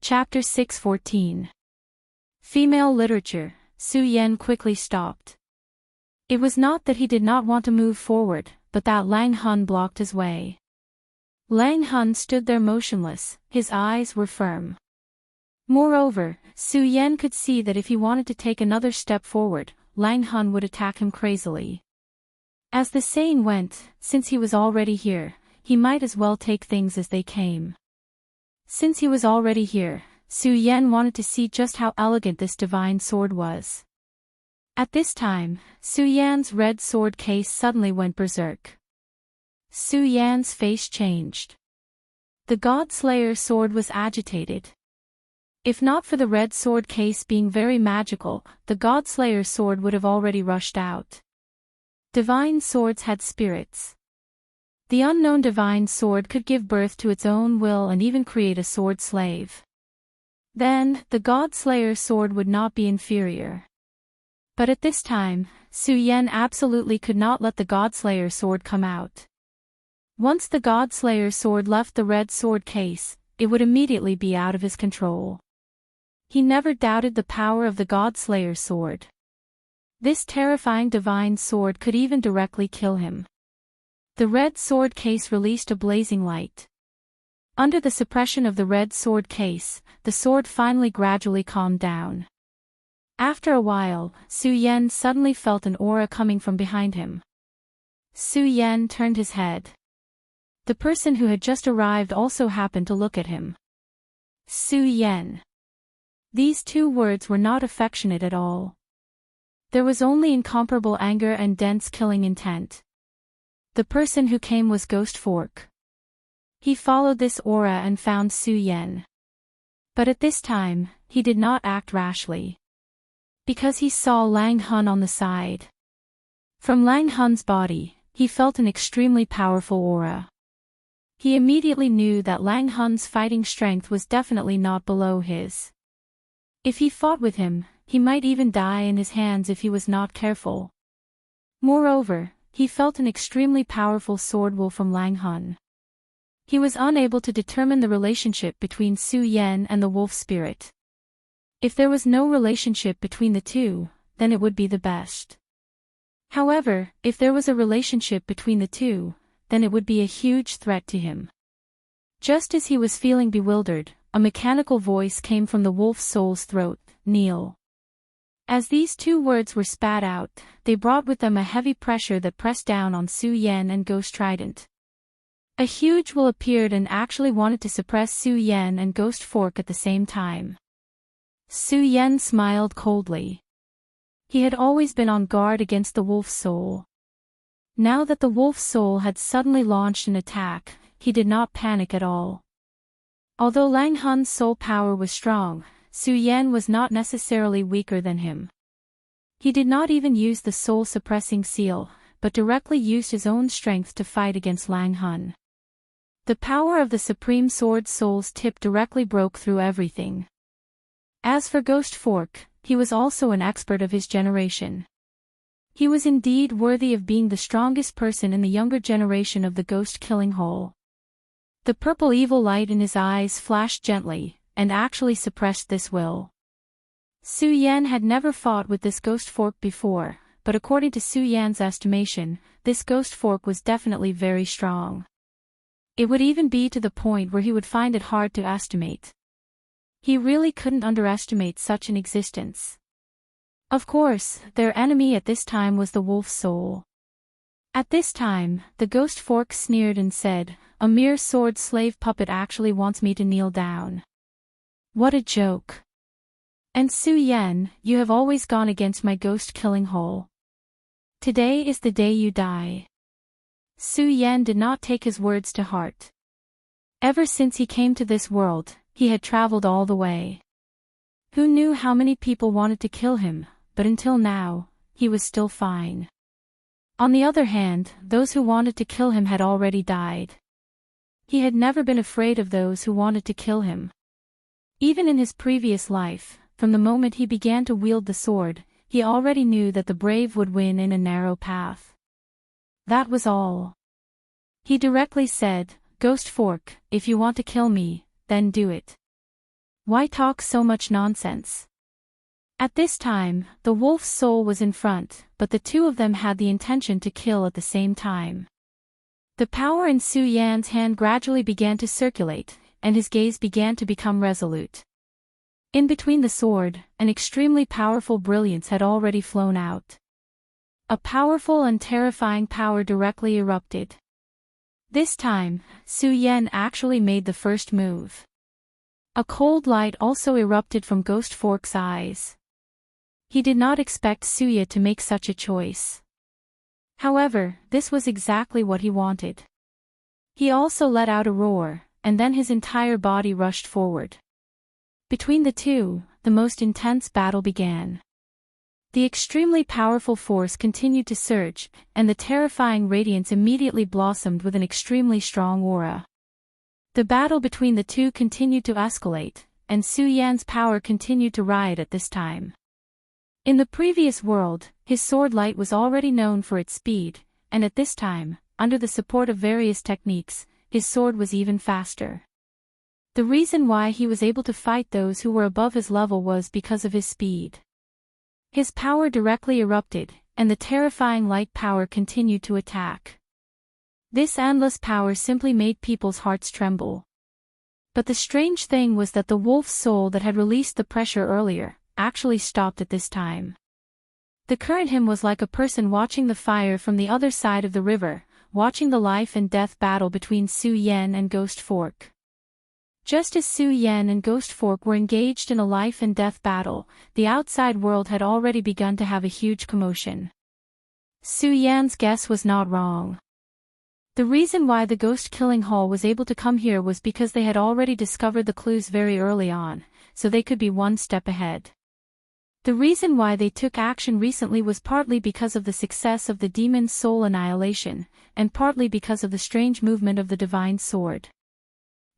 Chapter 614. Female Literature. Su Yan quickly stopped. It was not that he did not want to move forward, but that Lang Hun blocked his way. Lang Hun stood there motionless, his eyes were firm. Moreover, Su Yan could see that if he wanted to take another step forward, Lang Hun would attack him crazily. As the saying went, since he was already here, he might as well take things as they came. Since he was already here, Su Yan wanted to see just how elegant this divine sword was. At this time, Su Yan's red sword case suddenly went berserk. Su Yan's face changed. The God-Slayer sword was agitated. If not for the red sword case being very magical, the God-Slayer sword would have already rushed out. Divine swords had spirits. The unknown divine sword could give birth to its own will and even create a sword slave. Then, the God-Slayer sword would not be inferior. But at this time, Su Yan absolutely could not let the God-Slayer sword come out. Once the God-Slayer sword left the red sword case, it would immediately be out of his control. He never doubted the power of the God-Slayer sword. This terrifying divine sword could even directly kill him. The red sword case released a blazing light. Under the suppression of the red sword case, the sword finally gradually calmed down. After a while, Su Yan suddenly felt an aura coming from behind him. Su Yan turned his head. The person who had just arrived also happened to look at him. Su Yan. These two words were not affectionate at all. There was only incomparable anger and dense killing intent. The person who came was Ghost Fork. He followed this aura and found Su Yan. But at this time, he did not act rashly. Because he saw Lang Hun on the side. From Lang Hun's body, he felt an extremely powerful aura. He immediately knew that Lang Hun's fighting strength was definitely not below his. If he fought with him, he might even die in his hands if he was not careful. Moreover, he felt an extremely powerful sword will from Lang Hun. He was unable to determine the relationship between Su Yan and the wolf spirit. If there was no relationship between the two, then it would be the best. However, if there was a relationship between the two, then it would be a huge threat to him. Just as he was feeling bewildered, a mechanical voice came from the wolf's soul's throat, "Kneel." As these two words were spat out, they brought with them a heavy pressure that pressed down on Su Yan and Ghost Trident. A huge will appeared and actually wanted to suppress Su Yan and Ghost Fork at the same time. Su Yan smiled coldly. He had always been on guard against the wolf's soul. Now that the wolf's soul had suddenly launched an attack, he did not panic at all. Although Lang Hun's soul power was strong, Su Yan was not necessarily weaker than him. He did not even use the soul-suppressing seal, but directly used his own strength to fight against Lang Hun. The power of the Supreme Sword Soul's tip directly broke through everything. As for Ghost Fork, he was also an expert of his generation. He was indeed worthy of being the strongest person in the younger generation of the ghost-killing hole. The purple evil light in his eyes flashed gently, and actually suppressed this will. Su Yan had never fought with this Ghost Fork before, but according to Su Yan's estimation, this Ghost Fork was definitely very strong. It would even be to the point where he would find it hard to estimate. He really couldn't underestimate such an existence. Of course, their enemy at this time was the wolf's soul. At this time, the Ghost Fork sneered and said, "A mere sword slave puppet actually wants me to kneel down. What a joke. And Su Yan, you have always gone against my ghost-killing hole. Today is the day you die." Su Yan did not take his words to heart. Ever since he came to this world, he had traveled all the way. Who knew how many people wanted to kill him, but until now, he was still fine. On the other hand, those who wanted to kill him had already died. He had never been afraid of those who wanted to kill him. Even in his previous life, from the moment he began to wield the sword, he already knew that the brave would win in a narrow path. That was all. He directly said, "Ghost Fork, if you want to kill me, then do it." Why talk so much nonsense? At this time, the wolf's soul was in front, but the two of them had the intention to kill at the same time. The power in Su Yan's hand gradually began to circulate, and his gaze began to become resolute. In between the sword, an extremely powerful brilliance had already flown out. A powerful and terrifying power directly erupted. This time, Su Yan actually made the first move. A cold light also erupted from Ghost Fork's eyes. He did not expect Suya to make such a choice. However, this was exactly what he wanted. He also let out a roar, and then his entire body rushed forward. Between the two, the most intense battle began. The extremely powerful force continued to surge, and the terrifying radiance immediately blossomed with an extremely strong aura. The battle between the two continued to escalate, and Su Yan's power continued to riot at this time. In the previous world, his sword light was already known for its speed, and at this time, under the support of various techniques, his sword was even faster. The reason why he was able to fight those who were above his level was because of his speed. His power directly erupted, and the terrifying light power continued to attack. This endless power simply made people's hearts tremble. But the strange thing was that the wolf's soul that had released the pressure earlier, actually stopped at this time. The current him was like a person watching the fire from the other side of the river, watching the life and death battle between Su Yan and Ghost Fork. Just as Su Yan and Ghost Fork were engaged in a life and death battle, the outside world had already begun to have a huge commotion. Su Yan's guess was not wrong. The reason why the Ghost Killing Hall was able to come here was because they had already discovered the clues very early on, so they could be one step ahead. The reason why they took action recently was partly because of the success of the demon's soul annihilation, and partly because of the strange movement of the divine sword.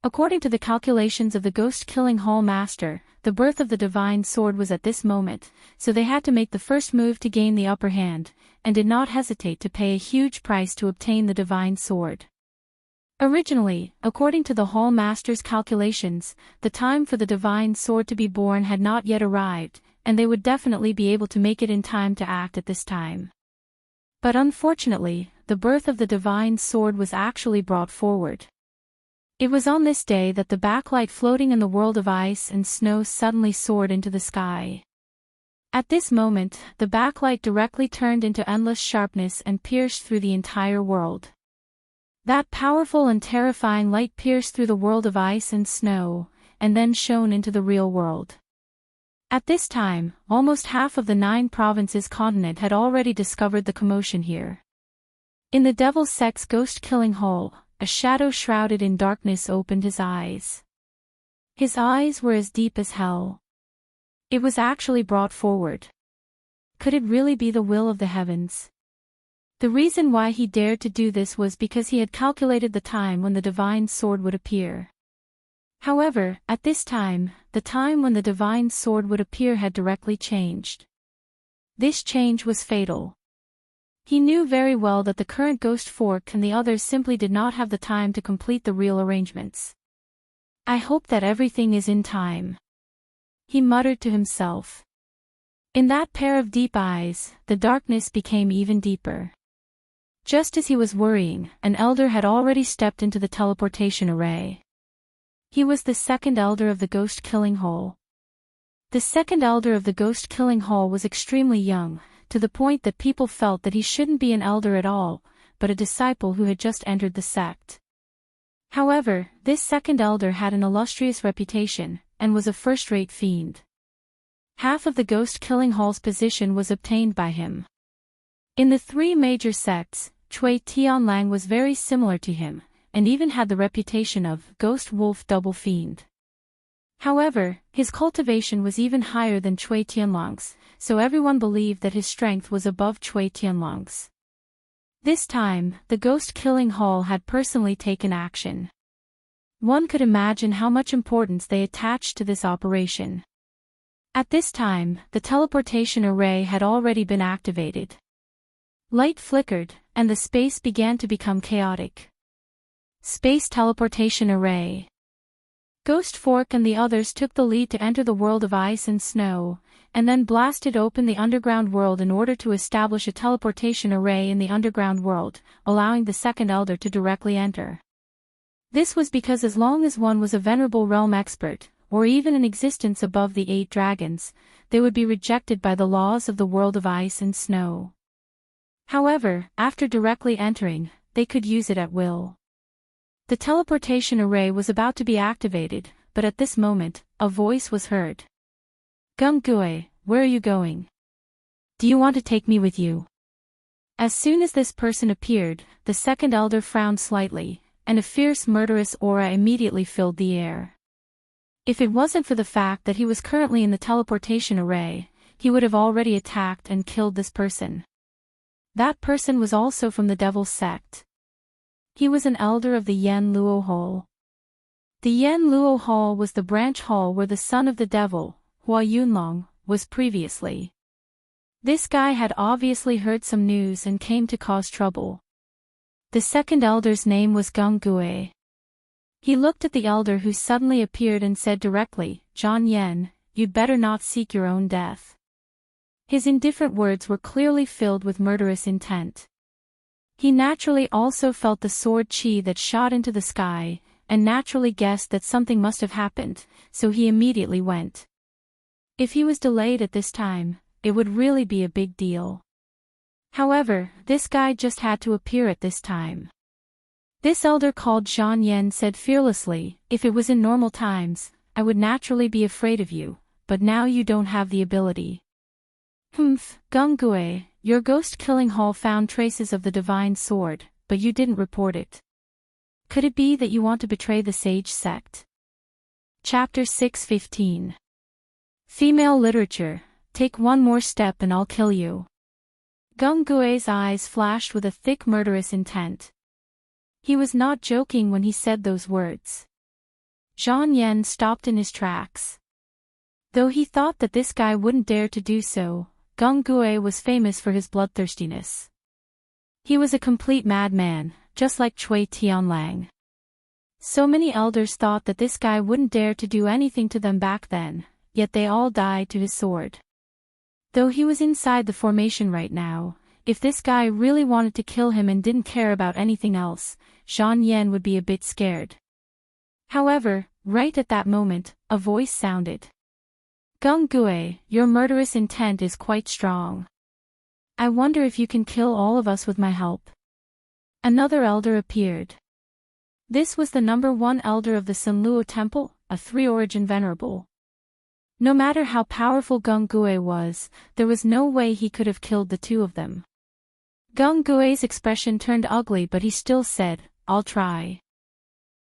According to the calculations of the Ghost Killing Hall Master, the birth of the divine sword was at this moment, so they had to make the first move to gain the upper hand, and did not hesitate to pay a huge price to obtain the divine sword. Originally, according to the Hall Master's calculations, the time for the divine sword to be born had not yet arrived, and they would definitely be able to make it in time to act at this time. But unfortunately, the birth of the divine sword was actually brought forward. It was on this day that the backlight floating in the world of ice and snow suddenly soared into the sky. At this moment, the backlight directly turned into endless sharpness and pierced through the entire world. That powerful and terrifying light pierced through the world of ice and snow, and then shone into the real world. At this time, almost half of the 9 provinces continent had already discovered the commotion here. In the Devil's Sect's Ghost Killing Hall, a shadow shrouded in darkness opened his eyes. His eyes were as deep as hell. It was actually brought forward. Could it really be the will of the heavens? The reason why he dared to do this was because he had calculated the time when the divine sword would appear. However, at this time, the time when the divine sword would appear had directly changed. This change was fatal. He knew very well that the current Ghost Fork and the others simply did not have the time to complete the real arrangements. I hope that everything is in time, he muttered to himself. In that pair of deep eyes, the darkness became even deeper. Just as he was worrying, an elder had already stepped into the teleportation array. He was the second elder of the Ghost Killing Hall. The second elder of the Ghost Killing Hall was extremely young, to the point that people felt that he shouldn't be an elder at all, but a disciple who had just entered the sect. However, this second elder had an illustrious reputation, and was a first-rate fiend. Half of the Ghost Killing Hall's position was obtained by him. In the 3 major sects, Chui Tianlang was very similar to him, and even had the reputation of Ghost Wolf Double Fiend. However, his cultivation was even higher than Chui Tianlang's, so everyone believed that his strength was above Chui Tianlang's. This time, the Ghost Killing Hall had personally taken action. One could imagine how much importance they attached to this operation. At this time, the teleportation array had already been activated. Light flickered, and the space began to become chaotic. Space teleportation array. Ghost Fork and the others took the lead to enter the world of ice and snow, and then blasted open the underground world in order to establish a teleportation array in the underground world, allowing the second elder to directly enter. This was because as long as one was a venerable realm expert, or even in existence above the 8 dragons, they would be rejected by the laws of the world of ice and snow. However, after directly entering, they could use it at will. The teleportation array was about to be activated, but at this moment, a voice was heard. "Gungui, where are you going? Do you want to take me with you?" As soon as this person appeared, the second elder frowned slightly, and a fierce murderous aura immediately filled the air. If it wasn't for the fact that he was currently in the teleportation array, he would have already attacked and killed this person. That person was also from the Devil's Sect. He was an elder of the Yen Luo Hall. The Yen Luo Hall was the branch hall where the son of the devil, Hua Yunlong, was previously. This guy had obviously heard some news and came to cause trouble. The second elder's name was Gungui. He looked at the elder who suddenly appeared and said directly, "Zhan Yen, you'd better not seek your own death." His indifferent words were clearly filled with murderous intent. He naturally also felt the sword chi that shot into the sky, and naturally guessed that something must have happened, so he immediately went. If he was delayed at this time, it would really be a big deal. However, this guy just had to appear at this time. This elder called Zhan Yen said fearlessly, "If it was in normal times, I would naturally be afraid of you, but now you don't have the ability." Gungui, your ghost-killing hall found traces of the divine sword, but you didn't report it. Could it be that you want to betray the sage sect? Chapter 6:15. Female literature, take one more step and I'll kill you. Gungui's eyes flashed with a thick murderous intent. He was not joking when he said those words. Zhan Yen stopped in his tracks. Though he thought that this guy wouldn't dare to do so, Gungui was famous for his bloodthirstiness. He was a complete madman, just like Cui Tianlang. So many elders thought that this guy wouldn't dare to do anything to them back then, yet they all died to his sword. Though he was inside the formation right now, if this guy really wanted to kill him and didn't care about anything else, Zhan Yen would be a bit scared. However, right at that moment, a voice sounded. "Gungui, your murderous intent is quite strong. I wonder if you can kill all of us with my help." Another elder appeared. This was the number 1 elder of the Sanluo Temple, a 3-origin venerable. No matter how powerful Gungui was, there was no way he could have killed the 2 of them. Gungui's expression turned ugly, but he still said, "I'll try."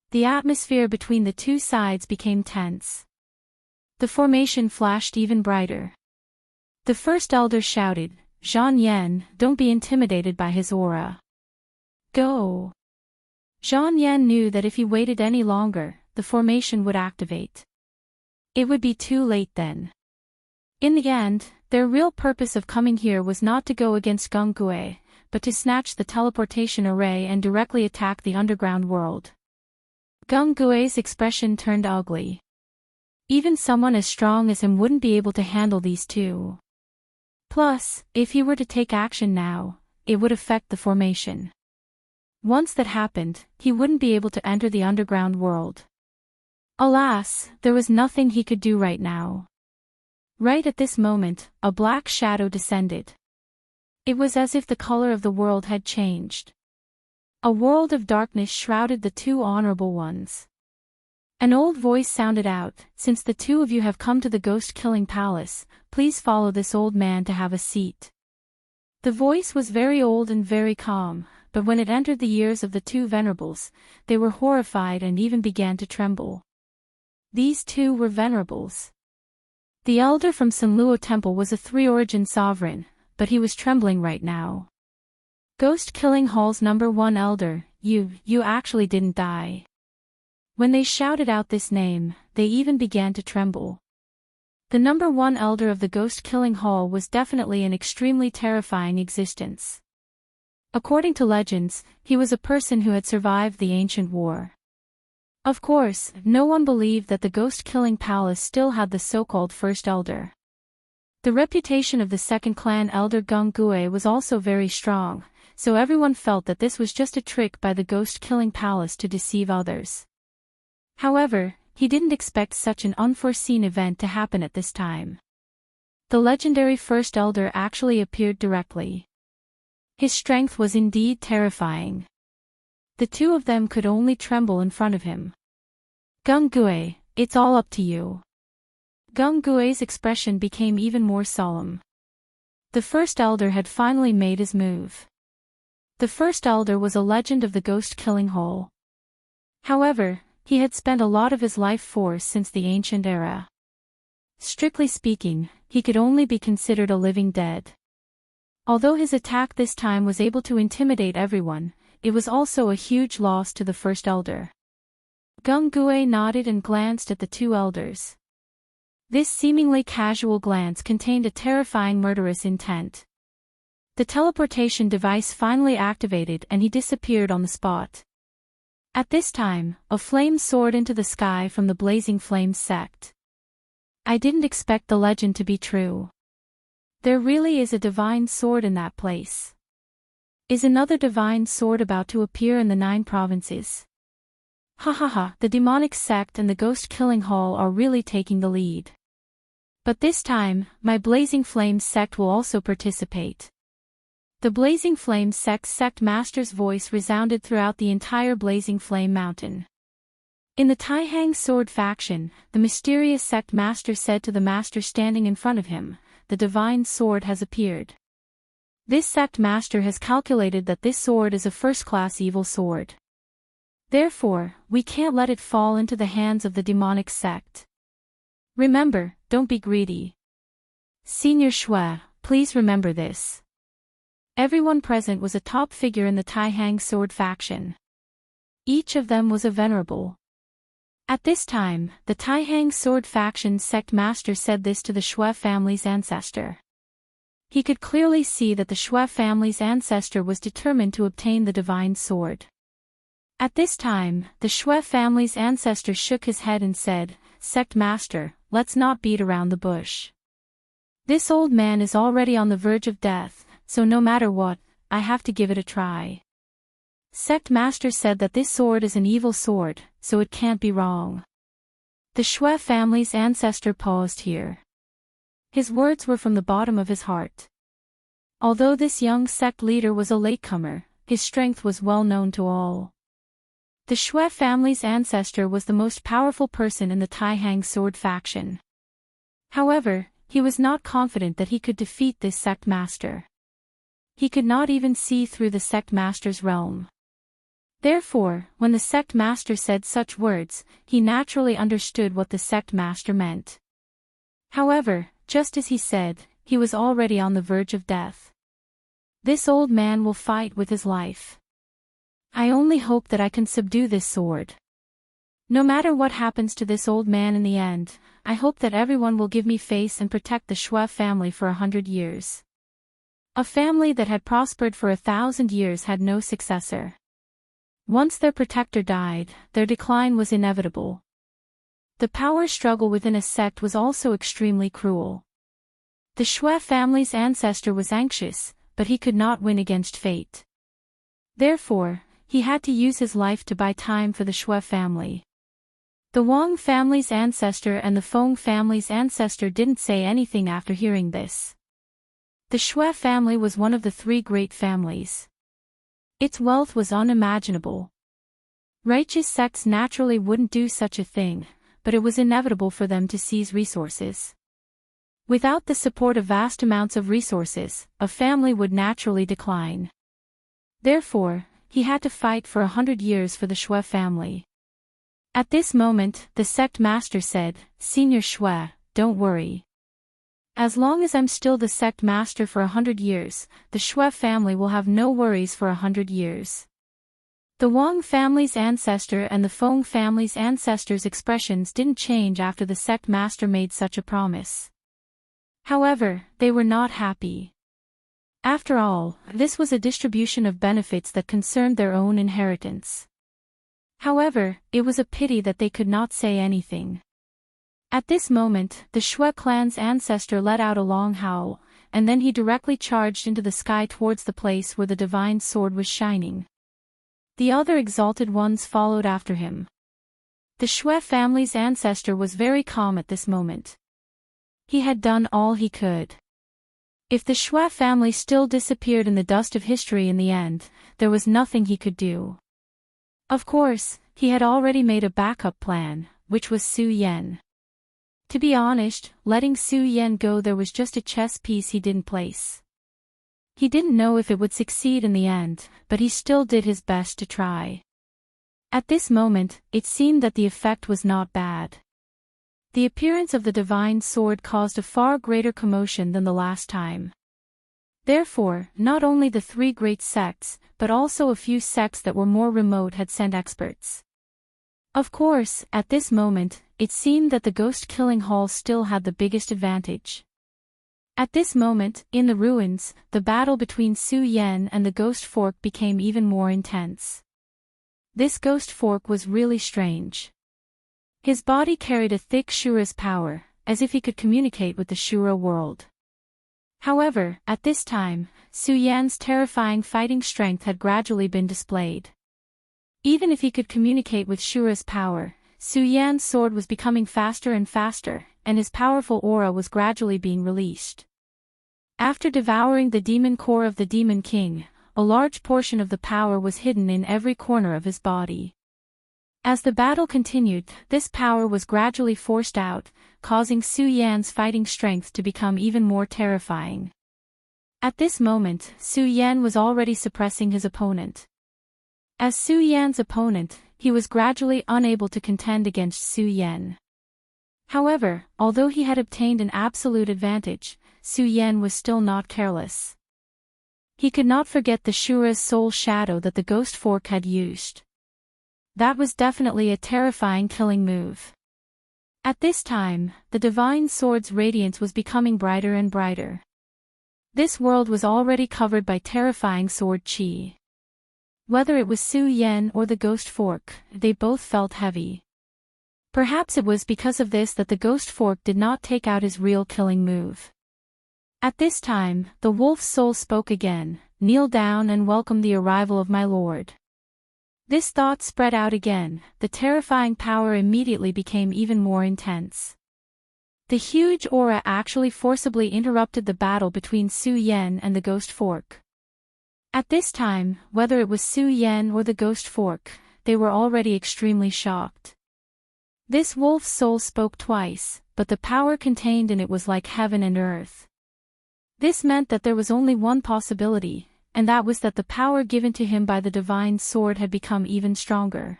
The atmosphere between the 2 sides became tense. The formation flashed even brighter. The first elder shouted, "Zhan Yen, don't be intimidated by his aura. Go." Zhan Yen knew that if he waited any longer, the formation would activate. It would be too late then. In the end, their real purpose of coming here was not to go against Gungui, but to snatch the teleportation array and directly attack the underground world. Gungui's expression turned ugly. Even someone as strong as him wouldn't be able to handle these 2. Plus, if he were to take action now, it would affect the formation. Once that happened, he wouldn't be able to enter the underground world. Alas, there was nothing he could do right now. Right at this moment, a black shadow descended. It was as if the color of the world had changed. A world of darkness shrouded the 2 honorable ones. An old voice sounded out, "Since the 2 of you have come to the ghost-killing palace, please follow this old man to have a seat." The voice was very old and very calm, but when it entered the ears of the 2 venerables, they were horrified and even began to tremble. These 2 were venerables. The elder from Sanluo Temple was a 3-origin sovereign, but he was trembling right now. "Ghost-killing hall's number 1 elder, you actually didn't die." When they shouted out this name, they even began to tremble. The number 1 elder of the ghost-killing hall was definitely an extremely terrifying existence. According to legends, he was a person who had survived the ancient war. Of course, no one believed that the ghost-killing palace still had the so-called first elder. The reputation of the second clan elder Gung Gue was also very strong, so everyone felt that this was just a trick by the ghost-killing palace to deceive others. However, he didn't expect such an unforeseen event to happen at this time. The legendary first elder actually appeared directly. His strength was indeed terrifying. The two of them could only tremble in front of him. Gung Gue, it's all up to you. Gung Gue's expression became even more solemn. The first elder had finally made his move. The first elder was a legend of the ghost-killing hole. However, he had spent a lot of his life force since the ancient era. Strictly speaking, he could only be considered a living dead. Although his attack this time was able to intimidate everyone, it was also a huge loss to the first elder. Gung Gue nodded and glanced at the two elders. This seemingly casual glance contained a terrifying murderous intent. The teleportation device finally activated and he disappeared on the spot. At this time, a flame soared into the sky from the Blazing Flames sect. I didn't expect the legend to be true. There really is a divine sword in that place. Is another divine sword about to appear in the 9 provinces? Ha ha ha, the demonic sect and the ghost-killing hall are really taking the lead. But this time, my Blazing Flames sect will also participate. The Blazing Flames sect master's voice resounded throughout the entire Blazing Flame Mountain. In the Taihang Sword faction, the mysterious sect master said to the master standing in front of him, "The divine sword has appeared." This sect master has calculated that this sword is a first-class evil sword. Therefore, we can't let it fall into the hands of the demonic sect. Remember, don't be greedy. Senior Shui, please remember this. Everyone present was a top figure in the Taihang Sword faction. Each of them was a venerable. At this time, the Taihang Sword faction sect master said this to the Shui family's ancestor. He could clearly see that the Shui family's ancestor was determined to obtain the divine sword. At this time, the Shui family's ancestor shook his head and said, "Sect master, let's not beat around the bush. This old man is already on the verge of death, so no matter what, I have to give it a try." Sect master said that this sword is an evil sword, so it can't be wrong. The Shui family's ancestor paused here. His words were from the bottom of his heart. Although this young sect leader was a latecomer, his strength was well known to all. The Shui family's ancestor was the most powerful person in the Taihang Sword faction. However, he was not confident that he could defeat this sect master. He could not even see through the sect master's realm. Therefore, when the sect master said such words, he naturally understood what the sect master meant. However, just as he said, he was already on the verge of death. This old man will fight with his life. I only hope that I can subdue this sword. No matter what happens to this old man in the end, I hope that everyone will give me face and protect the Shui family for 100 years. A family that had prospered for 1,000 years had no successor. Once their protector died, their decline was inevitable. The power struggle within a sect was also extremely cruel. The Shui family's ancestor was anxious, but he could not win against fate. Therefore, he had to use his life to buy time for the Shui family. The Wang family's ancestor and the Feng family's ancestor didn't say anything after hearing this. The Shui family was one of the 3 great families. Its wealth was unimaginable. Righteous sects naturally wouldn't do such a thing, but it was inevitable for them to seize resources. Without the support of vast amounts of resources, a family would naturally decline. Therefore, he had to fight for 100 years for the Shui family. At this moment, the sect master said, "Senior Shui, don't worry. As long as I'm still the sect master for 100 years, the Shui family will have no worries for 100 years." The Wang family's ancestor and the Feng family's ancestors' expressions didn't change after the sect master made such a promise. However, they were not happy. After all, this was a distribution of benefits that concerned their own inheritance. However, it was a pity that they could not say anything. At this moment, the Shui clan's ancestor let out a long howl, and then he directly charged into the sky towards the place where the divine sword was shining. The other exalted ones followed after him. The Shui family's ancestor was very calm at this moment. He had done all he could. If the Shui family still disappeared in the dust of history in the end, there was nothing he could do. Of course, he had already made a backup plan, which was Su Yan. To be honest, letting Su Yan go there was just a chess piece he didn't place. He didn't know if it would succeed in the end, but he still did his best to try. At this moment, it seemed that the effect was not bad. The appearance of the divine sword caused a far greater commotion than the last time. Therefore, not only the three great sects, but also a few sects that were more remote had sent experts. Of course, at this moment, it seemed that the ghost-killing hall still had the biggest advantage. At this moment, in the ruins, the battle between Su Yan and the ghost fork became even more intense. This ghost fork was really strange. His body carried a thick Shura's power, as if he could communicate with the Shura world. However, at this time, Su Yan's terrifying fighting strength had gradually been displayed. Even if he could communicate with Shura's power, Su Yan's sword was becoming faster and faster, and his powerful aura was gradually being released. After devouring the demon core of the Demon King, a large portion of the power was hidden in every corner of his body. As the battle continued, this power was gradually forced out, causing Su Yan's fighting strength to become even more terrifying. At this moment, Su Yan was already suppressing his opponent. As Su Yan's opponent, he was gradually unable to contend against Su Yan. However, although he had obtained an absolute advantage, Su Yan was still not careless. He could not forget the Shura's soul shadow that the ghost fork had used. That was definitely a terrifying killing move. At this time, the divine sword's radiance was becoming brighter and brighter. This world was already covered by terrifying sword chi. Whether it was Su Yan or the ghost fork, they both felt heavy. Perhaps it was because of this that the ghost fork did not take out his real killing move. At this time, the wolf's soul spoke again, "Kneel down and welcome the arrival of my lord." This thought spread out again, the terrifying power immediately became even more intense. The huge aura actually forcibly interrupted the battle between Su Yan and the ghost fork. At this time, whether it was Su Yan or the ghost fork, they were already extremely shocked. This wolf's soul spoke twice, but the power contained in it was like heaven and earth. This meant that there was only one possibility, and that was that the power given to him by the divine sword had become even stronger.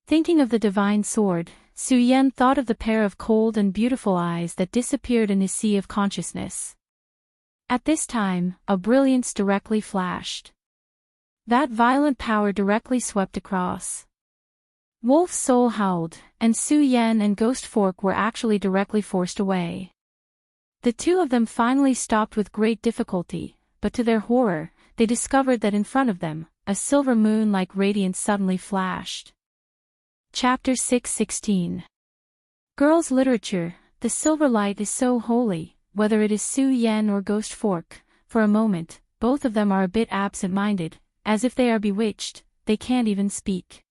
Thinking of the divine sword, Su Yan thought of the pair of cold and beautiful eyes that disappeared in his sea of consciousness. At this time, a brilliance directly flashed. That violent power directly swept across. Wolf's soul howled, and Su Yan and Ghost Fork were actually directly forced away. The two of them finally stopped with great difficulty, but to their horror, they discovered that in front of them, a silver moon-like radiance suddenly flashed. Chapter 6:16. Girls' Literature. The silver light is so holy, whether it is Su Yan or Ghost Fork. For a moment, both of them are a bit absent-minded, as if they are bewitched, they can't even speak.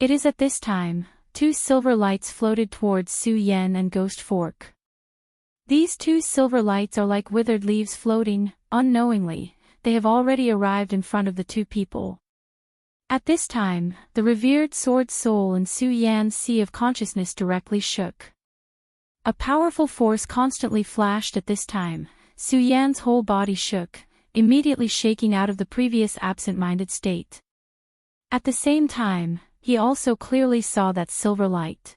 It is at this time, two silver lights floated towards Su Yan and Ghost Fork. These two silver lights are like withered leaves floating, unknowingly, they have already arrived in front of the two people. At this time, the revered sword soul in Su Yan's sea of consciousness directly shook. A powerful force constantly flashed at this time, Su Yan's whole body shook, immediately shaking out of the previous absent-minded state. At the same time, he also clearly saw that silver light.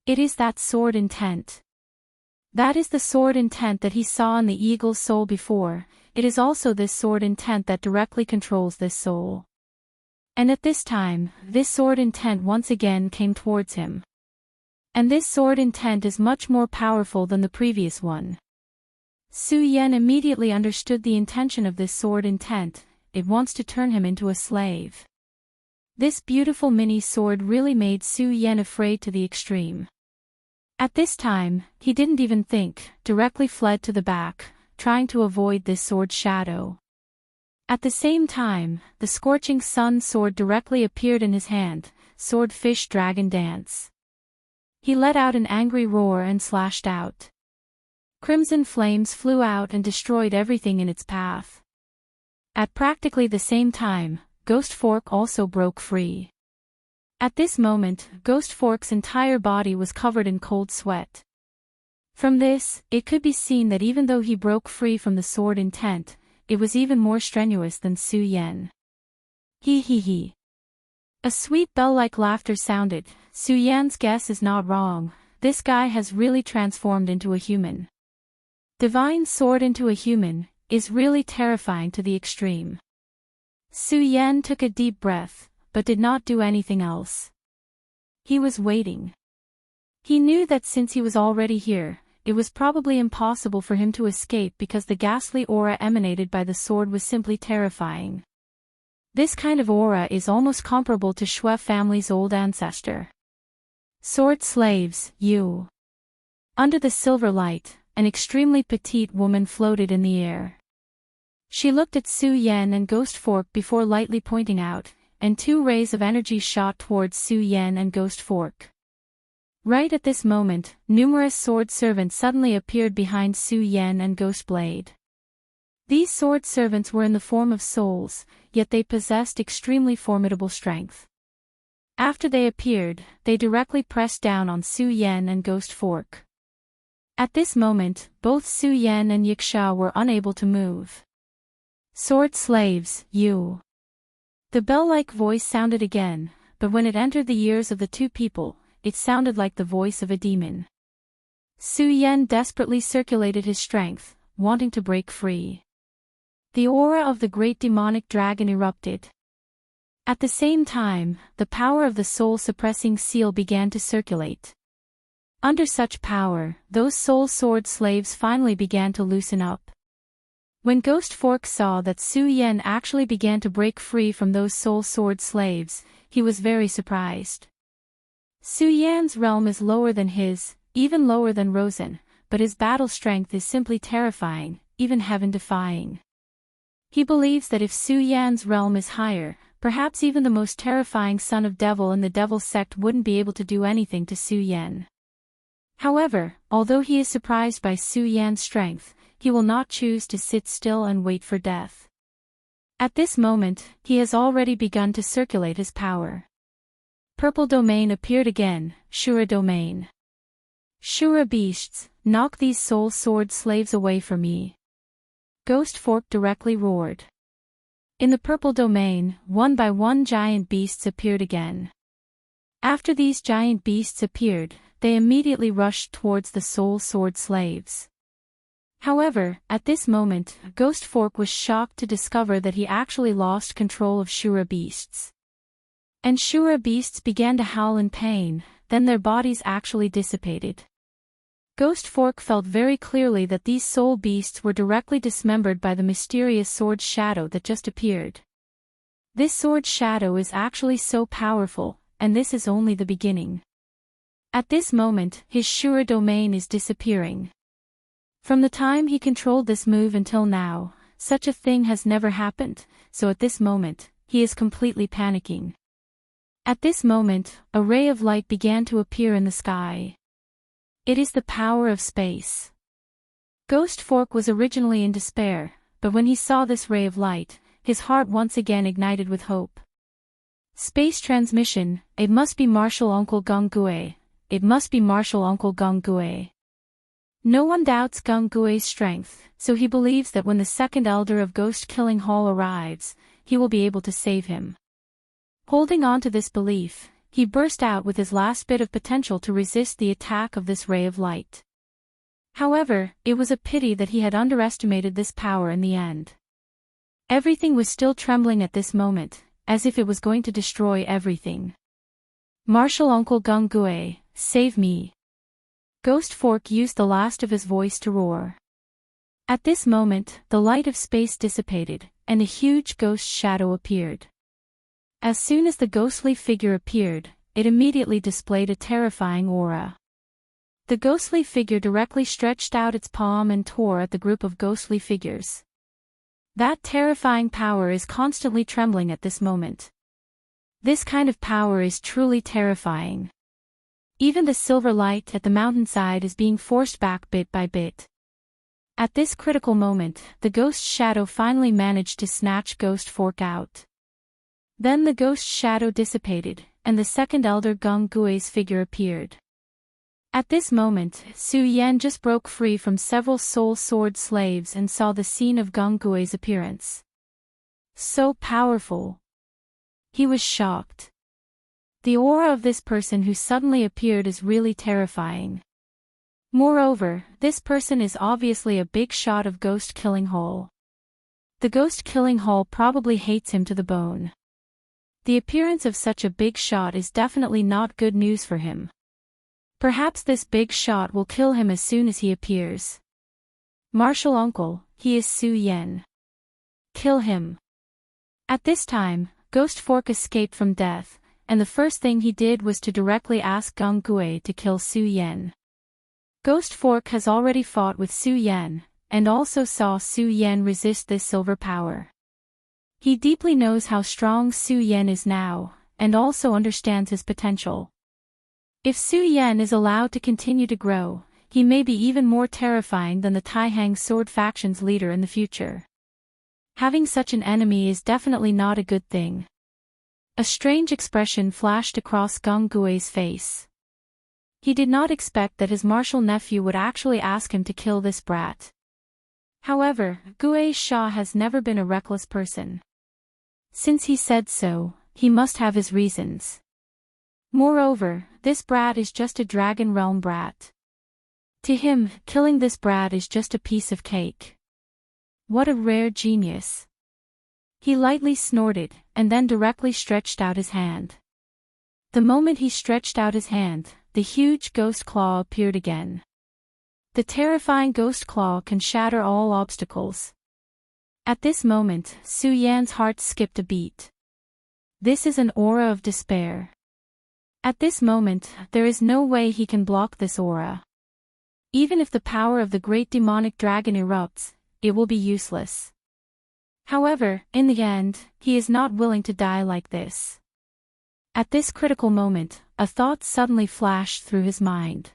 It is that sword intent. That is the sword intent that he saw in the eagle's soul before, it is also this sword intent that directly controls this soul. And at this time, this sword intent once again came towards him. And this sword intent is much more powerful than the previous one. Su Yan immediately understood the intention of this sword intent, it wants to turn him into a slave. This beautiful mini sword really made Su Yan afraid to the extreme. At this time, he didn't even think, directly fled to the back, trying to avoid this sword's shadow. At the same time, the scorching sun sword directly appeared in his hand, swordfish dragon dance. He let out an angry roar and slashed out. Crimson flames flew out and destroyed everything in its path. At practically the same time, Ghost Fork also broke free. At this moment, Ghost Fork's entire body was covered in cold sweat. From this, it could be seen that even though he broke free from the sword intent, it was even more strenuous than Su Yan. He he he. A sweet bell-like laughter sounded. Su Yan's guess is not wrong, this guy has really transformed into a human. Divine sword into a human, is really terrifying to the extreme. Su Yan took a deep breath, but did not do anything else. He was waiting. He knew that since he was already here, it was probably impossible for him to escape because the ghastly aura emanated by the sword was simply terrifying. This kind of aura is almost comparable to Shui family's old ancestor. Sword slaves, you. Under the silver light, an extremely petite woman floated in the air. She looked at Su Yan and Ghost Fork before lightly pointing out, and two rays of energy shot towards Su Yan and Ghost Fork. Right at this moment, numerous sword servants suddenly appeared behind Su Yan and Ghost Blade. These sword servants were in the form of souls, yet they possessed extremely formidable strength. After they appeared, they directly pressed down on Su Yan and Ghost Fork. At this moment, both Su Yan and Yiksha were unable to move. Sword slaves, you. The bell-like voice sounded again, but when it entered the ears of the two people, it sounded like the voice of a demon. Su Yan desperately circulated his strength, wanting to break free. The aura of the great demonic dragon erupted. At the same time, the power of the soul-suppressing seal began to circulate. Under such power, those soul sword slaves finally began to loosen up. When Ghost Fork saw that Su Yan actually began to break free from those soul sword slaves, he was very surprised. Su Yan's realm is lower than his, even lower than Rosen, but his battle strength is simply terrifying, even heaven-defying. He believes that if Su Yan's realm is higher, perhaps even the most terrifying son of devil in the devil sect wouldn't be able to do anything to Su Yan. However, although he is surprised by Su Yan's strength, he will not choose to sit still and wait for death. At this moment, he has already begun to circulate his power. Purple domain appeared again, Shura domain. Shura beasts, knock these soul sword slaves away from me. Ghost Fork directly roared. In the purple domain, one by one giant beasts appeared again. After these giant beasts appeared, they immediately rushed towards the soul sword slaves. However, at this moment, Ghost Fork was shocked to discover that he actually lost control of Shura beasts. And Shura beasts began to howl in pain, then their bodies actually dissipated. Ghost Fork felt very clearly that these soul beasts were directly dismembered by the mysterious sword shadow that just appeared. This sword shadow is actually so powerful, and this is only the beginning. At this moment, his Shura domain is disappearing. From the time he controlled this move until now, such a thing has never happened, so at this moment, he is completely panicking. At this moment, a ray of light began to appear in the sky. It is the power of space. Ghost Fork was originally in despair, but when he saw this ray of light, his heart once again ignited with hope. Space transmission, it must be Martial Uncle Gung-Gue. It must be Martial Uncle Gung-Gue. No one doubts Gung-Gue's strength, so he believes that when the second elder of Ghost Killing Hall arrives, he will be able to save him. Holding on to this belief, he burst out with his last bit of potential to resist the attack of this ray of light. However, it was a pity that he had underestimated this power in the end. Everything was still trembling at this moment, as if it was going to destroy everything. Martial Uncle Gung-Gue, save me. Ghost Fork used the last of his voice to roar. At this moment, the light of space dissipated, and a huge ghost shadow appeared. As soon as the ghostly figure appeared, it immediately displayed a terrifying aura. The ghostly figure directly stretched out its palm and tore at the group of ghostly figures. That terrifying power is constantly trembling at this moment. This kind of power is truly terrifying. Even the silver light at the mountainside is being forced back bit by bit. At this critical moment, the ghost shadow finally managed to snatch Ghost Fork out. Then the ghost shadow dissipated, and the second elder Gung Gui's figure appeared. At this moment, Su Yan just broke free from several soul sword slaves and saw the scene of Gung Gui's appearance. So powerful. He was shocked. The aura of this person who suddenly appeared is really terrifying. Moreover, this person is obviously a big shot of Ghost Killing Hall. The Ghost Killing Hall probably hates him to the bone. The appearance of such a big shot is definitely not good news for him. Perhaps this big shot will kill him as soon as he appears. Martial uncle, he is Su Yan. Kill him. At this time, Ghost Fork escaped from death, and the first thing he did was to directly ask Gung Gui to kill Su Yan. Ghost Fork has already fought with Su Yan, and also saw Su Yan resist this silver power. He deeply knows how strong Su Yan is now, and also understands his potential. If Su Yan is allowed to continue to grow, he may be even more terrifying than the Taihang Sword faction's leader in the future. Having such an enemy is definitely not a good thing. A strange expression flashed across Gung Gui's face. He did not expect that his martial nephew would actually ask him to kill this brat. However, Gui Sha has never been a reckless person. Since he said so, he must have his reasons. Moreover, this brat is just a Dragon Realm brat. To him, killing this brat is just a piece of cake. What a rare genius. He lightly snorted, and then directly stretched out his hand. The moment he stretched out his hand, the huge ghost claw appeared again. The terrifying ghost claw can shatter all obstacles. At this moment, Su Yan's heart skipped a beat. This is an aura of despair. At this moment, there is no way he can block this aura. Even if the power of the great demonic dragon erupts, it will be useless. However, in the end, he is not willing to die like this. At this critical moment, a thought suddenly flashed through his mind.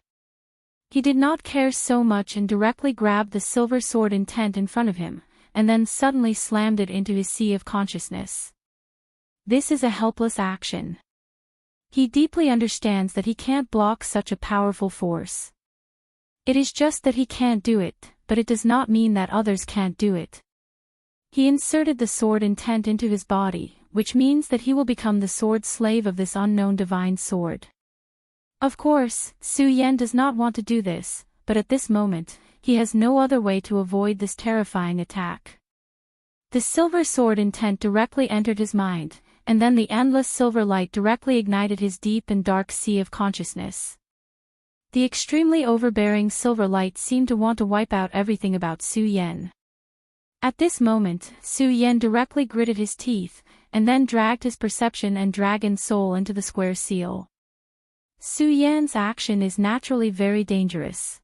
He did not care so much and directly grabbed the silver sword intent in front of him, and then suddenly slammed it into his sea of consciousness. This is a helpless action. He deeply understands that he can't block such a powerful force. It is just that he can't do it, but it does not mean that others can't do it. He inserted the sword intent into his body, which means that he will become the sword slave of this unknown divine sword. Of course, Su Yan does not want to do this, but at this moment, he has no other way to avoid this terrifying attack. The silver sword intent directly entered his mind, and then the endless silver light directly ignited his deep and dark sea of consciousness. The extremely overbearing silver light seemed to want to wipe out everything about Su Yan. At this moment, Su Yan directly gritted his teeth, and then dragged his perception and dragon soul into the square seal. Su Yan's action is naturally very dangerous.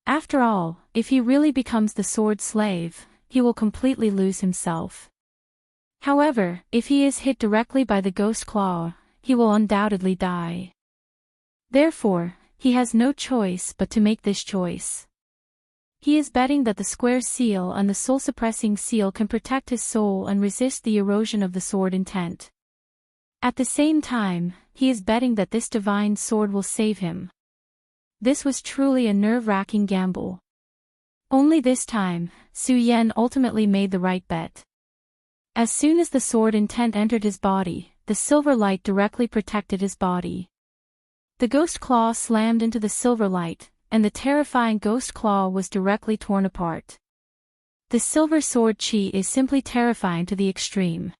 After all, if he really becomes the sword slave, he will completely lose himself. However, if he is hit directly by the ghost claw, he will undoubtedly die. Therefore, he has no choice but to make this choice. He is betting that the square seal and the soul-suppressing seal can protect his soul and resist the erosion of the sword intent. At the same time, he is betting that this divine sword will save him. This was truly a nerve-wracking gamble. Only this time, Su Yan ultimately made the right bet. As soon as the sword intent entered his body, the silver light directly protected his body. The ghost claw slammed into the silver light, and the terrifying ghost claw was directly torn apart. The silver sword chi is simply terrifying to the extreme.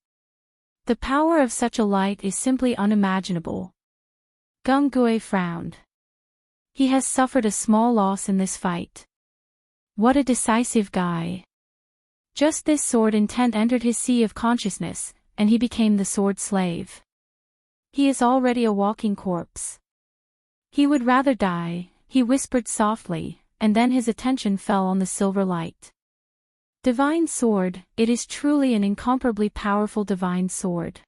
The power of such a light is simply unimaginable. Gung Gui frowned. He has suffered a small loss in this fight. What a decisive guy. Just this sword intent entered his sea of consciousness, and he became the sword slave. He is already a walking corpse. He would rather die, he whispered softly, and then his attention fell on the silver light. Divine sword, it is truly an incomparably powerful divine sword.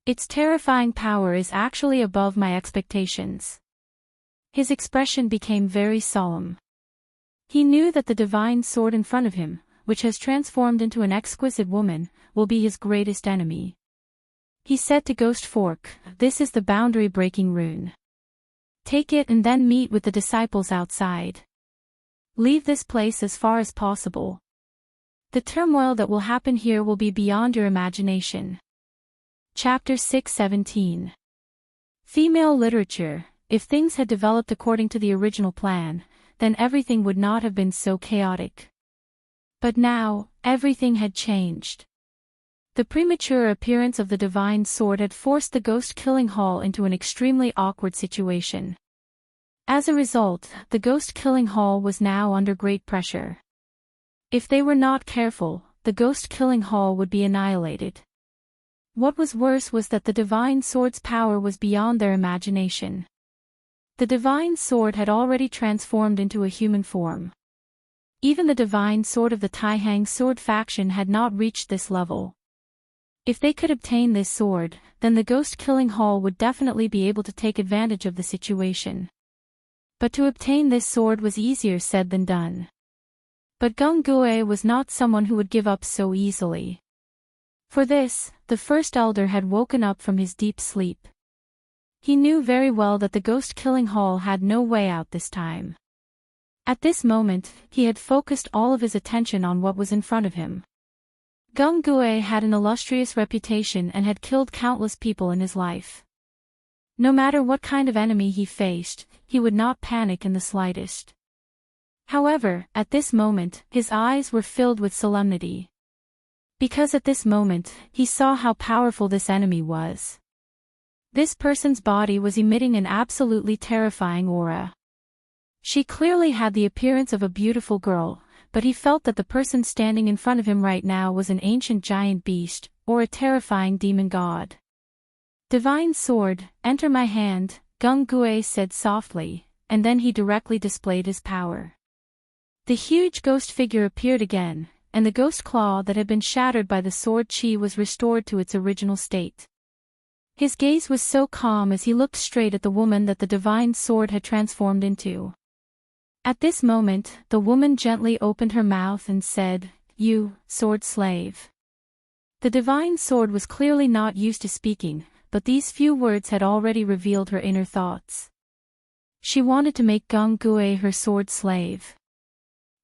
Its terrifying power is actually above my expectations. His expression became very solemn. He knew that the divine sword in front of him, which has transformed into an exquisite woman, will be his greatest enemy. He said to Ghost Fork, "This is the boundary-breaking rune. Take it and then meet with the disciples outside. Leave this place as far as possible. The turmoil that will happen here will be beyond your imagination." Chapter 6:17. Female literature. If things had developed according to the original plan, then everything would not have been so chaotic. But now, everything had changed. The premature appearance of the divine sword had forced the ghost-killing hall into an extremely awkward situation. As a result, the ghost-killing hall was now under great pressure. If they were not careful, the ghost-killing hall would be annihilated. What was worse was that the divine sword's power was beyond their imagination. The divine sword had already transformed into a human form. Even the divine sword of the Taihang sword faction had not reached this level. If they could obtain this sword, then the ghost-killing hall would definitely be able to take advantage of the situation. But to obtain this sword was easier said than done. But Gung Gue was not someone who would give up so easily. For this, the first elder had woken up from his deep sleep. He knew very well that the ghost-killing hall had no way out this time. At this moment, he had focused all of his attention on what was in front of him. Gung Gue had an illustrious reputation and had killed countless people in his life. No matter what kind of enemy he faced, he would not panic in the slightest. However, at this moment, his eyes were filled with solemnity. Because at this moment, he saw how powerful this enemy was. This person's body was emitting an absolutely terrifying aura. She clearly had the appearance of a beautiful girl, but he felt that the person standing in front of him right now was an ancient giant beast, or a terrifying demon god. "Divine sword, enter my hand," Gung Gue said softly, and then he directly displayed his power. The huge ghost figure appeared again, and the ghost claw that had been shattered by the sword chi was restored to its original state. His gaze was so calm as he looked straight at the woman that the divine sword had transformed into. At this moment, the woman gently opened her mouth and said, "You, sword slave." The divine sword was clearly not used to speaking, but these few words had already revealed her inner thoughts. She wanted to make Gung Gue her sword slave.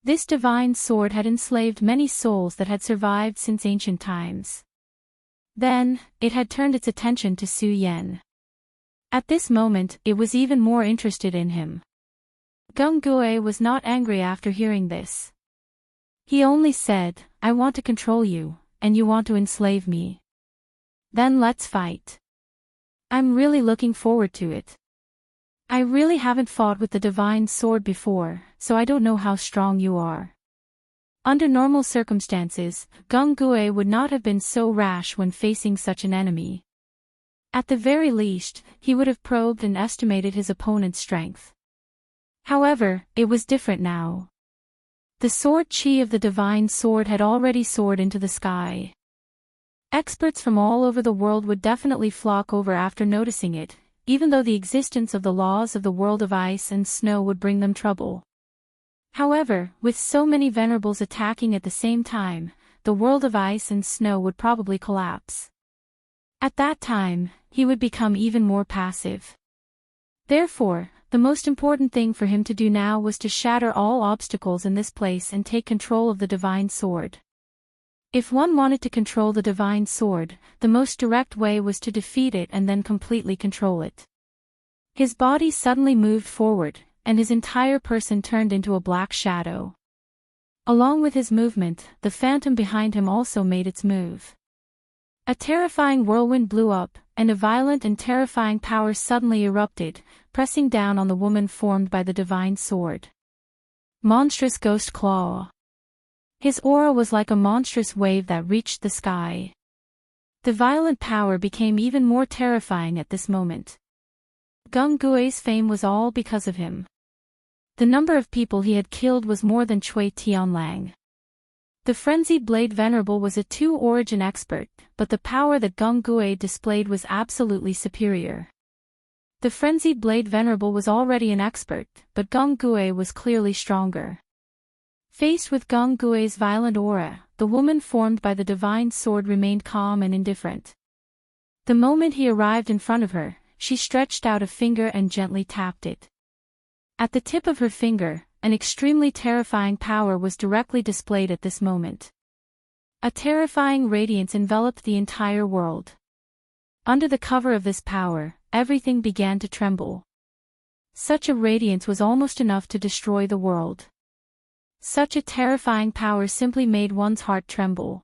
This divine sword had enslaved many souls that had survived since ancient times. Then, it had turned its attention to Su Yen. At this moment, it was even more interested in him. Gung Gue was not angry after hearing this. He only said, "I want to control you, and you want to enslave me. Then let's fight. I'm really looking forward to it. I really haven't fought with the divine sword before, so I don't know how strong you are." Under normal circumstances, Gung Gue would not have been so rash when facing such an enemy. At the very least, he would have probed and estimated his opponent's strength. However, it was different now. The sword chi of the divine sword had already soared into the sky. Experts from all over the world would definitely flock over after noticing it, even though the existence of the laws of the world of ice and snow would bring them trouble. However, with so many venerables attacking at the same time, the world of ice and snow would probably collapse. At that time, he would become even more passive. Therefore, the most important thing for him to do now was to shatter all obstacles in this place and take control of the divine sword. If one wanted to control the divine sword, the most direct way was to defeat it and then completely control it. His body suddenly moved forward, and his entire person turned into a black shadow. Along with his movement, the phantom behind him also made its move. A terrifying whirlwind blew up, and a violent and terrifying power suddenly erupted, pressing down on the woman formed by the divine sword. Monstrous Ghost Claw. His aura was like a monstrous wave that reached the sky. The violent power became even more terrifying at this moment. Gung Gui's fame was all because of him. The number of people he had killed was more than Cui Tianlang. The frenzied Blade Venerable was a two-origin expert, but the power that Gung Gui displayed was absolutely superior. The frenzied Blade Venerable was already an expert, but Gung Gui was clearly stronger. Faced with Gung Gui's violent aura, the woman formed by the divine sword remained calm and indifferent. The moment he arrived in front of her, she stretched out a finger and gently tapped it. At the tip of her finger, an extremely terrifying power was directly displayed at this moment. A terrifying radiance enveloped the entire world. Under the cover of this power, everything began to tremble. Such a radiance was almost enough to destroy the world. Such a terrifying power simply made one's heart tremble.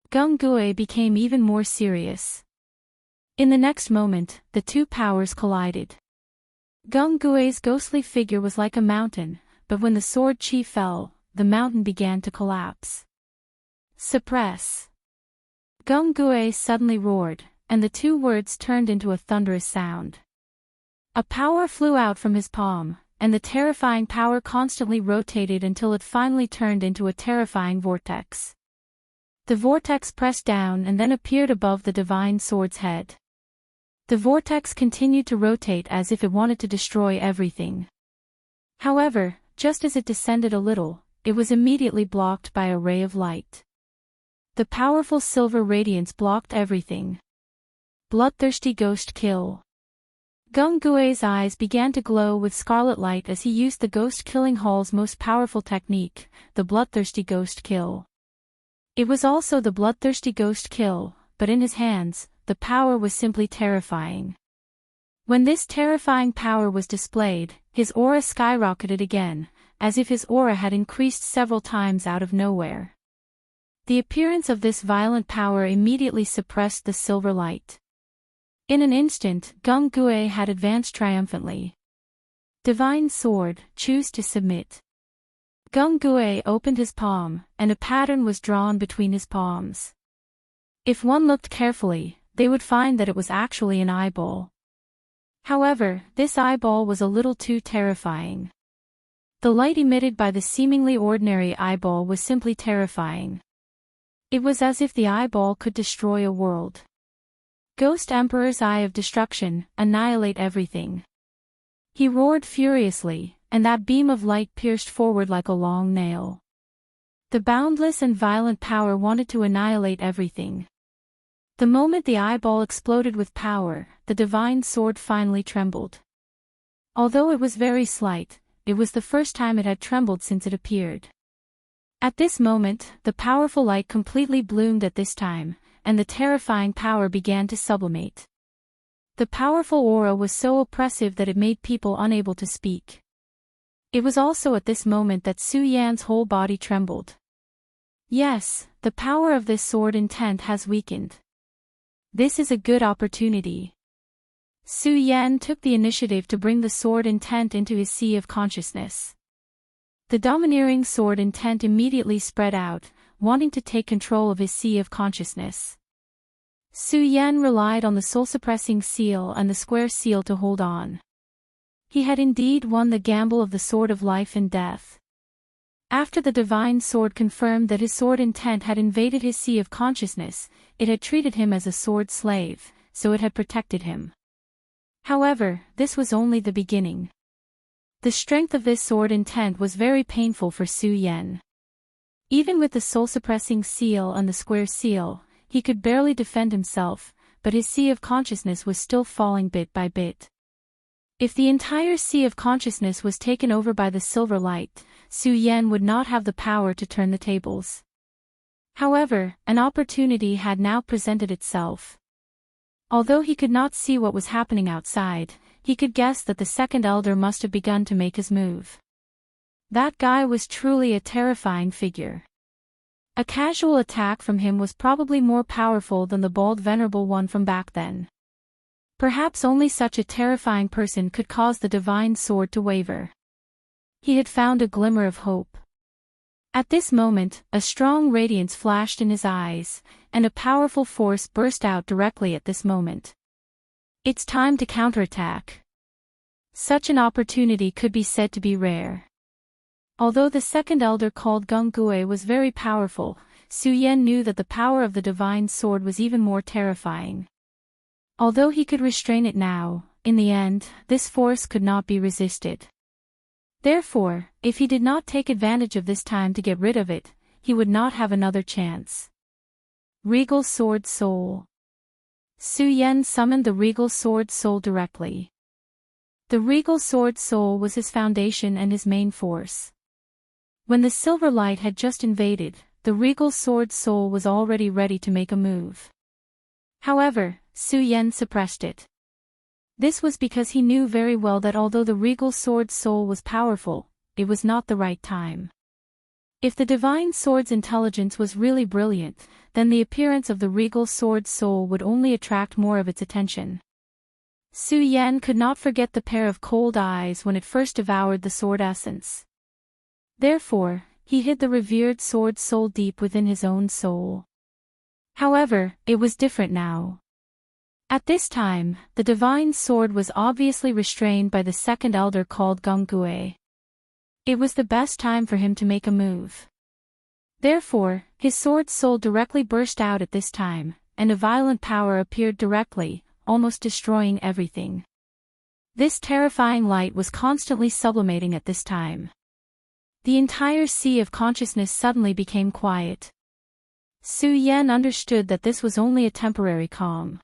Gung Gui became even more serious. In the next moment, the two powers collided. Gung Gui's ghostly figure was like a mountain, but when the sword chi fell, the mountain began to collapse. Suppress! Gung Gui suddenly roared, and the two words turned into a thunderous sound. A power flew out from his palm, and the terrifying power constantly rotated until it finally turned into a terrifying vortex. The vortex pressed down and then appeared above the divine sword's head. The vortex continued to rotate as if it wanted to destroy everything. However, just as it descended a little, it was immediately blocked by a ray of light. The powerful silver radiance blocked everything. Bloodthirsty ghost kill. Gung Gui's eyes began to glow with scarlet light as he used the Ghost Killing Hall's most powerful technique, the bloodthirsty ghost kill. It was also the bloodthirsty ghost kill, but in his hands, the power was simply terrifying. When this terrifying power was displayed, his aura skyrocketed again, as if his aura had increased several times out of nowhere. The appearance of this violent power immediately suppressed the silver light. In an instant, Gung Gui had advanced triumphantly. Divine sword, choose to submit. Gung Gui opened his palm, and a pattern was drawn between his palms. If one looked carefully, they would find that it was actually an eyeball. However, this eyeball was a little too terrifying. The light emitted by the seemingly ordinary eyeball was simply terrifying. It was as if the eyeball could destroy a world. Ghost Emperor's Eye of Destruction, annihilate everything. He roared furiously, and that beam of light pierced forward like a long nail. The boundless and violent power wanted to annihilate everything. The moment the eyeball exploded with power, the divine sword finally trembled. Although it was very slight, it was the first time it had trembled since it appeared. At this moment, the powerful light completely bloomed at this time, and the terrifying power began to sublimate. The powerful aura was so oppressive that it made people unable to speak. It was also at this moment that Su Yan's whole body trembled. Yes, the power of this sword intent has weakened. This is a good opportunity. Su Yan took the initiative to bring the sword intent into his sea of consciousness. The domineering sword intent immediately spread out, wanting to take control of his sea of consciousness. Su Yan relied on the soul-suppressing seal and the square seal to hold on. He had indeed won the gamble of the sword of life and death. After the divine sword confirmed that his sword intent had invaded his sea of consciousness, it had treated him as a sword slave, so it had protected him. However, this was only the beginning. The strength of this sword intent was very painful for Su Yan. Even with the soul-suppressing seal and the square seal, he could barely defend himself, but his sea of consciousness was still falling bit by bit. If the entire sea of consciousness was taken over by the silver light, Su Yan would not have the power to turn the tables. However, an opportunity had now presented itself. Although he could not see what was happening outside, he could guess that the second elder must have begun to make his move. That guy was truly a terrifying figure. A casual attack from him was probably more powerful than the bald venerable one from back then. Perhaps only such a terrifying person could cause the divine sword to waver. He had found a glimmer of hope. At this moment, a strong radiance flashed in his eyes, and a powerful force burst out directly at this moment. It's time to counterattack. Such an opportunity could be said to be rare. Although the second elder called Gung-gui was very powerful, Su-yen knew that the power of the divine sword was even more terrifying. Although he could restrain it now, in the end, this force could not be resisted. Therefore, if he did not take advantage of this time to get rid of it, he would not have another chance. Regal Sword Soul. Su-yen summoned the Regal Sword Soul directly. The Regal Sword Soul was his foundation and his main force. When the Silver Light had just invaded, the Regal Sword Soul was already ready to make a move. However, Su-yen suppressed it. This was because he knew very well that although the Regal Sword Soul was powerful, it was not the right time. If the Divine Sword's intelligence was really brilliant, then the appearance of the Regal Sword Soul would only attract more of its attention. Su-yen could not forget the pair of cold eyes when it first devoured the sword essence. Therefore, he hid the revered sword soul deep within his own soul. However, it was different now. At this time, the divine sword was obviously restrained by the second elder called Gung-gui. It was the best time for him to make a move. Therefore, his sword soul directly burst out at this time, and a violent power appeared directly, almost destroying everything. This terrifying light was constantly sublimating at this time. The entire sea of consciousness suddenly became quiet. Su-yen understood that this was only a temporary calm.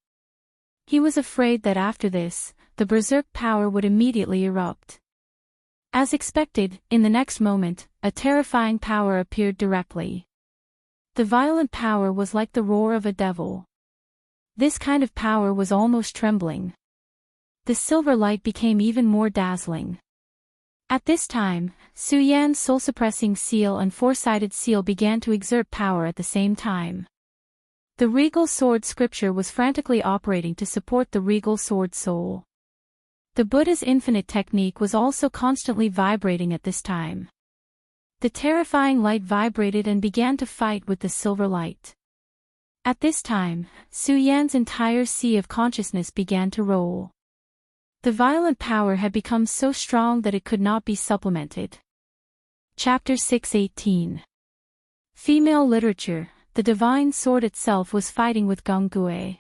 He was afraid that after this, the berserk power would immediately erupt. As expected, in the next moment, a terrifying power appeared directly. The violent power was like the roar of a devil. This kind of power was almost trembling. The silver light became even more dazzling. At this time, Su-yan's soul-suppressing seal and four-sided seal began to exert power at the same time. The Regal Sword scripture was frantically operating to support the Regal Sword soul. The Buddha's infinite technique was also constantly vibrating at this time. The terrifying light vibrated and began to fight with the silver light. At this time, Su-yan's entire sea of consciousness began to roll. The violent power had become so strong that it could not be supplemented. Chapter 618. Female Literature. The divine sword itself was fighting with Gung-gui.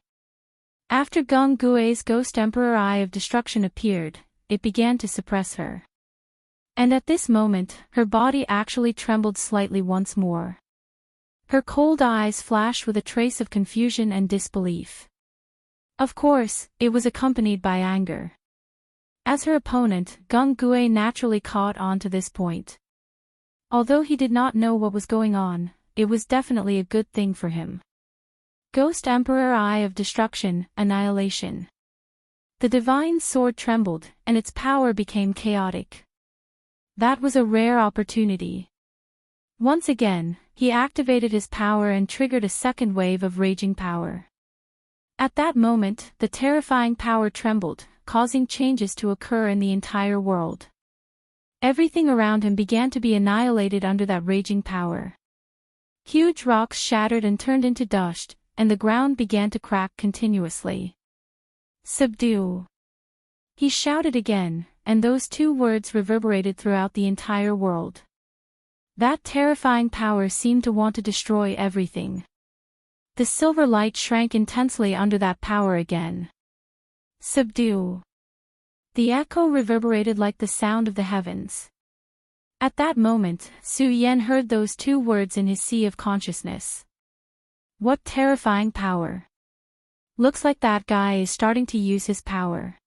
After Gung-gui's ghost emperor Eye of Destruction appeared, it began to suppress her. And at this moment, her body actually trembled slightly once more. Her cold eyes flashed with a trace of confusion and disbelief. Of course, it was accompanied by anger. As her opponent, Gung-gui naturally caught on to this point. Although he did not know what was going on, it was definitely a good thing for him. Ghost Emperor Eye of Destruction, Annihilation. The divine sword trembled, and its power became chaotic. That was a rare opportunity. Once again, he activated his power and triggered a second wave of raging power. At that moment, the terrifying power trembled, causing changes to occur in the entire world. Everything around him began to be annihilated under that raging power. Huge rocks shattered and turned into dust, and the ground began to crack continuously. Subdue! He shouted again, and those two words reverberated throughout the entire world. That terrifying power seemed to want to destroy everything. The silver light shrank intensely under that power again. Subdue! The echo reverberated like the sound of the heavens. At that moment, Su-yen heard those two words in his sea of consciousness. What terrifying power! Looks like that guy is starting to use his power.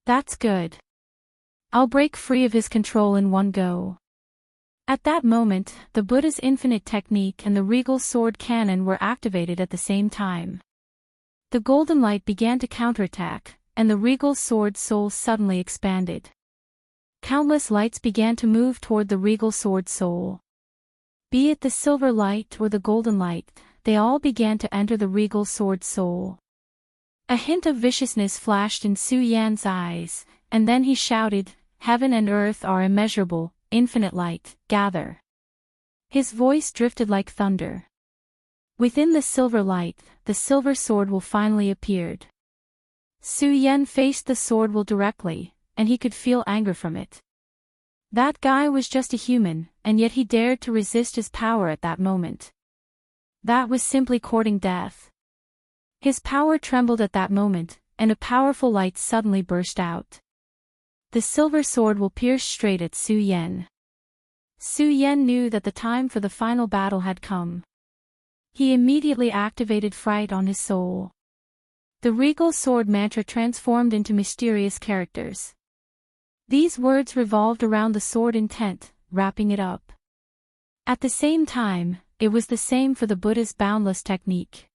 That's good. I'll break free of his control in one go. At that moment, the Buddha's infinite technique and the regal sword cannon were activated at the same time. The golden light began to counterattack, and the regal sword soul suddenly expanded. Countless lights began to move toward the regal sword soul. Be it the silver light or the golden light, they all began to enter the regal sword soul. A hint of viciousness flashed in Su-yan's eyes, and then he shouted, "Heaven and earth are immeasurable, infinite light, gather." His voice drifted like thunder. Within the silver light, the silver sword will finally appeared. Su Yan faced the sword will directly, and he could feel anger from it. That guy was just a human, and yet he dared to resist his power at that moment. That was simply courting death. His power trembled at that moment, and a powerful light suddenly burst out. The silver sword will pierce straight at Su Yan. Su Yan knew that the time for the final battle had come. He immediately activated fright on his soul. The regal sword mantra transformed into mysterious characters. These words revolved around the sword intent, wrapping it up. At the same time, it was the same for the Buddha's boundless technique.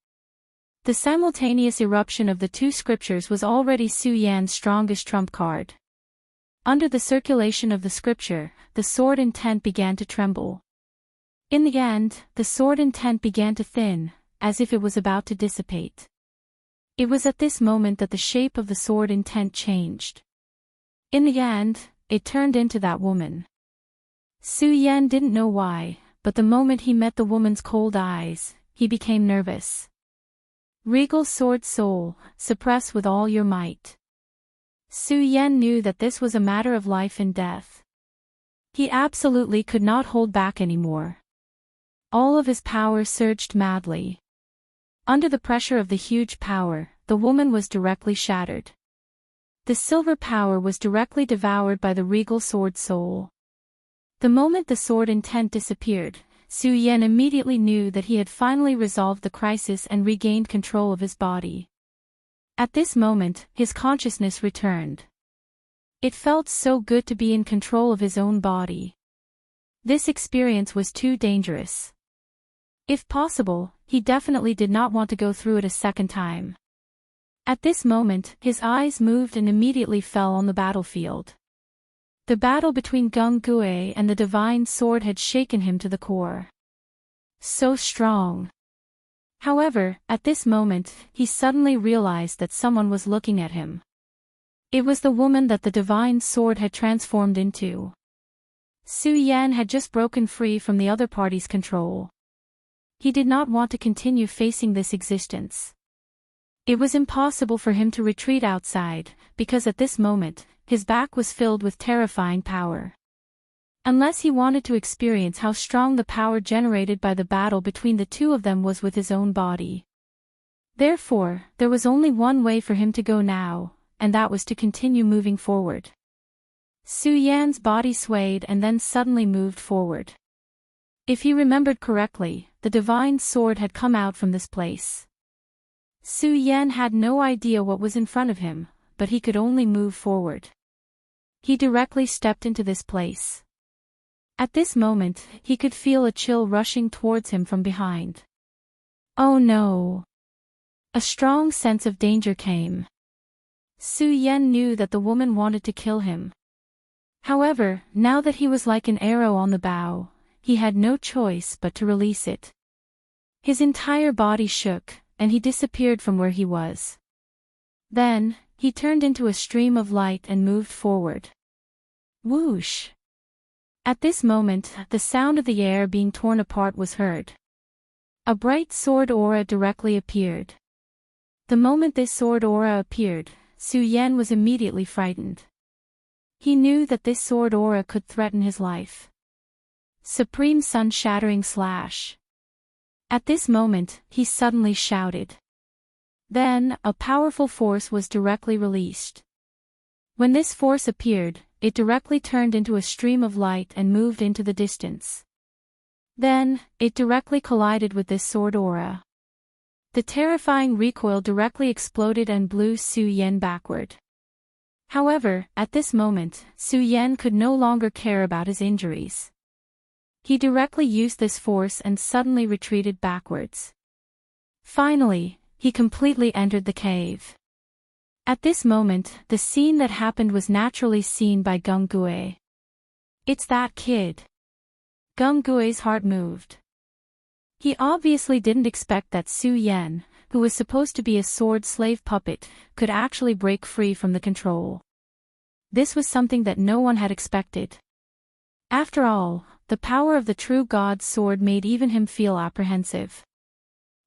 The simultaneous eruption of the two scriptures was already Su Yan's strongest trump card. Under the circulation of the scripture, the sword intent began to tremble. In the end, the sword intent began to thin, as if it was about to dissipate. It was at this moment that the shape of the sword intent changed. In the end, it turned into that woman. Su Yan didn't know why, but the moment he met the woman's cold eyes, he became nervous. Regal sword soul, suppress with all your might. Su Yan knew that this was a matter of life and death. He absolutely could not hold back anymore. All of his power surged madly. Under the pressure of the huge power, the woman was directly shattered. The silver power was directly devoured by the regal sword soul. The moment the sword intent disappeared, Su Yan immediately knew that he had finally resolved the crisis and regained control of his body. At this moment, his consciousness returned. It felt so good to be in control of his own body. This experience was too dangerous. If possible, he definitely did not want to go through it a second time. At this moment, his eyes moved and immediately fell on the battlefield. The battle between Gung Gue and the divine sword had shaken him to the core. So strong. However, at this moment, he suddenly realized that someone was looking at him. It was the woman that the divine sword had transformed into. Su Yan had just broken free from the other party's control. He did not want to continue facing this existence. It was impossible for him to retreat outside, because at this moment, his back was filled with terrifying power. Unless he wanted to experience how strong the power generated by the battle between the two of them was with his own body. Therefore, there was only one way for him to go now, and that was to continue moving forward. Su Yan's body swayed and then suddenly moved forward. If he remembered correctly, the divine sword had come out from this place. Su Yan had no idea what was in front of him, but he could only move forward. He directly stepped into this place. At this moment, he could feel a chill rushing towards him from behind. Oh no! A strong sense of danger came. Su Yan knew that the woman wanted to kill him. However, now that he was like an arrow on the bow, he had no choice but to release it. His entire body shook, and he disappeared from where he was. Then, he turned into a stream of light and moved forward. Whoosh! At this moment, the sound of the air being torn apart was heard. A bright sword aura directly appeared. The moment this sword aura appeared, Su Yan was immediately frightened. He knew that this sword aura could threaten his life. Supreme sun-shattering slash. At this moment, he suddenly shouted. Then, a powerful force was directly released. When this force appeared, it directly turned into a stream of light and moved into the distance. Then, it directly collided with this sword aura. The terrifying recoil directly exploded and blew Su Yan backward. However, at this moment, Su Yan could no longer care about his injuries. He directly used this force and suddenly retreated backwards. Finally, he completely entered the cave. At this moment, the scene that happened was naturally seen by Gung Gue. It's that kid. Gung Gue's heart moved. He obviously didn't expect that Su Yan, who was supposed to be a sword slave puppet, could actually break free from the control. This was something that no one had expected. After all, the power of the true God's sword made even him feel apprehensive.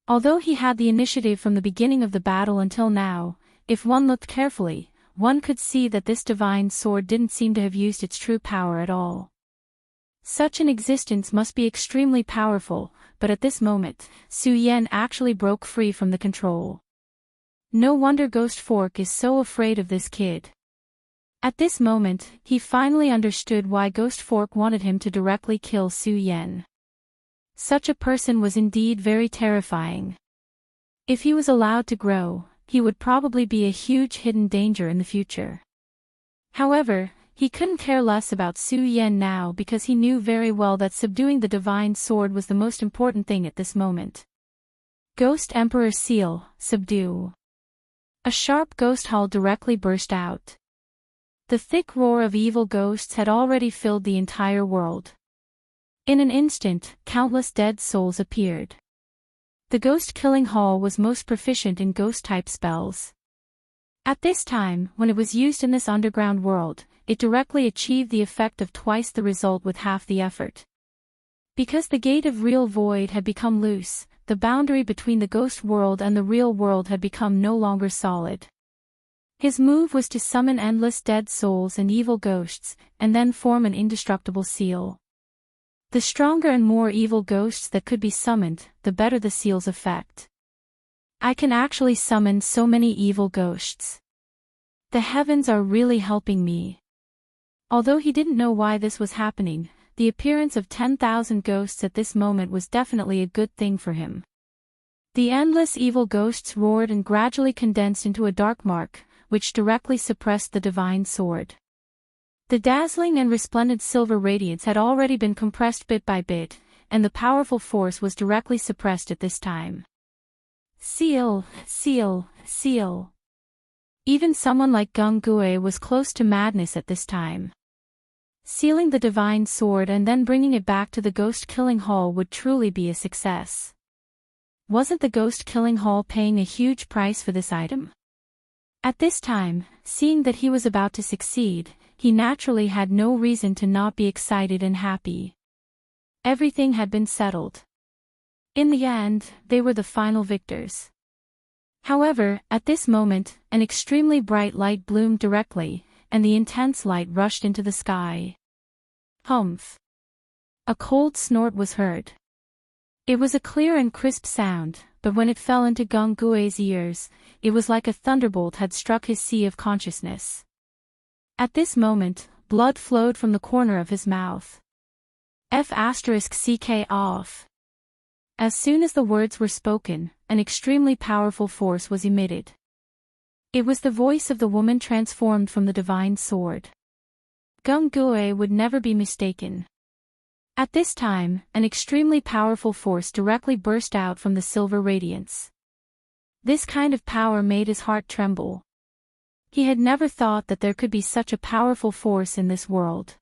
Although he had the initiative from the beginning of the battle until now, if one looked carefully, one could see that this divine sword didn't seem to have used its true power at all. Such an existence must be extremely powerful, but at this moment, Su Yan actually broke free from the control. No wonder Ghost Fork is so afraid of this kid. At this moment, he finally understood why Ghost Fork wanted him to directly kill Su Yan. Such a person was indeed very terrifying. If he was allowed to grow, he would probably be a huge hidden danger in the future. However, he couldn't care less about Su Yan now because he knew very well that subduing the divine sword was the most important thing at this moment. Ghost Emperor Seal, subdue. A sharp ghost howl directly burst out. The thick roar of evil ghosts had already filled the entire world. In an instant, countless dead souls appeared. The ghost-killing hall was most proficient in ghost-type spells. At this time, when it was used in this underground world, it directly achieved the effect of twice the result with half the effort. Because the gate of real void had become loose, the boundary between the ghost world and the real world had become no longer solid. His move was to summon endless dead souls and evil ghosts, and then form an indestructible seal. The stronger and more evil ghosts that could be summoned, the better the seal's effect. I can actually summon so many evil ghosts. The heavens are really helping me. Although he didn't know why this was happening, the appearance of 10,000 ghosts at this moment was definitely a good thing for him. The endless evil ghosts roared and gradually condensed into a dark mark, which directly suppressed the divine sword. The dazzling and resplendent silver radiance had already been compressed bit by bit, and the powerful force was directly suppressed at this time. Seal, seal, seal. Even someone like Gung Gue was close to madness at this time. Sealing the divine sword and then bringing it back to the ghost-killing hall would truly be a success. Wasn't the ghost-killing hall paying a huge price for this item? At this time, seeing that he was about to succeed, he naturally had no reason to not be excited and happy. Everything had been settled. In the end, they were the final victors. However, at this moment, an extremely bright light bloomed directly, and the intense light rushed into the sky. Humph! A cold snort was heard. It was a clear and crisp sound, but when it fell into Gung Gue's ears, it was like a thunderbolt had struck his sea of consciousness. At this moment, blood flowed from the corner of his mouth. F***ck off. As soon as the words were spoken, an extremely powerful force was emitted. It was the voice of the woman transformed from the divine sword. Gung Gue would never be mistaken. At this time, an extremely powerful force directly burst out from the silver radiance. This kind of power made his heart tremble. He had never thought that there could be such a powerful force in this world.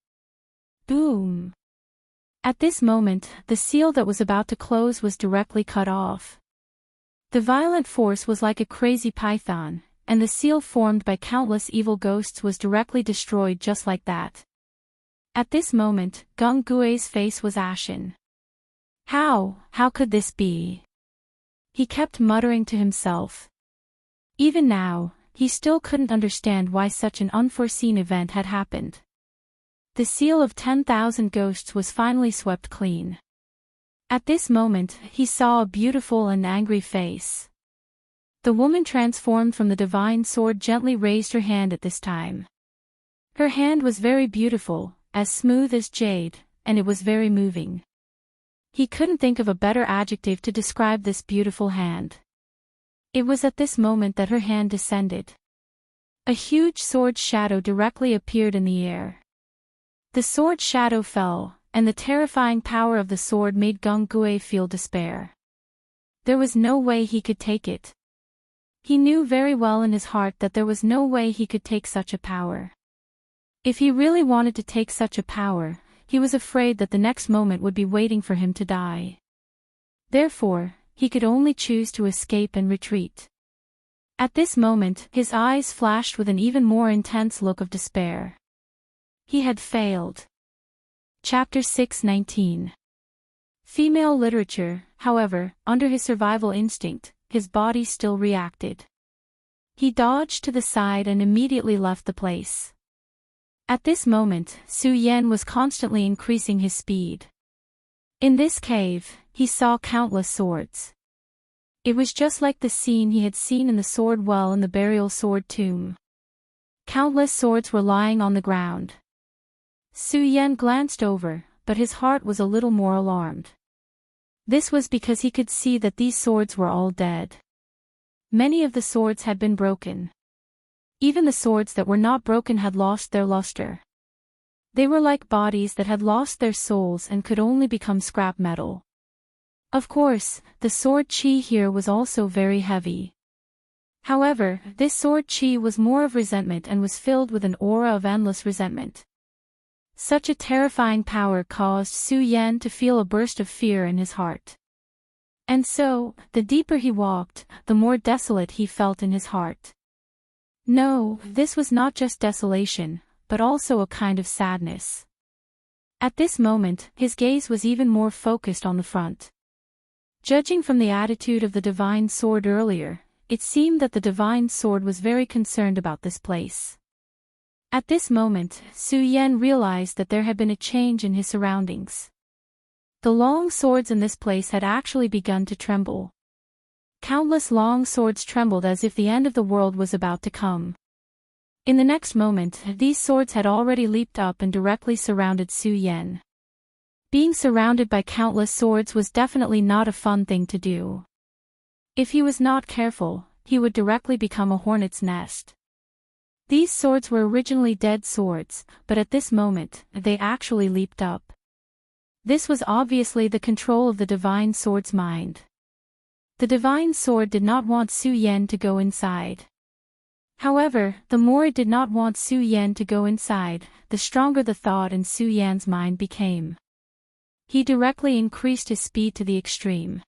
Boom! At this moment, the seal that was about to close was directly cut off. The violent force was like a crazy python, and the seal formed by countless evil ghosts was directly destroyed just like that. At this moment, Gung Gue's face was ashen. How could this be? He kept muttering to himself. Even now, he still couldn't understand why such an unforeseen event had happened. The seal of 10,000 ghosts was finally swept clean. At this moment, he saw a beautiful and angry face. The woman transformed from the divine sword gently raised her hand at this time. Her hand was very beautiful, as smooth as jade, and it was very moving. He couldn't think of a better adjective to describe this beautiful hand. It was at this moment that her hand descended. A huge sword shadow directly appeared in the air. The sword shadow fell, and the terrifying power of the sword made Gung Gue feel despair. There was no way he could take it. He knew very well in his heart that there was no way he could take such a power. If he really wanted to take such a power, he was afraid that the next moment would be waiting for him to die. Therefore, he could only choose to escape and retreat. At this moment, his eyes flashed with an even more intense look of despair. He had failed. Chapter 6:19. Female literature. However, under his survival instinct, his body still reacted. He dodged to the side and immediately left the place. At this moment, Su Yan was constantly increasing his speed. In this cave, he saw countless swords. It was just like the scene he had seen in the sword well in the burial sword tomb. Countless swords were lying on the ground. Su Yan glanced over, but his heart was a little more alarmed. This was because he could see that these swords were all dead. Many of the swords had been broken. Even the swords that were not broken had lost their luster. They were like bodies that had lost their souls and could only become scrap metal. Of course, the sword chi here was also very heavy. However, this sword chi was more of resentment and was filled with an aura of endless resentment. Such a terrifying power caused Su Yan to feel a burst of fear in his heart. And so, the deeper he walked, the more desolate he felt in his heart. No, this was not just desolation, but also a kind of sadness. At this moment, his gaze was even more focused on the front. Judging from the attitude of the divine sword earlier, it seemed that the divine sword was very concerned about this place. At this moment, Su Yan realized that there had been a change in his surroundings. The long swords in this place had actually begun to tremble. Countless long swords trembled as if the end of the world was about to come. In the next moment, these swords had already leaped up and directly surrounded Su Yan. Being surrounded by countless swords was definitely not a fun thing to do. If he was not careful, he would directly become a hornet's nest. These swords were originally dead swords, but at this moment, they actually leaped up. This was obviously the control of the divine sword's mind. The divine sword did not want Su Yan to go inside. However, the more it did not want Su Yan to go inside, the stronger the thought in Su Yan's mind became. He directly increased his speed to the extreme.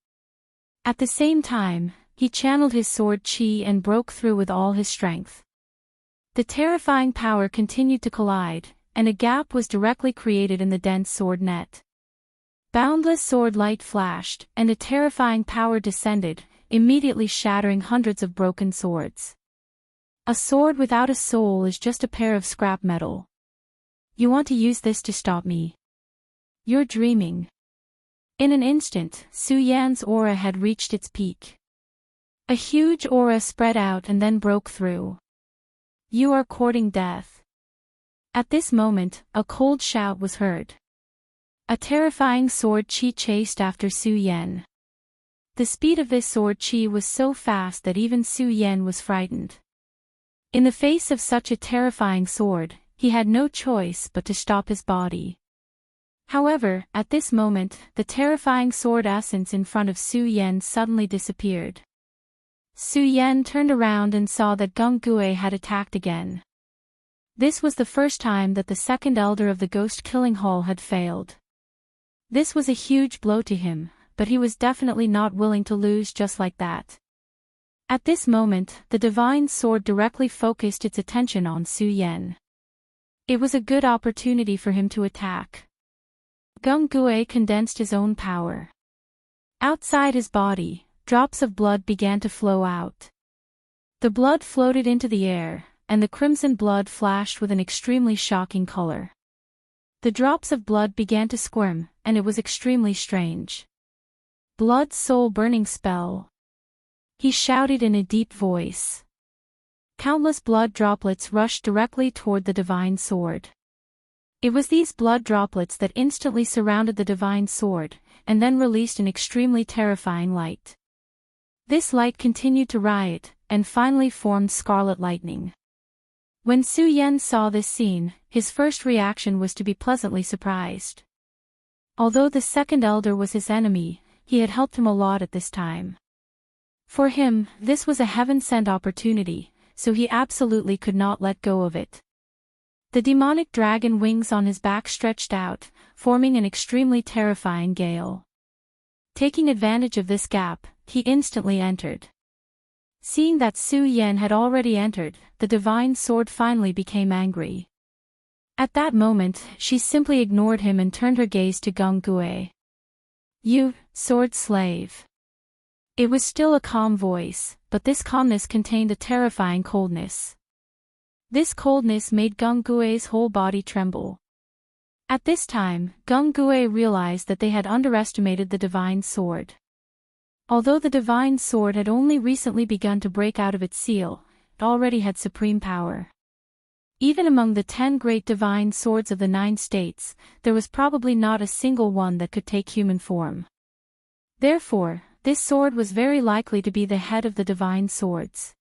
At the same time, he channeled his sword chi and broke through with all his strength. The terrifying power continued to collide, and a gap was directly created in the dense sword net. Boundless sword light flashed, and a terrifying power descended, immediately shattering hundreds of broken swords. A sword without a soul is just a pair of scrap metal. You want to use this to stop me? You're dreaming. In an instant, Su Yan's aura had reached its peak. A huge aura spread out and then broke through. You are courting death. At this moment, a cold shout was heard. A terrifying sword chi chased after Su Yan. The speed of this sword chi was so fast that even Su Yan was frightened. In the face of such a terrifying sword, he had no choice but to stop his body. However, at this moment, the terrifying sword essence in front of Su Yan suddenly disappeared. Su Yan turned around and saw that Gung Gue had attacked again. This was the first time that the second elder of the ghost killing hall had failed. This was a huge blow to him, but he was definitely not willing to lose just like that. At this moment, the divine sword directly focused its attention on Su Yan. It was a good opportunity for him to attack. Gung Gue condensed his own power. Outside his body, drops of blood began to flow out. The blood floated into the air, and the crimson blood flashed with an extremely shocking color. The drops of blood began to squirm, and it was extremely strange. Blood soul burning spell. He shouted in a deep voice. Countless blood droplets rushed directly toward the divine sword. It was these blood droplets that instantly surrounded the divine sword, and then released an extremely terrifying light. This light continued to riot, and finally formed scarlet lightning. When Su Yan saw this scene, his first reaction was to be pleasantly surprised. Although the second elder was his enemy, he had helped him a lot at this time. For him, this was a heaven-sent opportunity, so he absolutely could not let go of it. The demonic dragon wings on his back stretched out, forming an extremely terrifying gale. Taking advantage of this gap, he instantly entered. Seeing that Su Yan had already entered, the divine sword finally became angry. At that moment, she simply ignored him and turned her gaze to Gung-gue. "You, sword slave." It was still a calm voice, but this calmness contained a terrifying coldness. This coldness made Gung-gue's whole body tremble. At this time, Gung-gue realized that they had underestimated the divine sword. Although the divine sword had only recently begun to break out of its seal, it already had supreme power. Even among the 10 great divine swords of the 9 states, there was probably not a single one that could take human form. Therefore, this sword was very likely to be the head of the divine swords.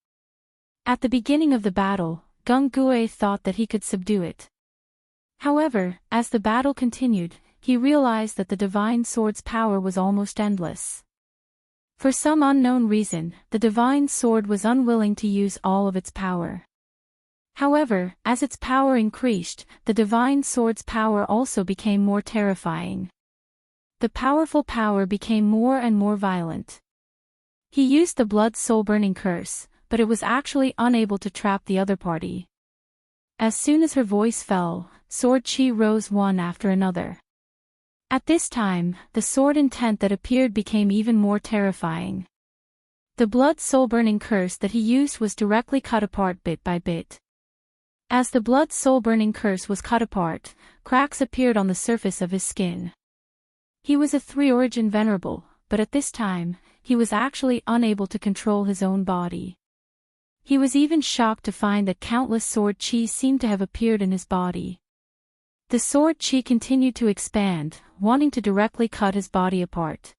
At the beginning of the battle, Gung-gue thought that he could subdue it. However, as the battle continued, he realized that the divine sword's power was almost endless. For some unknown reason, the divine sword was unwilling to use all of its power. However, as its power increased, the divine sword's power also became more terrifying. The powerful power became more and more violent. He used the blood soul-burning curse, but it was actually unable to trap the other party. As soon as her voice fell, sword chi rose one after another. At this time, the sword intent that appeared became even more terrifying. The blood soul-burning curse that he used was directly cut apart bit by bit. As the blood soul-burning curse was cut apart, cracks appeared on the surface of his skin. He was a 3-origin venerable, but at this time, he was actually unable to control his own body. He was even shocked to find that countless sword chi seemed to have appeared in his body. The sword chi continued to expand, wanting to directly cut his body apart.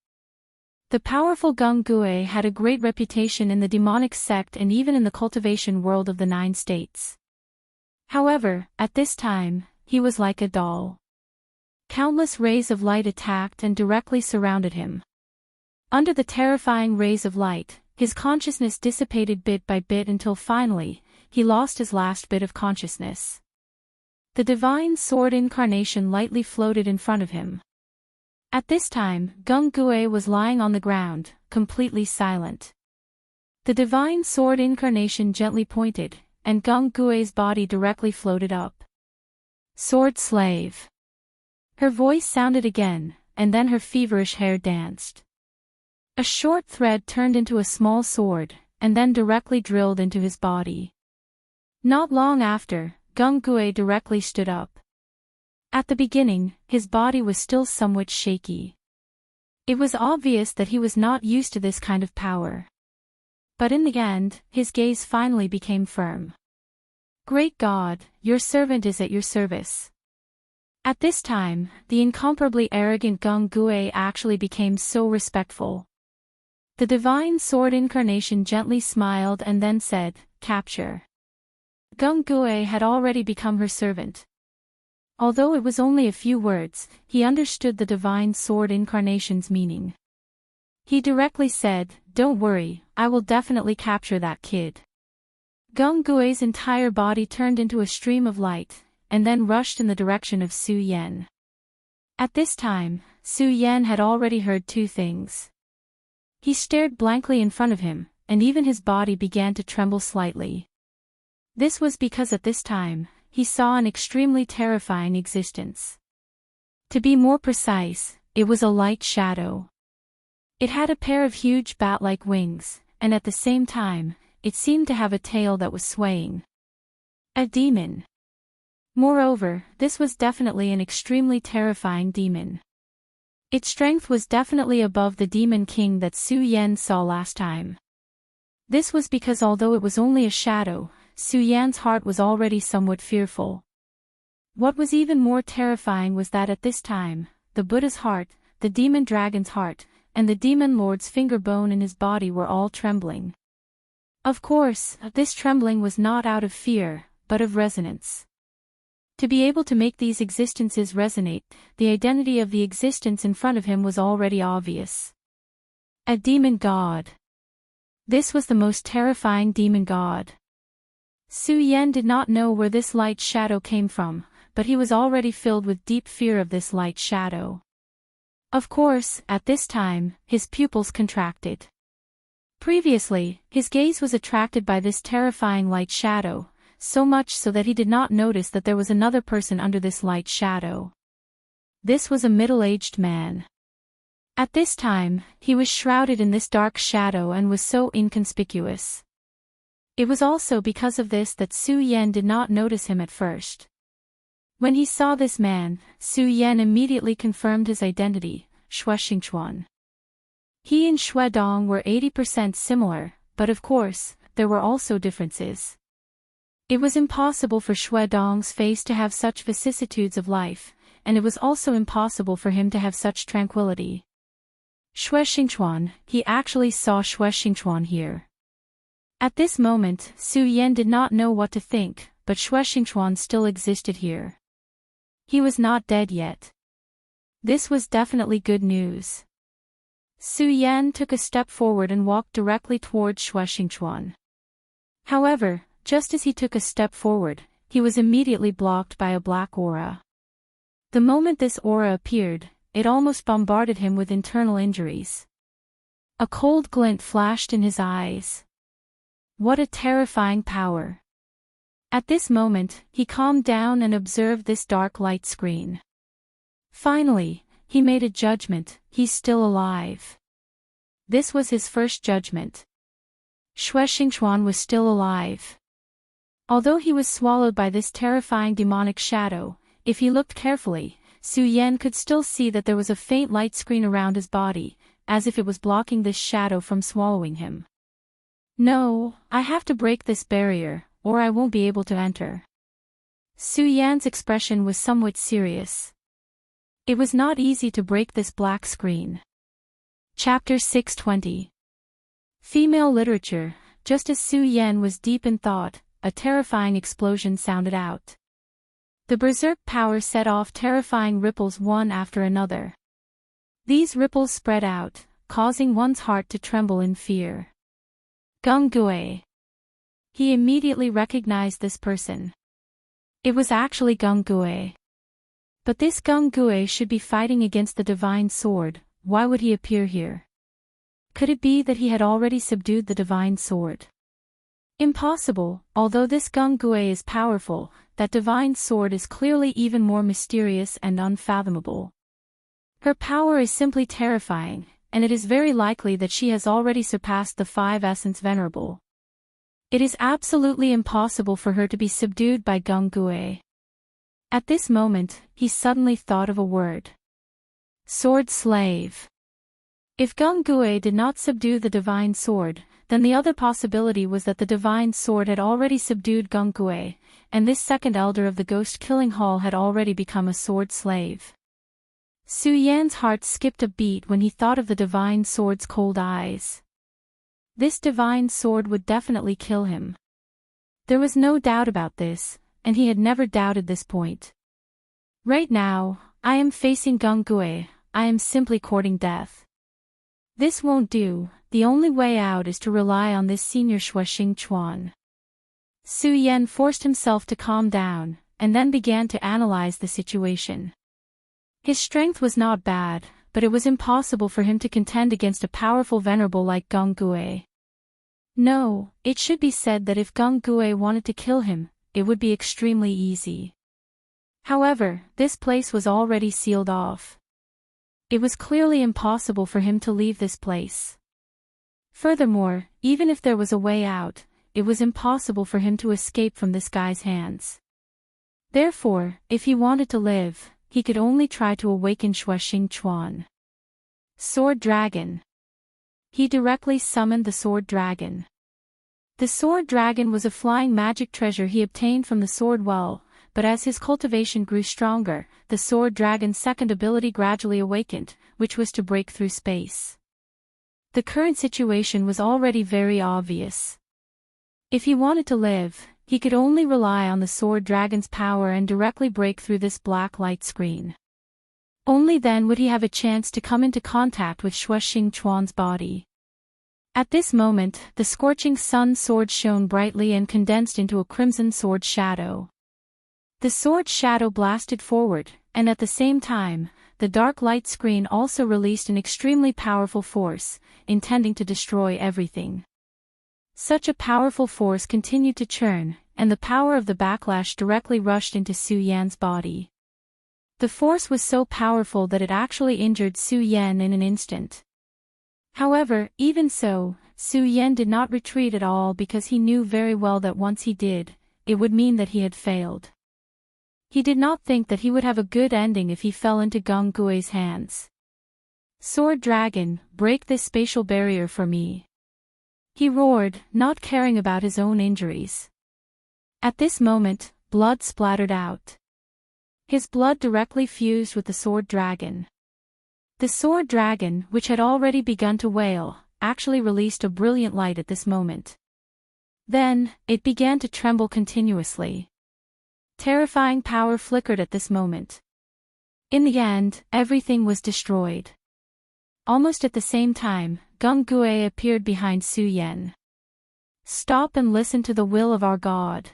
The powerful Gung-gue had a great reputation in the demonic sect and even in the cultivation world of the 9 states. However, at this time, he was like a doll. Countless rays of light attacked and directly surrounded him. Under the terrifying rays of light, his consciousness dissipated bit by bit until finally, he lost his last bit of consciousness. The divine sword incarnation lightly floated in front of him. At this time, Gung-gue was lying on the ground, completely silent. The divine sword incarnation gently pointed, and Gung-gue's body directly floated up. "Sword slave." Her voice sounded again, and then her feverish hair danced. A short thread turned into a small sword, and then directly drilled into his body. Not long after, Gung-gue directly stood up. At the beginning, his body was still somewhat shaky. It was obvious that he was not used to this kind of power. But in the end, his gaze finally became firm. "Great God, your servant is at your service." At this time, the incomparably arrogant Gung-gue actually became so respectful. The divine sword incarnation gently smiled and then said, "Capture." Gung-gue had already become her servant. Although it was only a few words, he understood the divine sword incarnation's meaning. He directly said, "Don't worry, I will definitely capture that kid." Gung-gue's entire body turned into a stream of light, and then rushed in the direction of Su Yan. At this time, Su Yan had already heard 2 things. He stared blankly in front of him, and even his body began to tremble slightly. This was because at this time, he saw an extremely terrifying existence. To be more precise, it was a light shadow. It had a pair of huge bat-like wings, and at the same time, it seemed to have a tail that was swaying. A demon. Moreover, this was definitely an extremely terrifying demon. Its strength was definitely above the demon king that Su Yan saw last time. This was because although it was only a shadow, Su Yan's heart was already somewhat fearful. What was even more terrifying was that at this time, the Buddha's heart, the demon dragon's heart, and the demon lord's finger bone in his body were all trembling. Of course, this trembling was not out of fear, but of resonance. To be able to make these existences resonate, the identity of the existence in front of him was already obvious. A demon god. This was the most terrifying demon god. Su Yan did not know where this light shadow came from, but he was already filled with deep fear of this light shadow. Of course, at this time, his pupils contracted. Previously, his gaze was attracted by this terrifying light shadow, so much so that he did not notice that there was another person under this light shadow. This was a middle-aged man. At this time, he was shrouded in this dark shadow and was so inconspicuous. It was also because of this that Su Yan did not notice him at first. When he saw this man, Su Yan immediately confirmed his identity, Xue Xingchuan. He and Xue Dong were 80% similar, but of course, there were also differences. It was impossible for Xue Dong's face to have such vicissitudes of life, and it was also impossible for him to have such tranquility. Xue Xingchuan, he actually saw Xue Xingchuan here. At this moment, Su Yan did not know what to think, but Xue Xingchuan still existed here. He was not dead yet. This was definitely good news. Su Yan took a step forward and walked directly towards Xue Xingchuan. However, just as he took a step forward, he was immediately blocked by a black aura. The moment this aura appeared, it almost bombarded him with internal injuries. A cold glint flashed in his eyes. What a terrifying power! At this moment, he calmed down and observed this dark light screen. Finally, he made a judgment: he's still alive. This was his first judgment. Xue Xingchuan was still alive. Although he was swallowed by this terrifying demonic shadow, if he looked carefully, Su Yan could still see that there was a faint light screen around his body, as if it was blocking this shadow from swallowing him. No, I have to break this barrier, or I won't be able to enter. Su Yan's expression was somewhat serious. It was not easy to break this black screen. Chapter 620. Female Literature. Just as Su Yan was deep in thought, a terrifying explosion sounded out. The berserk power set off terrifying ripples one after another. These ripples spread out, causing one's heart to tremble in fear. Gung Gui. He immediately recognized this person. It was actually Gung Gui. But this Gung Gui should be fighting against the divine sword. Why would he appear here? Could it be that he had already subdued the divine sword? Impossible. Although this Gung Gui is powerful, that divine sword is clearly even more mysterious and unfathomable. Her power is simply terrifying, and it is very likely that she has already surpassed the five essence venerable. It is absolutely impossible for her to be subdued by Gung Gui. At this moment, he suddenly thought of a word. Sword slave. If Gung Gui did not subdue the divine sword, then the other possibility was that the divine sword had already subdued Gung Gui, and this second elder of the ghost-killing hall had already become a sword slave. Su Yan's heart skipped a beat when he thought of the divine sword's cold eyes. This divine sword would definitely kill him. There was no doubt about this, and he had never doubted this point. Right now, I am facing Gung Gui, I am simply courting death. This won't do. The only way out is to rely on this senior Xue Xingchuan. Su Yan forced himself to calm down, and then began to analyze the situation. His strength was not bad, but it was impossible for him to contend against a powerful venerable like Gung Gui. No, it should be said that if Gung Gui wanted to kill him, it would be extremely easy. However, this place was already sealed off. It was clearly impossible for him to leave this place. Furthermore, even if there was a way out, it was impossible for him to escape from this guy's hands. Therefore, if he wanted to live, he could only try to awaken Xue Xingchuan. Sword Dragon. He directly summoned the Sword Dragon. The Sword Dragon was a flying magic treasure he obtained from the Sword Well, but as his cultivation grew stronger, the Sword Dragon's second ability gradually awakened, which was to break through space. The current situation was already very obvious. If he wanted to live, he could only rely on the Sword Dragon's power and directly break through this black light screen. Only then would he have a chance to come into contact with Xue Xingchuan's body. At this moment, the scorching sun sword shone brightly and condensed into a crimson sword shadow. The sword shadow blasted forward, and at the same time, the dark light screen also released an extremely powerful force, intending to destroy everything. Such a powerful force continued to churn, and the power of the backlash directly rushed into Su Yan's body. The force was so powerful that it actually injured Su Yan in an instant. However, even so, Su Yan did not retreat at all because he knew very well that once he did, it would mean that he had failed. He did not think that he would have a good ending if he fell into Geng Gui's hands. "Sword Dragon, break this spatial barrier for me," he roared, not caring about his own injuries. At this moment, blood splattered out. His blood directly fused with the sword dragon. The sword dragon, which had already begun to wail, actually released a brilliant light at this moment. Then, it began to tremble continuously. Terrifying power flickered at this moment. In the end, everything was destroyed. Almost at the same time, Geng Gui appeared behind Su Yan. "Stop and listen to the will of our God."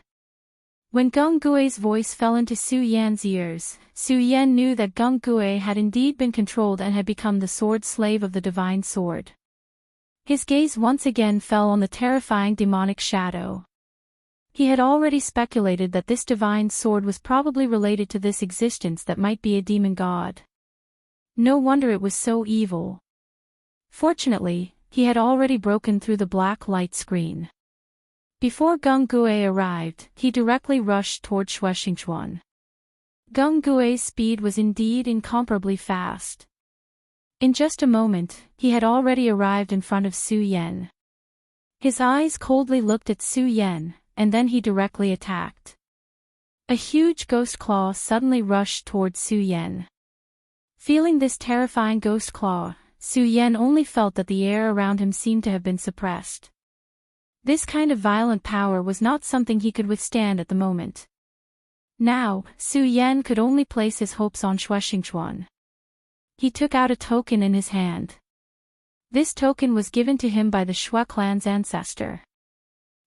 When Geng Gui's voice fell into Su Yan's ears, Su Yan knew that Geng Gui had indeed been controlled and had become the sword slave of the divine sword. His gaze once again fell on the terrifying demonic shadow. He had already speculated that this divine sword was probably related to this existence that might be a demon god. No wonder it was so evil. Fortunately, he had already broken through the black light screen. Before Geng Gui arrived, he directly rushed toward Shuexingchuan. Geng Gui's speed was indeed incomparably fast. In just a moment, he had already arrived in front of Su Yan. His eyes coldly looked at Su Yan, and then he directly attacked. A huge ghost claw suddenly rushed toward Su Yan. Feeling this terrifying ghost claw, Su Yan only felt that the air around him seemed to have been suppressed. This kind of violent power was not something he could withstand at the moment. Now, Su Yan could only place his hopes on Shuexingchuan. He took out a token in his hand. This token was given to him by the Shui clan's ancestor.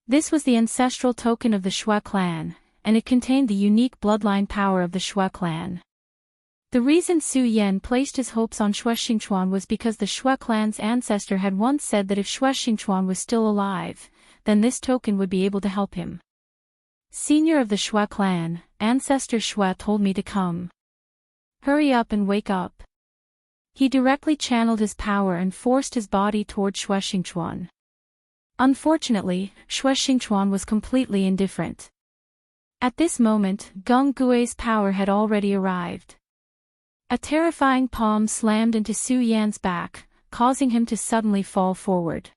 This was the ancestral token of the Shui clan, and it contained the unique bloodline power of the Shui clan. The reason Su Yan placed his hopes on Shuexingchuan was because the Shui clan's ancestor had once said that if Shuexingchuan was still alive, then this token would be able to help him. "Senior of the Shui clan, Ancestor Shui told me to come. Hurry up and wake up." He directly channeled his power and forced his body toward Shuexingchuan. Unfortunately, Shuexingchuan was completely indifferent. At this moment, Geng Gui's power had already arrived. A terrifying palm slammed into Su Yan's back, causing him to suddenly fall forward.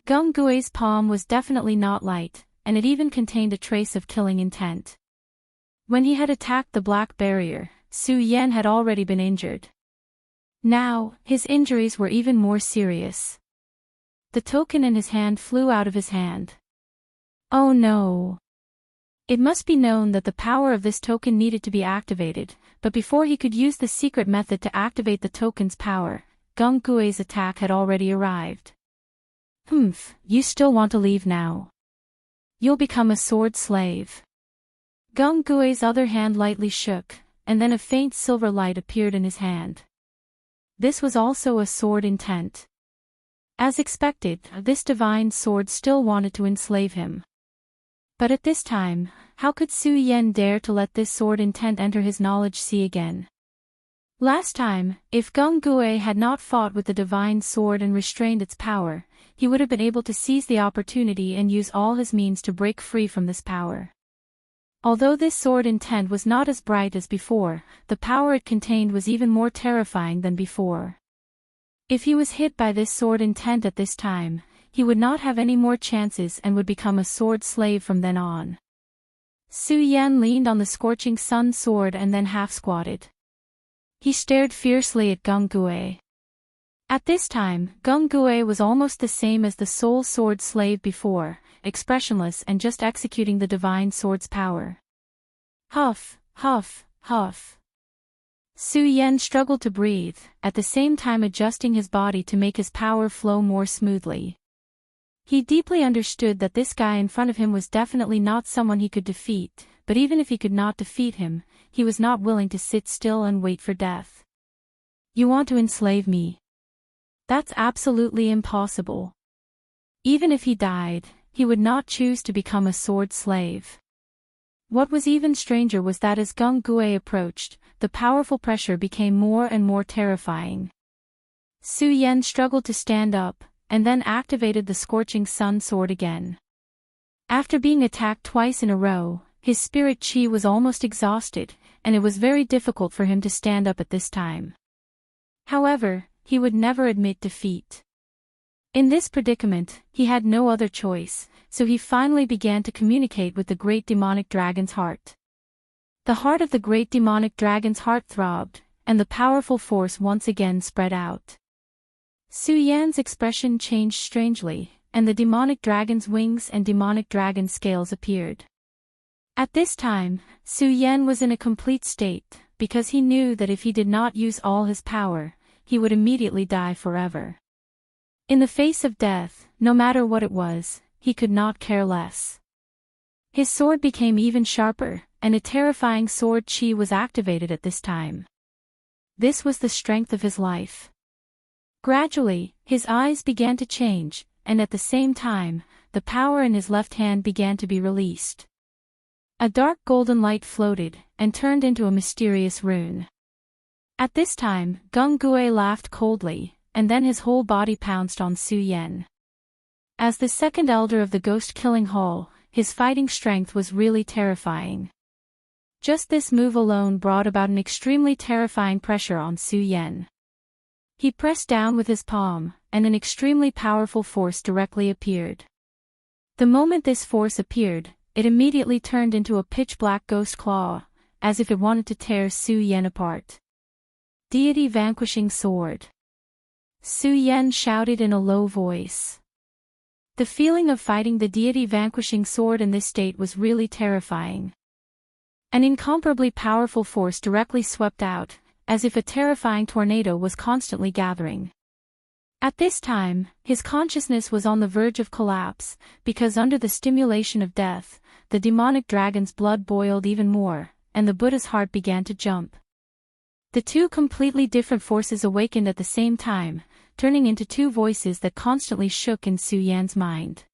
Geng Gui's palm was definitely not light, and it even contained a trace of killing intent. When he had attacked the black barrier, Su Yan had already been injured. Now, his injuries were even more serious. The token in his hand flew out of his hand. Oh no! It must be known that the power of this token needed to be activated, but before he could use the secret method to activate the token's power, Geng Gui's attack had already arrived. You still want to leave now? You'll become a sword slave." Geng Gui's other hand lightly shook, and then a faint silver light appeared in his hand. This was also a sword intent. As expected, this divine sword still wanted to enslave him. But at this time, how could Su Yan dare to let this sword intent enter his knowledge sea again? Last time, if Geng Gui had not fought with the divine sword and restrained its power, he would have been able to seize the opportunity and use all his means to break free from this power. Although this sword intent was not as bright as before, the power it contained was even more terrifying than before. If he was hit by this sword intent at this time, he would not have any more chances and would become a sword slave from then on. Su Yan leaned on the scorching sun sword and then half-squatted. He stared fiercely at Geng Gui. At this time, Geng Gui was almost the same as the soul sword slave before, expressionless and just executing the divine sword's power. Huff, huff, huff. Su Yan struggled to breathe, at the same time adjusting his body to make his power flow more smoothly. He deeply understood that this guy in front of him was definitely not someone he could defeat, but even if he could not defeat him, he was not willing to sit still and wait for death. "You want to enslave me? That's absolutely impossible. Even if he died, he would not choose to become a sword slave. What was even stranger was that as Gung Gue approached, the powerful pressure became more and more terrifying. Su Yan struggled to stand up, and then activated the Scorching Sun sword again. After being attacked twice in a row, his spirit chi was almost exhausted, and it was very difficult for him to stand up at this time. However, he would never admit defeat. In this predicament, he had no other choice, so he finally began to communicate with the great demonic dragon's heart. The heart of the great demonic dragon's heart throbbed, and the powerful force once again spread out. Su Yan's expression changed strangely, and the demonic dragon's wings and demonic dragon scales appeared. At this time, Su Yan was in a complete state, because he knew that if he did not use all his power, he would immediately die forever. In the face of death, no matter what it was, he could not care less. His sword became even sharper, and a terrifying sword chi was activated at this time. This was the strength of his life. Gradually, his eyes began to change, and at the same time, the power in his left hand began to be released. A dark golden light floated, and turned into a mysterious rune. At this time, Gung Gue laughed coldly, and then his whole body pounced on Su Yan. As the second elder of the ghost-killing hall, his fighting strength was really terrifying. Just this move alone brought about an extremely terrifying pressure on Su Yan. He pressed down with his palm, and an extremely powerful force directly appeared. The moment this force appeared, it immediately turned into a pitch-black ghost claw, as if it wanted to tear Su Yan apart. Deity Vanquishing Sword. Su Yan shouted in a low voice. The feeling of fighting the deity vanquishing sword in this state was really terrifying. An incomparably powerful force directly swept out, as if a terrifying tornado was constantly gathering. At this time, his consciousness was on the verge of collapse, because under the stimulation of death, the demonic dragon's blood boiled even more, and the Buddha's heart began to jump. The two completely different forces awakened at the same time, turning into two voices that constantly shook in Su Yan's mind.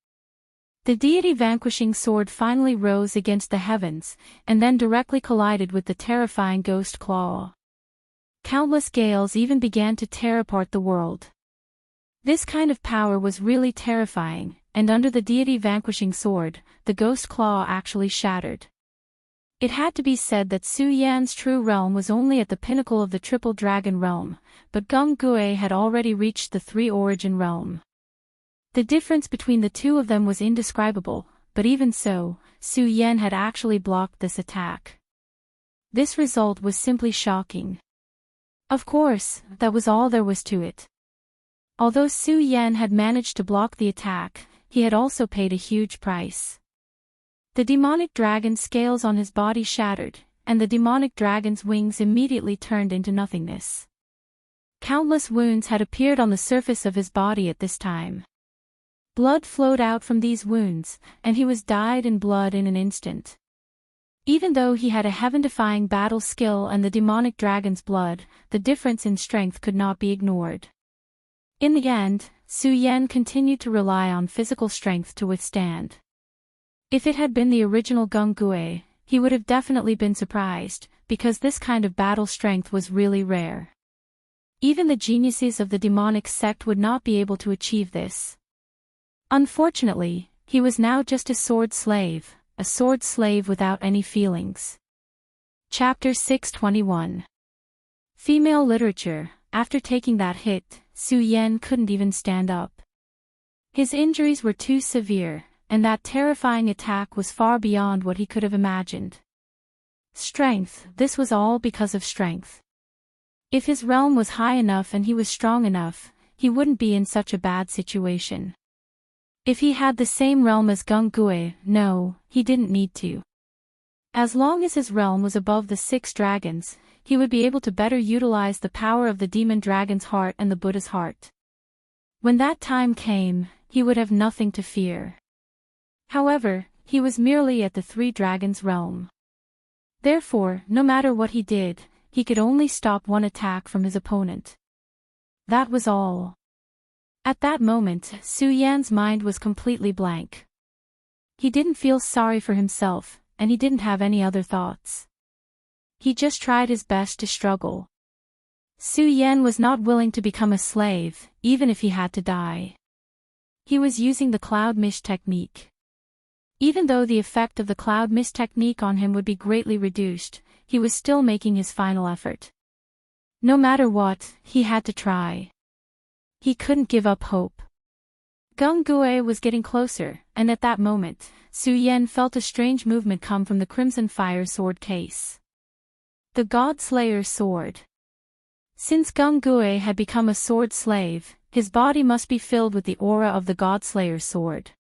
The deity vanquishing sword finally rose against the heavens, and then directly collided with the terrifying ghost claw. Countless gales even began to tear apart the world. This kind of power was really terrifying, and under the deity vanquishing sword, the ghost claw actually shattered. It had to be said that Su Yan's true realm was only at the pinnacle of the triple dragon realm, but Gung Gue had already reached the three-origin realm. The difference between the two of them was indescribable, but even so, Su Yan had actually blocked this attack. This result was simply shocking. Of course, that was all there was to it. Although Su Yan had managed to block the attack, he had also paid a huge price. The demonic dragon's scales on his body shattered, and the demonic dragon's wings immediately turned into nothingness. Countless wounds had appeared on the surface of his body at this time. Blood flowed out from these wounds, and he was dyed in blood in an instant. Even though he had a heaven-defying battle skill and the demonic dragon's blood, the difference in strength could not be ignored. In the end, Su Yan continued to rely on physical strength to withstand. If it had been the original Gung Gue, he would have definitely been surprised, because this kind of battle strength was really rare. Even the geniuses of the demonic sect would not be able to achieve this. Unfortunately, he was now just a sword slave without any feelings. Chapter 621. Female Literature. After taking that hit, Su Yan couldn't even stand up. His injuries were too severe, and that terrifying attack was far beyond what he could have imagined. Strength, this was all because of strength. If his realm was high enough and he was strong enough, he wouldn't be in such a bad situation. If he had the same realm as Gung Gue, no, he didn't need to. As long as his realm was above the 6 dragons, he would be able to better utilize the power of the demon dragon's heart and the Buddha's heart. When that time came, he would have nothing to fear. However, he was merely at the 3 dragons' realm. Therefore, no matter what he did, he could only stop one attack from his opponent. That was all. At that moment, Su Yan's mind was completely blank. He didn't feel sorry for himself, and he didn't have any other thoughts. He just tried his best to struggle. Su Yan was not willing to become a slave, even if he had to die. He was using the cloud mist technique. Even though the effect of the cloud mist technique on him would be greatly reduced, he was still making his final effort. No matter what, he had to try. He couldn't give up hope. Gung Gue was getting closer, and at that moment, Su Yan felt a strange movement come from the Crimson Fire sword case. The God Slayer sword. Since Gung Gue had become a sword slave, his body must be filled with the aura of the God Slayer sword.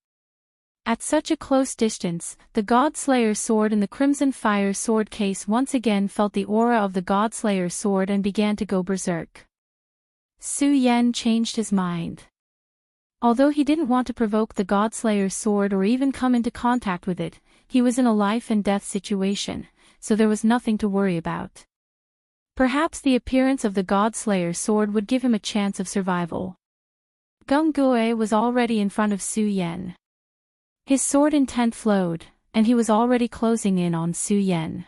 At such a close distance, the God Slayer sword in the Crimson Fire sword case once again felt the aura of the God Slayer sword and began to go berserk. Su Yan changed his mind. Although he didn't want to provoke the God Slayer sword or even come into contact with it, he was in a life and death situation, so there was nothing to worry about. Perhaps the appearance of the God Slayer sword would give him a chance of survival. Gung Gue was already in front of Su Yan. His sword intent flowed, and he was already closing in on Su Yan.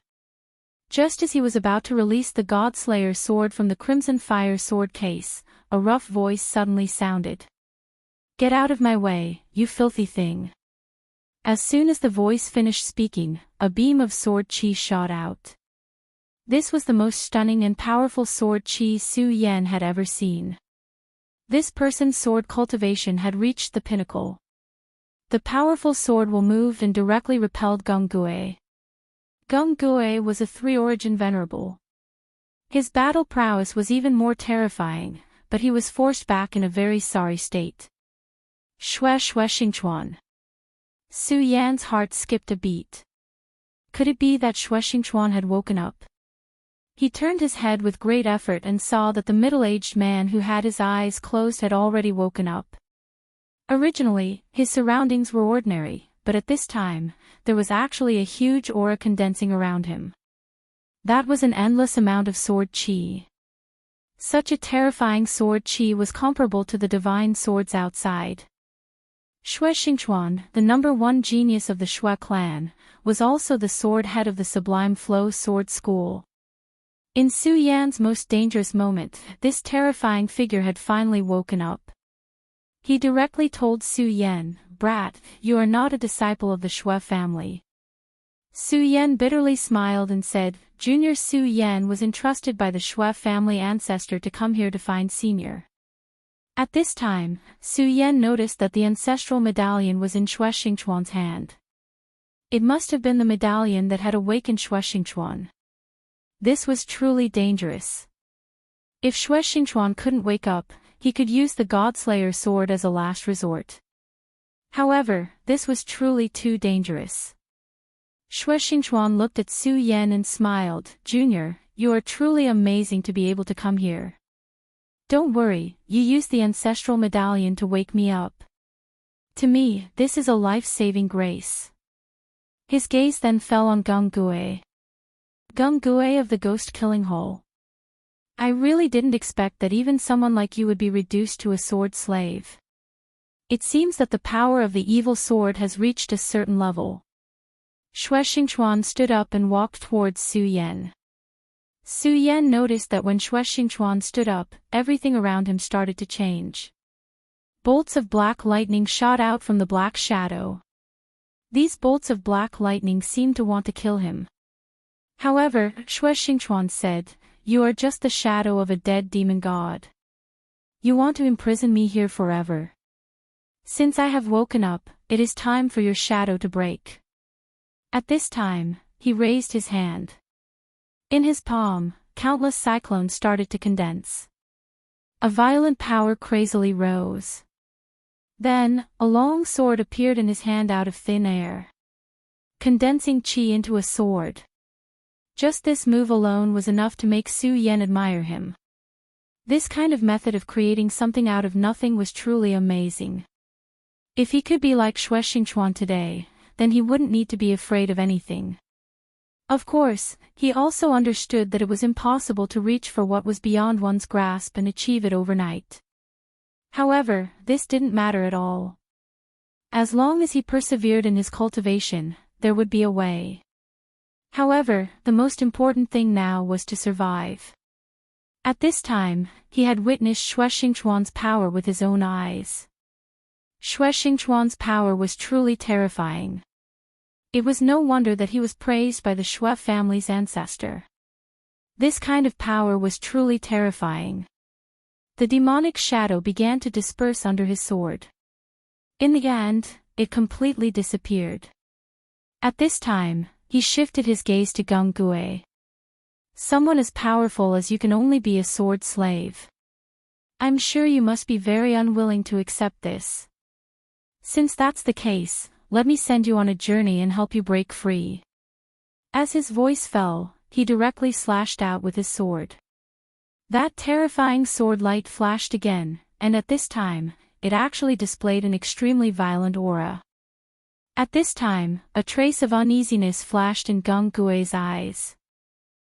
Just as he was about to release the God Slayer sword from the Crimson Fire sword case, a rough voice suddenly sounded. "Get out of my way, you filthy thing." As soon as the voice finished speaking, a beam of sword chi shot out. This was the most stunning and powerful sword chi Su Yan had ever seen. This person's sword cultivation had reached the pinnacle. The powerful sword will moved and directly repelled Gung Gue. Gung Gue was a three-origin venerable. His battle prowess was even more terrifying, but he was forced back in a very sorry state. Shue Shue Xingchuan. Su Yan's heart skipped a beat. Could it be that Shue Xingchuan had woken up? He turned his head with great effort and saw that the middle-aged man who had his eyes closed had already woken up. Originally, his surroundings were ordinary, but at this time, there was actually a huge aura condensing around him. That was an endless amount of sword chi. Such a terrifying sword chi was comparable to the divine swords outside. Shue Xingchuan, the #1 genius of the Shue clan, was also the sword head of the Sublime Flow Sword School. In Su Yan's most dangerous moment, this terrifying figure had finally woken up. He directly told Su Yan, "Brat, you are not a disciple of the Shue family." Su Yan bitterly smiled and said, "Junior Su Yan was entrusted by the Shue family ancestor to come here to find Senior." At this time, Su Yan noticed that the ancestral medallion was in Shue Xingchuan's hand. It must have been the medallion that had awakened Shue Xingchuan. This was truly dangerous. If Shue Xingchuan couldn't wake up, he could use the Godslayer sword as a last resort. However, this was truly too dangerous. Shue Xingchuan looked at Su Yan and smiled, "Junior, you are truly amazing to be able to come here. Don't worry, you used the ancestral medallion to wake me up. To me, this is a life-saving grace." His gaze then fell on Gung Gue. "Gung Gue of the ghost-killing hole. I really didn't expect that even someone like you would be reduced to a sword slave. It seems that the power of the evil sword has reached a certain level." Shue Xingchuan stood up and walked towards Su Yan. Su Yan noticed that when Shue Xingchuan stood up, everything around him started to change. Bolts of black lightning shot out from the black shadow. These bolts of black lightning seemed to want to kill him. However, Shue Xingchuan said, "You are just the shadow of a dead demon god. You want to imprison me here forever. Since I have woken up, it is time for your shadow to break." At this time, he raised his hand. In his palm, countless cyclones started to condense. A violent power crazily rose. Then, a long sword appeared in his hand out of thin air, condensing chi into a sword. Just this move alone was enough to make Su Yan admire him. This kind of method of creating something out of nothing was truly amazing. If he could be like Shue Xingchuan today, then he wouldn't need to be afraid of anything. Of course, he also understood that it was impossible to reach for what was beyond one's grasp and achieve it overnight. However, this didn't matter at all. As long as he persevered in his cultivation, there would be a way. However, the most important thing now was to survive. At this time, he had witnessed Xue Xingchuan's power with his own eyes. Xue Xingchuan's power was truly terrifying. It was no wonder that he was praised by the Xue family's ancestor. This kind of power was truly terrifying. The demonic shadow began to disperse under his sword. In the end, it completely disappeared. At this time, he shifted his gaze to Geng Gui. Someone as powerful as you can only be a sword slave. I'm sure you must be very unwilling to accept this. Since that's the case, let me send you on a journey and help you break free. As his voice fell, he directly slashed out with his sword. That terrifying sword light flashed again, and at this time, it actually displayed an extremely violent aura. At this time, a trace of uneasiness flashed in Geng Gui's eyes.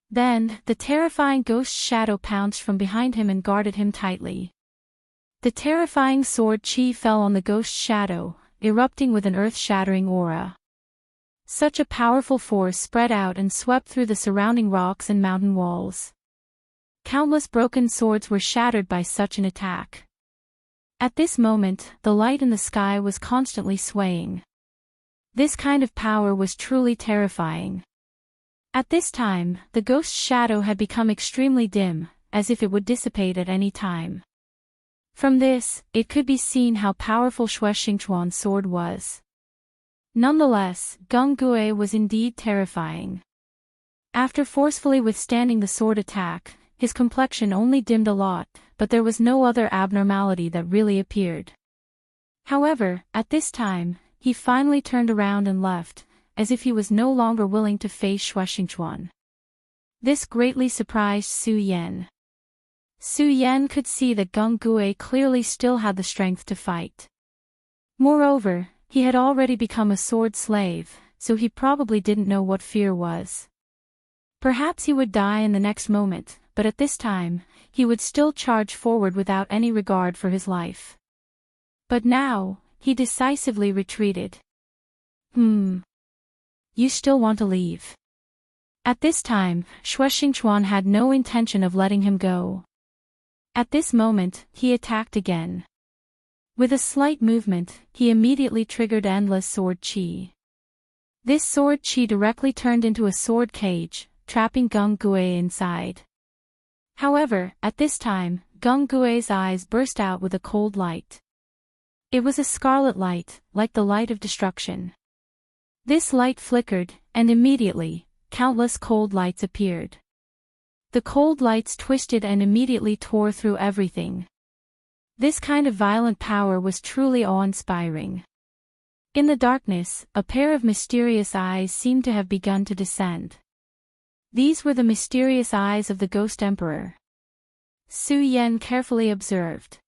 Then, the terrifying ghost shadow pounced from behind him and guarded him tightly. The terrifying sword chi fell on the ghost shadow, erupting with an earth-shattering aura. Such a powerful force spread out and swept through the surrounding rocks and mountain walls. Countless broken swords were shattered by such an attack. At this moment, the light in the sky was constantly swaying. This kind of power was truly terrifying. At this time, the ghost shadow had become extremely dim, as if it would dissipate at any time. From this, it could be seen how powerful Xue Xingchuan's sword was. Nonetheless, Geng Gui was indeed terrifying. After forcefully withstanding the sword attack, his complexion only dimmed a lot, but there was no other abnormality that really appeared. However, at this time, he finally turned around and left, as if he was no longer willing to face Xue Xingchuan. This greatly surprised Su Yan. Su Yan could see that Geng Gui clearly still had the strength to fight. Moreover, he had already become a sword slave, so he probably didn't know what fear was. Perhaps he would die in the next moment, but at this time, he would still charge forward without any regard for his life. But now, he decisively retreated. You still want to leave? At this time, Xue Xingchuan had no intention of letting him go. At this moment, he attacked again. With a slight movement, he immediately triggered endless sword chi. This sword chi directly turned into a sword cage, trapping Geng Gui inside. However, at this time, Geng Gui's eyes burst out with a cold light. It was a scarlet light, like the light of destruction. This light flickered, and immediately, countless cold lights appeared. The cold lights twisted and immediately tore through everything. This kind of violent power was truly awe-inspiring. In the darkness, a pair of mysterious eyes seemed to have begun to descend. These were the mysterious eyes of the Ghost Emperor. Su Yan carefully observed.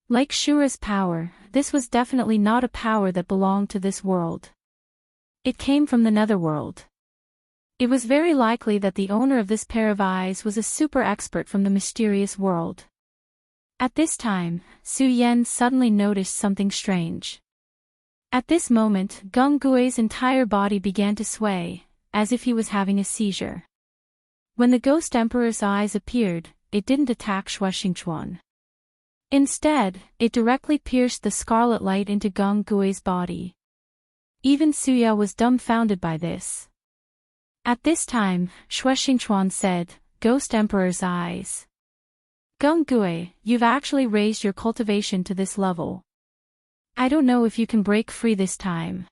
Like Shura's power, this was definitely not a power that belonged to this world. It came from the netherworld. It was very likely that the owner of this pair of eyes was a super expert from the mysterious world. At this time, Su Yan suddenly noticed something strange. At this moment, Geng Gui's entire body began to sway, as if he was having a seizure. When the Ghost Emperor's eyes appeared, it didn't attack Xue Xingchuan. Instead, it directly pierced the scarlet light into Geng Gui's body. Even Suya was dumbfounded by this. At this time, Xue Xingchuan said, "Ghost Emperor's eyes. Geng Gui, you've actually raised your cultivation to this level. I don't know if you can break free this time."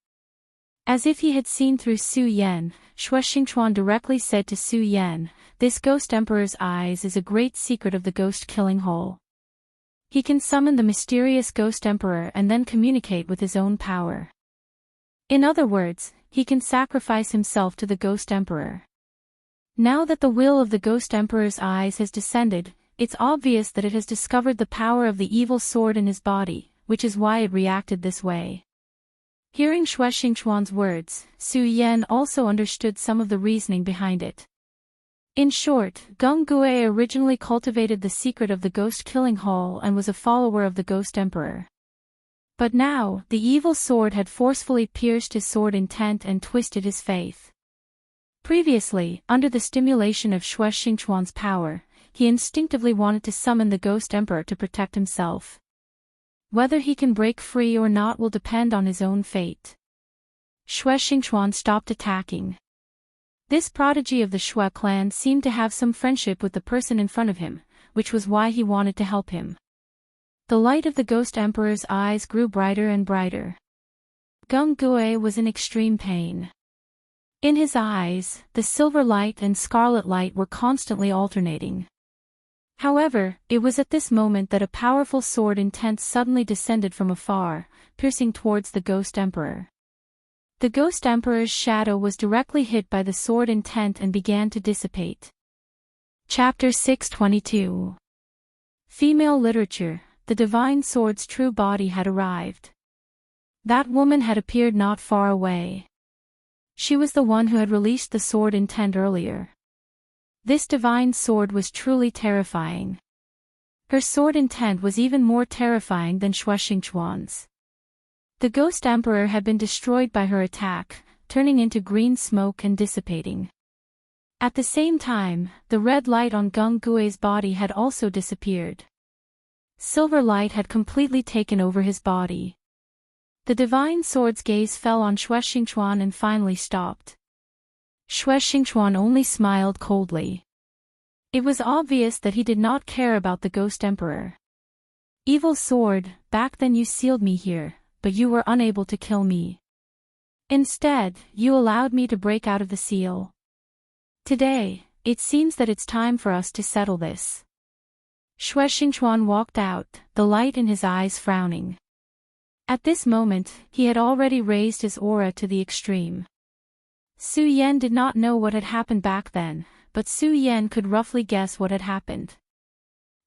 As if he had seen through Su Yan, Xue Xingchuan directly said to Su Yan, "This Ghost Emperor's eyes is a great secret of the Ghost Killing Hole. He can summon the mysterious Ghost Emperor and then communicate with his own power. In other words, he can sacrifice himself to the Ghost Emperor. Now that the will of the Ghost Emperor's eyes has descended, it's obvious that it has discovered the power of the evil sword in his body, which is why it reacted this way." Hearing Xue Xingchuan's words, Su Yan also understood some of the reasoning behind it. In short, Geng Gui originally cultivated the secret of the Ghost Killing Hall and was a follower of the Ghost Emperor. But now, the evil sword had forcefully pierced his sword intent and twisted his faith. Previously, under the stimulation of Xue Xingchuan's power, he instinctively wanted to summon the Ghost Emperor to protect himself. Whether he can break free or not will depend on his own fate. Xue Xingchuan stopped attacking. This prodigy of the Xue clan seemed to have some friendship with the person in front of him, which was why he wanted to help him. The light of the Ghost Emperor's eyes grew brighter and brighter. Gung Gue was in extreme pain. In his eyes, the silver light and scarlet light were constantly alternating. However, it was at this moment that a powerful sword intent suddenly descended from afar, piercing towards the Ghost Emperor. The Ghost Emperor's shadow was directly hit by the sword intent and began to dissipate. Chapter 622. Female Literature. The Divine Sword's true body had arrived. That woman had appeared not far away. She was the one who had released the sword intent earlier. This divine sword was truly terrifying. Her sword intent was even more terrifying than Xue Xingchuan's. The Ghost Emperor had been destroyed by her attack, turning into green smoke and dissipating. At the same time, the red light on Gung Gue's body had also disappeared. Silver light had completely taken over his body. The divine sword's gaze fell on Xue Xingchuan and finally stopped. Xue Xingchuan only smiled coldly. It was obvious that he did not care about the Ghost Emperor. Evil sword, back then you sealed me here, but you were unable to kill me. Instead, you allowed me to break out of the seal. Today, it seems that it's time for us to settle this. Xue Xingchuan walked out, the light in his eyes frowning. At this moment, he had already raised his aura to the extreme. Su Yan did not know what had happened back then, but Su Yan could roughly guess what had happened.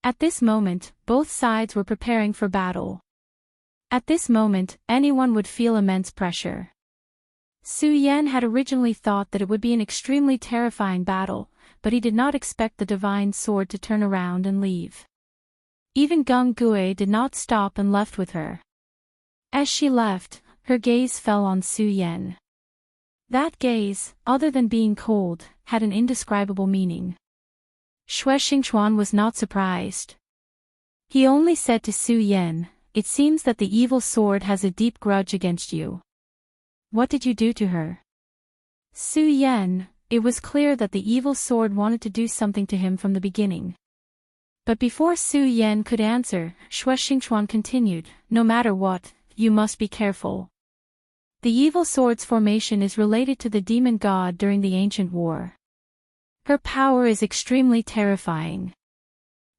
At this moment, both sides were preparing for battle. At this moment, anyone would feel immense pressure. Su Yan had originally thought that it would be an extremely terrifying battle, but he did not expect the divine sword to turn around and leave. Even Gung Gue did not stop and left with her. As she left, her gaze fell on Su Yan. That gaze, other than being cold, had an indescribable meaning. Xue Xingchuan was not surprised. He only said to Su Yan, "It seems that the evil sword has a deep grudge against you. What did you do to her?" Su Yan, it was clear that the evil sword wanted to do something to him from the beginning. But before Su Yan could answer, Xue Xingchuan continued, "No matter what, you must be careful. The evil sword's formation is related to the demon god during the ancient war. Her power is extremely terrifying.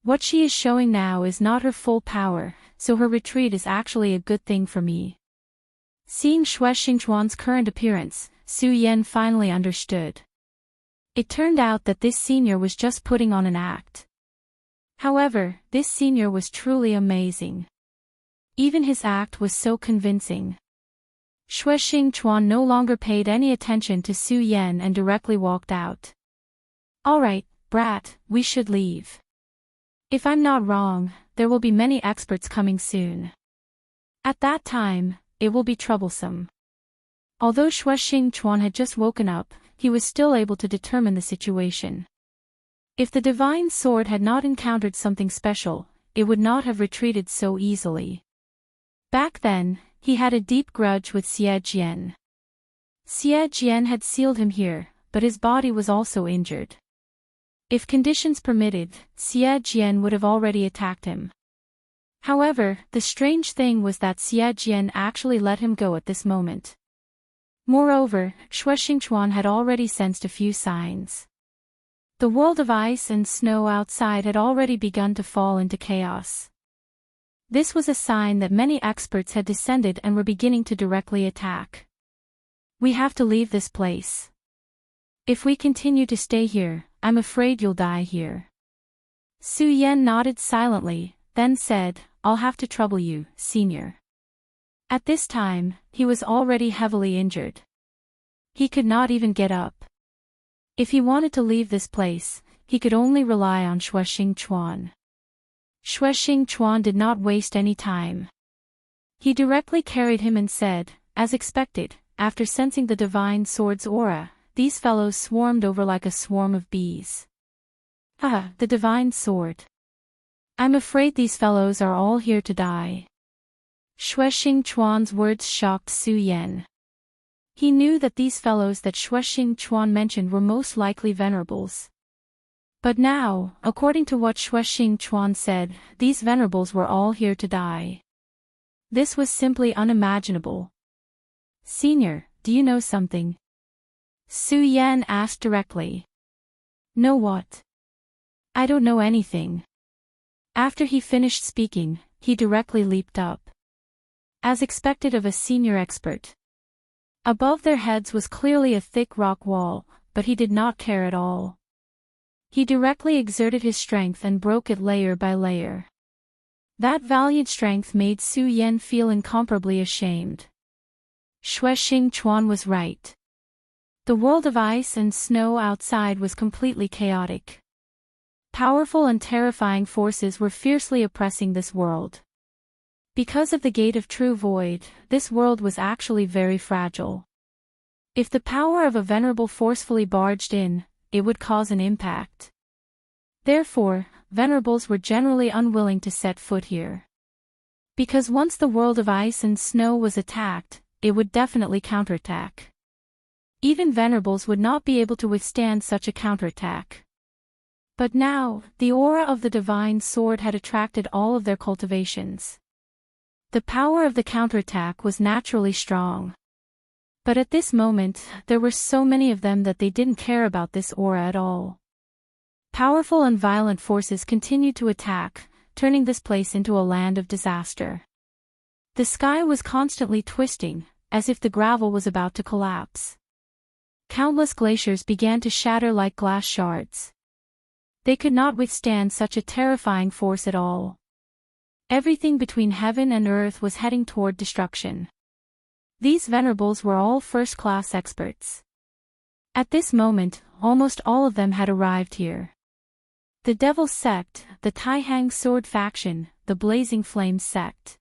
What she is showing now is not her full power, so her retreat is actually a good thing for me." Seeing Xue Xingchuan's current appearance, Su Yan finally understood. It turned out that this senior was just putting on an act. However, this senior was truly amazing. Even his act was so convincing. Xue Xingchuan no longer paid any attention to Su Yan and directly walked out. "Alright, brat, we should leave. If I'm not wrong, there will be many experts coming soon. At that time, it will be troublesome." Although Xue Xingchuan had just woken up, he was still able to determine the situation. If the divine sword had not encountered something special, it would not have retreated so easily. Back then, he had a deep grudge with Xie Jian. Xie Jian had sealed him here, but his body was also injured. If conditions permitted, Xie Jian would have already attacked him. However, the strange thing was that Xie Jian actually let him go at this moment. Moreover, Xue Xingchuan had already sensed a few signs. The world of ice and snow outside had already begun to fall into chaos. This was a sign that many experts had descended and were beginning to directly attack. "We have to leave this place. If we continue to stay here, I'm afraid you'll die here." Su Yan nodded silently, then said, "I'll have to trouble you, senior." At this time, he was already heavily injured. He could not even get up. If he wanted to leave this place, he could only rely on Xue Xingchuan. Xue Xingchuan did not waste any time. He directly carried him and said, as expected, after sensing the divine sword's aura, these fellows swarmed over like a swarm of bees. Ah, the divine sword. I'm afraid these fellows are all here to die. Shuexing Chuan's words shocked Su Yan. He knew that these fellows that Shuexing Chuan mentioned were most likely venerables. But now, according to what Shuexing Chuan said, these venerables were all here to die. This was simply unimaginable. Senior, do you know something? Su Yan asked directly. Know what? I don't know anything. After he finished speaking, he directly leaped up. As expected of a senior expert. Above their heads was clearly a thick rock wall, but he did not care at all. He directly exerted his strength and broke it layer by layer. That valiant strength made Su Yan feel incomparably ashamed. Shuexing Chuan was right. The world of ice and snow outside was completely chaotic. Powerful and terrifying forces were fiercely oppressing this world. Because of the gate of true void, this world was actually very fragile. If the power of a venerable forcefully barged in, it would cause an impact. Therefore, venerables were generally unwilling to set foot here. Because once the world of ice and snow was attacked, it would definitely counterattack. Even venerables would not be able to withstand such a counterattack. But now, the aura of the divine sword had attracted all of their cultivations. The power of the counterattack was naturally strong. But at this moment, there were so many of them that they didn't care about this aura at all. Powerful and violent forces continued to attack, turning this place into a land of disaster. The sky was constantly twisting, as if the gravel was about to collapse. Countless glaciers began to shatter like glass shards. They could not withstand such a terrifying force at all. Everything between heaven and earth was heading toward destruction. These venerables were all first-class experts. At this moment, almost all of them had arrived here. The Devil Sect, the Taihang Sword Faction, the Blazing Flames Sect.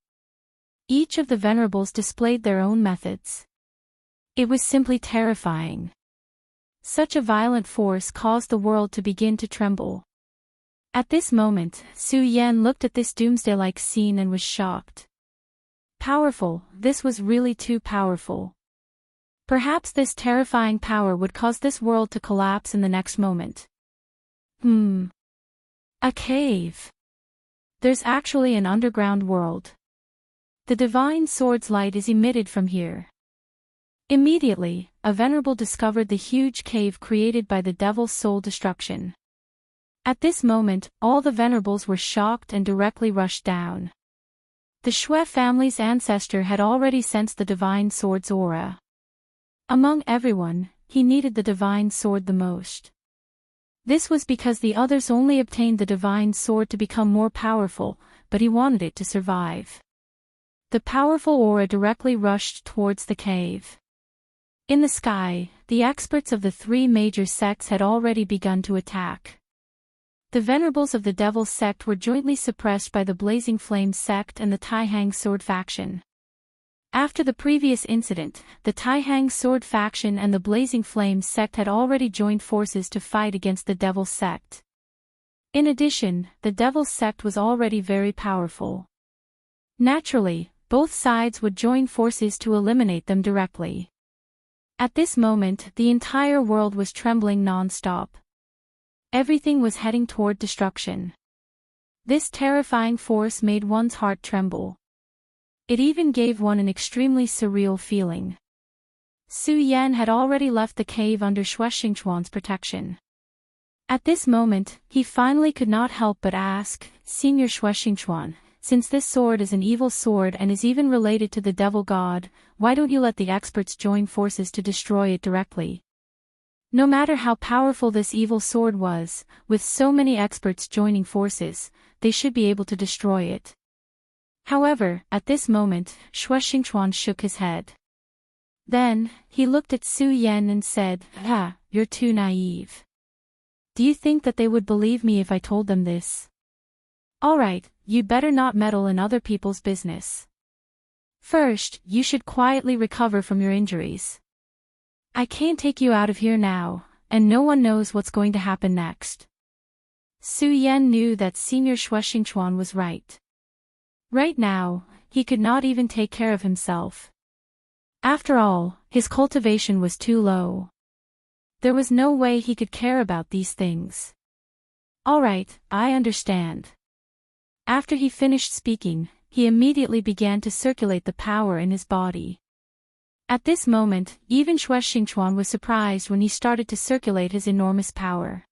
Each of the venerables displayed their own methods. It was simply terrifying. Such a violent force caused the world to begin to tremble. At this moment, Su Yan looked at this doomsday-like scene and was shocked. Powerful, this was really too powerful. Perhaps this terrifying power would cause this world to collapse in the next moment. A cave. There's actually an underground world. The divine sword's light is emitted from here. Immediately, a venerable discovered the huge cave created by the devil's soul destruction. At this moment, all the venerables were shocked and directly rushed down. The Shui family's ancestor had already sensed the divine sword's aura. Among everyone, he needed the divine sword the most. This was because the others only obtained the divine sword to become more powerful, but he wanted it to survive. The powerful aura directly rushed towards the cave. In the sky, the experts of the three major sects had already begun to attack. The venerables of the Devil Sect were jointly suppressed by the Blazing Flame Sect and the Taihang Sword Faction. After the previous incident, the Taihang Sword Faction and the Blazing Flame Sect had already joined forces to fight against the Devil Sect. In addition, the Devil Sect was already very powerful. Naturally, both sides would join forces to eliminate them directly. At this moment, the entire world was trembling non-stop. Everything was heading toward destruction. This terrifying force made one's heart tremble. It even gave one an extremely surreal feeling. Su Yan had already left the cave under Shuexing Chuan's protection. At this moment, he finally could not help but ask, Senior Shuexing Chuan, since this sword is an evil sword and is even related to the devil god, why don't you let the experts join forces to destroy it directly? No matter how powerful this evil sword was, with so many experts joining forces, they should be able to destroy it. However, at this moment, Shuexing Chuan shook his head. Then, he looked at Su Yan and said, you're too naive. Do you think that they would believe me if I told them this? Alright, you'd better not meddle in other people's business. First, you should quietly recover from your injuries. I can't take you out of here now, and no one knows what's going to happen next. Su Yan knew that Senior Shuexingchuan was right. Right now, he could not even take care of himself. After all, his cultivation was too low. There was no way he could care about these things. All right, I understand. After he finished speaking, he immediately began to circulate the power in his body. At this moment, even Shuexingchuan was surprised when he started to circulate his enormous power.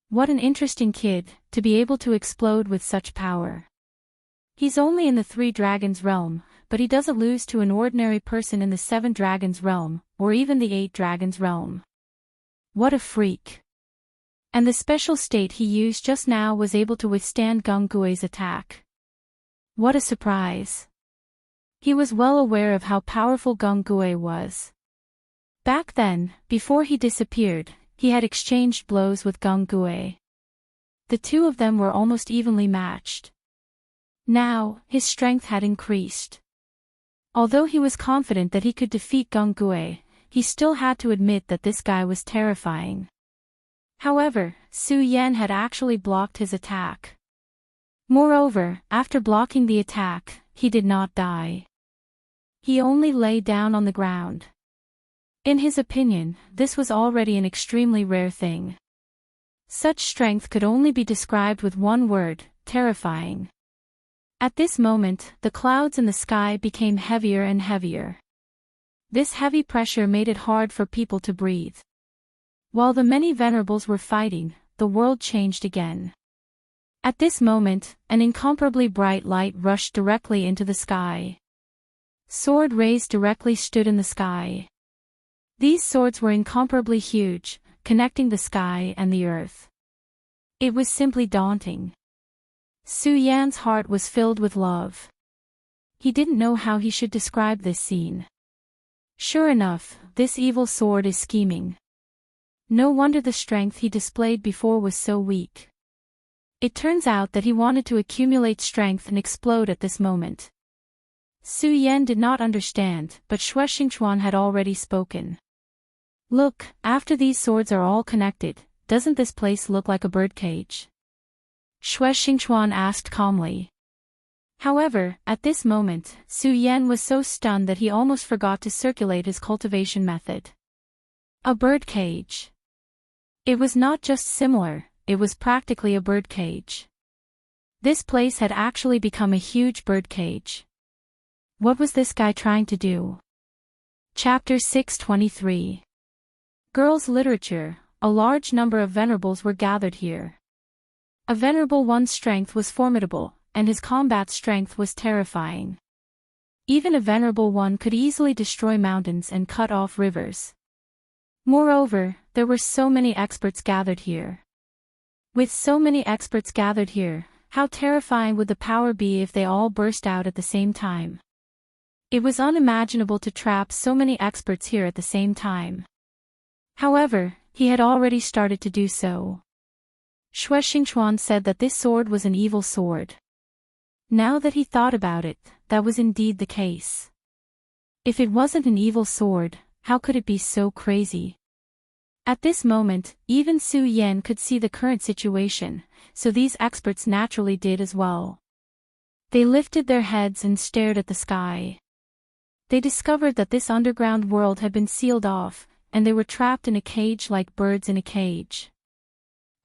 What an interesting kid, to be able to explode with such power. He's only in the 3 dragons realm, but he doesn't lose to an ordinary person in the 7 dragons realm, or even the 8 dragons realm. What a freak. And the special state he used just now was able to withstand Gung Gui's attack. What a surprise. He was well aware of how powerful Gung Gui was. Back then, before he disappeared, he had exchanged blows with Gung Gui. The two of them were almost evenly matched. Now, his strength had increased. Although he was confident that he could defeat Gung Gui, he still had to admit that this guy was terrifying. However, Su Yan had actually blocked his attack. Moreover, after blocking the attack, he did not die. He only lay down on the ground. In his opinion, this was already an extremely rare thing. Such strength could only be described with one word: terrifying. At this moment, the clouds in the sky became heavier and heavier. This heavy pressure made it hard for people to breathe. While the many venerables were fighting, the world changed again. At this moment, an incomparably bright light rushed directly into the sky. Sword rays directly stood in the sky. These swords were incomparably huge, connecting the sky and the earth. It was simply daunting. Su Yan's heart was filled with love. He didn't know how he should describe this scene. Sure enough, this evil sword is scheming. No wonder the strength he displayed before was so weak. It turns out that he wanted to accumulate strength and explode at this moment. Su Yan did not understand, but Shuexingchuan had already spoken. Look, after these swords are all connected, doesn't this place look like a birdcage? Shuexingchuan asked calmly. However, at this moment, Su Yan was so stunned that he almost forgot to circulate his cultivation method. A birdcage. It was not just similar, it was practically a birdcage. This place had actually become a huge birdcage. What was this guy trying to do? Chapter 623. Girls' Literature. A large number of venerables were gathered here. A venerable one's strength was formidable, and his combat strength was terrifying. Even a venerable one could easily destroy mountains and cut off rivers. Moreover, there were so many experts gathered here. With so many experts gathered here, how terrifying would the power be if they all burst out at the same time? It was unimaginable to trap so many experts here at the same time. However, he had already started to do so. Shuexingchuan said that this sword was an evil sword. Now that he thought about it, that was indeed the case. If it wasn't an evil sword, how could it be so crazy? At this moment, even Su Yan could see the current situation, so these experts naturally did as well. They lifted their heads and stared at the sky. They discovered that this underground world had been sealed off, and they were trapped in a cage like birds in a cage.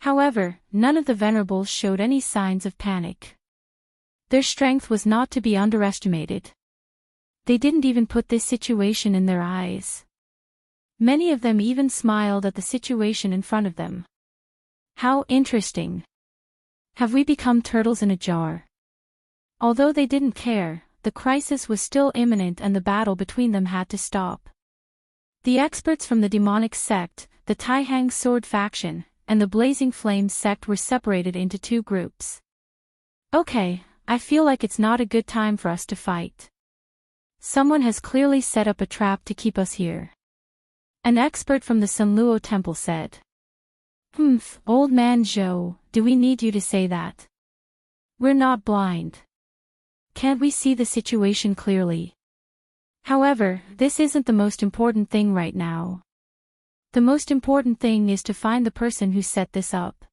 However, none of the venerables showed any signs of panic. Their strength was not to be underestimated. They didn't even put this situation in their eyes. Many of them even smiled at the situation in front of them. How interesting. Have we become turtles in a jar? Although they didn't care, the crisis was still imminent and the battle between them had to stop. The experts from the demonic sect, the Taihang sword faction, and the Blazing Flames sect were separated into 2 groups. Okay, I feel like it's not a good time for us to fight. Someone has clearly set up a trap to keep us here. An expert from the Sunluo temple said. Old man Zhou, do we need you to say that? We're not blind. Can't we see the situation clearly? However, this isn't the most important thing right now. The most important thing is to find the person who set this up.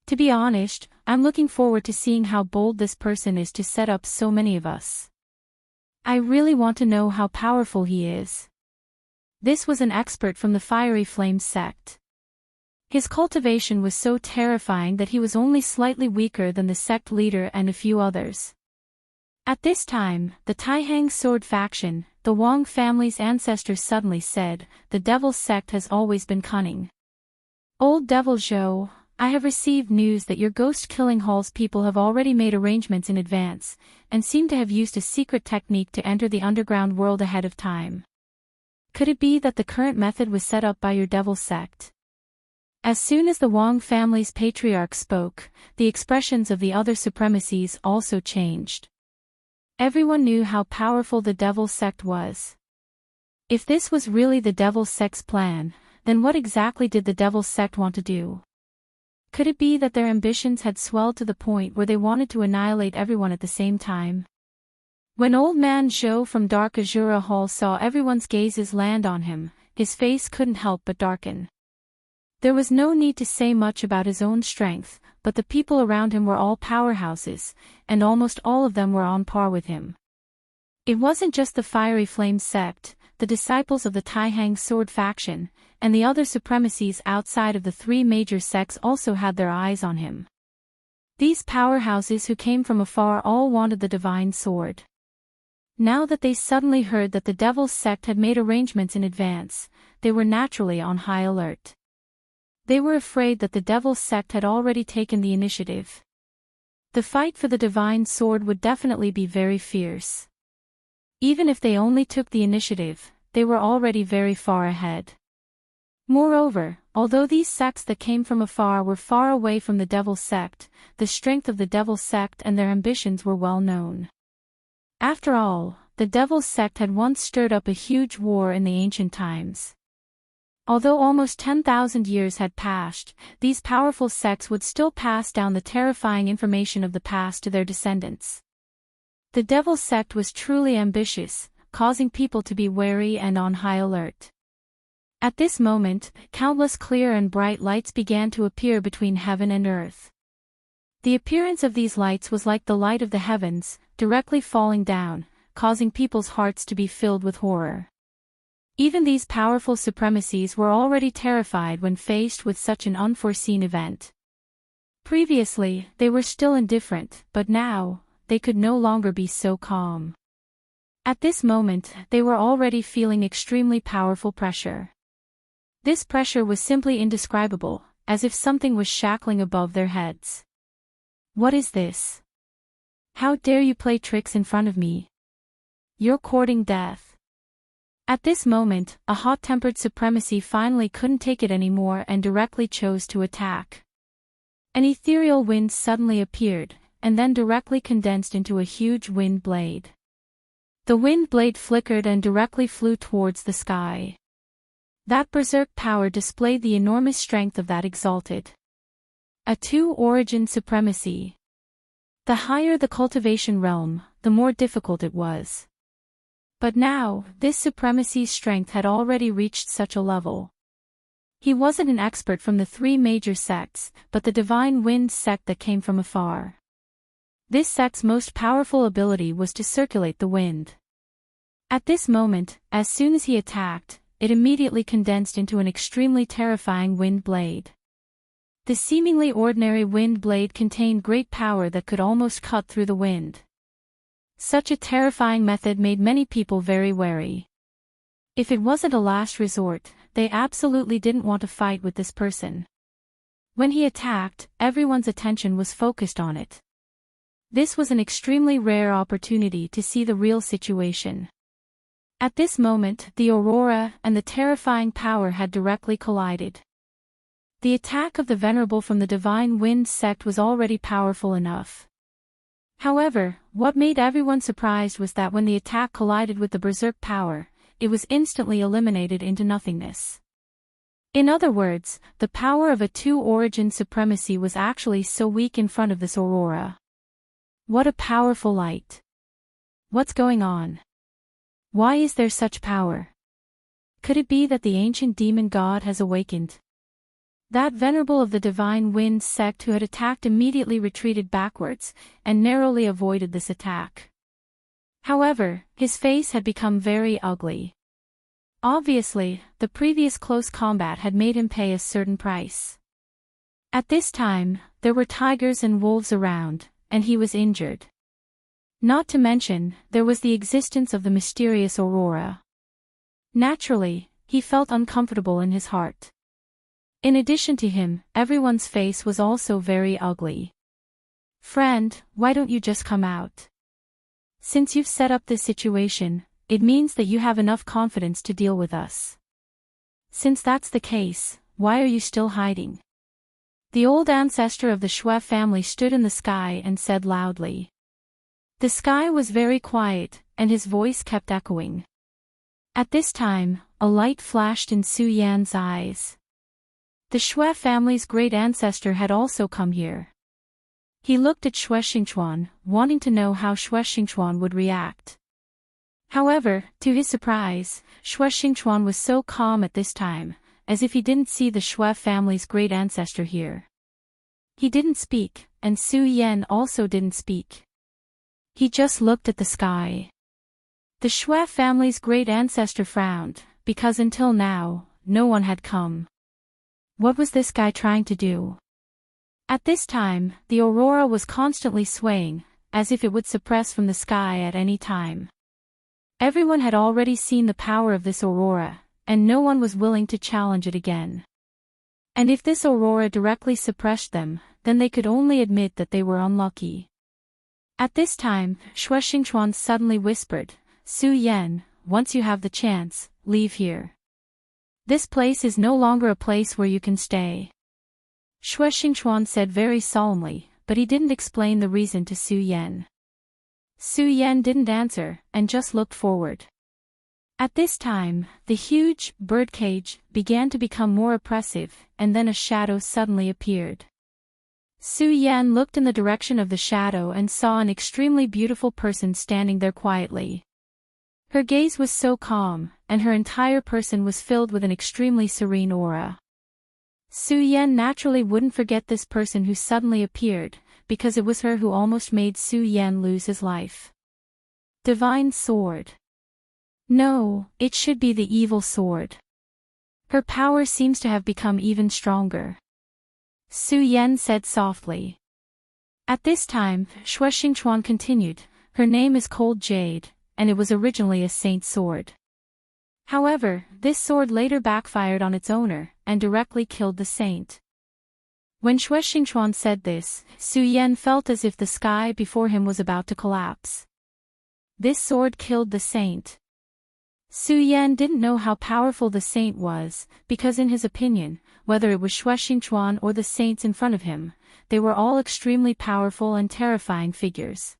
To be honest, I'm looking forward to seeing how bold this person is to set up so many of us. I really want to know how powerful he is. This was an expert from the Fiery Flames sect. His cultivation was so terrifying that he was only slightly weaker than the sect leader and a few others. At this time, the Taihang Sword faction, the Wang family's ancestors suddenly said, "The Devil's sect has always been cunning. Old Devil Zhou, I have received news that your ghost-killing halls people have already made arrangements in advance, and seem to have used a secret technique to enter the underground world ahead of time. Could it be that the current method was set up by your devil sect?" As soon as the Wang family's patriarch spoke, the expressions of the other supremacies also changed. Everyone knew how powerful the devil sect was. If this was really the devil sect's plan, then what exactly did the devil sect want to do? Could it be that their ambitions had swelled to the point where they wanted to annihilate everyone at the same time? When old man Zhou from Dark Azura Hall saw everyone's gazes land on him, his face couldn't help but darken. There was no need to say much about his own strength, but the people around him were all powerhouses, and almost all of them were on par with him. It wasn't just the Fiery Flame sect, the disciples of the Taihang Sword faction, and the other supremacies outside of the three major sects also had their eyes on him. These powerhouses who came from afar all wanted the divine sword. Now that they suddenly heard that the Devil's sect had made arrangements in advance, they were naturally on high alert. They were afraid that the Devil's sect had already taken the initiative. The fight for the divine sword would definitely be very fierce. Even if they only took the initiative, they were already very far ahead. Moreover, although these sects that came from afar were far away from the Devil's sect, the strength of the Devil's sect and their ambitions were well known. After all, the Devil's sect had once stirred up a huge war in the ancient times. Although almost 10,000 years had passed, these powerful sects would still pass down the terrifying information of the past to their descendants. The Devil's sect was truly ambitious, causing people to be wary and on high alert. At this moment, countless clear and bright lights began to appear between heaven and earth. The appearance of these lights was like the light of the heavens, directly falling down, causing people's hearts to be filled with horror. Even these powerful supremacies were already terrified when faced with such an unforeseen event. Previously, they were still indifferent, but now, they could no longer be so calm. At this moment, they were already feeling extremely powerful pressure. This pressure was simply indescribable, as if something was shackling above their heads. What is this? How dare you play tricks in front of me? You're courting death. At this moment, a hot-tempered supremacy finally couldn't take it anymore and directly chose to attack. An ethereal wind suddenly appeared, and then directly condensed into a huge wind blade. The wind blade flickered and directly flew towards the sky. That berserk power displayed the enormous strength of that exalted. A two-origin supremacy. The higher the cultivation realm, the more difficult it was. But now, this supremacy's strength had already reached such a level. He wasn't an expert from the three major sects, but the divine wind sect that came from afar. This sect's most powerful ability was to circulate the wind. At this moment, as soon as he attacked, it immediately condensed into an extremely terrifying wind blade. The seemingly ordinary wind blade contained great power that could almost cut through the wind. Such a terrifying method made many people very wary. If it wasn't a last resort, they absolutely didn't want to fight with this person. When he attacked, everyone's attention was focused on it. This was an extremely rare opportunity to see the real situation. At this moment, the aurora and the terrifying power had directly collided. The attack of the Venerable from the Divine Wind sect was already powerful enough. However, what made everyone surprised was that when the attack collided with the berserk power, it was instantly eliminated into nothingness. In other words, the power of a two-origin supremacy was actually so weak in front of this aurora. What a powerful light! What's going on? Why is there such power? Could it be that the ancient demon god has awakened? That venerable of the divine wind sect who had attacked immediately retreated backwards, and narrowly avoided this attack. However, his face had become very ugly. Obviously, the previous close combat had made him pay a certain price. At this time, there were tigers and wolves around, and he was injured. Not to mention, there was the existence of the mysterious Aurora. Naturally, he felt uncomfortable in his heart. In addition to him, everyone's face was also very ugly. Friend, why don't you just come out? Since you've set up this situation, it means that you have enough confidence to deal with us. Since that's the case, why are you still hiding? The old ancestor of the Shui family stood in the sky and said loudly. The sky was very quiet, and his voice kept echoing. At this time, a light flashed in Su Yan's eyes. The Shui family's great ancestor had also come here. He looked at Shui Xingchuan, wanting to know how Shui Xingchuan would react. However, to his surprise, Shui Xingchuan was so calm at this time, as if he didn't see the Shui family's great ancestor here. He didn't speak, and Su Yan also didn't speak. He just looked at the sky. The Shui family's great ancestor frowned, because until now, no one had come. What was this guy trying to do? At this time, the aurora was constantly swaying, as if it would suppress from the sky at any time. Everyone had already seen the power of this aurora, and no one was willing to challenge it again. And if this aurora directly suppressed them, then they could only admit that they were unlucky. At this time, Shui Xingchuan suddenly whispered, Su Yan, once you have the chance, leave here. This place is no longer a place where you can stay. Shui Xingchuan said very solemnly, but he didn't explain the reason to Su Yan. Su Yan didn't answer, and just looked forward. At this time, the huge birdcage began to become more oppressive, and then a shadow suddenly appeared. Su Yan looked in the direction of the shadow and saw an extremely beautiful person standing there quietly. Her gaze was so calm, and her entire person was filled with an extremely serene aura. Su Yan naturally wouldn't forget this person who suddenly appeared, because it was her who almost made Su Yan lose his life. Divine sword. No, it should be the evil sword. Her power seems to have become even stronger. Su Yan said softly. At this time, Shui Xingchuan continued, her name is Cold Jade, and it was originally a saint's sword. However, this sword later backfired on its owner, and directly killed the saint. When Shui Xingchuan said this, Su Yan felt as if the sky before him was about to collapse. This sword killed the saint. Su Yan didn't know how powerful the saint was, because in his opinion, whether it was Shui Xingchuan or the saints in front of him, they were all extremely powerful and terrifying figures.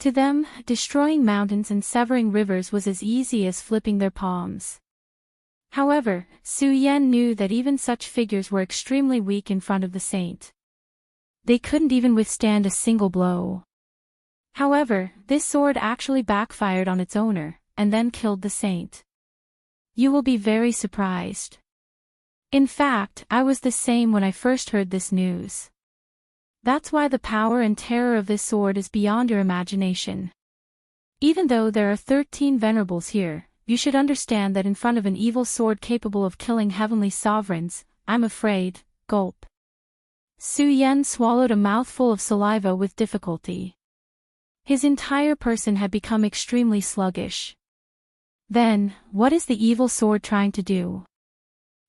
To them, destroying mountains and severing rivers was as easy as flipping their palms. However, Su Yan knew that even such figures were extremely weak in front of the saint. They couldn't even withstand a single blow. However, this sword actually backfired on its owner, and then killed the saint. You will be very surprised. In fact, I was the same when I first heard this news. That's why the power and terror of this sword is beyond your imagination. Even though there are 13 venerables here, you should understand that in front of an evil sword capable of killing heavenly sovereigns, I'm afraid, gulp. Su Yan swallowed a mouthful of saliva with difficulty. His entire person had become extremely sluggish. Then, what is the evil sword trying to do?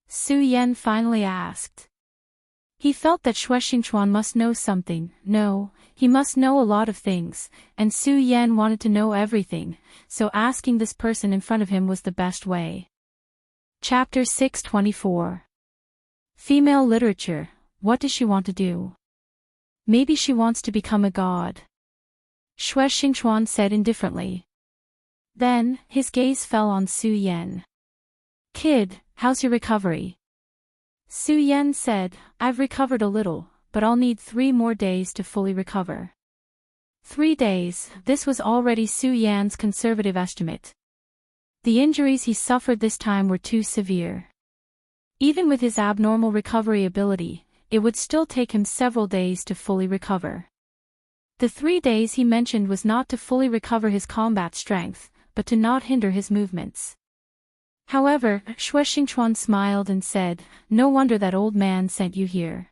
Su Yan finally asked. He felt that Shui Xingchuan must know something. No, he must know a lot of things, and Su Yan wanted to know everything, so asking this person in front of him was the best way. Chapter 624. Female literature, what does she want to do? Maybe she wants to become a god. Shui Xingchuan said indifferently. Then, his gaze fell on Su Yan. Kid, how's your recovery? Su Yan said, I've recovered a little, but I'll need 3 more days to fully recover. 3 days, this was already Su Yan's conservative estimate. The injuries he suffered this time were too severe. Even with his abnormal recovery ability, it would still take him several days to fully recover. The 3 days he mentioned was not to fully recover his combat strength, but to not hinder his movements. However, Xue Xingchuan smiled and said, "No wonder that old man sent you here.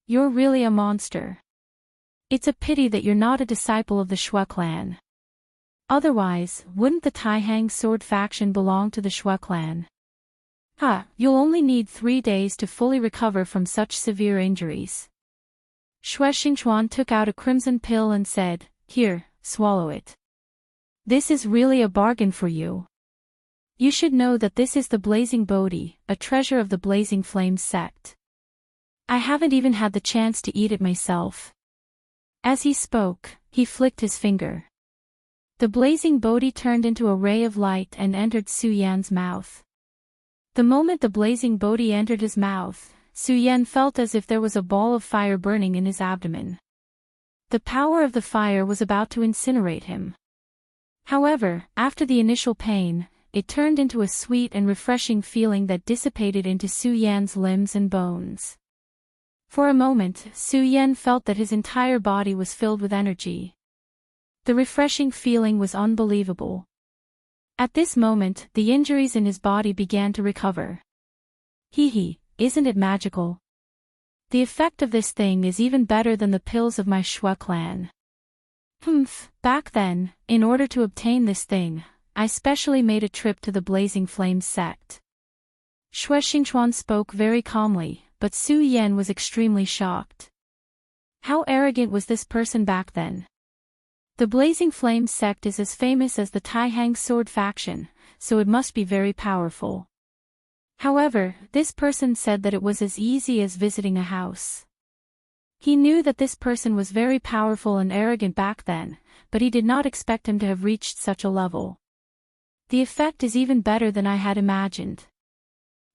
You're really a monster. It's a pity that you're not a disciple of the Xue clan. Otherwise, wouldn't the Taihang sword faction belong to the Xue clan? You'll only need 3 days to fully recover from such severe injuries." Xue Xingchuan took out a crimson pill and said, "Here, swallow it. This is really a bargain for you. You should know that this is the Blazing Bodhi, a treasure of the Blazing Flames sect. I haven't even had the chance to eat it myself." As he spoke, he flicked his finger. The Blazing Bodhi turned into a ray of light and entered Su Yan's mouth. The moment the Blazing Bodhi entered his mouth, Su Yan felt as if there was a ball of fire burning in his abdomen. The power of the fire was about to incinerate him. However, after the initial pain, it turned into a sweet and refreshing feeling that dissipated into Su Yan's limbs and bones. For a moment, Su Yan felt that his entire body was filled with energy. The refreshing feeling was unbelievable. At this moment, the injuries in his body began to recover. Isn't it magical? The effect of this thing is even better than the pills of my Xue clan. Back then, in order to obtain this thing, I specially made a trip to the Blazing Flames sect. Xue Xingchuan spoke very calmly, but Su Yan was extremely shocked. How arrogant was this person back then? The Blazing Flames sect is as famous as the Taihang sword faction, so it must be very powerful. However, this person said that it was as easy as visiting a house. He knew that this person was very powerful and arrogant back then, but he did not expect him to have reached such a level. The effect is even better than I had imagined.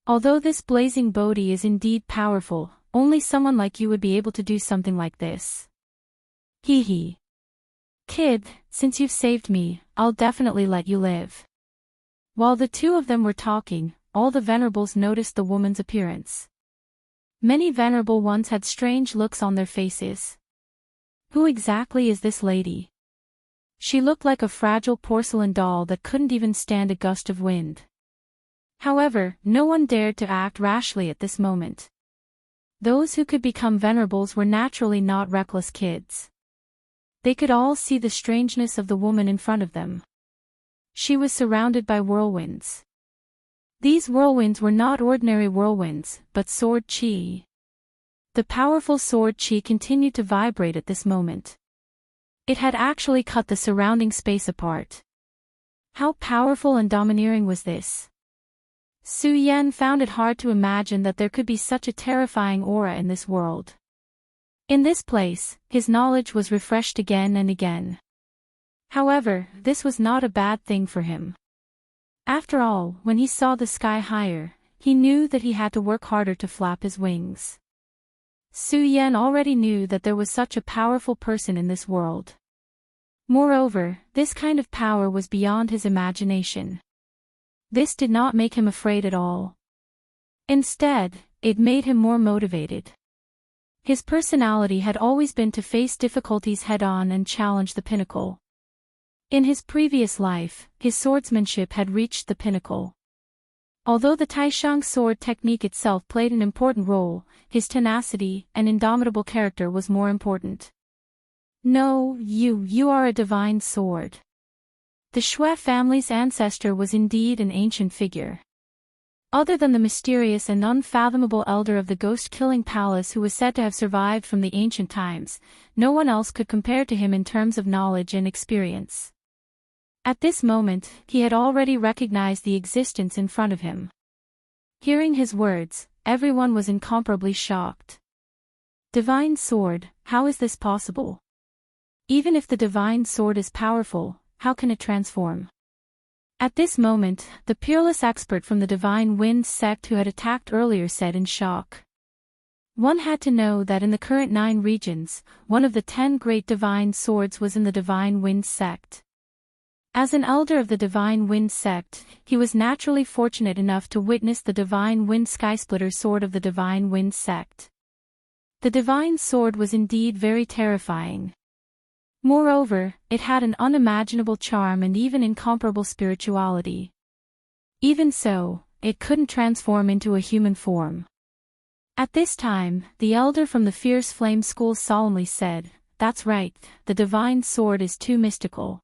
Although this Blazing Bodhi is indeed powerful, only someone like you would be able to do something like this. Kid, since you've saved me, I'll definitely let you live. While the two of them were talking, all the venerables noticed the woman's appearance. Many venerable ones had strange looks on their faces. Who exactly is this lady? She looked like a fragile porcelain doll that couldn't even stand a gust of wind. However, no one dared to act rashly at this moment. Those who could become venerables were naturally not reckless kids. They could all see the strangeness of the woman in front of them. She was surrounded by whirlwinds. These whirlwinds were not ordinary whirlwinds, but sword qi. The powerful sword qi continued to vibrate at this moment. It had actually cut the surrounding space apart. How powerful and domineering was this? Su Yan found it hard to imagine that there could be such a terrifying aura in this world. In this place, his knowledge was refreshed again and again. However, this was not a bad thing for him. After all, when he saw the sky higher, he knew that he had to work harder to flap his wings. Su Yan already knew that there was such a powerful person in this world. Moreover, this kind of power was beyond his imagination. This did not make him afraid at all. Instead, it made him more motivated. His personality had always been to face difficulties head-on and challenge the pinnacle. In his previous life, his swordsmanship had reached the pinnacle. Although the Taishang sword technique itself played an important role, his tenacity and indomitable character was more important. No, you are a divine sword. The Xue family's ancestor was indeed an ancient figure. Other than the mysterious and unfathomable elder of the ghost-killing palace who was said to have survived from the ancient times, no one else could compare to him in terms of knowledge and experience. At this moment, he had already recognized the existence in front of him. Hearing his words, everyone was incomparably shocked. Divine sword, how is this possible? Even if the divine sword is powerful, how can it transform? At this moment, the peerless expert from the Divine Wind sect who had attacked earlier said in shock. One had to know that in the current 9 regions, one of the 10 great divine swords was in the Divine Wind sect. As an elder of the Divine Wind sect, he was naturally fortunate enough to witness the Divine Wind Skysplitter sword of the Divine Wind sect. The divine sword was indeed very terrifying. Moreover, it had an unimaginable charm and even incomparable spirituality. Even so, it couldn't transform into a human form. At this time, the elder from the Fierce Flame School solemnly said, "That's right, the divine sword is too mystical.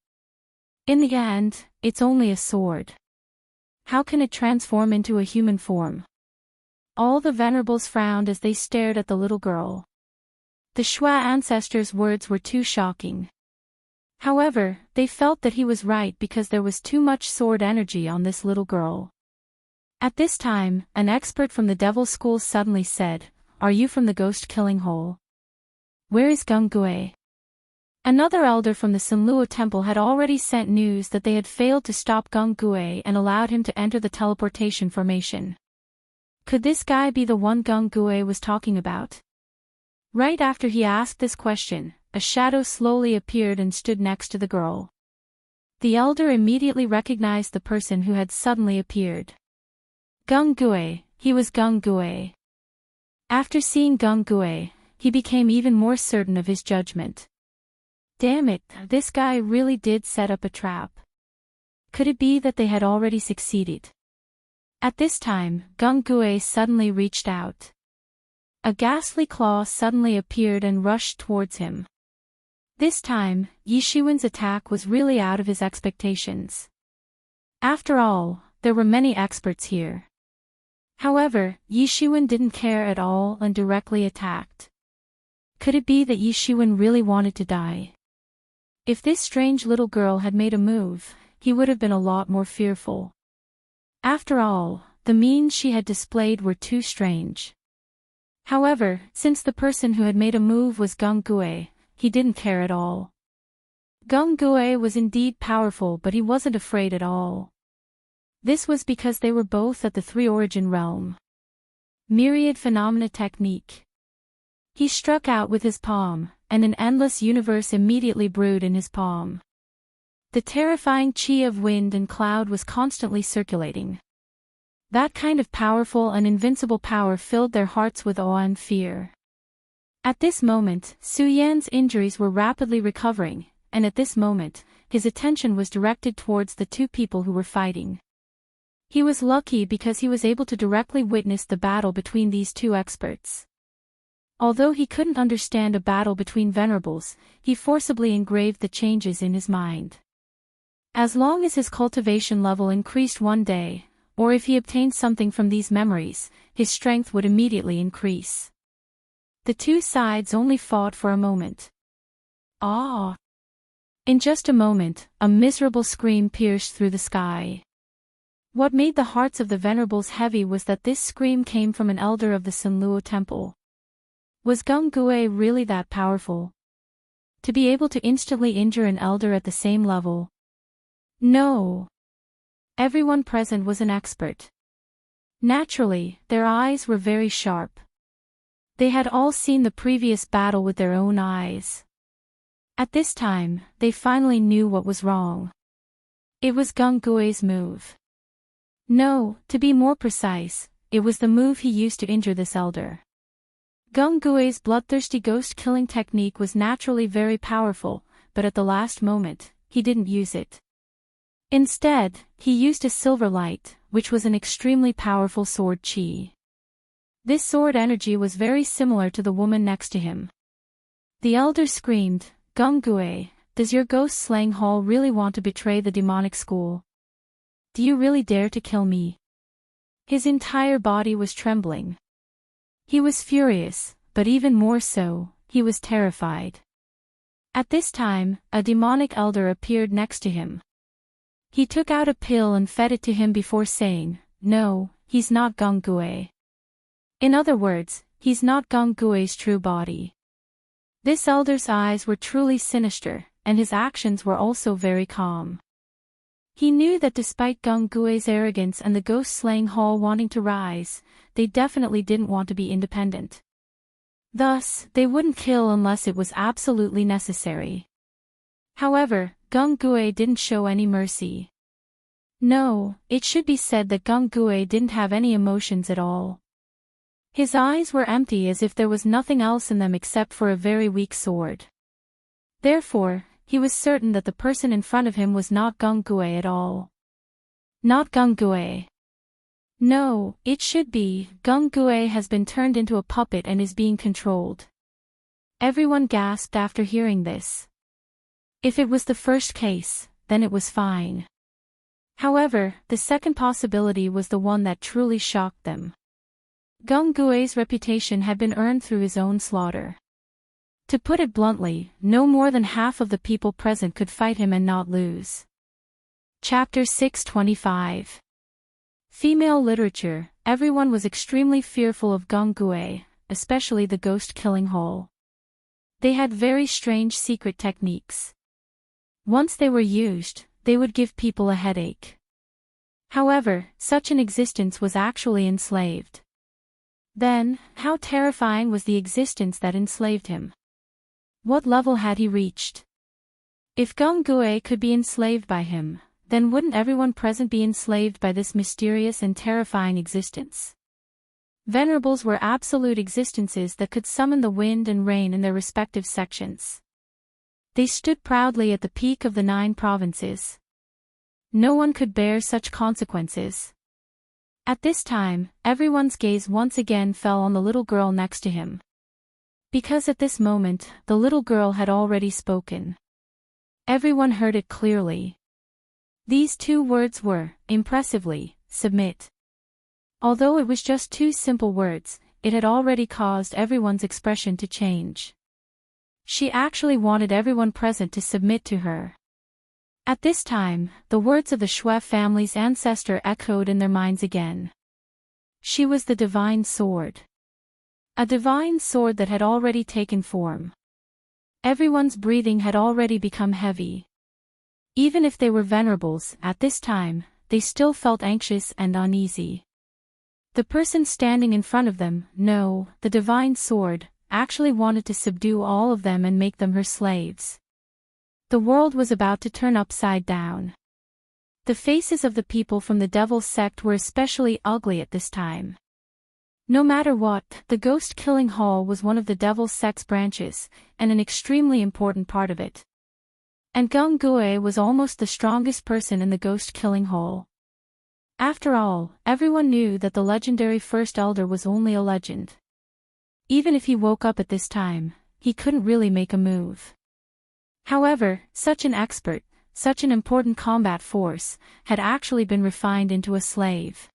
In the end, it's only a sword. How can it transform into a human form?" All the venerables frowned as they stared at the little girl. The Shui ancestors' words were too shocking. However, they felt that he was right because there was too much sword energy on this little girl. At this time, an expert from the Devil School suddenly said, "Are you from the ghost-killing hole? Where is Gunggue?" Another elder from the Sinluo Temple had already sent news that they had failed to stop Gunggue and allowed him to enter the teleportation formation. Could this guy be the one Gunggue was talking about? Right after he asked this question, a shadow slowly appeared and stood next to the girl. The elder immediately recognized the person who had suddenly appeared. Gunggue, he was Gunggue. After seeing Gunggue, he became even more certain of his judgment. Damn it, this guy really did set up a trap. Could it be that they had already succeeded? At this time, Gunggue suddenly reached out. A ghastly claw suddenly appeared and rushed towards him. This time, Yishuan's attack was really out of his expectations. After all, there were many experts here. However, Yishuan didn't care at all and directly attacked. Could it be that Yishuan really wanted to die? If this strange little girl had made a move, he would have been a lot more fearful. After all, the means she had displayed were too strange. However, since the person who had made a move was Gunggue, he didn't care at all. Gunggue was indeed powerful, but he wasn't afraid at all. This was because they were both at the three-origin realm. Myriad Phenomena Technique. He struck out with his palm, and an endless universe immediately brewed in his palm. The terrifying chi of wind and cloud was constantly circulating. That kind of powerful and invincible power filled their hearts with awe and fear. At this moment, Su Yan's injuries were rapidly recovering, and at this moment, his attention was directed towards the two people who were fighting. He was lucky because he was able to directly witness the battle between these two experts. Although he couldn't understand a battle between venerables, he forcibly engraved the changes in his mind. As long as his cultivation level increased one day, or if he obtained something from these memories, his strength would immediately increase. The two sides only fought for a moment. Ah! In just a moment, a miserable scream pierced through the sky. What made the hearts of the venerables heavy was that this scream came from an elder of the Sinluo Temple. Was Gunggue really that powerful? To be able to instantly injure an elder at the same level? No. Everyone present was an expert. Naturally, their eyes were very sharp. They had all seen the previous battle with their own eyes. At this time, they finally knew what was wrong. It was Gunggue's move. No, to be more precise, it was the move he used to injure this elder. Gunggue's bloodthirsty ghost-killing technique was naturally very powerful, but at the last moment, he didn't use it. Instead, he used a silver light, which was an extremely powerful sword chi. This sword energy was very similar to the woman next to him. The elder screamed, "Gunggue, does your ghost-slaying hall really want to betray the demonic school? Do you really dare to kill me?" His entire body was trembling. He was furious, but even more so, he was terrified. At this time, a demonic elder appeared next to him. He took out a pill and fed it to him before saying, "No, he's not Gunggue." In other words, he's not Gunggue's true body. This elder's eyes were truly sinister, and his actions were also very calm. He knew that despite Gunggue's arrogance and the ghost-slaying hall wanting to rise, they definitely didn't want to be independent. Thus, they wouldn't kill unless it was absolutely necessary. However, Gung-gue didn't show any mercy. No, it should be said that Gung-gue didn't have any emotions at all. His eyes were empty, as if there was nothing else in them except for a very weak sword. Therefore, he was certain that the person in front of him was not Gung-gue at all. Not Gung-gue. No, it should be, Gung-gue has been turned into a puppet and is being controlled. Everyone gasped after hearing this. If it was the first case, then it was fine. However, the second possibility was the one that truly shocked them. Gung-gue's reputation had been earned through his own slaughter. To put it bluntly, no more than half of the people present could fight him and not lose. Chapter 625. Female literature. Everyone was extremely fearful of Gung-gue, especially the ghost-killing hole. They had very strange secret techniques. Once they were used, they would give people a headache. However, such an existence was actually enslaved. Then, how terrifying was the existence that enslaved him? What level had he reached? If Gung-gue could be enslaved by him, then wouldn't everyone present be enslaved by this mysterious and terrifying existence? Venerables were absolute existences that could summon the wind and rain in their respective sections. They stood proudly at the peak of the 9 provinces. No one could bear such consequences. At this time, everyone's gaze once again fell on the little girl next to him. Because at this moment, the little girl had already spoken. Everyone heard it clearly. These 2 words were, impressively, submit. Although it was just 2 simple words, it had already caused everyone's expression to change. She actually wanted everyone present to submit to her. At this time, the words of the Shui family's ancestor echoed in their minds again. She was the divine sword. A divine sword that had already taken form. Everyone's breathing had already become heavy. Even if they were venerables, at this time, they still felt anxious and uneasy. The person standing in front of them, no, the divine sword, actually wanted to subdue all of them and make them her slaves. The world was about to turn upside down. The faces of the people from the devil's sect were especially ugly at this time. No matter what, the ghost-killing hall was one of the devil's sect's branches, and an extremely important part of it. And Gung-gue was almost the strongest person in the ghost-killing hall. After all, everyone knew that the legendary First Elder was only a legend. Even if he woke up at this time, he couldn't really make a move. However, such an expert, such an important combat force, had actually been refined into a slave.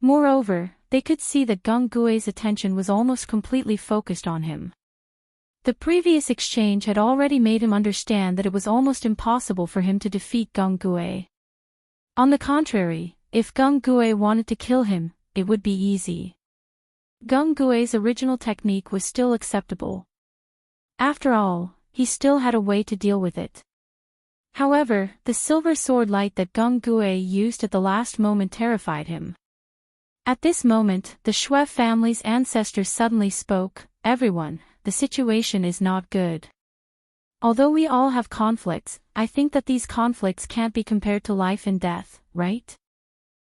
Moreover, they could see that Gung-gue's attention was almost completely focused on him. The previous exchange had already made him understand that it was almost impossible for him to defeat Gung-gue. On the contrary, if Gung-gue wanted to kill him, it would be easy. Gung-gue's original technique was still acceptable. After all, he still had a way to deal with it. However, the silver sword light that Gung-gue used at the last moment terrified him. At this moment, the Shui family's ancestor suddenly spoke, "Everyone, the situation is not good. Although we all have conflicts, I think that these conflicts can't be compared to life and death, right?"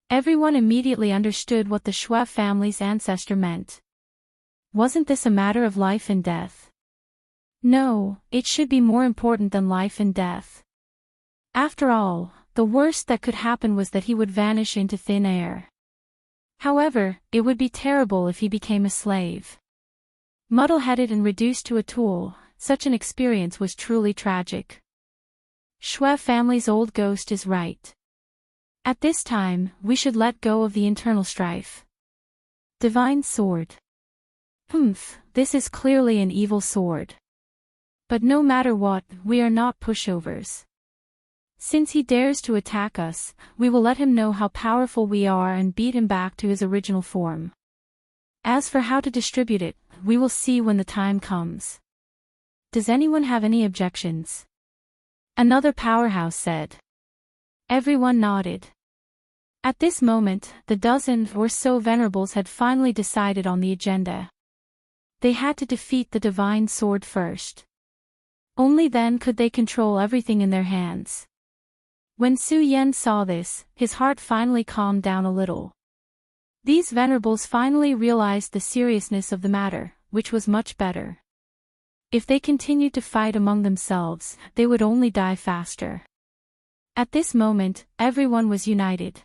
Everyone immediately understood what the Shui family's ancestor meant. Wasn't this a matter of life and death? No, it should be more important than life and death. After all, the worst that could happen was that he would vanish into thin air. However, it would be terrible if he became a slave. Muddle-headed and reduced to a tool, such an experience was truly tragic. Shui family's old ghost is right. At this time, we should let go of the internal strife. Divine sword. This is clearly an evil sword. But no matter what, we are not pushovers. Since he dares to attack us, we will let him know how powerful we are and beat him back to his original form. As for how to distribute it, we will see when the time comes. Does anyone have any objections? Another powerhouse said. Everyone nodded. At this moment, the dozen or so venerables had finally decided on the agenda. They had to defeat the divine sword first. Only then could they control everything in their hands. When Su Yan saw this, his heart finally calmed down a little. These venerables finally realized the seriousness of the matter, which was much better. If they continued to fight among themselves, they would only die faster. At this moment, everyone was united.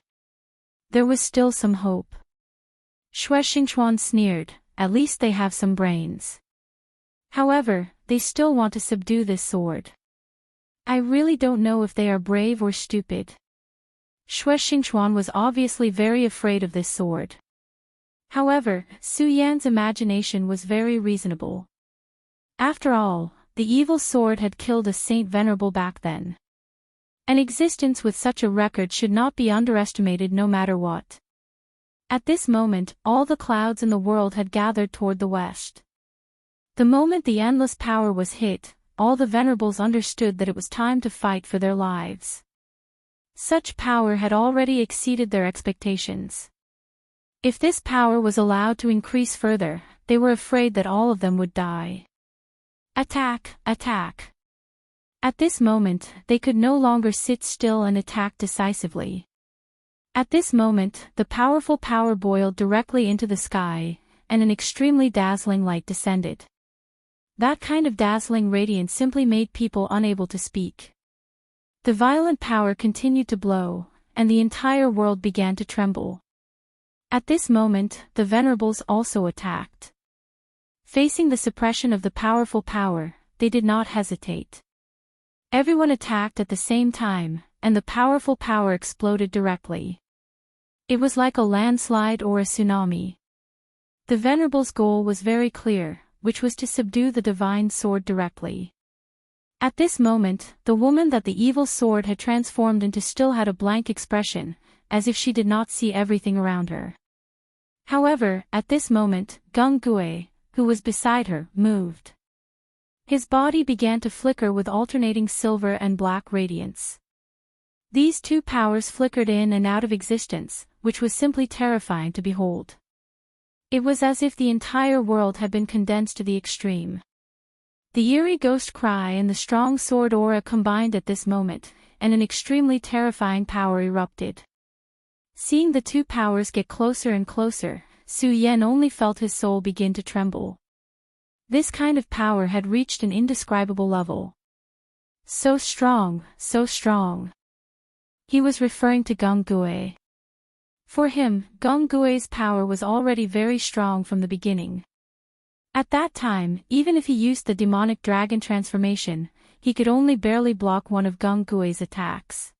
There was still some hope. Xue Xingchuan sneered, "At least they have some brains. However, they still want to subdue this sword. I really don't know if they are brave or stupid." Xue Xingchuan was obviously very afraid of this sword. However, Su Yan's imagination was very reasonable. After all, the evil sword had killed a saint venerable back then. An existence with such a record should not be underestimated no matter what. At this moment, all the clouds in the world had gathered toward the west. The moment the endless power was hit, all the venerables understood that it was time to fight for their lives. Such power had already exceeded their expectations. If this power was allowed to increase further, they were afraid that all of them would die. Attack! Attack! At this moment, they could no longer sit still and attack decisively. At this moment, the powerful power boiled directly into the sky, and an extremely dazzling light descended. That kind of dazzling radiance simply made people unable to speak. The violent power continued to blow, and the entire world began to tremble. At this moment, the venerables also attacked. Facing the suppression of the powerful power, they did not hesitate. Everyone attacked at the same time, and the powerful power exploded directly. It was like a landslide or a tsunami. The venerables' goal was very clear, which was to subdue the divine sword directly. At this moment, the woman that the evil sword had transformed into still had a blank expression, as if she did not see everything around her. However, at this moment, Gung Gue, who was beside her, moved. His body began to flicker with alternating silver and black radiance. These two powers flickered in and out of existence, which was simply terrifying to behold. It was as if the entire world had been condensed to the extreme. The eerie ghost cry and the strong sword aura combined at this moment, and an extremely terrifying power erupted. Seeing the two powers get closer and closer, Su Yan only felt his soul begin to tremble. This kind of power had reached an indescribable level. So strong, so strong. He was referring to Gung Gue. For him, Gung Gue's power was already very strong from the beginning. At that time, even if he used the demonic dragon transformation, he could only barely block one of Gung Gue's attacks.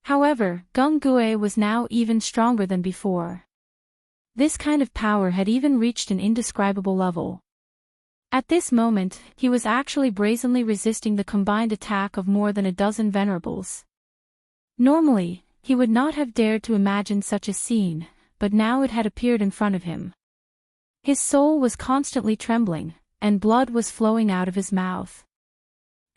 However, Gung Gue was now even stronger than before. This kind of power had even reached an indescribable level. At this moment, he was actually brazenly resisting the combined attack of more than a dozen venerables. Normally, he would not have dared to imagine such a scene, but now it had appeared in front of him. His soul was constantly trembling, and blood was flowing out of his mouth.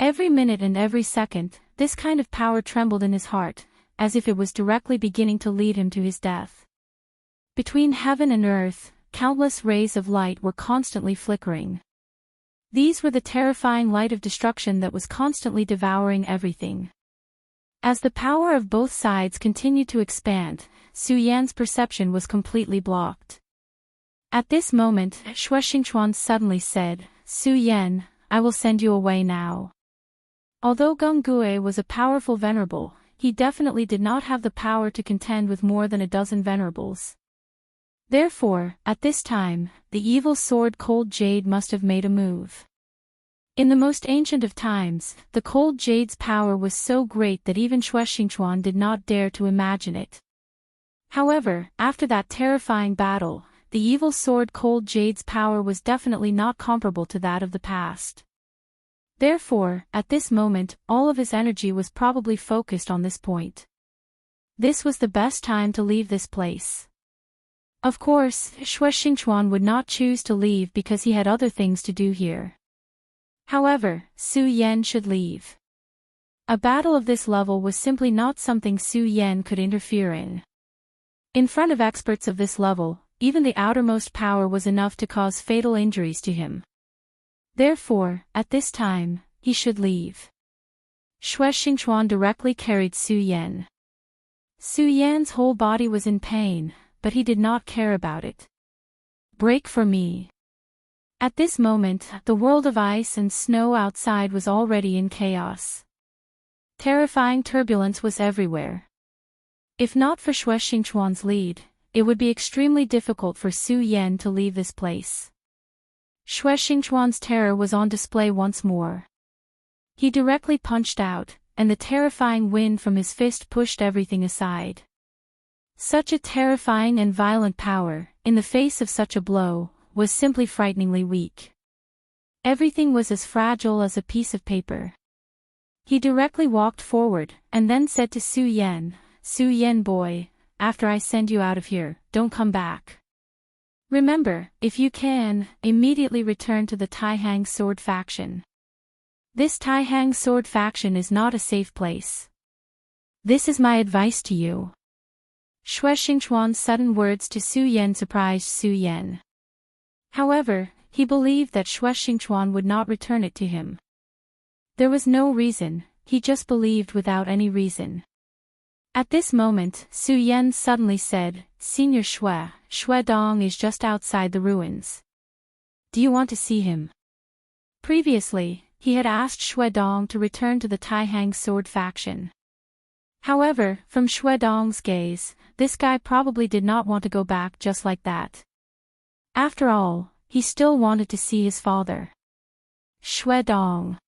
Every minute and every second, this kind of power trembled in his heart, as if it was directly beginning to lead him to his death. Between heaven and earth, countless rays of light were constantly flickering. These were the terrifying light of destruction that was constantly devouring everything. As the power of both sides continued to expand, Su Yan's perception was completely blocked. At this moment, Xue Xingchuan suddenly said, "Su Yan, I will send you away now." Although Gung Gue was a powerful venerable, he definitely did not have the power to contend with more than a dozen venerables. Therefore, at this time, the evil sword Cold Jade must have made a move. In the most ancient of times, the Cold Jade's power was so great that even Xue Xingchuan did not dare to imagine it. However, after that terrifying battle, the evil sword Cold Jade's power was definitely not comparable to that of the past. Therefore, at this moment, all of his energy was probably focused on this point. This was the best time to leave this place. Of course, Xue Xingchuan would not choose to leave because he had other things to do here. However, Su Yan should leave. A battle of this level was simply not something Su Yan could interfere in. In front of experts of this level, even the outermost power was enough to cause fatal injuries to him. Therefore, at this time, he should leave. Xue Xingchuan directly carried Su Yan. Su Yan's whole body was in pain, but he did not care about it. Break for me. At this moment, the world of ice and snow outside was already in chaos. Terrifying turbulence was everywhere. If not for Xue Xingchuan's lead, it would be extremely difficult for Su Yan to leave this place. Xue Xingchuan's terror was on display once more. He directly punched out, and the terrifying wind from his fist pushed everything aside. Such a terrifying and violent power, in the face of such a blow, was simply frighteningly weak. Everything was as fragile as a piece of paper. He directly walked forward, and then said to Su Yan boy, after I send you out of here, don't come back. Remember, if you can, immediately return to the Taihang sword faction. This Taihang sword faction is not a safe place. This is my advice to you. Xue Xingchuan's sudden words to Su Yan surprised Su Yan. However, he believed that Xue Xingchuan would not return it to him. There was no reason, he just believed without any reason. At this moment, Su Yan suddenly said, Senior Xue Dong is just outside the ruins. Do you want to see him? Previously, he had asked Xue Dong to return to the Taihang sword faction. However, from Xue Dong's gaze, this guy probably did not want to go back just like that. After all, he still wanted to see his father. Xue Dong.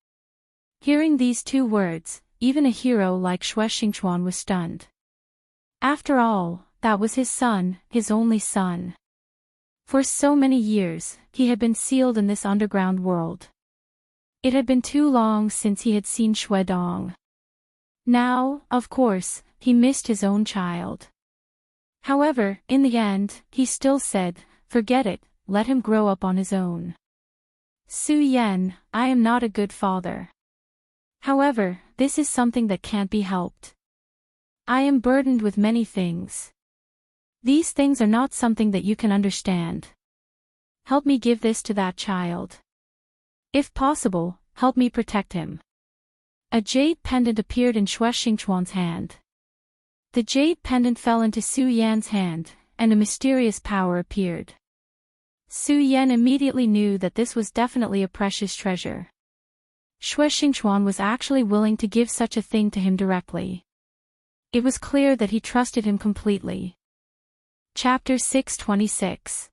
Hearing these two words, even a hero like Xue Xingchuan was stunned. After all, that was his son, his only son. For so many years, he had been sealed in this underground world. It had been too long since he had seen Xue Dong. Now, of course, he missed his own child. However, in the end, he still said, forget it, let him grow up on his own. Su Yan, I am not a good father. However, this is something that can't be helped. I am burdened with many things. These things are not something that you can understand. Help me give this to that child. If possible, help me protect him. A jade pendant appeared in Xue Xingchuan's hand. The jade pendant fell into Su Yan's hand, and a mysterious power appeared. Su Yan immediately knew that this was definitely a precious treasure. Xue Xingchuan was actually willing to give such a thing to him directly. It was clear that he trusted him completely. Chapter 626.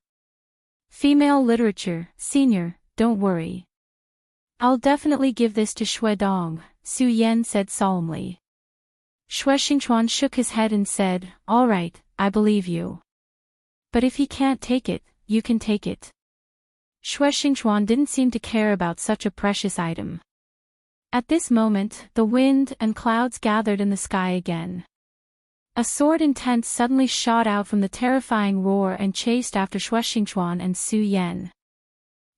Female Literature, Senior, don't worry. I'll definitely give this to Xue Dong, Su Yan said solemnly. Xue Xingchuan shook his head and said, all right, I believe you. But if he can't take it, you can take it. Xue Xingchuan didn't seem to care about such a precious item. At this moment, the wind and clouds gathered in the sky again. A sword intent suddenly shot out from the terrifying roar and chased after Xue Xingchuan and Su Yan.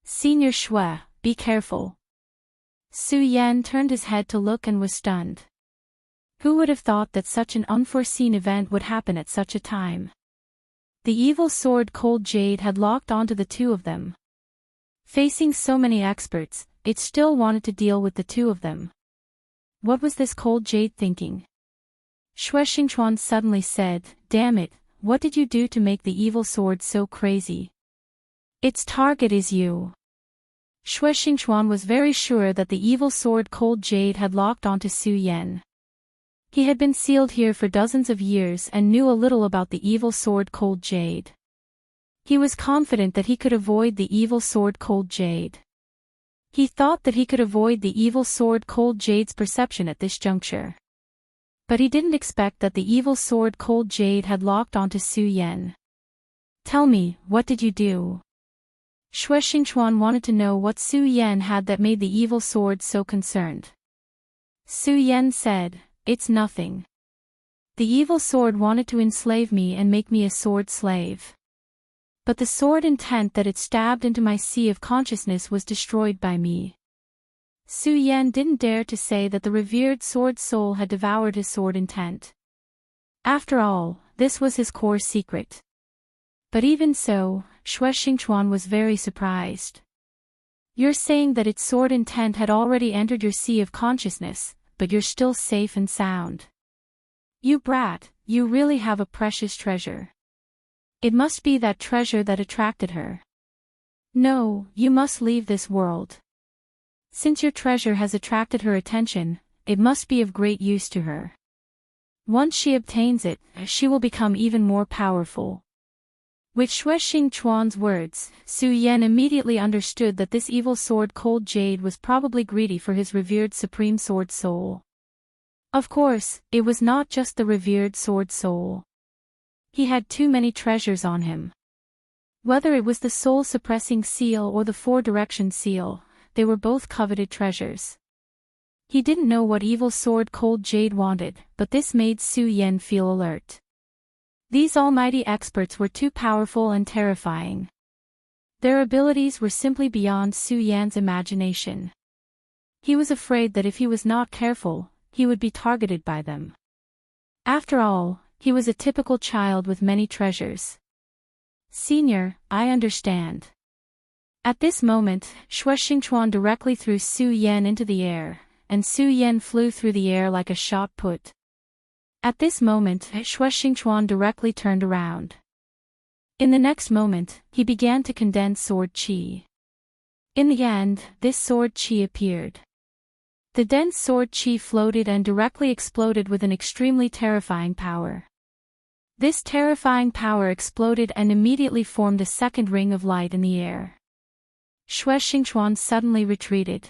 Senior Xue, be careful. Su Yan turned his head to look and was stunned. Who would have thought that such an unforeseen event would happen at such a time? The evil sword Cold Jade had locked onto the two of them. Facing so many experts, it still wanted to deal with the two of them. What was this Cold Jade thinking? Xue Xingchuan suddenly said, damn it, what did you do to make the evil sword so crazy? Its target is you. Xue Xingchuan was very sure that the evil sword Cold Jade had locked onto Su Yan. He had been sealed here for dozens of years and knew a little about the evil sword Cold Jade. He was confident that he could avoid the evil sword Cold Jade. He thought that he could avoid the evil sword Cold Jade's perception at this juncture. But he didn't expect that the evil sword Cold Jade had locked onto Su Yan. Tell me, what did you do? Xue Xingchuan wanted to know what Su Yan had that made the evil sword so concerned. Su Yan said, it's nothing. The evil sword wanted to enslave me and make me a sword slave. But the sword intent that it stabbed into my sea of consciousness was destroyed by me. Su Yan didn't dare to say that the revered sword soul had devoured his sword intent. After all, this was his core secret. But even so, Xue Xingchuan was very surprised. You're saying that its sword intent had already entered your sea of consciousness, but you're still safe and sound. You brat, you really have a precious treasure. It must be that treasure that attracted her. No, you must leave this world. Since your treasure has attracted her attention, it must be of great use to her. Once she obtains it, she will become even more powerful. With Xue Xingchuan's words, Su Yan immediately understood that this evil sword Cold Jade was probably greedy for his revered supreme sword soul. Of course, it was not just the revered sword soul. He had too many treasures on him. Whether it was the soul-suppressing seal or the four-direction seal, they were both coveted treasures. He didn't know what evil sword Cold Jade wanted, but this made Su Yan feel alert. These almighty experts were too powerful and terrifying. Their abilities were simply beyond Su Yan's imagination. He was afraid that if he was not careful, he would be targeted by them. After all, he was a typical child with many treasures. Senior, I understand. At this moment, Xue Xingchuan directly threw Su Yan into the air, and Su Yan flew through the air like a shot put. At this moment, Xue Xingchuan directly turned around. In the next moment, he began to condense sword qi. In the end, this sword qi appeared. The dense sword qi floated and directly exploded with an extremely terrifying power. This terrifying power exploded and immediately formed a second ring of light in the air. Xue Xingchuan suddenly retreated.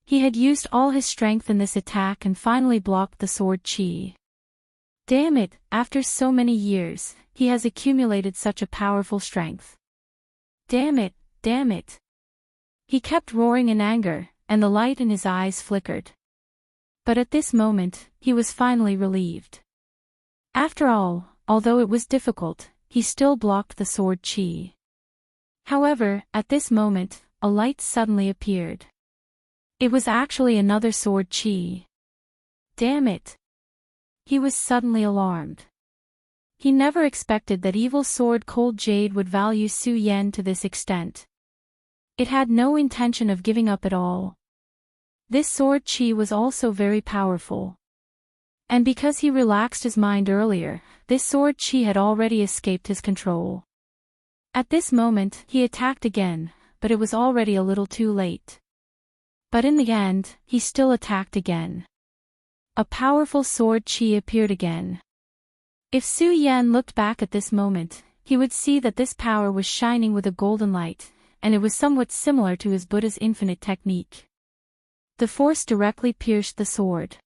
He had used all his strength in this attack and finally blocked the sword qi. Damn it, after so many years, he has accumulated such a powerful strength. Damn it, damn it. He kept roaring in anger, and the light in his eyes flickered. But at this moment, he was finally relieved. After all, although it was difficult, he still blocked the sword qi. However, at this moment, a light suddenly appeared. It was actually another sword qi. Damn it. He was suddenly alarmed. He never expected that evil sword Cold Jade would value Su Yan to this extent. It had no intention of giving up at all. This sword qi was also very powerful. And because he relaxed his mind earlier, this sword qi had already escaped his control. At this moment, he attacked again, but it was already a little too late. But in the end, he still attacked again. A powerful sword qi appeared again. If Su Yan looked back at this moment, he would see that this power was shining with a golden light, and it was somewhat similar to his Buddha's infinite technique. The force directly pierced the sword.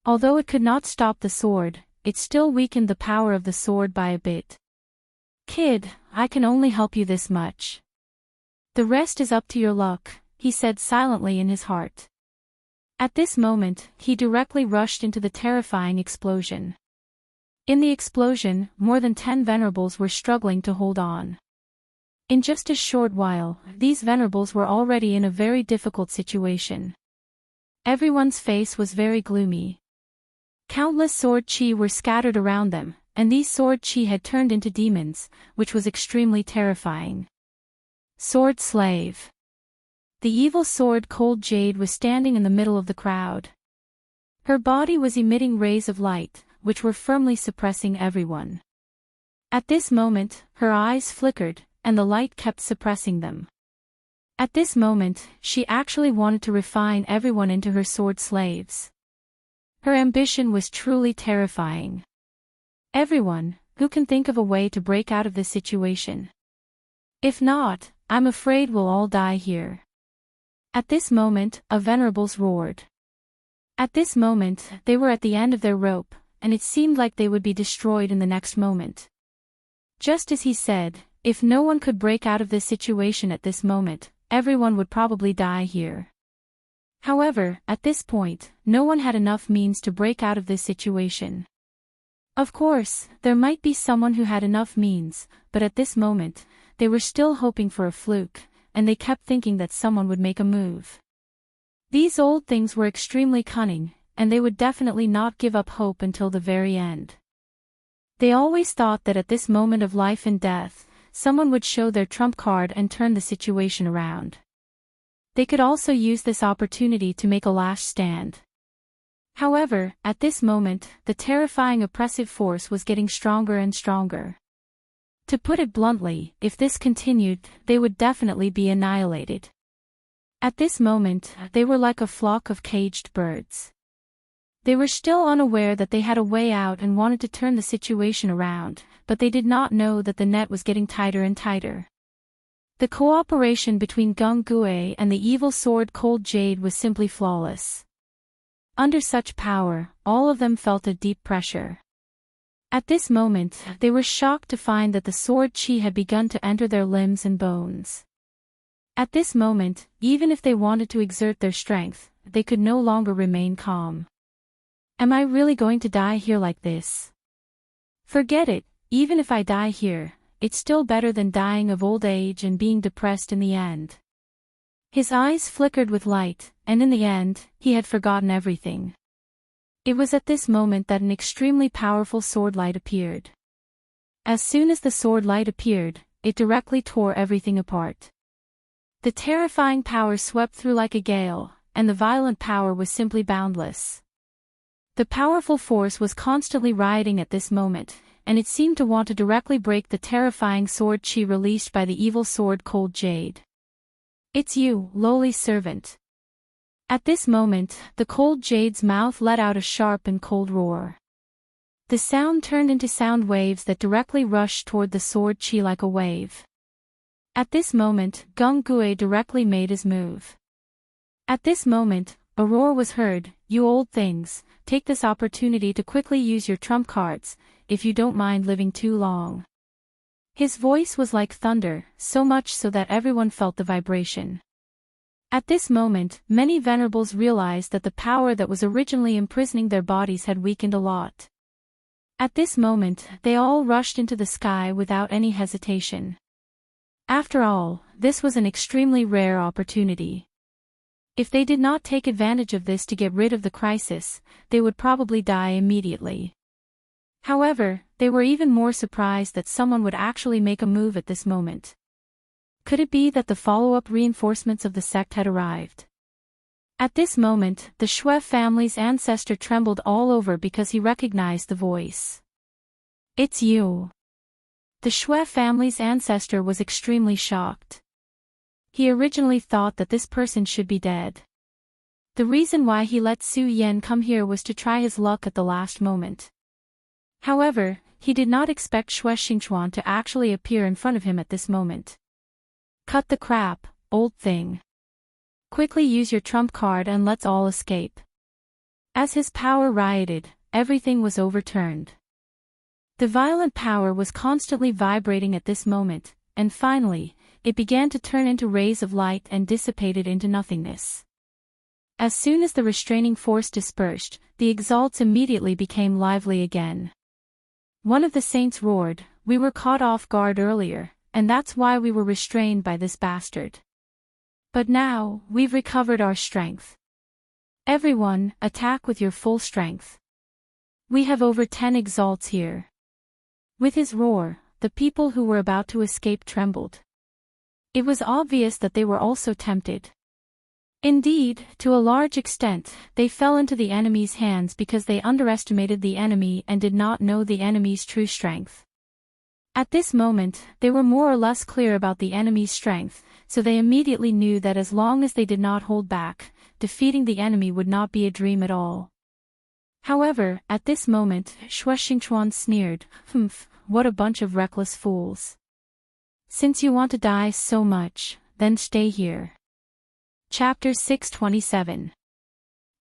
Although it could not stop the sword, it still weakened the power of the sword by a bit. Kid, I can only help you this much. The rest is up to your luck, he said silently in his heart. At this moment, he directly rushed into the terrifying explosion. In the explosion, more than 10 venerables were struggling to hold on. In just a short while, these venerables were already in a very difficult situation. Everyone's face was very gloomy. Countless sword qi were scattered around them, and these sword qi had turned into demons, which was extremely terrifying. Sword slave. The evil sword Cold Jade was standing in the middle of the crowd. Her body was emitting rays of light, which were firmly suppressing everyone. At this moment, her eyes flickered, and the light kept suppressing them. At this moment, she actually wanted to refine everyone into her sword slaves. Her ambition was truly terrifying. Everyone, who can think of a way to break out of this situation? If not, I'm afraid we'll all die here. At this moment, a venerables roared. At this moment, they were at the end of their rope, and it seemed like they would be destroyed in the next moment. Just as he said, if no one could break out of this situation at this moment, everyone would probably die here. However, at this point, no one had enough means to break out of this situation. Of course, there might be someone who had enough means, but at this moment, they were still hoping for a fluke, and they kept thinking that someone would make a move. These old things were extremely cunning, and they would definitely not give up hope until the very end. They always thought that at this moment of life and death, someone would show their trump card and turn the situation around. They could also use this opportunity to make a last stand. However, at this moment, the terrifying oppressive force was getting stronger and stronger. To put it bluntly, if this continued, they would definitely be annihilated. At this moment, they were like a flock of caged birds. They were still unaware that they had a way out and wanted to turn the situation around, but they did not know that the net was getting tighter and tighter. The cooperation between Gung Gue and the evil sword Cold Jade was simply flawless. Under such power, all of them felt a deep pressure. At this moment, they were shocked to find that the sword chi had begun to enter their limbs and bones. At this moment, even if they wanted to exert their strength, they could no longer remain calm. Am I really going to die here like this? Forget it, even if I die here, it's still better than dying of old age and being depressed in the end. His eyes flickered with light, and in the end, he had forgotten everything. It was at this moment that an extremely powerful sword light appeared. As soon as the sword light appeared, it directly tore everything apart. The terrifying power swept through like a gale, and the violent power was simply boundless. The powerful force was constantly rioting at this moment, and it seemed to want to directly break the terrifying sword chi released by the evil sword Cold Jade. It's you, lowly servant. At this moment, the Cold Jade's mouth let out a sharp and cold roar. The sound turned into sound waves that directly rushed toward the sword chi like a wave. At this moment, Gung Gue directly made his move. At this moment, a roar was heard, "You old things, take this opportunity to quickly use your trump cards, if you don't mind living too long." His voice was like thunder, so much so that everyone felt the vibration. At this moment, many venerables realized that the power that was originally imprisoning their bodies had weakened a lot. At this moment, they all rushed into the sky without any hesitation. After all, this was an extremely rare opportunity. If they did not take advantage of this to get rid of the crisis, they would probably die immediately. However, they were even more surprised that someone would actually make a move at this moment. Could it be that the follow-up reinforcements of the sect had arrived? At this moment, the Shui family's ancestor trembled all over because he recognized the voice. "It's you." The Shui family's ancestor was extremely shocked. He originally thought that this person should be dead. The reason why he let Su Yan come here was to try his luck at the last moment. However, he did not expect Shui Xingchuan to actually appear in front of him at this moment. "Cut the crap, old thing. Quickly use your trump card and let's all escape." As his power rioted, everything was overturned. The violent power was constantly vibrating at this moment, and finally, it began to turn into rays of light and dissipated into nothingness. As soon as the restraining force dispersed, the exalts immediately became lively again. One of the saints roared, "We were caught off guard earlier, and that's why we were restrained by this bastard. But now, we've recovered our strength. Everyone, attack with your full strength. We have over 10 exalts here." With his roar, the people who were about to escape trembled. It was obvious that they were also tempted. Indeed, to a large extent, they fell into the enemy's hands because they underestimated the enemy and did not know the enemy's true strength. At this moment, they were more or less clear about the enemy's strength, so they immediately knew that as long as they did not hold back, defeating the enemy would not be a dream at all. However, at this moment, Shui Xingchuan sneered, "Humph, what a bunch of reckless fools. Since you want to die so much, then stay here." Chapter 627.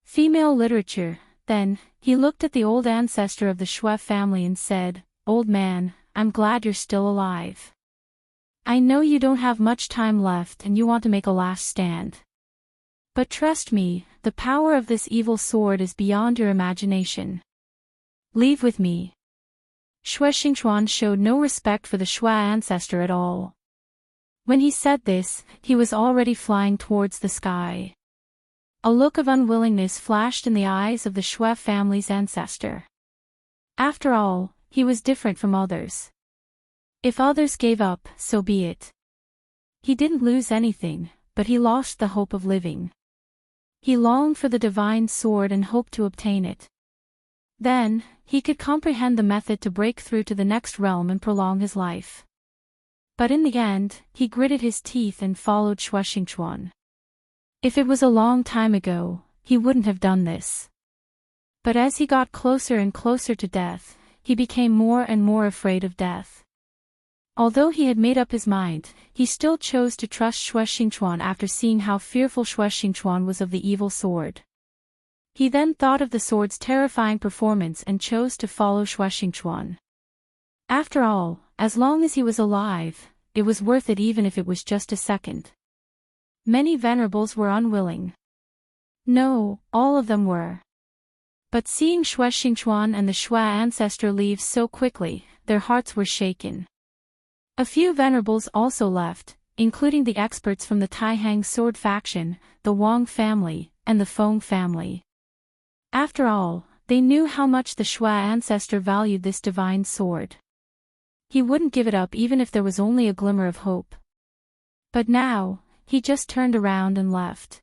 Female Literature. Then, he looked at the old ancestor of the Shui family and said, "Old man, I'm glad you're still alive. I know you don't have much time left and you want to make a last stand. But trust me, the power of this evil sword is beyond your imagination. Leave with me." Shui Xingchuan showed no respect for the Shui ancestor at all. When he said this, he was already flying towards the sky. A look of unwillingness flashed in the eyes of the Shui family's ancestor. After all, he was different from others. If others gave up, so be it. He didn't lose anything, but he lost the hope of living. He longed for the divine sword and hoped to obtain it. Then, he could comprehend the method to break through to the next realm and prolong his life. But in the end, he gritted his teeth and followed Shuexingchuan. If it was a long time ago, he wouldn't have done this. But as he got closer and closer to death, he became more and more afraid of death. Although he had made up his mind, he still chose to trust Shuexingchuan after seeing how fearful Shuexingchuan was of the evil sword. He then thought of the sword's terrifying performance and chose to follow Shuexingchuan. After all, as long as he was alive, it was worth it even if it was just a second. Many venerables were unwilling. No, all of them were. But seeing Shuexingchuan and the Shui ancestor leave so quickly, their hearts were shaken. A few venerables also left, including the experts from the Taihang sword faction, the Wang family, and the Feng family. After all, they knew how much the Shui ancestor valued this divine sword. He wouldn't give it up even if there was only a glimmer of hope. But now, he just turned around and left.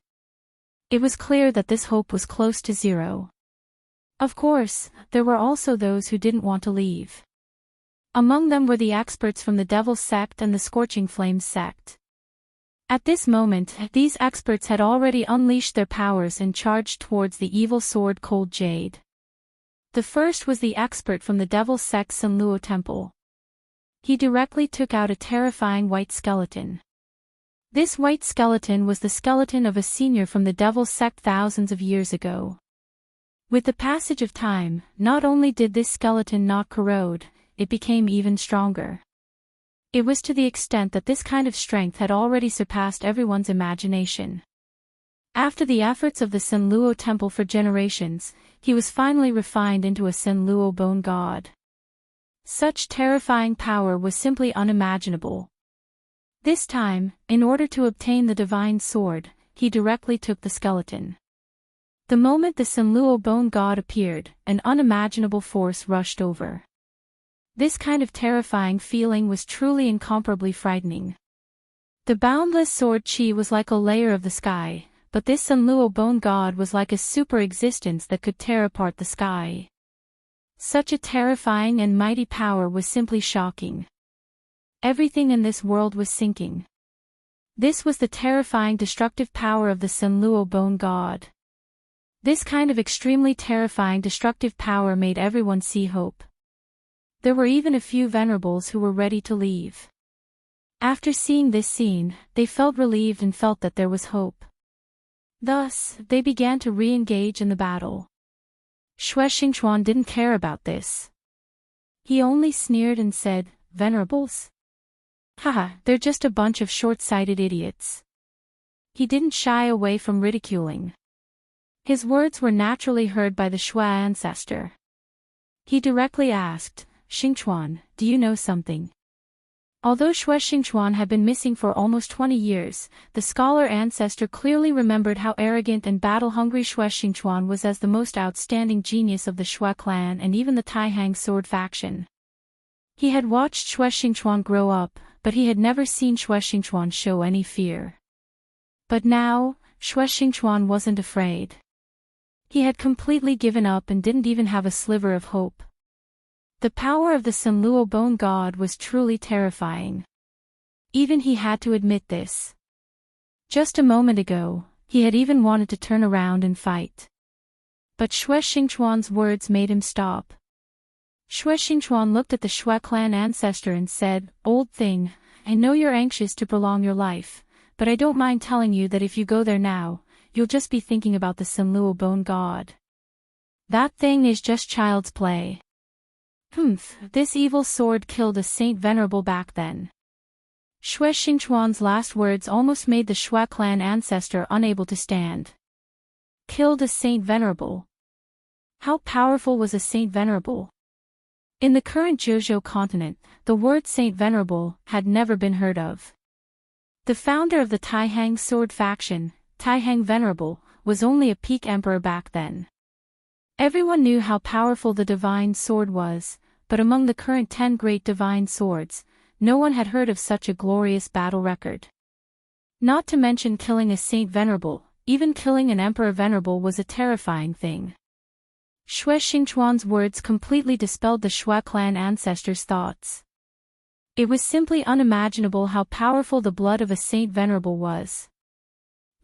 It was clear that this hope was close to zero. Of course, there were also those who didn't want to leave. Among them were the experts from the Devil's Sect and the Scorching Flames Sect. At this moment, these experts had already unleashed their powers and charged towards the evil sword Cold Jade. The first was the expert from the Devil's Sect Sanluo Temple. He directly took out a terrifying white skeleton. This white skeleton was the skeleton of a senior from the Devil's Sect thousands of years ago. With the passage of time, not only did this skeleton not corrode, it became even stronger. It was to the extent that this kind of strength had already surpassed everyone's imagination. After the efforts of the Sanluo Temple for generations, he was finally refined into a Sanluo bone god. Such terrifying power was simply unimaginable. This time, in order to obtain the divine sword, he directly took the skeleton. The moment the Sanluo bone god appeared, an unimaginable force rushed over. This kind of terrifying feeling was truly incomparably frightening. The boundless sword chi was like a layer of the sky, but this Sanluo bone god was like a super existence that could tear apart the sky. Such a terrifying and mighty power was simply shocking. Everything in this world was sinking. This was the terrifying destructive power of the Sanluo bone god. This kind of extremely terrifying destructive power made everyone see hope. There were even a few venerables who were ready to leave. After seeing this scene, they felt relieved and felt that there was hope. Thus, they began to re-engage in the battle. Shuexingchuan didn't care about this. He only sneered and said, "Venerables? Haha, they're just a bunch of short-sighted idiots." He didn't shy away from ridiculing. His words were naturally heard by the Shui ancestor. He directly asked, "Xingchuan, do you know something?" Although Shuexingchuan had been missing for almost 20 years, the scholar ancestor clearly remembered how arrogant and battle-hungry Shuexingchuan was as the most outstanding genius of the Shui clan and even the Taihang sword faction. He had watched Shuexingchuan grow up, but he had never seen Shuexingchuan show any fear. But now, Shuexingchuan wasn't afraid. He had completely given up and didn't even have a sliver of hope. The power of the Sanluo bone god was truly terrifying. Even he had to admit this. Just a moment ago, he had even wanted to turn around and fight. But Shuexingchuan's words made him stop. Shuexingchuan looked at the Shui clan ancestor and said, "Old thing, I know you're anxious to prolong your life, but I don't mind telling you that if you go there now, you'll just be thinking about the Sanluo bone god. That thing is just child's play. This evil sword killed a saint venerable back then." Shuexingchuan's last words almost made the Shui clan ancestor unable to stand. Killed a saint venerable. How powerful was a saint venerable? In the current Zheozhou continent, the word saint venerable had never been heard of. The founder of the Taihang sword faction, Taihang Venerable, was only a peak emperor back then. Everyone knew how powerful the divine sword was, but among the current 10 great divine swords, no one had heard of such a glorious battle record. Not to mention killing a saint venerable, even killing an emperor venerable was a terrifying thing. Xue Xingchuan's words completely dispelled the Xue clan ancestors' thoughts. It was simply unimaginable how powerful the blood of a saint venerable was.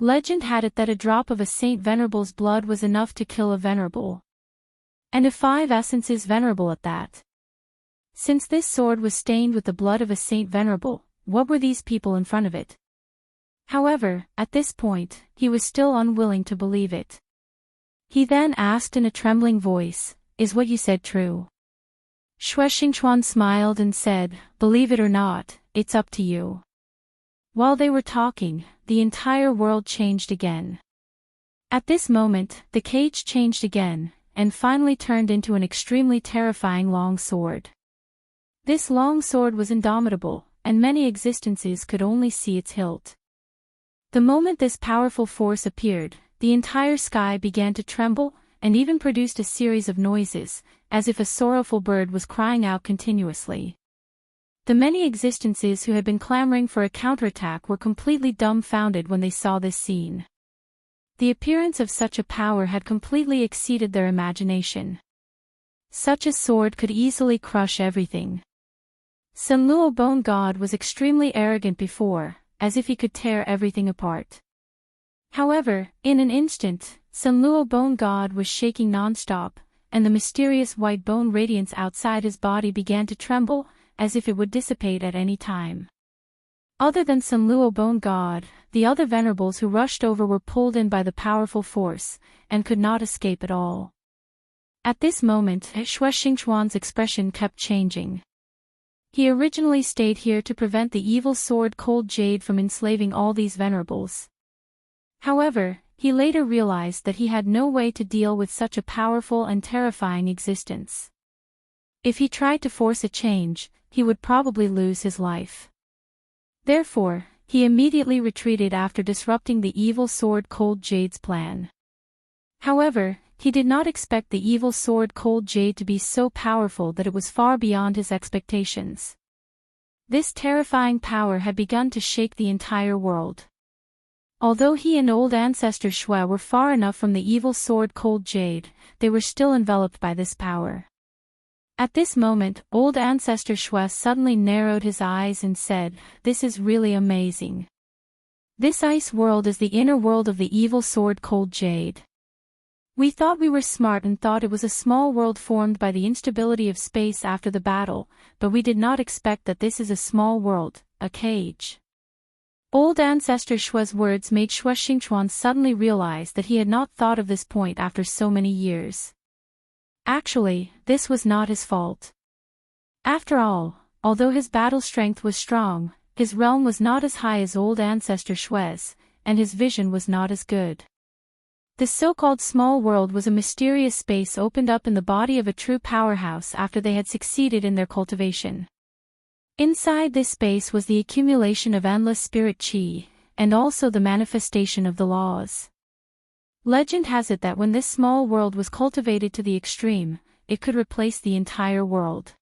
Legend had it that a drop of a saint venerable's blood was enough to kill a venerable. And if 5 essences venerable at that. Since this sword was stained with the blood of a saint venerable, what were these people in front of it? However, at this point, he was still unwilling to believe it. He then asked in a trembling voice, "Is what you said true?" Xue Xingchuan smiled and said, "Believe it or not, it's up to you." While they were talking, the entire world changed again. At this moment, the cage changed again, and finally turned into an extremely terrifying long sword. This long sword was indomitable, and many existences could only see its hilt. The moment this powerful force appeared, the entire sky began to tremble, and even produced a series of noises, as if a sorrowful bird was crying out continuously. The many existences who had been clamoring for a counterattack were completely dumbfounded when they saw this scene. The appearance of such a power had completely exceeded their imagination. Such a sword could easily crush everything. Sun Luo Bone God was extremely arrogant before, as if he could tear everything apart. However, in an instant, Sun Luo Bone God was shaking non-stop, and the mysterious white bone radiance outside his body began to tremble, as if it would dissipate at any time. Other than Sun Luo Bone God, the other venerables who rushed over were pulled in by the powerful force, and could not escape at all. At this moment, Xue Xingchuan's expression kept changing. He originally stayed here to prevent the evil sword Cold Jade from enslaving all these venerables. However, he later realized that he had no way to deal with such a powerful and terrifying existence. If he tried to force a change, he would probably lose his life. Therefore, he immediately retreated after disrupting the evil sword Cold Jade's plan. However, he did not expect the evil sword Cold Jade to be so powerful that it was far beyond his expectations. This terrifying power had begun to shake the entire world. Although he and old ancestor Xue were far enough from the evil sword Cold Jade, they were still enveloped by this power. At this moment, old ancestor Xue suddenly narrowed his eyes and said, "This is really amazing. This ice world is the inner world of the evil sword Cold Jade. We thought we were smart and thought it was a small world formed by the instability of space after the battle, but we did not expect that this is a small world, a cage." Old ancestor Xue's words made Xue Xingchuan suddenly realize that he had not thought of this point after so many years. Actually, this was not his fault. After all, although his battle strength was strong, his realm was not as high as old ancestor Xue's, and his vision was not as good. This so-called small world was a mysterious space opened up in the body of a true powerhouse after they had succeeded in their cultivation. Inside this space was the accumulation of endless spirit qi, and also the manifestation of the laws. Legend has it that when this small world was cultivated to the extreme, it could replace the entire world.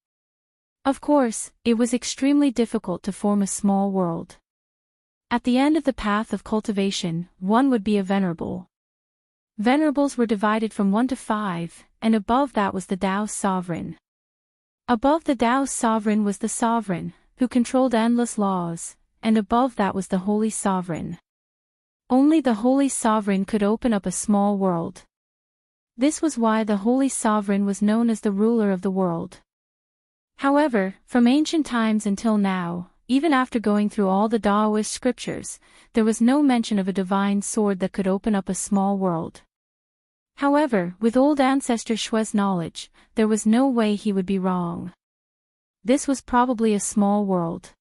Of course, it was extremely difficult to form a small world. At the end of the path of cultivation, one would be a venerable. Venerables were divided from 1 to 5, and above that was the Tao's sovereign. Above the Tao's sovereign was the sovereign, who controlled endless laws, and above that was the holy sovereign. Only the holy sovereign could open up a small world. This was why the holy sovereign was known as the ruler of the world. However, from ancient times until now, even after going through all the Taoist scriptures, there was no mention of a divine sword that could open up a small world. However, with old ancestor Xue's knowledge, there was no way he would be wrong. This was probably a small world.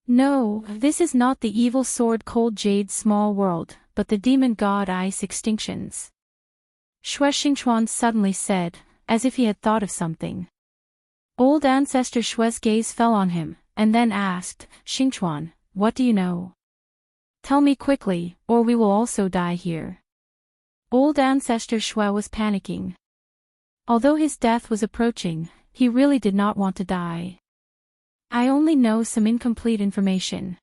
No, this is not the evil sword Cold Jade's small world, but the demon god Ice Extinction's. Xue Xingchuan suddenly said, as if he had thought of something. Old ancestor Xue's gaze fell on him, and then asked, "Xingchuan, what do you know? Tell me quickly, or we will also die here." Old ancestor Xue was panicking. Although his death was approaching, he really did not want to die. "I only know some incomplete information."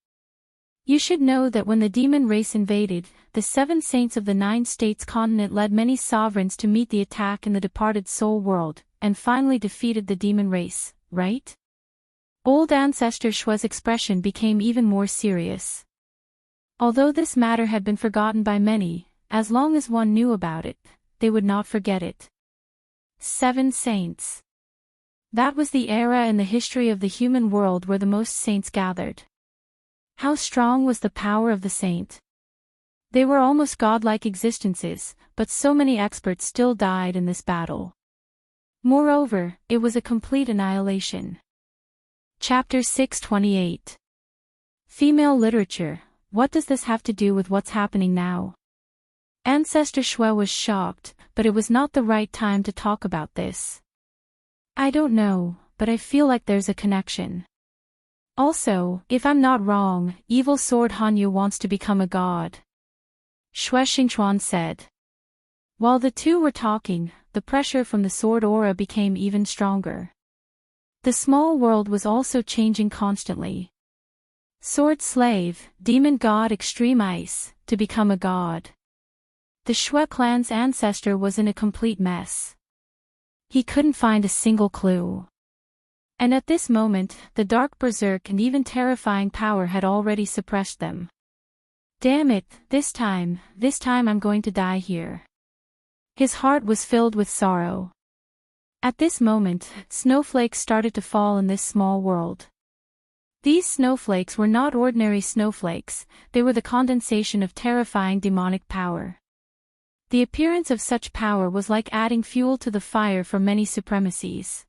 You should know that when the demon race invaded, the 7 saints of the 9 states continent led many sovereigns to meet the attack in the departed soul world, and finally defeated the demon race, right? Old Ancestor Shue's expression became even more serious. Although this matter had been forgotten by many, as long as one knew about it, they would not forget it. 7 saints. That was the era in the history of the human world where the most saints gathered. How strong was the power of the saint? They were almost godlike existences, but so many experts still died in this battle. Moreover, it was a complete annihilation. Chapter 628. Female Literature. What does this have to do with what's happening now? Ancestor Shue was shocked, but it was not the right time to talk about this. I don't know, but I feel like there's a connection. Also, if I'm not wrong, Evil Sword Hanyu wants to become a god. Xue Xingchuan said. While the two were talking, the pressure from the sword aura became even stronger. The small world was also changing constantly. Sword Slave, Demon God Extreme Ice, to become a god. The Xue clan's ancestor was in a complete mess. He couldn't find a single clue. And at this moment, the dark berserk and even terrifying power had already suppressed them. Damn it, this time I'm going to die here. His heart was filled with sorrow. At this moment, snowflakes started to fall in this small world. These snowflakes were not ordinary snowflakes, they were the condensation of terrifying demonic power. The appearance of such power was like adding fuel to the fire for many supremacies.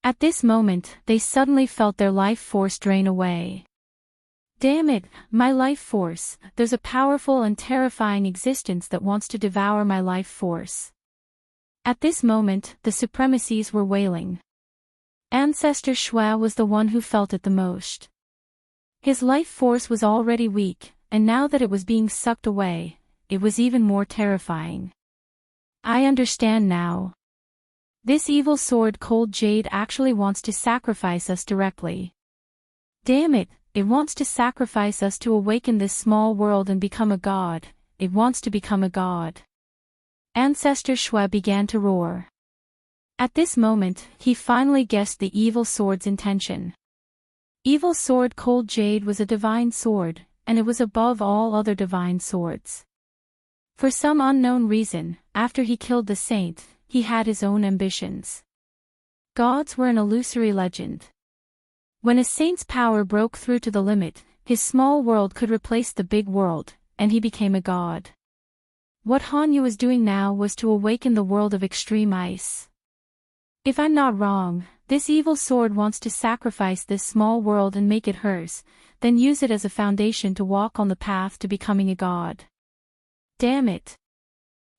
At this moment, they suddenly felt their life force drain away. Damn it, my life force, there's a powerful and terrifying existence that wants to devour my life force. At this moment, the supremacies were wailing. Ancestor Shue was the one who felt it the most. His life force was already weak, and now that it was being sucked away, it was even more terrifying. I understand now. This evil sword Cold Jade actually wants to sacrifice us directly. Damn it, it wants to sacrifice us to awaken this small world and become a god, it wants to become a god. Ancestor Shue began to roar. At this moment, he finally guessed the evil sword's intention. Evil sword Cold Jade was a divine sword, and it was above all other divine swords. For some unknown reason, after he killed the saint, he had his own ambitions. Gods were an illusory legend. When a saint's power broke through to the limit, his small world could replace the big world, and he became a god. What Hanyu was doing now was to awaken the world of extreme ice. If I'm not wrong, this evil sword wants to sacrifice this small world and make it hers, then use it as a foundation to walk on the path to becoming a god. Damn it.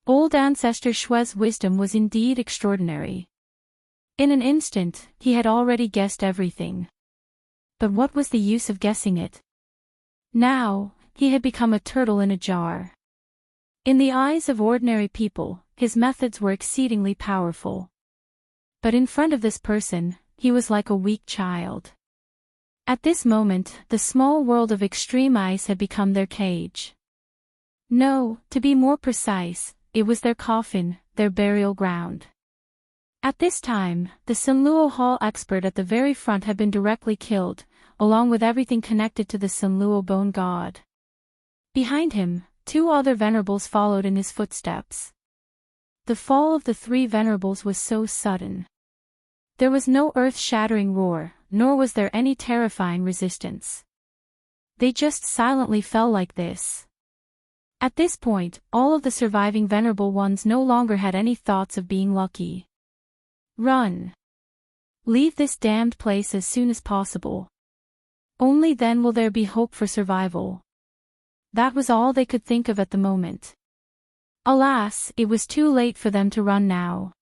Old Ancestor Shue's wisdom was indeed extraordinary. In an instant, he had already guessed everything. But what was the use of guessing it? Now, he had become a turtle in a jar. In the eyes of ordinary people, his methods were exceedingly powerful. But in front of this person, he was like a weak child. At this moment, the small world of extreme ice had become their cage. No, to be more precise, it was their coffin, their burial ground. At this time, the Sinluo Hall expert at the very front had been directly killed, along with everything connected to the Sinluo bone god. Behind him, 2 other venerables followed in his footsteps. The fall of the 3 venerables was so sudden. There was no earth-shattering roar, nor was there any terrifying resistance. They just silently fell like this. At this point, all of the surviving venerable ones no longer had any thoughts of being lucky. Run. Leave this damned place as soon as possible. Only then will there be hope for survival. That was all they could think of at the moment. Alas, it was too late for them to run now.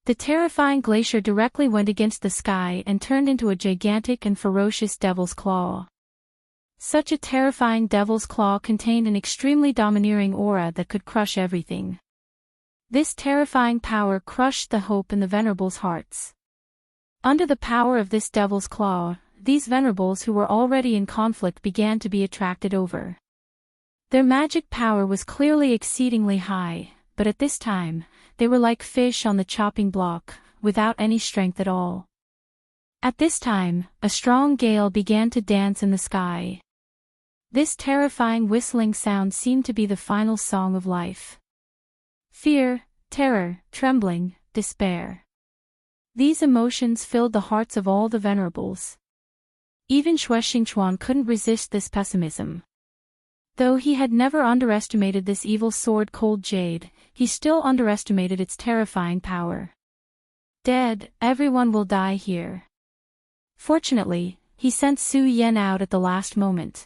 The terrifying glacier directly went against the sky and turned into a gigantic and ferocious devil's claw. Such a terrifying devil's claw contained an extremely domineering aura that could crush everything. This terrifying power crushed the hope in the venerables' hearts. Under the power of this devil's claw, these venerables who were already in conflict began to be attracted over. Their magic power was clearly exceedingly high, but at this time, they were like fish on the chopping block, without any strength at all. At this time, a strong gale began to dance in the sky. This terrifying whistling sound seemed to be the final song of life. Fear, terror, trembling, despair. These emotions filled the hearts of all the venerables. Even Xue Xingchuan couldn't resist this pessimism. Though he had never underestimated this evil sword cold jade, he still underestimated its terrifying power. Dead, everyone will die here. Fortunately, he sent Su Yan out at the last moment.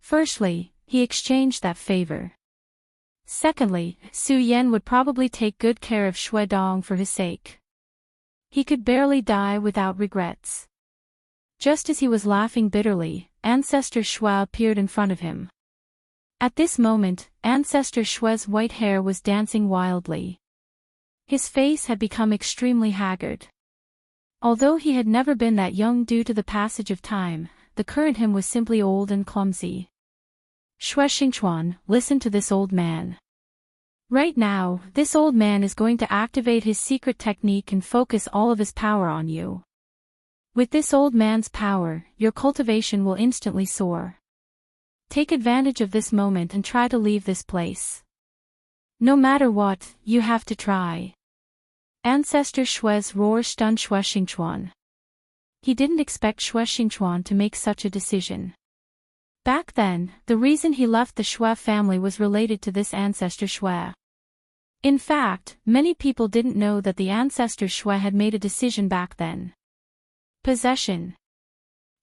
Firstly, he exchanged that favor. Secondly, Su Yan would probably take good care of Xue Dong for his sake. He could barely die without regrets. Just as he was laughing bitterly, Ancestor Xue appeared in front of him. At this moment, Ancestor Xue's white hair was dancing wildly. His face had become extremely haggard. Although he had never been that young due to the passage of time, the current him was simply old and clumsy. Xue Xingchuan, listen to this old man. Right now, this old man is going to activate his secret technique and focus all of his power on you. With this old man's power, your cultivation will instantly soar. Take advantage of this moment and try to leave this place. No matter what, you have to try. Ancestor Xue's roar stunned Xue Xingchuan. He didn't expect Xue Xingchuan to make such a decision. Back then, the reason he left the Xue family was related to this Ancestor Xue. In fact, many people didn't know that the Ancestor Xue had made a decision back then. Possession.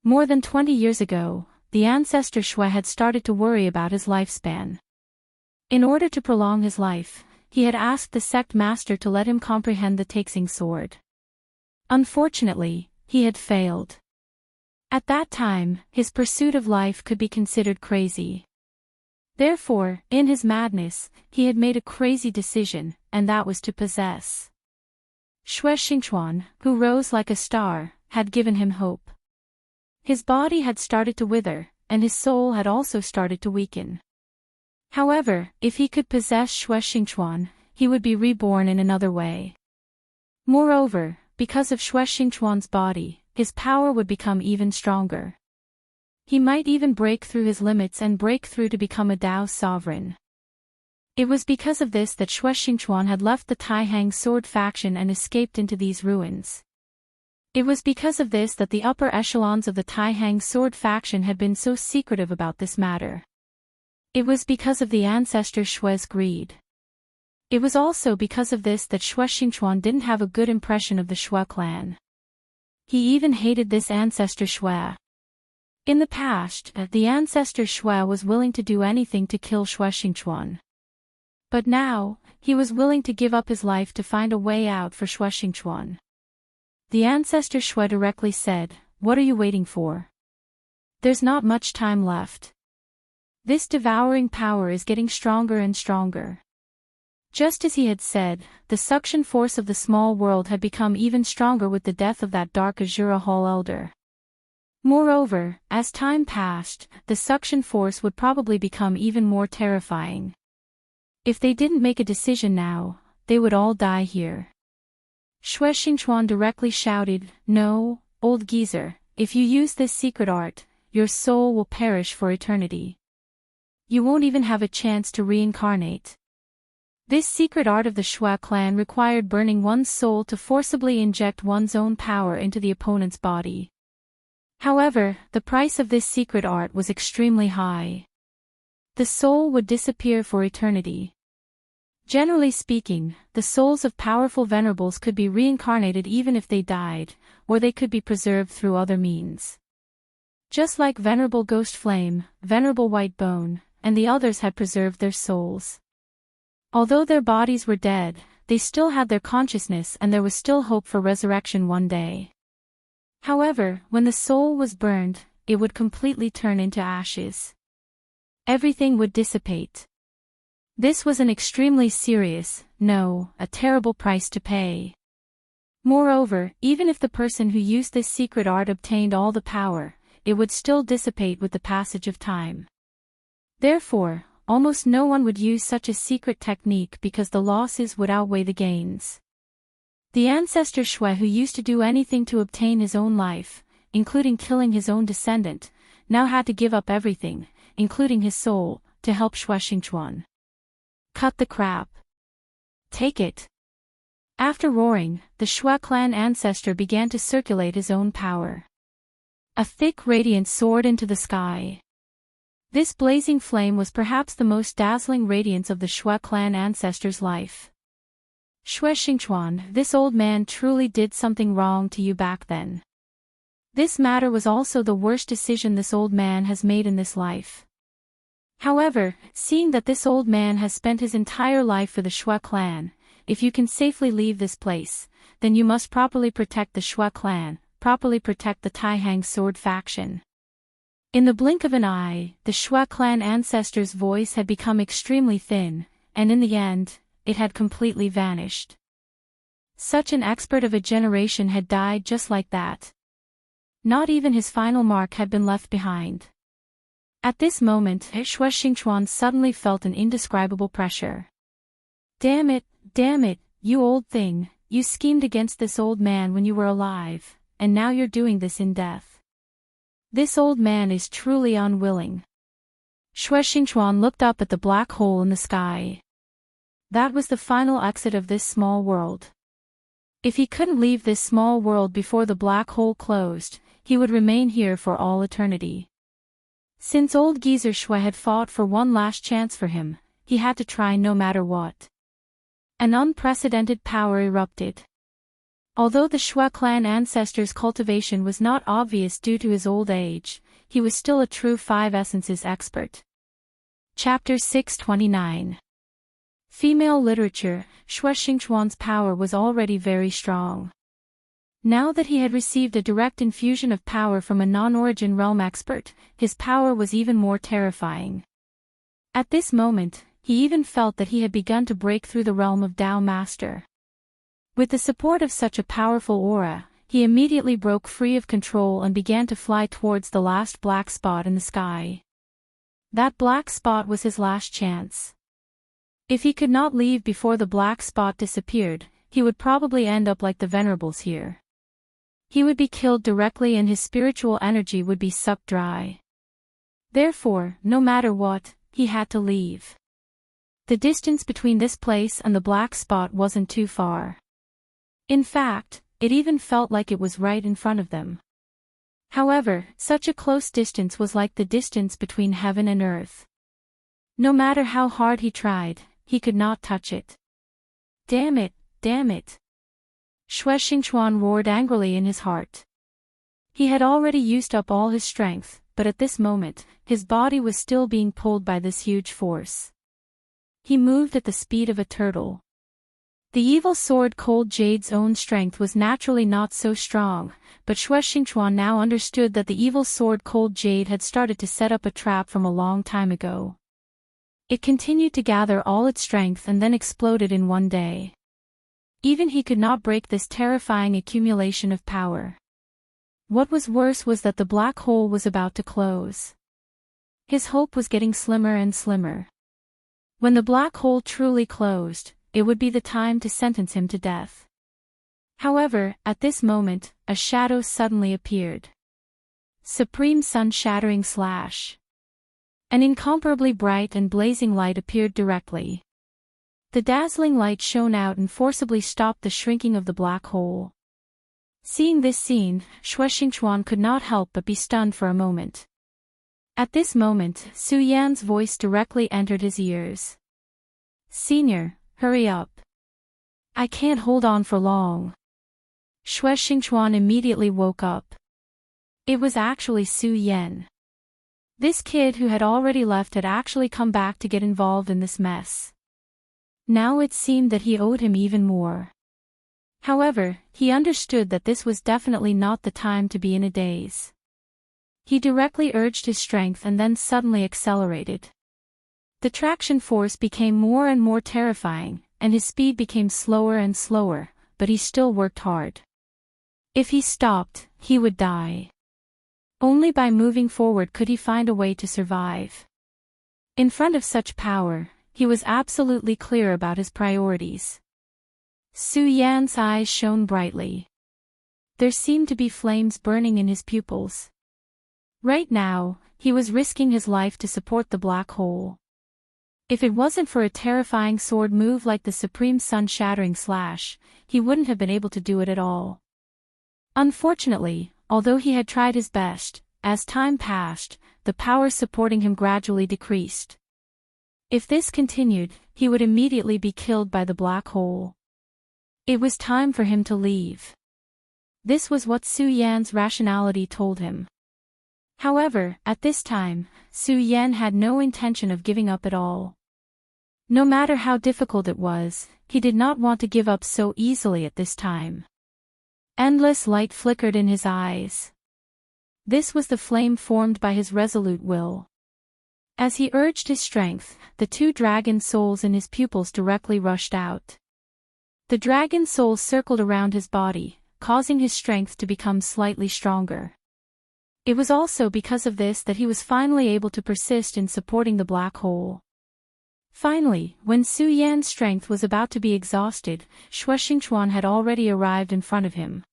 More than 20 years ago, the Ancestor Xue had started to worry about his lifespan. In order to prolong his life, he had asked the sect master to let him comprehend the Taixing sword. Unfortunately, he had failed. At that time, his pursuit of life could be considered crazy. Therefore, in his madness, he had made a crazy decision, and that was to possess. Xue Xingchuan, who rose like a star, had given him hope. His body had started to wither, and his soul had also started to weaken. However, if he could possess Xue Xingchuan, he would be reborn in another way. Moreover, because of Xue Xingchuan's body, his power would become even stronger. He might even break through his limits and break through to become a Dao sovereign. It was because of this that Xue Xingchuan had left the Taihang sword faction and escaped into these ruins. It was because of this that the upper echelons of the Taihang sword faction had been so secretive about this matter. It was because of the Ancestor Xue's greed. It was also because of this that Xue Xingchuan didn't have a good impression of the Xue clan. He even hated this Ancestor Xue. In the past, the Ancestor Xue was willing to do anything to kill Xue Xingchuan. But now, he was willing to give up his life to find a way out for Xue Xingchuan. The Ancestor Xue directly said, "What are you waiting for? There's not much time left. This devouring power is getting stronger and stronger." Just as he had said, the suction force of the small world had become even stronger with the death of that dark Azura Hall elder. Moreover, as time passed, the suction force would probably become even more terrifying. If they didn't make a decision now, they would all die here. Xue Xingchuan directly shouted, "No, old geezer, if you use this secret art, your soul will perish for eternity. You won't even have a chance to reincarnate." This secret art of the Xue clan required burning one's soul to forcibly inject one's own power into the opponent's body. However, the price of this secret art was extremely high. The soul would disappear for eternity. Generally speaking, the souls of powerful venerables could be reincarnated even if they died, or they could be preserved through other means. Just like Venerable Ghost Flame, Venerable White Bone, and the others had preserved their souls. Although their bodies were dead, they still had their consciousness and there was still hope for resurrection one day. However, when the soul was burned, it would completely turn into ashes. Everything would dissipate. This was an extremely serious, no, a terrible price to pay. Moreover, even if the person who used this secret art obtained all the power, it would still dissipate with the passage of time. Therefore, almost no one would use such a secret technique because the losses would outweigh the gains. The ancestor Shui, who used to do anything to obtain his own life, including killing his own descendant, now had to give up everything, including his soul, to help Shui Xingchuan. Cut the crap. Take it. After roaring, the Shui clan ancestor began to circulate his own power. A thick radiance soared into the sky. This blazing flame was perhaps the most dazzling radiance of the Shui clan ancestor's life. Shui Xingchuan, this old man truly did something wrong to you back then. This matter was also the worst decision this old man has made in this life. However, seeing that this old man has spent his entire life for the Shui clan, if you can safely leave this place, then you must properly protect the Shui clan, properly protect the Taihang sword faction. In the blink of an eye, the Shui clan ancestor's voice had become extremely thin, and in the end, it had completely vanished. Such an expert of a generation had died just like that. Not even his final mark had been left behind. At this moment, Shui Xingchuan suddenly felt an indescribable pressure. Damn it, you old thing, you schemed against this old man when you were alive, and now you're doing this in death. This old man is truly unwilling. Shui Xingchuan looked up at the black hole in the sky. That was the final exit of this small world. If he couldn't leave this small world before the black hole closed, he would remain here for all eternity. Since old geezer Shui had fought for one last chance for him, he had to try no matter what. An unprecedented power erupted. Although the Shui clan ancestor's cultivation was not obvious due to his old age, he was still a true five essences expert. Chapter 629. Female literature. Shui Xingchuan's power was already very strong. Now that he had received a direct infusion of power from a non-origin realm expert, his power was even more terrifying. At this moment, he even felt that he had begun to break through the realm of Tao Master. With the support of such a powerful aura, he immediately broke free of control and began to fly towards the last black spot in the sky. That black spot was his last chance. If he could not leave before the black spot disappeared, he would probably end up like the Venerables here. He would be killed directly and his spiritual energy would be sucked dry. Therefore, no matter what, he had to leave. The distance between this place and the black spot wasn't too far. In fact, it even felt like it was right in front of them. However, such a close distance was like the distance between heaven and earth. No matter how hard he tried, he could not touch it. Damn it! Shui Xingchuan roared angrily in his heart. He had already used up all his strength, but at this moment, his body was still being pulled by this huge force. He moved at the speed of a turtle. The evil sword Cold Jade's own strength was naturally not so strong, but Shui Xingchuan now understood that the evil sword Cold Jade had started to set up a trap from a long time ago. It continued to gather all its strength and then exploded in one day. Even he could not break this terrifying accumulation of power. What was worse was that the black hole was about to close. His hope was getting slimmer and slimmer. When the black hole truly closed, it would be the time to sentence him to death. However, at this moment, a shadow suddenly appeared. Supreme sun-shattering slash. An incomparably bright and blazing light appeared directly. The dazzling light shone out and forcibly stopped the shrinking of the black hole. Seeing this scene, Shui Xingchuan could not help but be stunned for a moment. At this moment, Su Yan's voice directly entered his ears. "Senior, hurry up. I can't hold on for long." Shui Xingchuan immediately woke up. It was actually Su Yan. This kid who had already left had actually come back to get involved in this mess. Now it seemed that he owed him even more. However, he understood that this was definitely not the time to be in a daze. He directly urged his strength and then suddenly accelerated. The traction force became more and more terrifying, and his speed became slower and slower, but he still worked hard. If he stopped, he would die. Only by moving forward could he find a way to survive. In front of such power, he was absolutely clear about his priorities. Su Yan's eyes shone brightly. There seemed to be flames burning in his pupils. Right now, he was risking his life to support the black hole. If it wasn't for a terrifying sword move like the supreme sun-shattering slash, he wouldn't have been able to do it at all. Unfortunately, although he had tried his best, as time passed, the power supporting him gradually decreased. If this continued, he would immediately be killed by the black hole. It was time for him to leave. This was what Su Yan's rationality told him. However, at this time, Su Yan had no intention of giving up at all. No matter how difficult it was, he did not want to give up so easily at this time. Endless light flickered in his eyes. This was the flame formed by his resolute will. As he urged his strength, the two dragon souls in his pupils directly rushed out. The dragon souls circled around his body, causing his strength to become slightly stronger. It was also because of this that he was finally able to persist in supporting the black hole. Finally, when Su Yan's strength was about to be exhausted, Shuexingchuan had already arrived in front of him.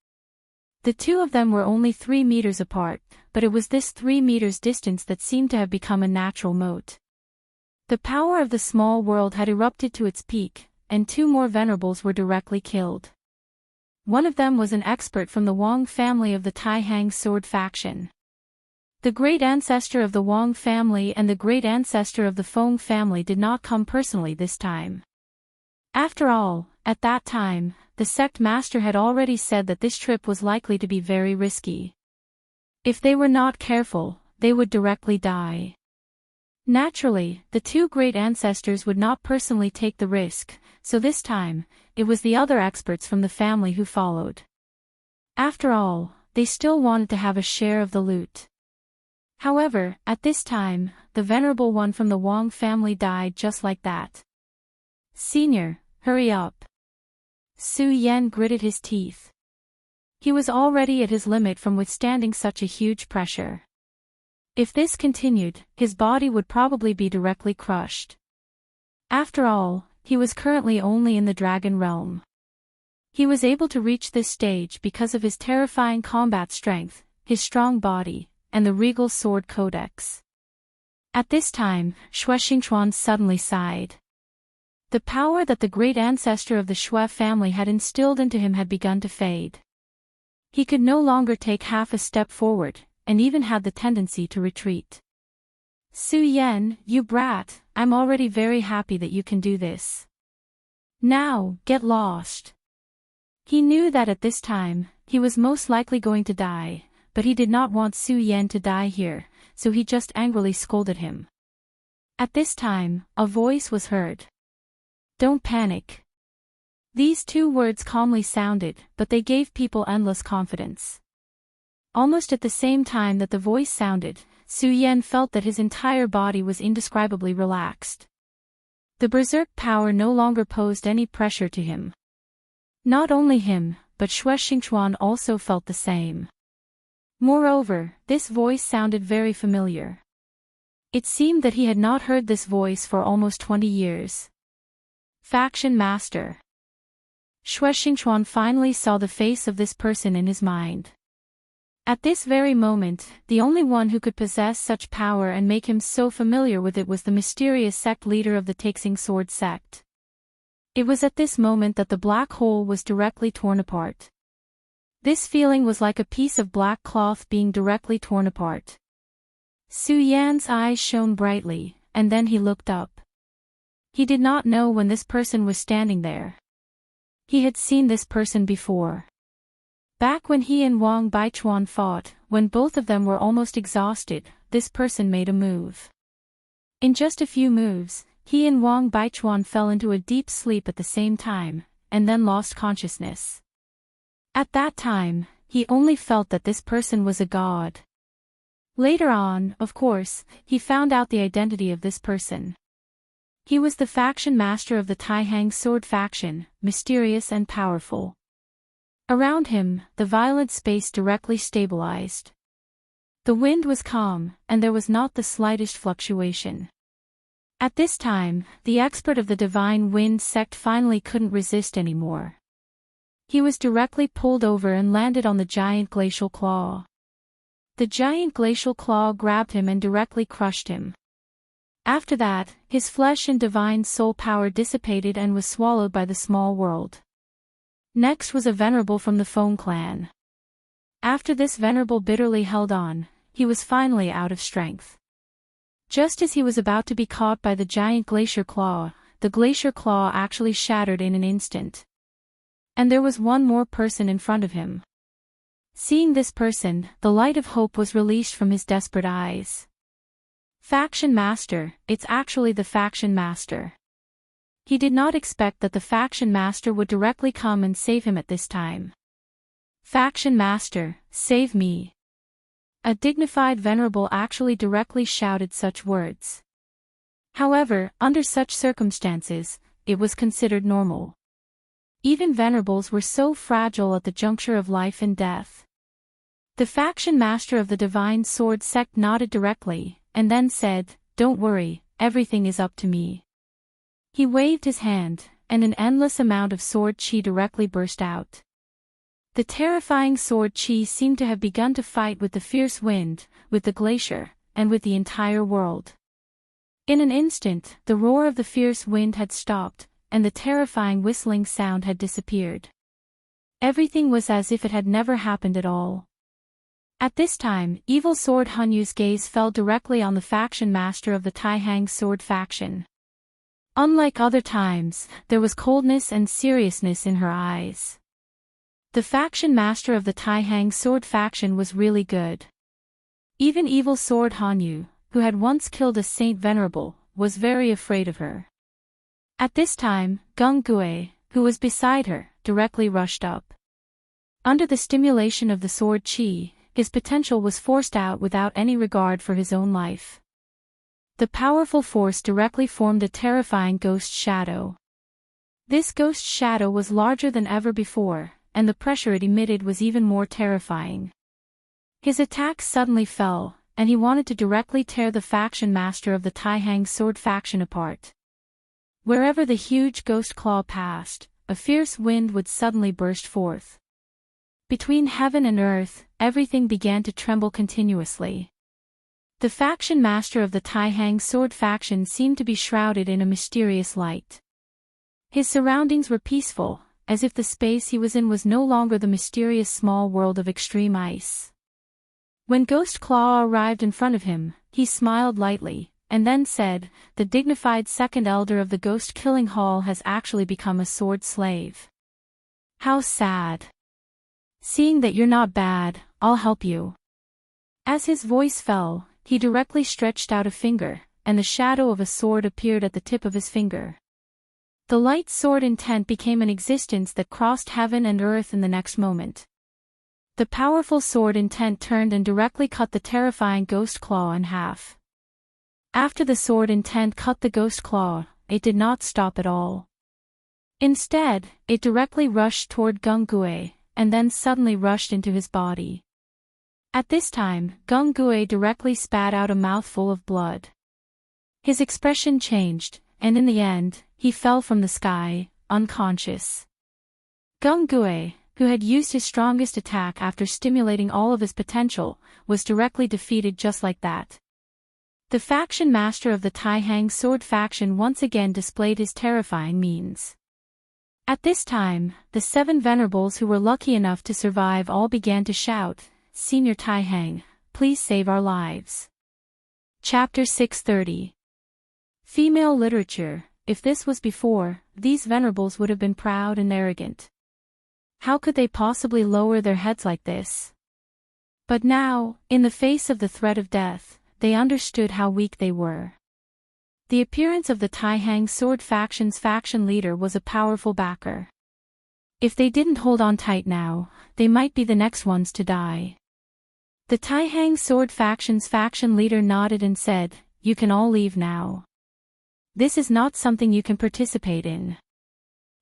The two of them were only 3 meters apart, but it was this 3 meters distance that seemed to have become a natural moat. The power of the small world had erupted to its peak, and 2 more venerables were directly killed. One of them was an expert from the Wang family of the Taihang sword faction. The great ancestor of the Wang family and the great ancestor of the Feng family did not come personally this time. After all, at that time, the sect master had already said that this trip was likely to be very risky. If they were not careful, they would directly die. Naturally, the 2 great ancestors would not personally take the risk, so this time, it was the other experts from the family who followed. After all, they still wanted to have a share of the loot. However, at this time, the venerable one from the Wang family died just like that. "Senior, hurry up." Su Yan gritted his teeth. He was already at his limit from withstanding such a huge pressure. If this continued, his body would probably be directly crushed. After all, he was currently only in the dragon realm. He was able to reach this stage because of his terrifying combat strength, his strong body, and the regal sword codex. At this time, Shuexingchuan suddenly sighed. The power that the great ancestor of the Shui family had instilled into him had begun to fade. He could no longer take half a step forward, and even had the tendency to retreat. "Su Yan, you brat, I'm already very happy that you can do this. Now, get lost." He knew that at this time, he was most likely going to die, but he did not want Su Yan to die here, so he just angrily scolded him. At this time, a voice was heard. "Don't panic." These 2 words calmly sounded, but they gave people endless confidence. Almost at the same time that the voice sounded, Su Yan felt that his entire body was indescribably relaxed. The berserk power no longer posed any pressure to him. Not only him, but Shuexingchuan also felt the same. Moreover, this voice sounded very familiar. It seemed that he had not heard this voice for almost 20 years. Faction Master. Shuexingchuan finally saw the face of this person in his mind. At this very moment, the only one who could possess such power and make him so familiar with it was the mysterious sect leader of the Taixing Sword sect. It was at this moment that the black hole was directly torn apart. This feeling was like a piece of black cloth being directly torn apart. Su Yan's eyes shone brightly, and then he looked up. He did not know when this person was standing there. He had seen this person before. Back when he and Wang Baichuan fought, when both of them were almost exhausted, this person made a move. In just a few moves, he and Wang Baichuan fell into a deep sleep at the same time, and then lost consciousness. At that time, he only felt that this person was a god. Later on, of course, he found out the identity of this person. He was the faction master of the Taihang sword faction, mysterious and powerful. Around him, the violent space directly stabilized. The wind was calm, and there was not the slightest fluctuation. At this time, the expert of the Divine Wind sect finally couldn't resist anymore. He was directly pulled over and landed on the giant glacial claw. The giant glacial claw grabbed him and directly crushed him. After that, his flesh and divine soul power dissipated and was swallowed by the small world. Next was a venerable from the Phone clan. After this venerable bitterly held on, he was finally out of strength. Just as he was about to be caught by the giant glacier claw, the glacier claw actually shattered in an instant. And there was one more person in front of him. Seeing this person, the light of hope was released from his desperate eyes. Faction Master, it's actually the Faction Master. He did not expect that the Faction Master would directly come and save him at this time. Faction Master, save me. A dignified venerable actually directly shouted such words. However, under such circumstances, it was considered normal. Even venerables were so fragile at the juncture of life and death. The Faction Master of the Divine Sword sect nodded directly, and then said, "Don't worry, everything is up to me." He waved his hand, and an endless amount of sword chi directly burst out. The terrifying sword chi seemed to have begun to fight with the fierce wind, with the glacier, and with the entire world. In an instant, the roar of the fierce wind had stopped, and the terrifying whistling sound had disappeared. Everything was as if it had never happened at all. At this time, Evil Sword Hunyu's gaze fell directly on the Faction Master of the Taihang Sword faction. Unlike other times, there was coldness and seriousness in her eyes. The Faction Master of the Taihang Sword faction was really good. Even Evil Sword Hanyu, who had once killed a Saint Venerable, was very afraid of her. At this time, Gung Gue, who was beside her, directly rushed up. Under the stimulation of the sword chi, his potential was forced out without any regard for his own life. The powerful force directly formed a terrifying ghost shadow. This ghost shadow was larger than ever before, and the pressure it emitted was even more terrifying. His attack suddenly fell, and he wanted to directly tear the Faction Master of the Taihang Sword faction apart. Wherever the huge ghost claw passed, a fierce wind would suddenly burst forth. Between heaven and earth, everything began to tremble continuously. The Faction Master of the Taihang Sword faction seemed to be shrouded in a mysterious light. His surroundings were peaceful, as if the space he was in was no longer the mysterious small world of extreme ice. When Ghost Claw arrived in front of him, he smiled lightly, and then said, "The dignified second elder of the Ghost Killing Hall has actually become a sword slave. How sad. Seeing that you're not bad, I'll help you." As his voice fell, he directly stretched out a finger, and the shadow of a sword appeared at the tip of his finger. The light sword intent became an existence that crossed heaven and earth in the next moment. The powerful sword intent turned and directly cut the terrifying Ghost Claw in half. After the sword intent cut the Ghost Claw, it did not stop at all. Instead, it directly rushed toward Gung Gue, and then suddenly rushed into his body. At this time, Gung Gue directly spat out a mouthful of blood. His expression changed, and in the end, he fell from the sky, unconscious. Gung Gue, who had used his strongest attack after stimulating all of his potential, was directly defeated just like that. The Faction Master of the Taihang Sword faction once again displayed his terrifying means. At this time, the 7 venerables who were lucky enough to survive all began to shout, "Senior Taihang, please save our lives." Chapter 630. Female Literature. If this was before, these venerables would have been proud and arrogant. How could they possibly lower their heads like this? But now, in the face of the threat of death, they understood how weak they were. The appearance of the Taihang Sword faction's faction leader was a powerful backer. If they didn't hold on tight now, they might be the next ones to die. The Taihang Sword faction's faction leader nodded and said, "You can all leave now. This is not something you can participate in.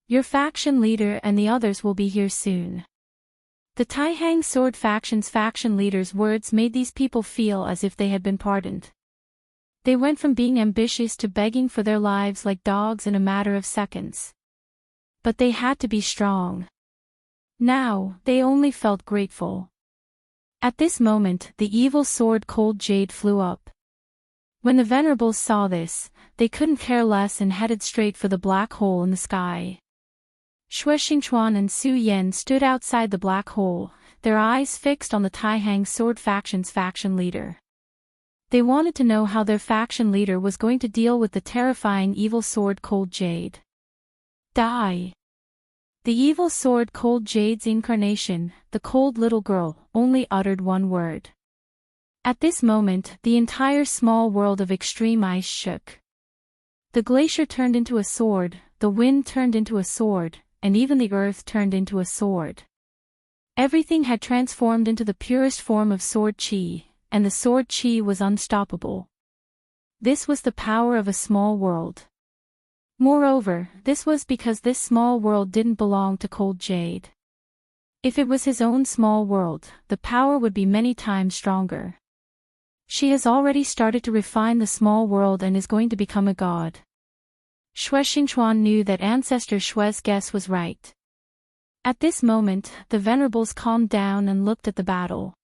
Your faction leader and the others will be here soon." The Taihang Sword Faction's faction leader's words made these people feel as if they had been pardoned. They went from being ambitious to begging for their lives like dogs in a matter of seconds. But they had to be strong. Now, they only felt grateful. At this moment, the evil sword Cold Jade flew up. When the Venerables saw this, they couldn't care less and headed straight for the black hole in the sky. Xue Xingchuan and Su Yan stood outside the black hole, their eyes fixed on the Taihang Sword Faction's faction leader. They wanted to know how their faction leader was going to deal with the terrifying evil sword Cold Jade. Die! The evil sword Cold Jade's incarnation, the cold little girl, only uttered one word. At this moment, the entire small world of extreme ice shook. The glacier turned into a sword, the wind turned into a sword, and even the earth turned into a sword. Everything had transformed into the purest form of sword chi, and the sword chi was unstoppable. This was the power of a small world. Moreover, this was because this small world didn't belong to Cold Jade. If it was his own small world, the power would be many times stronger. She has already started to refine the small world and is going to become a god. Xue Xingchuan knew that Ancestor Xue's guess was right. At this moment, the Venerables calmed down and looked at the battle.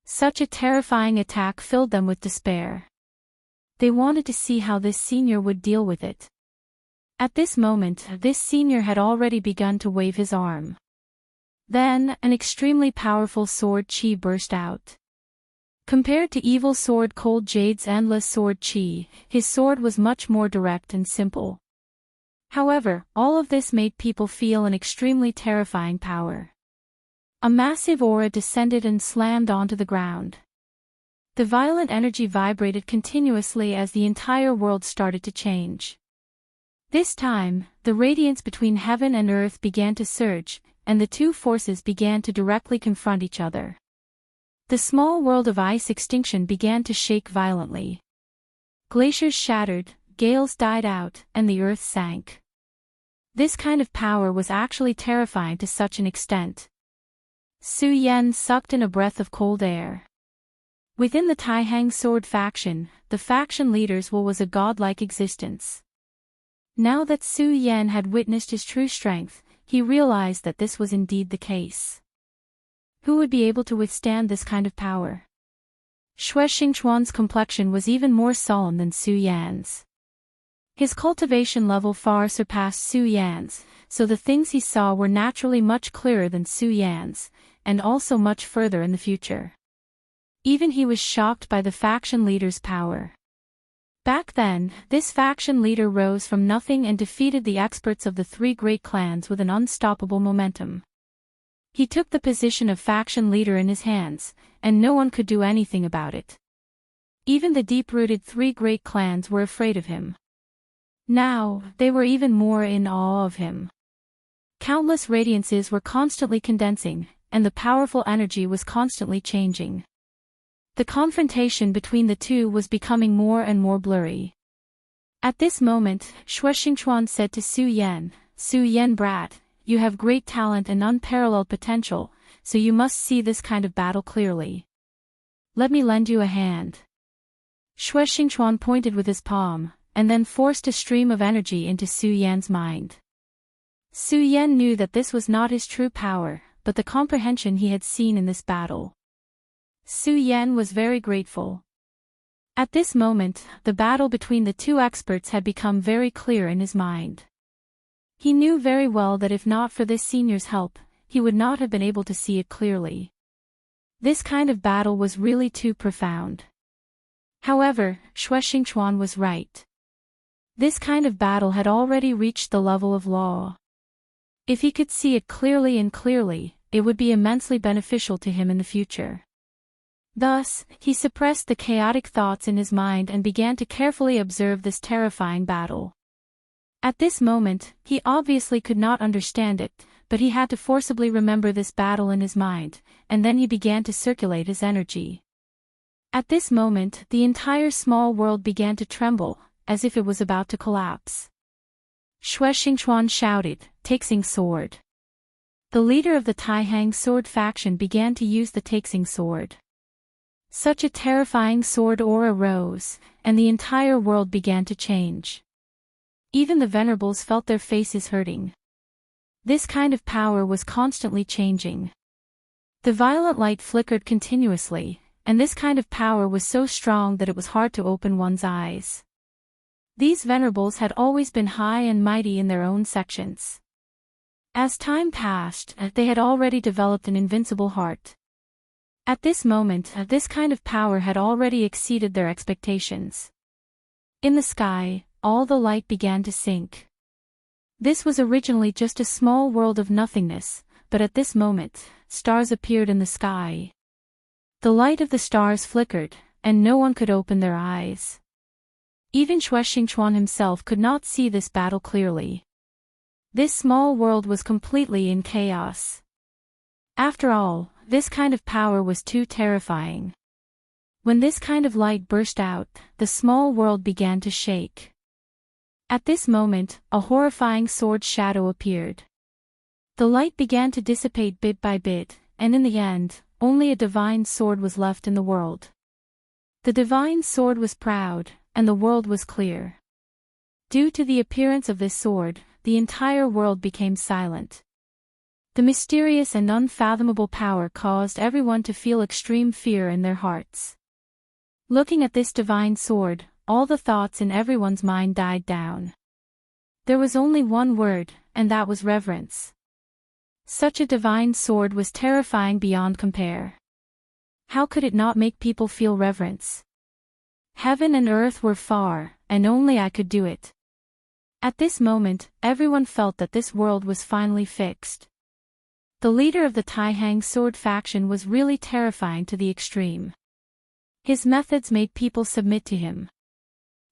Such a terrifying attack filled them with despair. They wanted to see how this senior would deal with it. At this moment, this senior had already begun to wave his arm. Then, an extremely powerful sword chi burst out. Compared to evil sword Cold Jade's endless sword chi, his sword was much more direct and simple. However, all of this made people feel an extremely terrifying power. A massive aura descended and slammed onto the ground. The violent energy vibrated continuously as the entire world started to change. This time, the radiance between heaven and earth began to surge, and the two forces began to directly confront each other. The small world of ice extinction began to shake violently. Glaciers shattered, gales died out, and the earth sank. This kind of power was actually terrifying to such an extent. Su Yan sucked in a breath of cold air. Within the Taihang Sword Faction, the faction leader's will was a godlike existence. Now that Su Yan had witnessed his true strength, he realized that this was indeed the case. Who would be able to withstand this kind of power? Xue Xingchuan's complexion was even more solemn than Su Yan's. His cultivation level far surpassed Su Yan's, so the things he saw were naturally much clearer than Su Yan's, and also much further in the future. Even he was shocked by the faction leader's power. Back then, this faction leader rose from nothing and defeated the experts of the three great clans with an unstoppable momentum. He took the position of faction leader in his hands, and no one could do anything about it. Even the deep-rooted three great clans were afraid of him. Now, they were even more in awe of him. Countless radiances were constantly condensing, and the powerful energy was constantly changing. The confrontation between the two was becoming more and more blurry. At this moment, Xue Xingchuan said to Su Yan brat, you have great talent and unparalleled potential, so you must see this kind of battle clearly. Let me lend you a hand. Xue Xingchuan pointed with his palm, and then forced a stream of energy into Su Yan's mind. Su Yan knew that this was not his true power, but the comprehension he had seen in this battle. Su Yan was very grateful. At this moment, the battle between the two experts had become very clear in his mind. He knew very well that if not for this senior's help, he would not have been able to see it clearly. This kind of battle was really too profound. However, Xue Xingchuan was right. This kind of battle had already reached the level of law. If he could see it clearly, it would be immensely beneficial to him in the future. Thus, he suppressed the chaotic thoughts in his mind and began to carefully observe this terrifying battle. At this moment, he obviously could not understand it, but he had to forcibly remember this battle in his mind, and then he began to circulate his energy. At this moment, the entire small world began to tremble, as if it was about to collapse. Xue Xingchuan shouted, "Take Xing's sword." the leader of the Taihang sword faction began to use the Taixing sword. Such a terrifying sword aura rose, and the entire world began to change. Even the venerables felt their faces hurting. This kind of power was constantly changing. The violet light flickered continuously, and this kind of power was so strong that it was hard to open one's eyes. These venerables had always been high and mighty in their own sections. As time passed, they had already developed an invincible heart. At this moment, this kind of power had already exceeded their expectations. In the sky, all the light began to sink. This was originally just a small world of nothingness, but at this moment, stars appeared in the sky. The light of the stars flickered, and no one could open their eyes. Even Xingchuan himself could not see this battle clearly. This small world was completely in chaos. After all, this kind of power was too terrifying. When this kind of light burst out, the small world began to shake. At this moment, a horrifying sword shadow appeared. The light began to dissipate bit by bit, and in the end, only a divine sword was left in the world. The divine sword was proud, and the world was clear. Due to the appearance of this sword, the entire world became silent. The mysterious and unfathomable power caused everyone to feel extreme fear in their hearts. Looking at this divine sword, all the thoughts in everyone's mind died down. There was only one word, and that was reverence. Such a divine sword was terrifying beyond compare. How could it not make people feel reverence? Heaven and earth were far, and only I could do it. At this moment, everyone felt that this world was finally fixed. The leader of the Taihang sword faction was really terrifying to the extreme. His methods made people submit to him.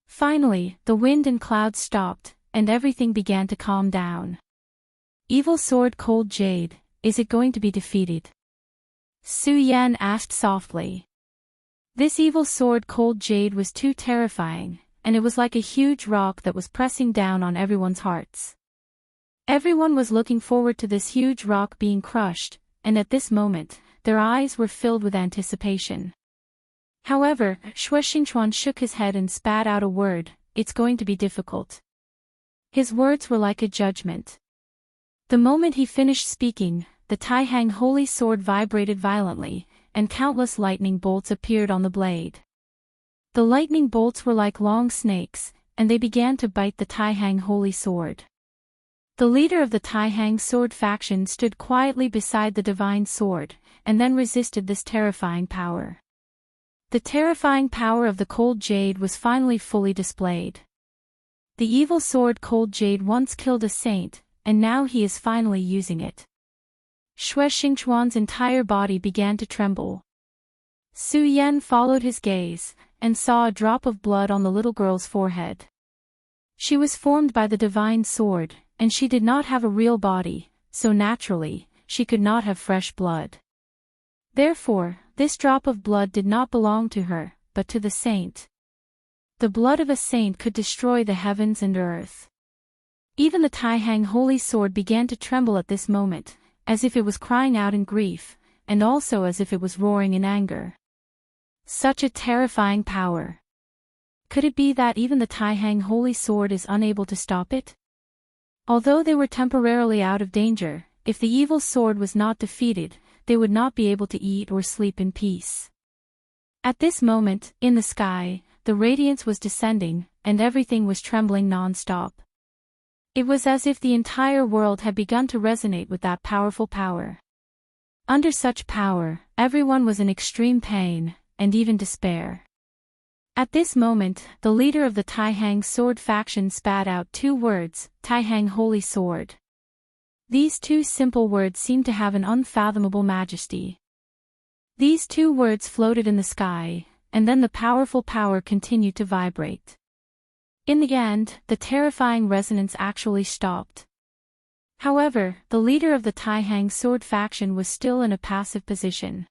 Finally, the wind and clouds stopped, and everything began to calm down. Evil sword Cold Jade, is it going to be defeated? Su Yan asked softly. This evil sword Cold Jade was too terrifying, and it was like a huge rock that was pressing down on everyone's hearts. Everyone was looking forward to this huge rock being crushed, and at this moment, their eyes were filled with anticipation. However, Xingchuan shook his head and spat out a word, "It's going to be difficult." His words were like a judgment. The moment he finished speaking, the Taihang holy sword vibrated violently, and countless lightning bolts appeared on the blade. The lightning bolts were like long snakes, and they began to bite the Taihang holy sword. The leader of the Taihang sword faction stood quietly beside the divine sword, and then resisted this terrifying power. The terrifying power of the Cold Jade was finally fully displayed. The evil sword Cold Jade once killed a saint, and now he is finally using it. Xingchuan's entire body began to tremble. Su Yan followed his gaze, and saw a drop of blood on the little girl's forehead. She was formed by the divine sword, and she did not have a real body, so naturally, she could not have fresh blood. Therefore, this drop of blood did not belong to her, but to the saint. The blood of a saint could destroy the heavens and earth. Even the Taihang holy sword began to tremble at this moment, as if it was crying out in grief, and also as if it was roaring in anger. Such a terrifying power. Could it be that even the Taihang holy sword is unable to stop it? Although they were temporarily out of danger, if the evil sword was not defeated, they would not be able to eat or sleep in peace. At this moment, in the sky, the radiance was descending, and everything was trembling non-stop. It was as if the entire world had begun to resonate with that powerful power. Under such power, everyone was in extreme pain, and even despair. At this moment, the leader of the Taihang sword faction spat out two words, Taihang holy sword. These two simple words seemed to have an unfathomable majesty. These two words floated in the sky, and then the powerful power continued to vibrate. In the end, the terrifying resonance actually stopped. However, the leader of the Taihang sword faction was still in a passive position.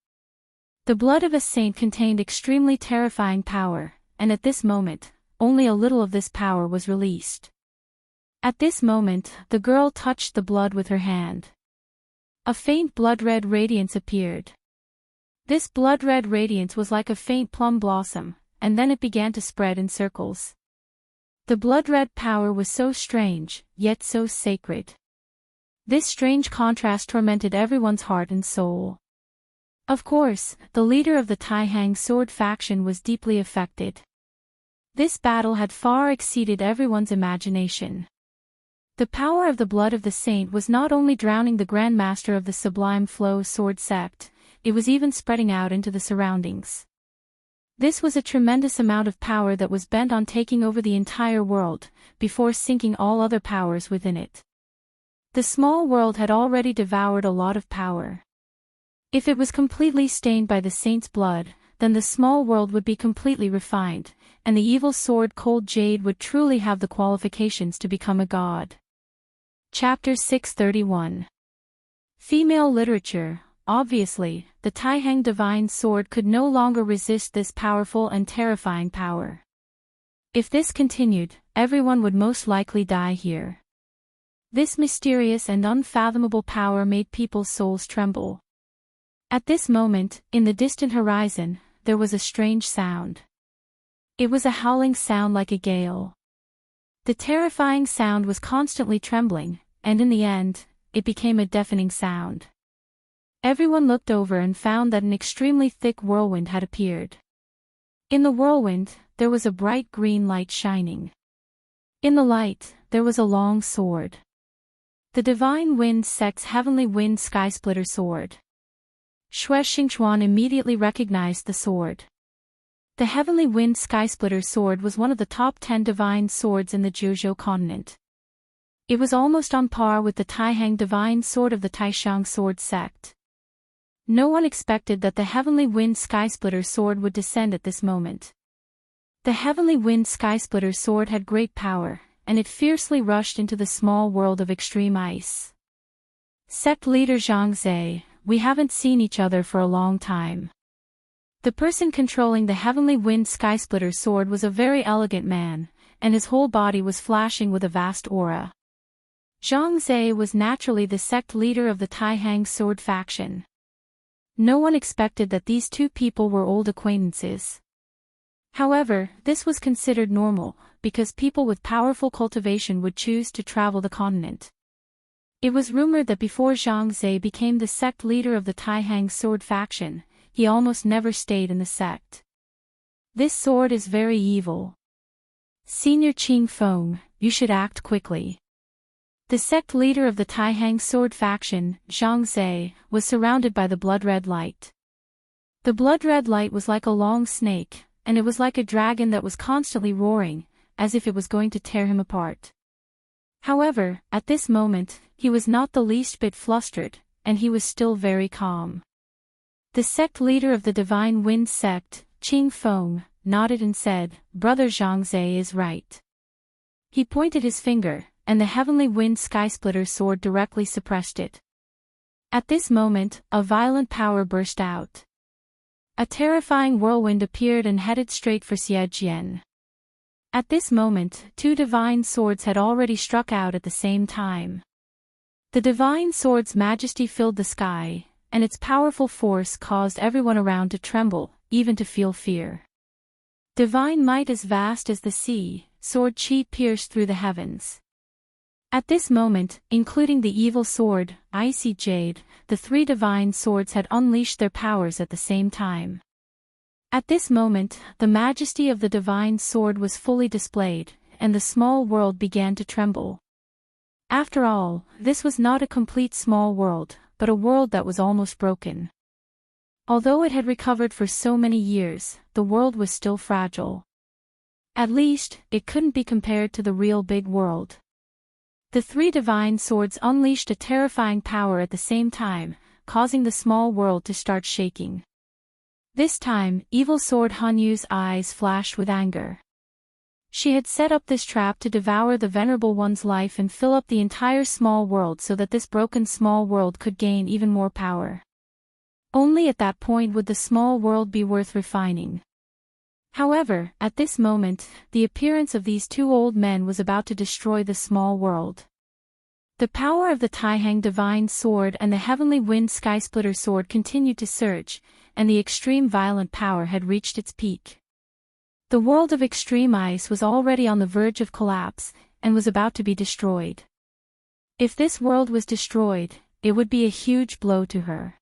The blood of a saint contained extremely terrifying power, and at this moment, only a little of this power was released. At this moment, the girl touched the blood with her hand. A faint blood-red radiance appeared. This blood-red radiance was like a faint plum blossom, and then it began to spread in circles. The blood-red power was so strange, yet so sacred. This strange contrast tormented everyone's heart and soul. Of course, the leader of the Taihang sword faction was deeply affected. This battle had far exceeded everyone's imagination. The power of the blood of the saint was not only drowning the Grand Master of the Sublime Flow sword sect, it was even spreading out into the surroundings. This was a tremendous amount of power that was bent on taking over the entire world, before sinking all other powers within it. The small world had already devoured a lot of power. If it was completely stained by the saint's blood, then the small world would be completely refined, and the evil sword Cold Jade would truly have the qualifications to become a god. Chapter 631. Female Literature. Obviously, the Taihang Divine Sword could no longer resist this powerful and terrifying power. If this continued, everyone would most likely die here. This mysterious and unfathomable power made people's souls tremble. At this moment, in the distant horizon, there was a strange sound. It was a howling sound like a gale. The terrifying sound was constantly trembling, and in the end, it became a deafening sound. Everyone looked over and found that an extremely thick whirlwind had appeared. In the whirlwind, there was a bright green light shining. In the light, there was a long sword. The Divine Wind sect's Heavenly Wind Skysplitter sword. Xue Xingchuan immediately recognized the sword. The Heavenly Wind Skysplitter sword was one of the top 10 divine swords in the Jiuzhou continent. It was almost on par with the Taihang Divine Sword of the Taishang sword sect. No one expected that the Heavenly Wind Skysplitter sword would descend at this moment. The Heavenly Wind Skysplitter sword had great power, and it fiercely rushed into the small world of extreme ice. Sect leader Zhang Zhe, we haven't seen each other for a long time. The person controlling the Heavenly Wind Skysplitter sword was a very elegant man, and his whole body was flashing with a vast aura. Zhang Zhe was naturally the sect leader of the Taihang sword faction. No one expected that these two people were old acquaintances. However, this was considered normal, because people with powerful cultivation would choose to travel the continent. It was rumored that before Zhang Zhe became the sect leader of the Taihang sword faction, he almost never stayed in the sect. This sword is very evil. Senior Qing Feng, you should act quickly. The sect leader of the Taihang sword faction, Zhang Zhe, was surrounded by the blood-red light. The blood-red light was like a long snake, and it was like a dragon that was constantly roaring, as if it was going to tear him apart. However, at this moment, he was not the least bit flustered, and he was still very calm. The sect leader of the Divine Wind sect, Qing Feng, nodded and said, "Brother Zhang Zhe is right." He pointed his finger, and the Heavenly Wind Skysplitter sword directly suppressed it. At this moment, a violent power burst out. A terrifying whirlwind appeared and headed straight for Xie Jian. At this moment, two divine swords had already struck out at the same time. The divine sword's majesty filled the sky, and its powerful force caused everyone around to tremble, even to feel fear. Divine might as vast as the sea, sword chi pierced through the heavens. At this moment, including the evil sword, Icy Jade, the three divine swords had unleashed their powers at the same time. At this moment, the majesty of the divine sword was fully displayed, and the small world began to tremble. After all, this was not a complete small world, but a world that was almost broken. Although it had recovered for so many years, the world was still fragile. At least, it couldn't be compared to the real big world. The three divine swords unleashed a terrifying power at the same time, causing the small world to start shaking. This time, evil sword Hanyu's eyes flashed with anger. She had set up this trap to devour the Venerable One's life and fill up the entire small world so that this broken small world could gain even more power. Only at that point would the small world be worth refining. However, at this moment, the appearance of these two old men was about to destroy the small world. The power of the Taihang Divine Sword and the Heavenly Wind Skysplitter Sword continued to surge, and the extreme violent power had reached its peak. The world of extreme ice was already on the verge of collapse, and was about to be destroyed. If this world was destroyed, it would be a huge blow to her.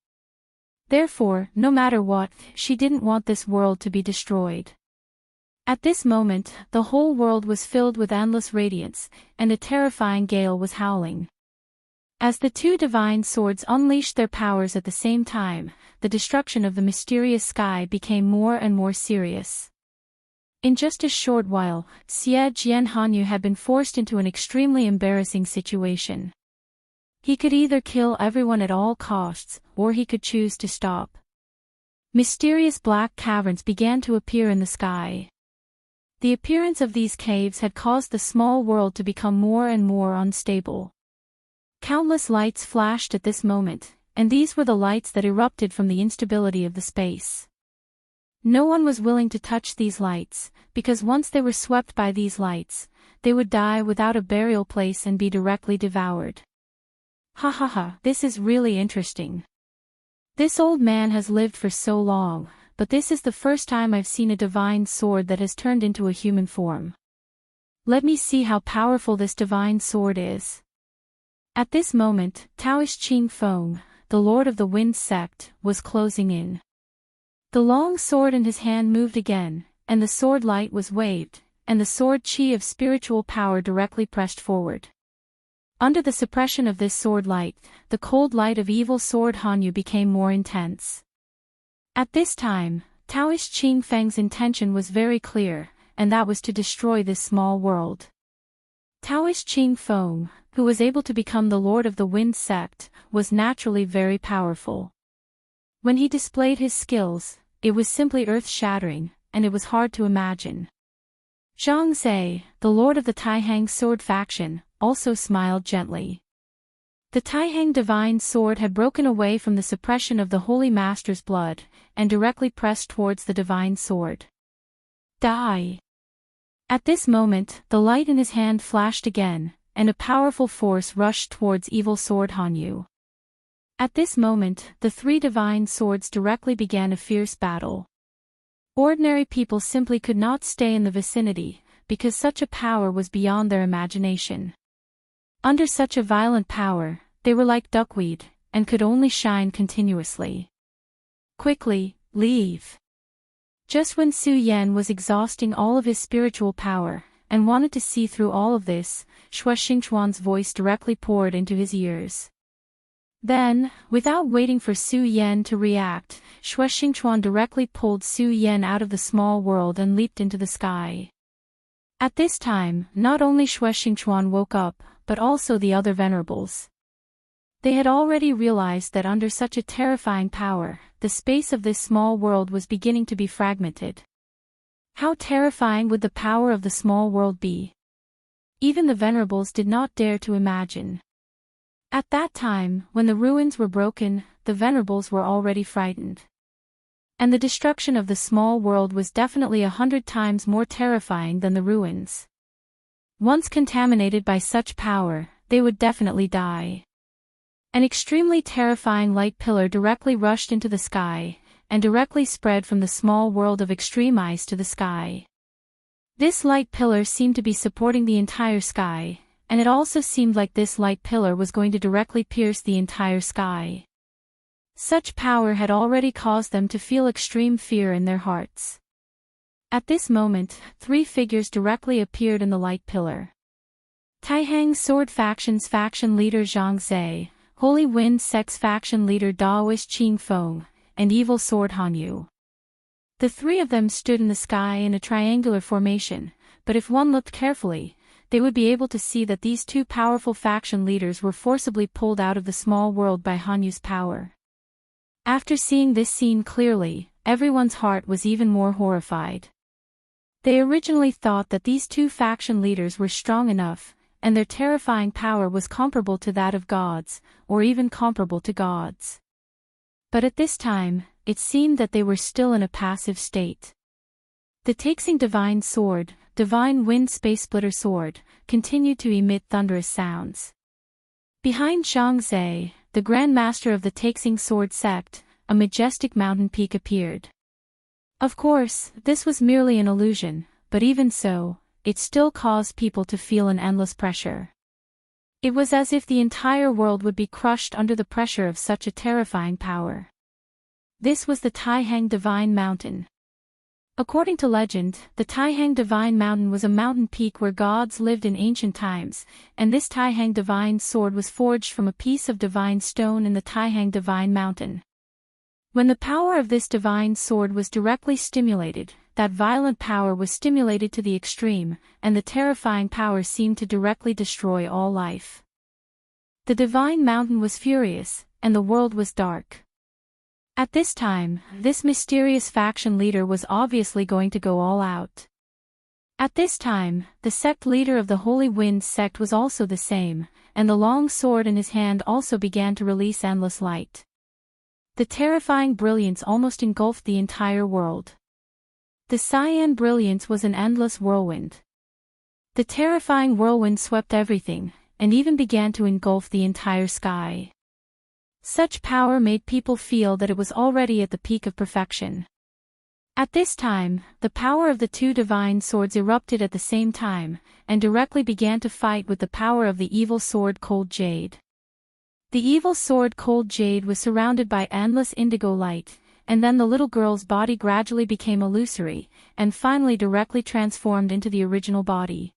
Therefore, no matter what, she didn't want this world to be destroyed. At this moment, the whole world was filled with endless radiance, and a terrifying gale was howling. As the two divine swords unleashed their powers at the same time, the destruction of the mysterious sky became more and more serious. In just a short while, Xie Jian Hanyu had been forced into an extremely embarrassing situation. He could either kill everyone at all costs, or he could choose to stop. Mysterious black caverns began to appear in the sky. The appearance of these caves had caused the small world to become more and more unstable. Countless lights flashed at this moment, and these were the lights that erupted from the instability of the space. No one was willing to touch these lights, because once they were swept by these lights, they would die without a burial place and be directly devoured. Ha ha ha, this is really interesting. This old man has lived for so long, but this is the first time I've seen a divine sword that has turned into a human form. Let me see how powerful this divine sword is. At this moment, Taoist Qing Feng, the lord of the Wind sect, was closing in. The long sword in his hand moved again, and the sword light was waved, and the sword qi of spiritual power directly pressed forward. Under the suppression of this sword light, the cold light of evil sword Hanyu became more intense. At this time, Taoist Qing Feng's intention was very clear, and that was to destroy this small world. Taoist Qing Feng, who was able to become the lord of the Wind sect, was naturally very powerful. When he displayed his skills, it was simply earth-shattering, and it was hard to imagine. Zhang Zhe, the lord of the Taihang sword faction, also smiled gently. The Taihang divine sword had broken away from the suppression of the Holy Master's blood, and directly pressed towards the divine sword. Die! At this moment, the light in his hand flashed again, and a powerful force rushed towards evil sword Hanyu. At this moment, the three divine swords directly began a fierce battle. Ordinary people simply could not stay in the vicinity, because such a power was beyond their imagination. Under such a violent power, they were like duckweed, and could only shine continuously. Quickly, leave! Just when Su Yan was exhausting all of his spiritual power, and wanted to see through all of this, Xue Xingchuan's voice directly poured into his ears. Then, without waiting for Su Yan to react, Xue Xingchuan directly pulled Su Yan out of the small world and leaped into the sky. At this time, not only Xue Xingchuan woke up, but also the other venerables. They had already realized that under such a terrifying power, the space of this small world was beginning to be fragmented. How terrifying would the power of the small world be? Even the venerables did not dare to imagine. At that time, when the ruins were broken, the venerables were already frightened. And the destruction of the small world was definitely 100 times more terrifying than the ruins. Once contaminated by such power, they would definitely die. An extremely terrifying light pillar directly rushed into the sky, and directly spread from the small world of extreme ice to the sky. This light pillar seemed to be supporting the entire sky, and it also seemed like this light pillar was going to directly pierce the entire sky. Such power had already caused them to feel extreme fear in their hearts. At this moment, three figures directly appeared in the light pillar. Taihang Sword Faction's faction leader Zhang Zhe, Holy Wind Sect's faction leader Daoist Qing Feng, and Evil Sword Hanyu. The three of them stood in the sky in a triangular formation, but if one looked carefully, they would be able to see that these two powerful faction leaders were forcibly pulled out of the small world by Hanyu's power. After seeing this scene clearly, everyone's heart was even more horrified. They originally thought that these two faction leaders were strong enough, and their terrifying power was comparable to that of gods, or even comparable to gods. But at this time, it seemed that they were still in a passive state. The Taixing Divine Sword, Divine Wind Space Splitter Sword, continued to emit thunderous sounds. Behind Zhangze, the Grand Master of the Taxing Sword sect, a majestic mountain peak appeared. Of course, this was merely an illusion, but even so, it still caused people to feel an endless pressure. It was as if the entire world would be crushed under the pressure of such a terrifying power. This was the Taihang Divine Mountain. According to legend, the Taihang Divine Mountain was a mountain peak where gods lived in ancient times, and this Taihang Divine Sword was forged from a piece of divine stone in the Taihang Divine Mountain. When the power of this divine sword was directly stimulated, that violent power was stimulated to the extreme, and the terrifying power seemed to directly destroy all life. The Divine Mountain was furious, and the world was dark. At this time, this mysterious faction leader was obviously going to go all out. At this time, the sect leader of the Holy Wind sect was also the same, and the long sword in his hand also began to release endless light. The terrifying brilliance almost engulfed the entire world. The cyan brilliance was an endless whirlwind. The terrifying whirlwind swept everything, and even began to engulf the entire sky. Such power made people feel that it was already at the peak of perfection. At this time, the power of the two divine swords erupted at the same time, and directly began to fight with the power of the evil sword Cold Jade. The evil sword Cold Jade was surrounded by endless indigo light, and then the little girl's body gradually became illusory, and finally directly transformed into the original body.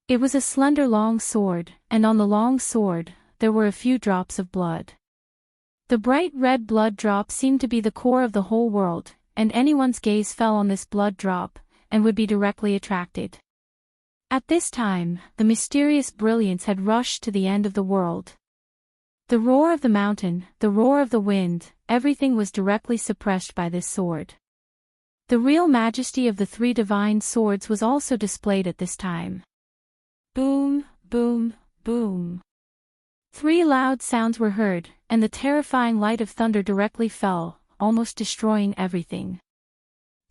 It was a slender long sword, and on the long sword, there were a few drops of blood. The bright red blood drop seemed to be the core of the whole world, and anyone's gaze fell on this blood drop, and would be directly attracted. At this time, the mysterious brilliance had rushed to the end of the world. The roar of the mountain, the roar of the wind, everything was directly suppressed by this sword. The real majesty of the three divine swords was also displayed at this time. Boom, boom, boom. Three loud sounds were heard, and the terrifying light of thunder directly fell, almost destroying everything.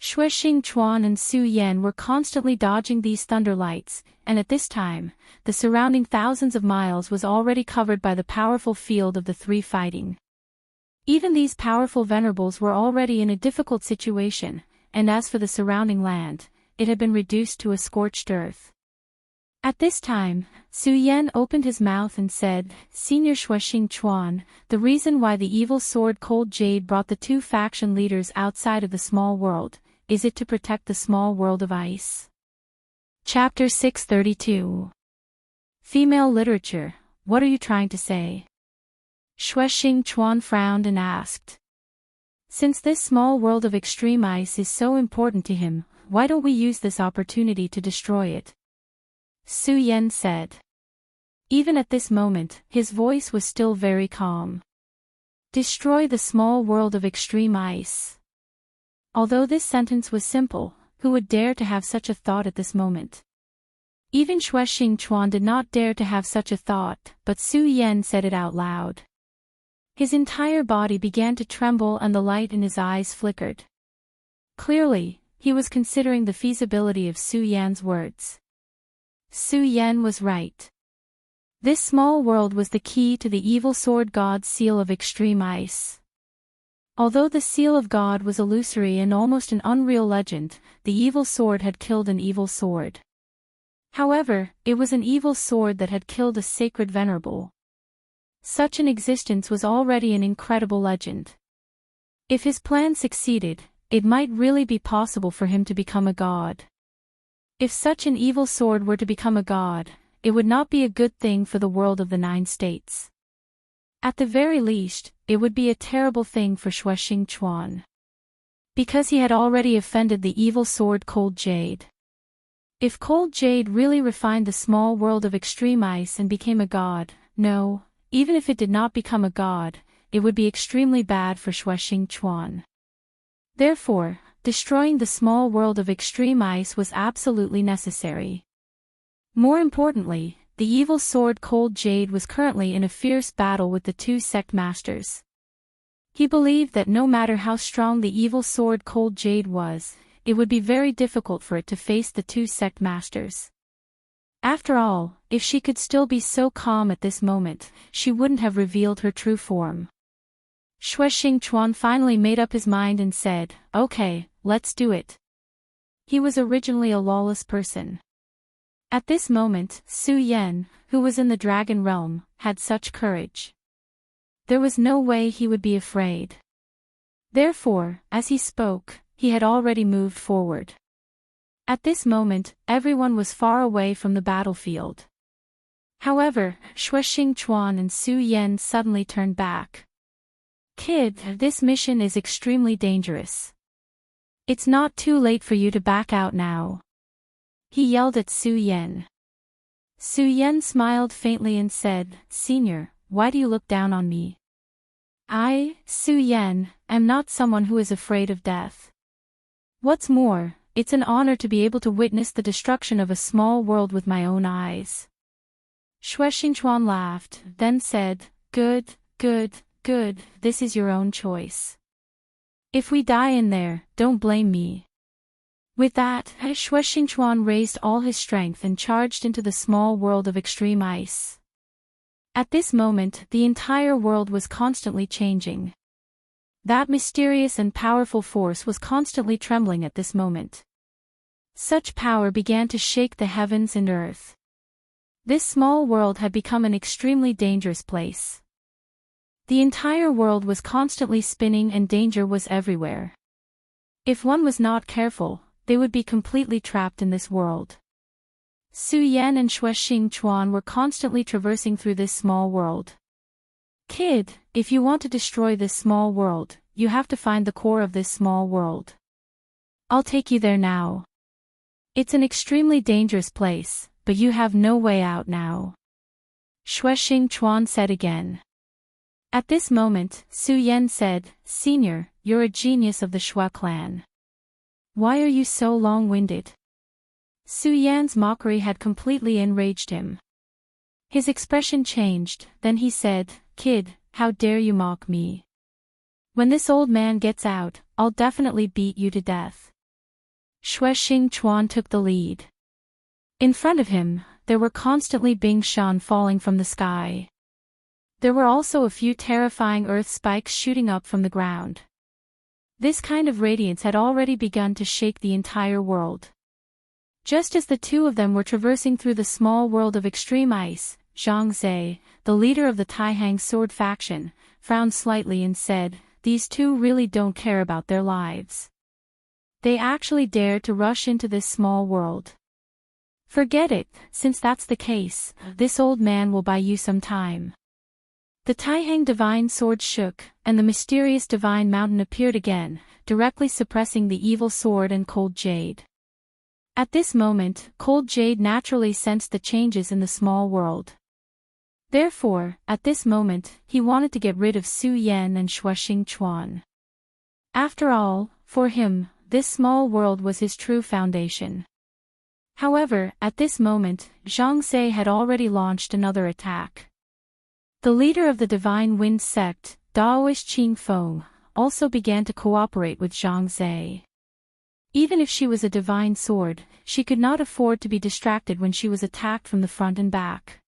Xuexing Chuan and Su Yan were constantly dodging these thunder lights, and at this time, the surrounding thousands of miles was already covered by the powerful field of the three fighting. Even these powerful venerables were already in a difficult situation, and as for the surrounding land, it had been reduced to a scorched earth. At this time, Su Yan opened his mouth and said, "Senior Xuexing Chuan, the reason why the evil sword Cold Jade brought the two faction leaders outside of the small world, is it to protect the small world of ice?" Chapter 632. Female Literature, what are you trying to say? Xuexing Chuan frowned and asked. Since this small world of extreme ice is so important to him, why don't we use this opportunity to destroy it? Su Yan said. Even at this moment, his voice was still very calm. Destroy the small world of extreme ice. Although this sentence was simple, who would dare to have such a thought at this moment? Even Xuexing Chuan did not dare to have such a thought, but Su Yan said it out loud. His entire body began to tremble and the light in his eyes flickered. Clearly, he was considering the feasibility of Su Yan's words. Su Yan was right. This small world was the key to the evil sword god's seal of extreme ice. Although the seal of God was illusory and almost an unreal legend, the evil sword had killed an evil sword. However, it was an evil sword that had killed a sacred venerable. Such an existence was already an incredible legend. If his plan succeeded, it might really be possible for him to become a god. If such an evil sword were to become a god, it would not be a good thing for the world of the 9 states. At the very least, it would be a terrible thing for Xuexing Chuan. Because he had already offended the evil sword Cold Jade. If Cold Jade really refined the small world of extreme ice and became a god, no, even if it did not become a god, it would be extremely bad for Xuexing Chuan. Therefore, destroying the small world of extreme ice was absolutely necessary. More importantly, the evil sword Cold Jade was currently in a fierce battle with the 2 sect masters. He believed that no matter how strong the evil sword Cold Jade was, it would be very difficult for it to face the 2 sect masters. After all, if she could still be so calm at this moment, she wouldn't have revealed her true form. Shui Xingchuan finally made up his mind and said, "Okay, let's do it." He was originally a lawless person. At this moment, Su Yan, who was in the dragon realm, had such courage. There was no way he would be afraid. Therefore, as he spoke, he had already moved forward. At this moment, everyone was far away from the battlefield. However, Shui Xingchuan and Su Yan suddenly turned back. "Kid, this mission is extremely dangerous. It's not too late for you to back out now," he yelled at Su Yan. Su Yan smiled faintly and said, "Senior, why do you look down on me? I, Su Yan, am not someone who is afraid of death. What's more, it's an honor to be able to witness the destruction of a small world with my own eyes." Shui Xingchuan laughed, then said, "Good, good, good, this is your own choice. If we die in there, don't blame me." With that, Shui Xingchuan raised all his strength and charged into the small world of extreme ice. At this moment, the entire world was constantly changing. That mysterious and powerful force was constantly trembling at this moment. Such power began to shake the heavens and earth. This small world had become an extremely dangerous place. The entire world was constantly spinning and danger was everywhere. If one was not careful, they would be completely trapped in this world. Su Yan and Shui Xingchuan were constantly traversing through this small world. "Kid, if you want to destroy this small world, you have to find the core of this small world. I'll take you there now. It's an extremely dangerous place, but you have no way out now," Shui Xingchuan said again. At this moment, Su Yan said, "Senior, you're a genius of the Shui clan. Why are you so long-winded?" Su Yan's mockery had completely enraged him. His expression changed, then he said, "Kid, how dare you mock me? When this old man gets out, I'll definitely beat you to death." Shui Xingchuan took the lead. In front of him, there were constantly Bingshan falling from the sky. There were also a few terrifying earth spikes shooting up from the ground. This kind of radiance had already begun to shake the entire world. Just as the two of them were traversing through the small world of extreme ice, Zhang Zhe, the leader of the Taihang sword faction, frowned slightly and said, "These two really don't care about their lives. They actually dared to rush into this small world. Forget it, since that's the case, this old man will buy you some time." The Taihang divine sword shook, and the mysterious divine mountain appeared again, directly suppressing the evil sword and cold jade. At this moment, cold jade naturally sensed the changes in the small world. Therefore, at this moment, he wanted to get rid of Su Yan and Shui Xingchuan. After all, for him, this small world was his true foundation. However, at this moment, Zhang Zhe had already launched another attack. The leader of the Divine Wind sect, Daoist Qingfeng, also began to cooperate with Zhang Zhe. Even if she was a divine sword, she could not afford to be distracted when she was attacked from the front and back.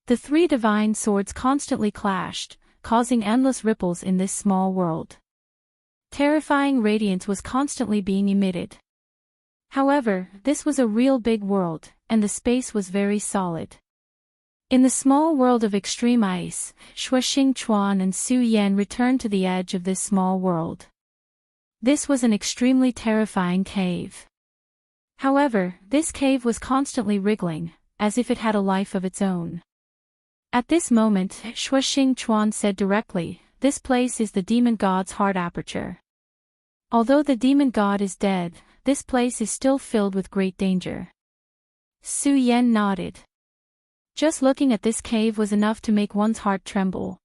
The three divine swords constantly clashed, causing endless ripples in this small world. Terrifying radiance was constantly being emitted. However, this was a real big world, and the space was very solid. In the small world of extreme ice, Shui Xingchuan and Su Yan returned to the edge of this small world. This was an extremely terrifying cave. However, this cave was constantly wriggling, as if it had a life of its own. At this moment, Shui Xingchuan said directly, "This place is the demon god's heart aperture. Although the demon god is dead, this place is still filled with great danger." Su Yan nodded. Just looking at this cave was enough to make one's heart tremble.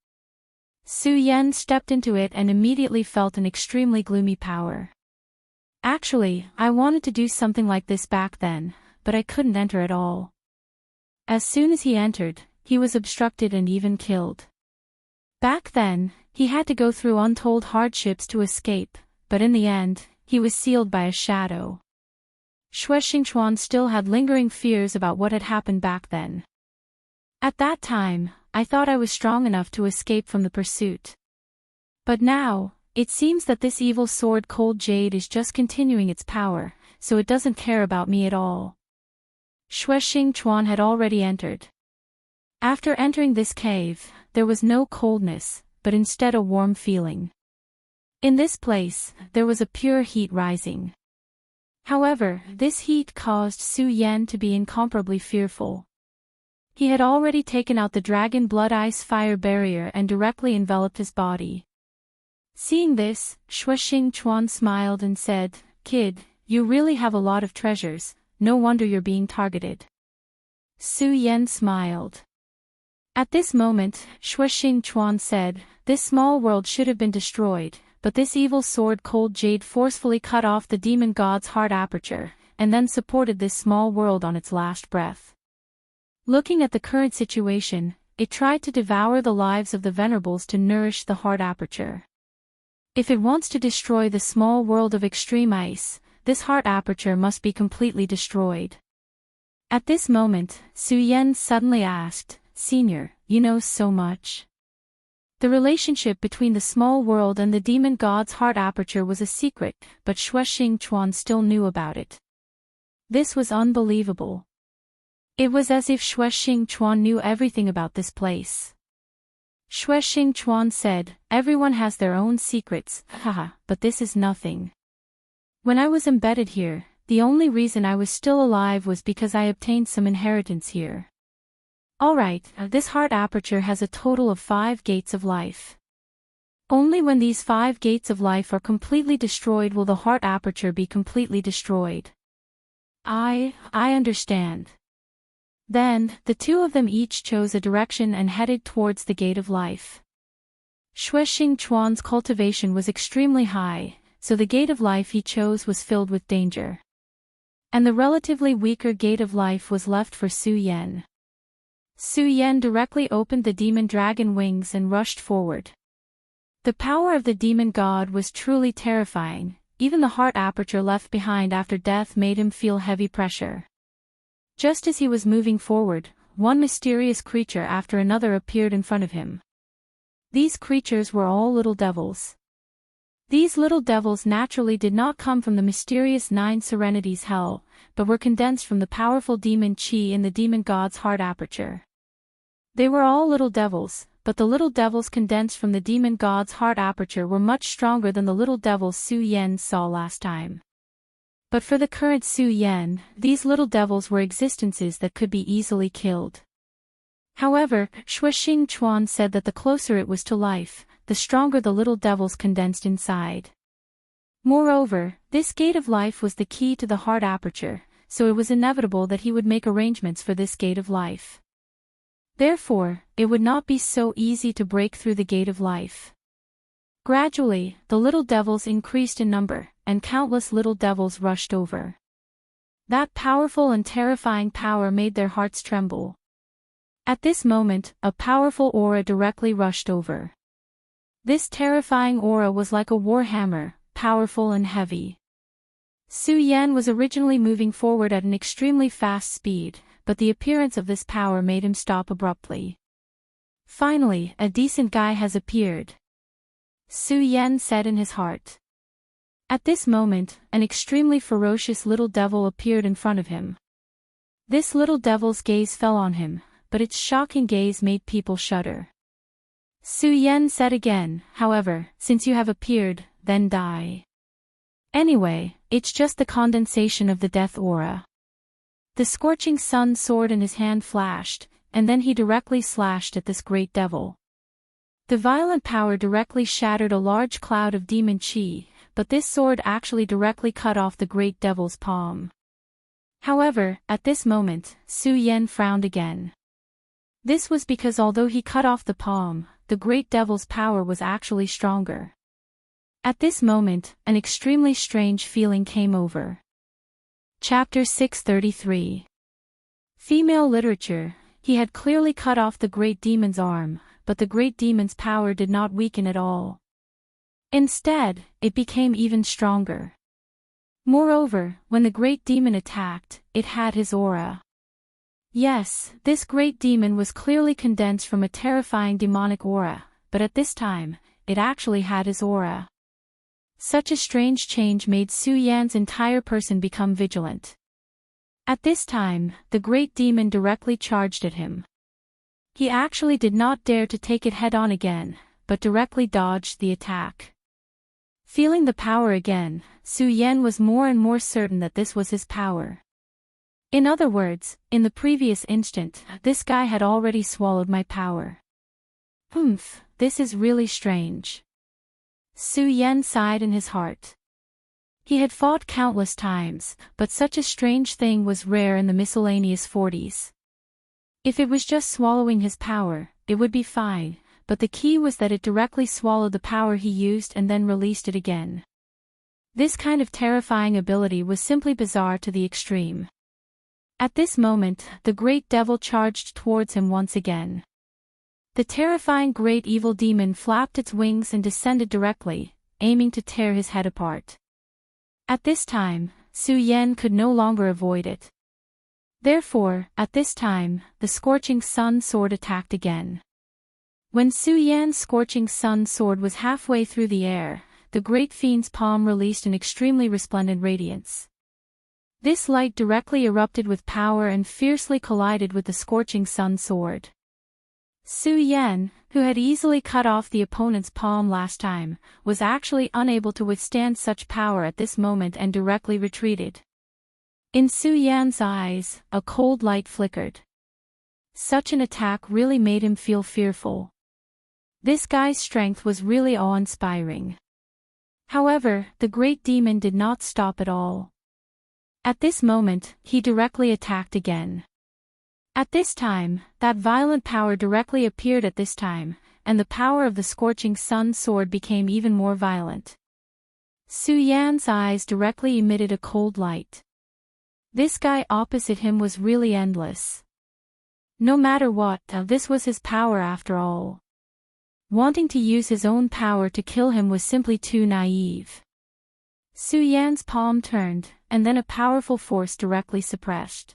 Su Yan stepped into it and immediately felt an extremely gloomy power. "Actually, I wanted to do something like this back then, but I couldn't enter at all." As soon as he entered, he was obstructed and even killed. Back then, he had to go through untold hardships to escape, but in the end, he was sealed by a shadow. Xue Xingchuan still had lingering fears about what had happened back then. At that time, I thought I was strong enough to escape from the pursuit. But now, it seems that this evil sword cold jade is just continuing its power, so it doesn't care about me at all. Xue Xingchuan had already entered. After entering this cave, there was no coldness, but instead a warm feeling. In this place, there was a pure heat rising. However, this heat caused Su Yan to be incomparably fearful. He had already taken out the dragon blood ice fire barrier and directly enveloped his body. Seeing this, Xue Xingchuan smiled and said, "Kid, you really have a lot of treasures, no wonder you're being targeted." Su Yan smiled. At this moment, Xue Xingchuan said, "This small world should have been destroyed, but this evil sword cold jade forcefully cut off the demon god's heart aperture, and then supported this small world on its last breath. Looking at the current situation, it tried to devour the lives of the venerables to nourish the heart aperture. If it wants to destroy the small world of extreme ice, this heart aperture must be completely destroyed." At this moment, Su Yan suddenly asked, "Senior, you know so much." The relationship between the small world and the demon god's heart aperture was a secret, but Xue Xingchuan still knew about it. This was unbelievable. It was as if Xue Xingchuan knew everything about this place. Xue Xingchuan said, "Everyone has their own secrets, haha, but this is nothing. When I was embedded here, the only reason I was still alive was because I obtained some inheritance here. Alright, this heart aperture has a total of 5 gates of life. Only when these 5 gates of life are completely destroyed will the heart aperture be completely destroyed." I understand." Then, the two of them each chose a direction and headed towards the gate of life. Xue Xingchuan's cultivation was extremely high, so the gate of life he chose was filled with danger. And the relatively weaker gate of life was left for Su Yan. Su Yan directly opened the demon dragon wings and rushed forward. The power of the demon god was truly terrifying, even the heart aperture left behind after death made him feel heavy pressure. Just as he was moving forward, one mysterious creature after another appeared in front of him. These creatures were all little devils. These little devils naturally did not come from the mysterious 9 Serenities hell, but were condensed from the powerful demon chi in the demon god's heart aperture. They were all little devils, but the little devils condensed from the demon god's heart aperture were much stronger than the little devils Su Yan saw last time. But for the current Su Yan, these little devils were existences that could be easily killed. However, Xue Xingchuan said that the closer it was to life, the stronger the little devils condensed inside. Moreover, this gate of life was the key to the heart aperture, so it was inevitable that he would make arrangements for this gate of life. Therefore, it would not be so easy to break through the gate of life. Gradually, the little devils increased in number, and countless little devils rushed over. That powerful and terrifying power made their hearts tremble. At this moment, a powerful aura directly rushed over. This terrifying aura was like a warhammer, powerful and heavy. Su Yan was originally moving forward at an extremely fast speed, but the appearance of this power made him stop abruptly. "Finally, a decent guy has appeared," Su Yan said in his heart. At this moment, an extremely ferocious little devil appeared in front of him. This little devil's gaze fell on him, but its shocking gaze made people shudder. Su Yan said again, "However, since you have appeared, then die. Anyway, it's just the condensation of the death aura." The scorching sun sword in his hand flashed, and then he directly slashed at this great devil. The violent power directly shattered a large cloud of demon chi, but this sword actually directly cut off the great devil's palm. However, at this moment, Su Yan frowned again. This was because although he cut off the palm, the great devil's power was actually stronger. At this moment, an extremely strange feeling came over. Chapter 633. Female literature. He had clearly cut off the great demon's arm, but the great demon's power did not weaken at all. Instead, it became even stronger. Moreover, when the great demon attacked, it had his aura. Yes, this great demon was clearly condensed from a terrifying demonic aura, but at this time, it actually had his aura. Such a strange change made Su Yan's entire person become vigilant. At this time, the great demon directly charged at him. He actually did not dare to take it head-on again, but directly dodged the attack. Feeling the power again, Su Yan was more and more certain that this was his power. In other words, in the previous instant, this guy had already swallowed my power. This is really strange. Su Yan sighed in his heart. He had fought countless times, but such a strange thing was rare in the miscellaneous 40s. If it was just swallowing his power, it would be fine, but the key was that it directly swallowed the power he used and then released it again. This kind of terrifying ability was simply bizarre to the extreme. At this moment, the great devil charged towards him once again. The terrifying great evil demon flapped its wings and descended directly, aiming to tear his head apart. At this time, Su Yan could no longer avoid it. Therefore, at this time, the scorching sun sword attacked again. When Su Yan's scorching sun sword was halfway through the air, the great fiend's palm released an extremely resplendent radiance. This light directly erupted with power and fiercely collided with the scorching sun sword. Su Yan, who had easily cut off the opponent's palm last time, was actually unable to withstand such power at this moment and directly retreated. In Su Yan's eyes, a cold light flickered. Such an attack really made him feel fearful. This guy's strength was really awe-inspiring. However, the great demon did not stop at all. At this moment, he directly attacked again. At this time, that violent power directly appeared at this time, and the power of the scorching sun sword became even more violent. Su Yan's eyes directly emitted a cold light. This guy opposite him was really endless. No matter what, this was his power after all. Wanting to use his own power to kill him was simply too naive. Su Yan's palm turned, and then a powerful force directly suppressed.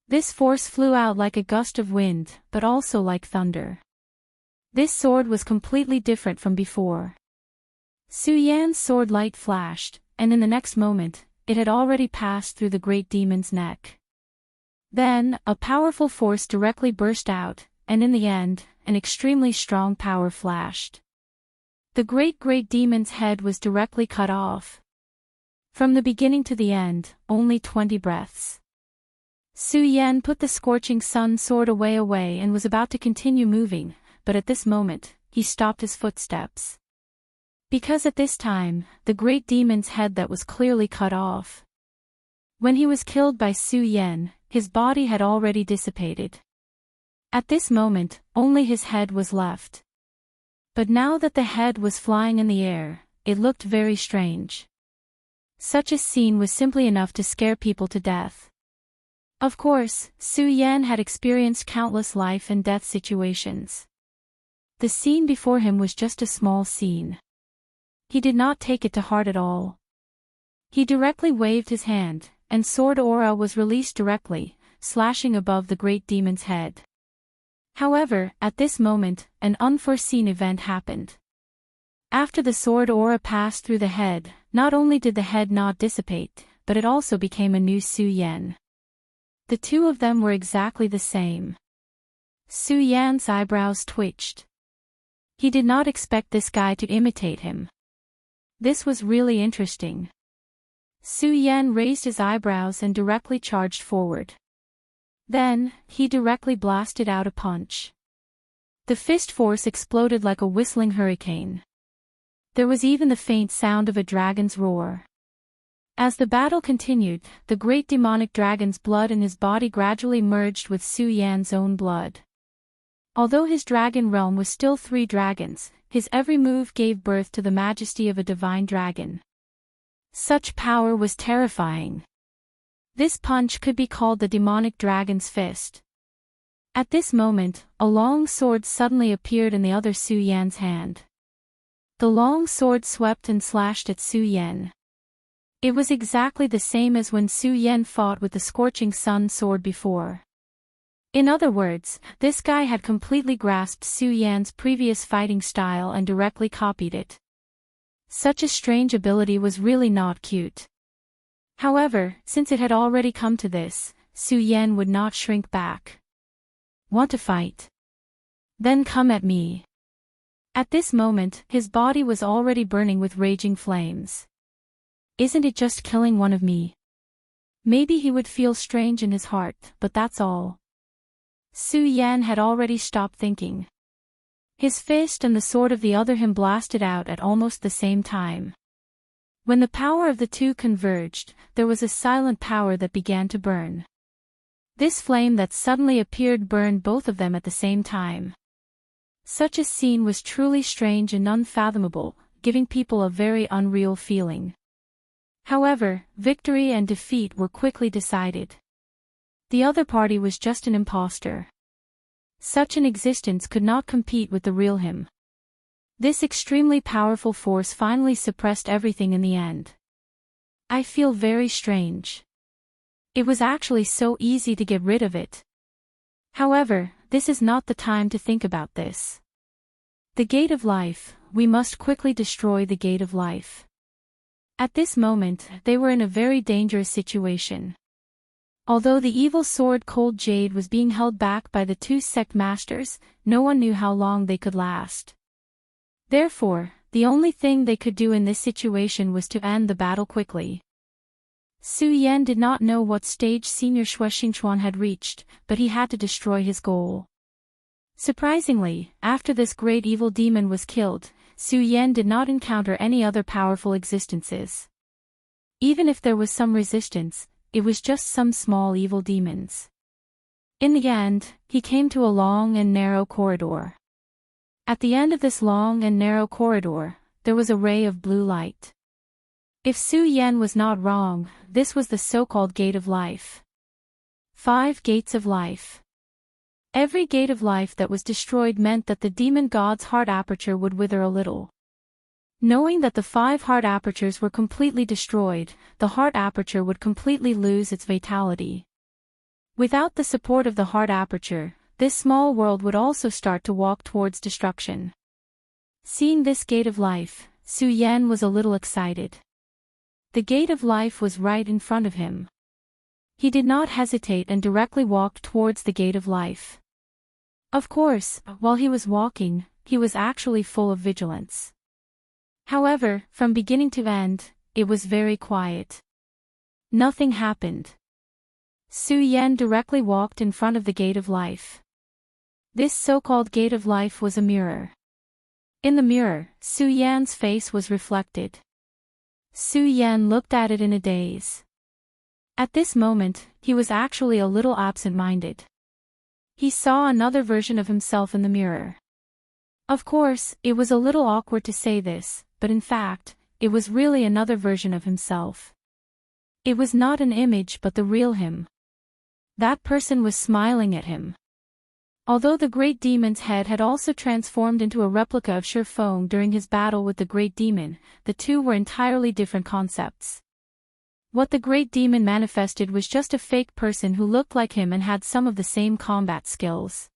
This force flew out like a gust of wind, but also like thunder. This sword was completely different from before. Su Yan's sword light flashed, and in the next moment, it had already passed through the great demon's neck. Then, a powerful force directly burst out, and in the end, an extremely strong power flashed. The great demon's head was directly cut off. From the beginning to the end, only 20 breaths. Su Yan put the scorching sun sword away and was about to continue moving, but at this moment, he stopped his footsteps. Because at this time, the great demon's head that was clearly cut off. When he was killed by Su Yan, his body had already dissipated. At this moment, only his head was left. But now that the head was flying in the air, it looked very strange. Such a scene was simply enough to scare people to death. Of course, Su Yan had experienced countless life and death situations. The scene before him was just a small scene. He did not take it to heart at all. He directly waved his hand, and sword aura was released directly, slashing above the great demon's head. However, at this moment, an unforeseen event happened. After the sword aura passed through the head, not only did the head not dissipate, but it also became a new Su Yan. The two of them were exactly the same. Su Yan's eyebrows twitched. He did not expect this guy to imitate him. This was really interesting. Su Yan raised his eyebrows and directly charged forward. Then, he directly blasted out a punch. The fist force exploded like a whistling hurricane. There was even the faint sound of a dragon's roar. As the battle continued, the great demonic dragon's blood in his body gradually merged with Su Yan's own blood. Although his dragon realm was still 3 dragons, his every move gave birth to the majesty of a divine dragon. Such power was terrifying. This punch could be called the demonic dragon's fist. At this moment, a long sword suddenly appeared in the other Su Yan's hand. The long sword swept and slashed at Su Yan. It was exactly the same as when Su Yan fought with the Scorching Sun sword before. In other words, this guy had completely grasped Su Yan's previous fighting style and directly copied it. Such a strange ability was really not cute. However, since it had already come to this, Su Yan would not shrink back. Want to fight? Then come at me. At this moment, his body was already burning with raging flames. Isn't it just killing one of me? Maybe he would feel strange in his heart, but that's all. Su Yan had already stopped thinking. His fist and the sword of the other him blasted out at almost the same time. When the power of the two converged, there was a silent power that began to burn. This flame that suddenly appeared burned both of them at the same time. Such a scene was truly strange and unfathomable, giving people a very unreal feeling. However, victory and defeat were quickly decided. The other party was just an impostor. Such an existence could not compete with the real him. This extremely powerful force finally suppressed everything in the end. I feel very strange. It was actually so easy to get rid of it. However, this is not the time to think about this. The gate of life, we must quickly destroy the gate of life. At this moment, they were in a very dangerous situation. Although the evil sword Cold Jade was being held back by the two sect masters, no one knew how long they could last. Therefore, the only thing they could do in this situation was to end the battle quickly. Su Yan did not know what stage Senior Shui Xingchuan had reached, but he had to destroy his goal. Surprisingly, after this great evil demon was killed, Su Yan did not encounter any other powerful existences. Even if there was some resistance, it was just some small evil demons. In the end, he came to a long and narrow corridor. At the end of this long and narrow corridor, there was a ray of blue light. If Su Yan was not wrong, this was the so-called Gate of Life. 5 Gates of Life. Every gate of life that was destroyed meant that the demon god's heart aperture would wither a little. Knowing that the 5 heart apertures were completely destroyed, the heart aperture would completely lose its vitality. Without the support of the heart aperture, this small world would also start to walk towards destruction. Seeing this gate of life, Su Yan was a little excited. The gate of life was right in front of him. He did not hesitate and directly walked towards the gate of life. Of course, while he was walking, he was actually full of vigilance. However, from beginning to end, it was very quiet. Nothing happened. Su Yan directly walked in front of the gate of life. This so-called gate of life was a mirror. In the mirror, Su Yan's face was reflected. Su Yan looked at it in a daze. At this moment, he was actually a little absent-minded. He saw another version of himself in the mirror. Of course, it was a little awkward to say this, but in fact, it was really another version of himself. It was not an image but the real him. That person was smiling at him. Although the great demon's head had also transformed into a replica of Shi Feng during his battle with the great demon, the two were entirely different concepts. What the great demon manifested was just a fake person who looked like him and had some of the same combat skills.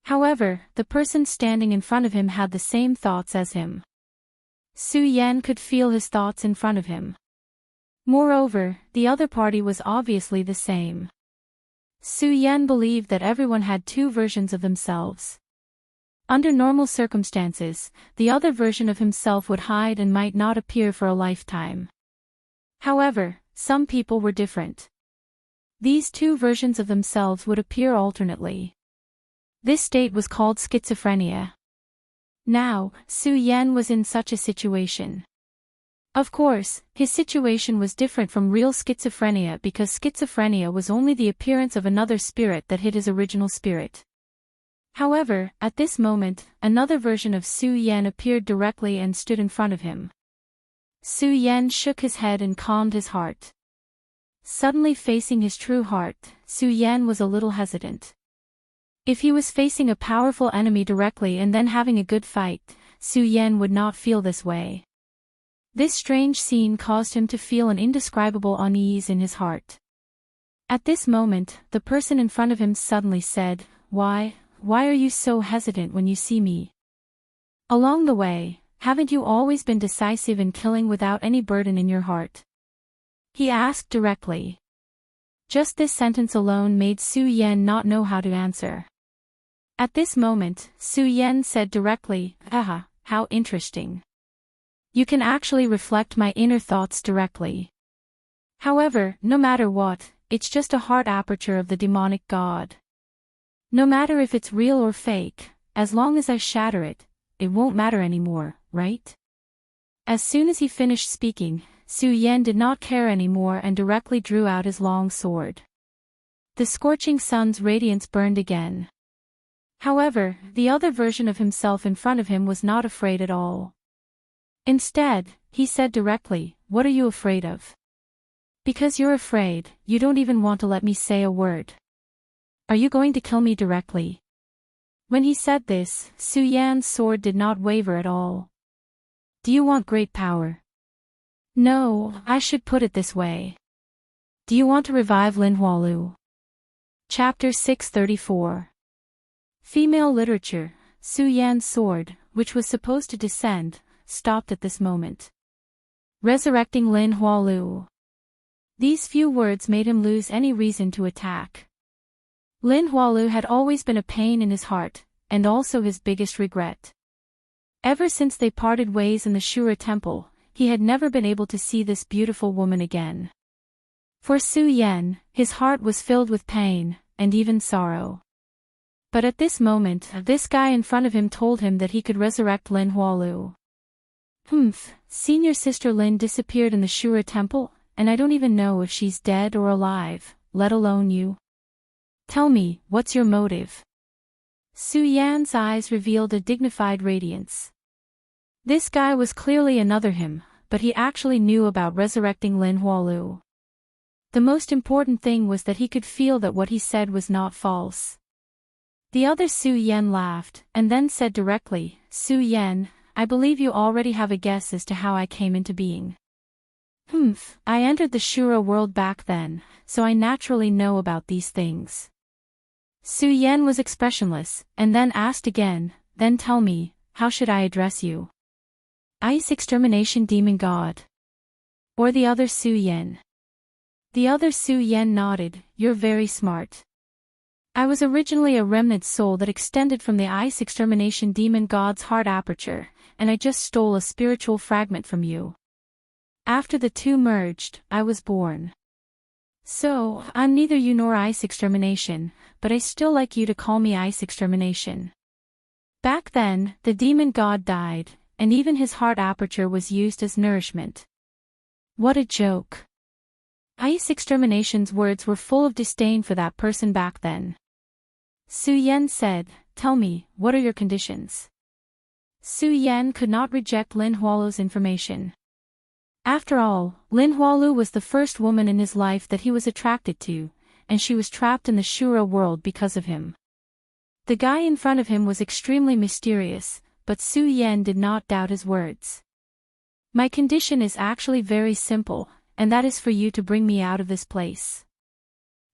However, the person standing in front of him had the same thoughts as him. Su Yan could feel his thoughts in front of him. Moreover, the other party was obviously the same. Su Yan believed that everyone had 2 versions of themselves. Under normal circumstances, the other version of himself would hide and might not appear for a lifetime. However, some people were different. These 2 versions of themselves would appear alternately. This state was called schizophrenia. Now, Su Yan was in such a situation. Of course, his situation was different from real schizophrenia because schizophrenia was only the appearance of another spirit that hid his original spirit. However, at this moment, another version of Su Yan appeared directly and stood in front of him. Su Yan shook his head and calmed his heart. Suddenly facing his true heart, Su Yan was a little hesitant. If he was facing a powerful enemy directly and then having a good fight, Su Yan would not feel this way. This strange scene caused him to feel an indescribable unease in his heart. At this moment, the person in front of him suddenly said, Why are you so hesitant when you see me? Along the way, haven't you always been decisive in killing without any burden in your heart? He asked directly. Just this sentence alone made Su Yan not know how to answer. At this moment, Su Yan said directly, Aha, how interesting. You can actually reflect my inner thoughts directly. However, no matter what, it's just a heart aperture of the demonic god. No matter if it's real or fake, as long as I shatter it, it won't matter anymore, right? As soon as he finished speaking, Su Yan did not care anymore and directly drew out his long sword. The scorching sun's radiance burned again. However, the other version of himself in front of him was not afraid at all. Instead, he said directly, What are you afraid of? Because you're afraid, you don't even want to let me say a word. Are you going to kill me directly? When he said this, Su Yan's sword did not waver at all. Do you want great power? No, I should put it this way. Do you want to revive Lin Hualu? Chapter 634. Female literature. Su Yan's sword, which was supposed to descend, stopped at this moment. Resurrecting Lin Hualu. These few words made him lose any reason to attack. Lin Hualu had always been a pain in his heart, and also his biggest regret. Ever since they parted ways in the Shura temple, he had never been able to see this beautiful woman again. For Su Yan, his heart was filled with pain, and even sorrow. But at this moment, this guy in front of him told him that he could resurrect Lin Hualu. Senior sister Lin disappeared in the Shura temple, and I don't even know if she's dead or alive, let alone you. Tell me, what's your motive? Su Yan's eyes revealed a dignified radiance. This guy was clearly another him, but he actually knew about resurrecting Lin Hualu. The most important thing was that he could feel that what he said was not false. The other Su Yan laughed, and then said directly, Su Yan, I believe you already have a guess as to how I came into being. I entered the Shura world back then, so I naturally know about these things. Su Yan was expressionless, and then asked again, Then tell me, how should I address you? Ice Extermination Demon God. Or the other Su Yan. The other Su Yan nodded, You're very smart. I was originally a remnant soul that extended from the Ice Extermination Demon God's heart aperture, and I just stole a spiritual fragment from you. After the two merged, I was born. So, I'm neither you nor Ice Extermination, but I still like you to call me Ice Extermination. Back then, the demon god died, and even his heart aperture was used as nourishment. What a joke. Ice Extermination's words were full of disdain for that person back then. Su Yan said, Tell me, what are your conditions? Su Yan could not reject Lin Hualu's information. After all, Lin Hualu was the first woman in his life that he was attracted to, and she was trapped in the Shura world because of him. The guy in front of him was extremely mysterious, but Su Yan did not doubt his words. My condition is actually very simple, and that is for you to bring me out of this place.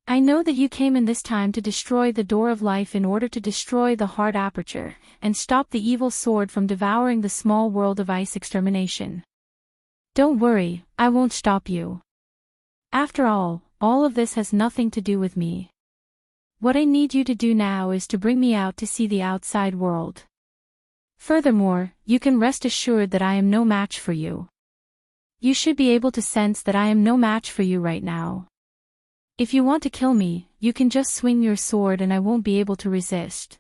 I know that you came in this time to destroy the door of life in order to destroy the heart aperture, and stop the evil sword from devouring the small world of Ice Extermination. Don't worry, I won't stop you. After all of this has nothing to do with me. What I need you to do now is to bring me out to see the outside world. Furthermore, you can rest assured that I am no match for you. You should be able to sense that I am no match for you right now. If you want to kill me, you can just swing your sword and I won't be able to resist.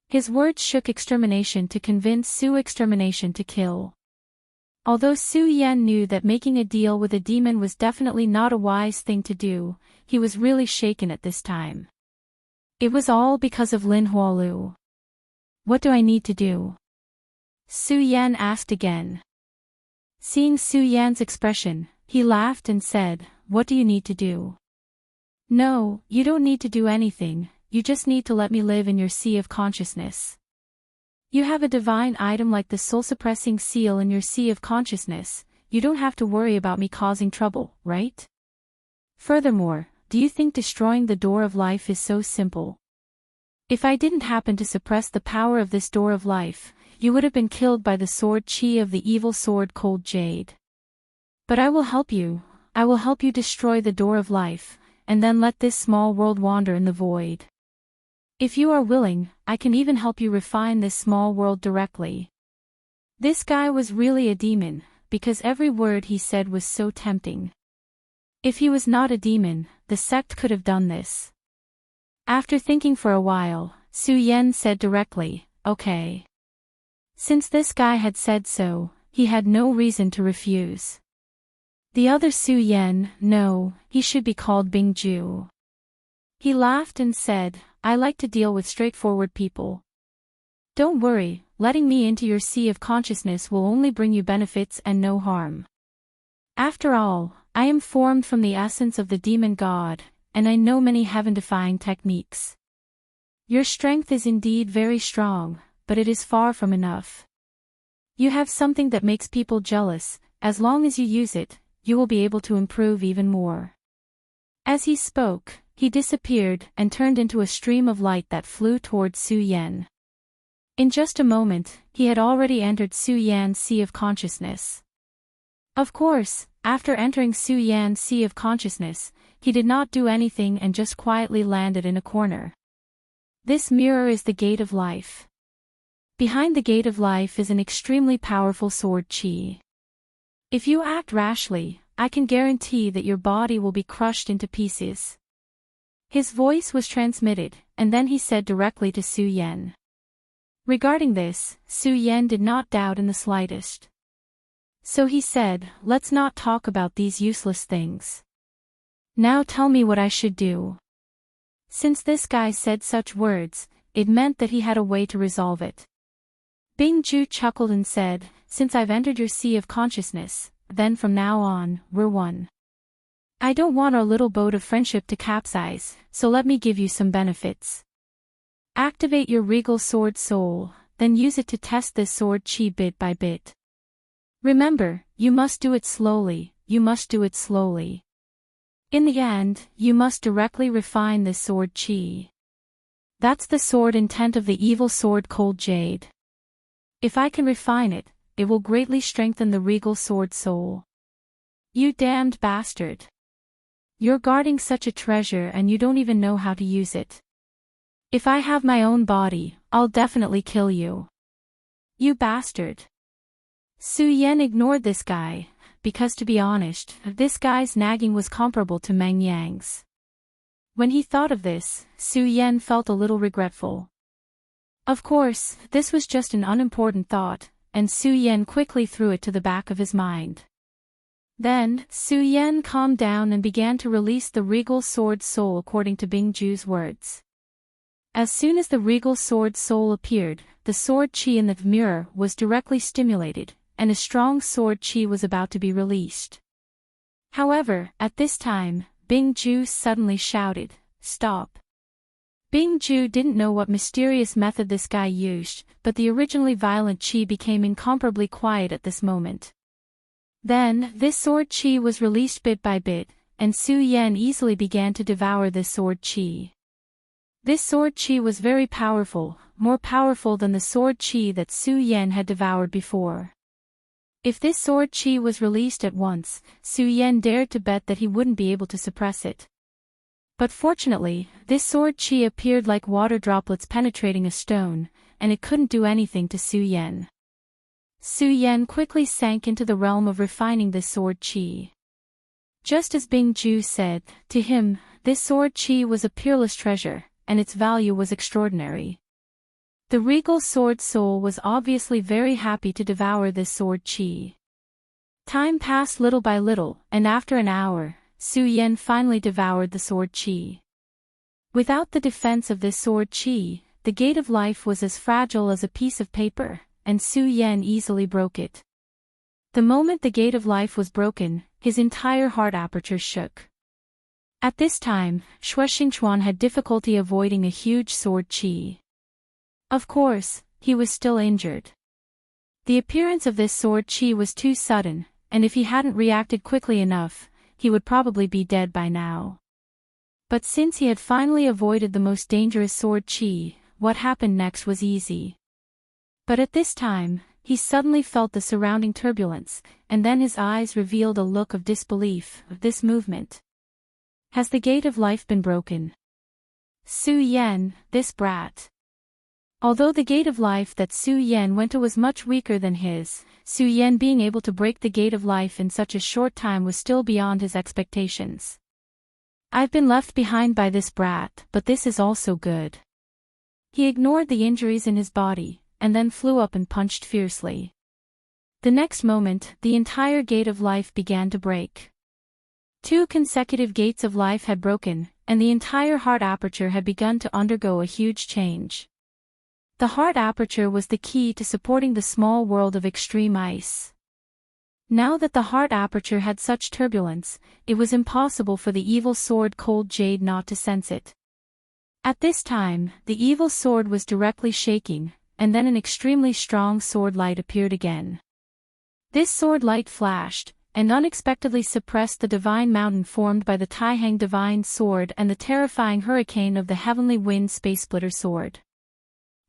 His words shook Extermination to convince Su Extermination to kill. Although Su Yan knew that making a deal with a demon was definitely not a wise thing to do, he was really shaken at this time. It was all because of Lin Hualu. What do I need to do? Su Yan asked again. Seeing Su Yan's expression, he laughed and said, What do you need to do? No, you don't need to do anything, you just need to let me live in your sea of consciousness. You have a divine item like the soul-suppressing seal in your sea of consciousness, you don't have to worry about me causing trouble, right? Furthermore, do you think destroying the door of life is so simple? If I didn't happen to suppress the power of this door of life, you would have been killed by the sword chi of the evil sword cold jade. But I will help you destroy the door of life, and then let this small world wander in the void. If you are willing, I can even help you refine this small world directly. This guy was really a demon, because every word he said was so tempting. If he was not a demon, the sect could have done this. After thinking for a while, Su Yan said directly, okay. Since this guy had said so, he had no reason to refuse. The other Su Yan, no, he should be called Bing Ju. He laughed and said, I like to deal with straightforward people. Don't worry, letting me into your sea of consciousness will only bring you benefits and no harm. After all, I am formed from the essence of the demon god, and I know many heaven-defying techniques. Your strength is indeed very strong, but it is far from enough. You have something that makes people jealous. As long as you use it, you will be able to improve even more. As he spoke, he disappeared and turned into a stream of light that flew towards Su Yan. In just a moment, he had already entered Su Yan's sea of consciousness. Of course, after entering Su Yan's sea of consciousness, he did not do anything and just quietly landed in a corner. This mirror is the gate of life. Behind the gate of life is an extremely powerful sword chi. If you act rashly, I can guarantee that your body will be crushed into pieces. His voice was transmitted, and then he said directly to Su Yan. Regarding this, Su Yan did not doubt in the slightest. So he said, let's not talk about these useless things. Now tell me what I should do. Since this guy said such words, it meant that he had a way to resolve it. Bing Ju chuckled and said, since I've entered your sea of consciousness, then from now on, we're one. I don't want our little boat of friendship to capsize, so let me give you some benefits. Activate your regal sword soul, then use it to test this sword chi bit by bit. Remember, you must do it slowly, In the end, you must directly refine this sword chi. That's the sword intent of the evil sword cold jade. If I can refine it, it will greatly strengthen the regal sword soul. You damned bastard. You're guarding such a treasure and you don't even know how to use it. If I have my own body, I'll definitely kill you. You bastard. Su Yan ignored this guy, because to be honest, this guy's nagging was comparable to Meng Yang's. When he thought of this, Su Yan felt a little regretful. Of course, this was just an unimportant thought, and Su Yan quickly threw it to the back of his mind. Then, Su Yan calmed down and began to release the regal sword soul according to Bing Ju's words. As soon as the regal sword soul appeared, the sword chi in the mirror was directly stimulated, and a strong sword chi was about to be released. However, at this time, Bing Ju suddenly shouted, "Stop!" Bing Ju didn't know what mysterious method this guy used, but the originally violent chi became incomparably quiet at this moment. Then, this sword chi was released bit by bit, and Su Yan easily began to devour this sword chi. This sword chi was very powerful, more powerful than the sword chi that Su Yan had devoured before. If this sword chi was released at once, Su Yan dared to bet that he wouldn't be able to suppress it. But fortunately, this sword chi appeared like water droplets penetrating a stone, and it couldn't do anything to Su Yan. Su Yan quickly sank into the realm of refining this sword chi. Just as Bing Ju said, to him, this sword chi was a peerless treasure, and its value was extraordinary. The regal sword soul was obviously very happy to devour this sword chi. Time passed little by little, and after an hour, Su Yan finally devoured the sword chi. Without the defense of this sword chi, the gate of life was as fragile as a piece of paper, and Su Yan easily broke it. The moment the gate of life was broken, his entire heart aperture shook. At this time, Xue Xingchuan had difficulty avoiding a huge sword chi. Of course, he was still injured. The appearance of this sword chi was too sudden, and if he hadn't reacted quickly enough, he would probably be dead by now. But since he had finally avoided the most dangerous sword chi, what happened next was easy. But at this time, he suddenly felt the surrounding turbulence, and then his eyes revealed a look of disbelief. This movement. Has the gate of life been broken? Su Yan, this brat. Although the gate of life that Su Yan went to was much weaker than his, Su Yan being able to break the gate of life in such a short time was still beyond his expectations. I've been left behind by this brat, but this is also good. He ignored the injuries in his body, and then flew up and punched fiercely. The next moment, the entire gate of life began to break. 2 consecutive gates of life had broken, and the entire heart aperture had begun to undergo a huge change. The heart aperture was the key to supporting the small world of extreme ice. Now that the heart aperture had such turbulence, it was impossible for the evil sword Cold Jade not to sense it. At this time, the evil sword was directly shaking, and then an extremely strong sword light appeared again. This sword light flashed, and unexpectedly suppressed the divine mountain formed by the Taihang divine sword and the terrifying hurricane of the heavenly wind space splitter sword.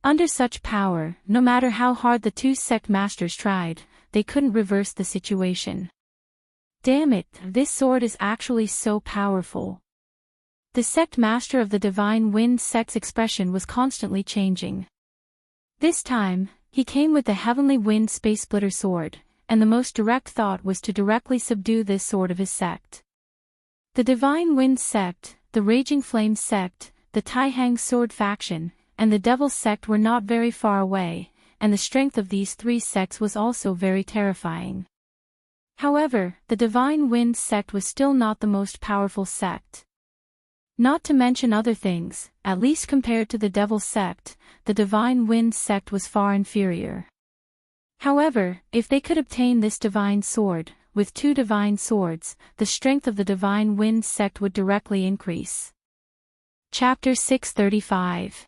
Under such power, no matter how hard the 2 sect masters tried, they couldn't reverse the situation. Damn it, this sword is actually so powerful. The sect master of the divine wind sect's expression was constantly changing. This time, he came with the heavenly wind space splitter sword, and the most direct thought was to directly subdue this sword of his sect. The divine wind sect, the raging flame sect, the Taihang sword faction, and the devil sect were not very far away, and the strength of these 3 sects was also very terrifying. However, the divine wind sect was still not the most powerful sect. Not to mention other things, at least compared to the devil sect, the divine wind sect was far inferior. However, if they could obtain this divine sword, with 2 divine swords, the strength of the divine wind sect would directly increase. Chapter 635.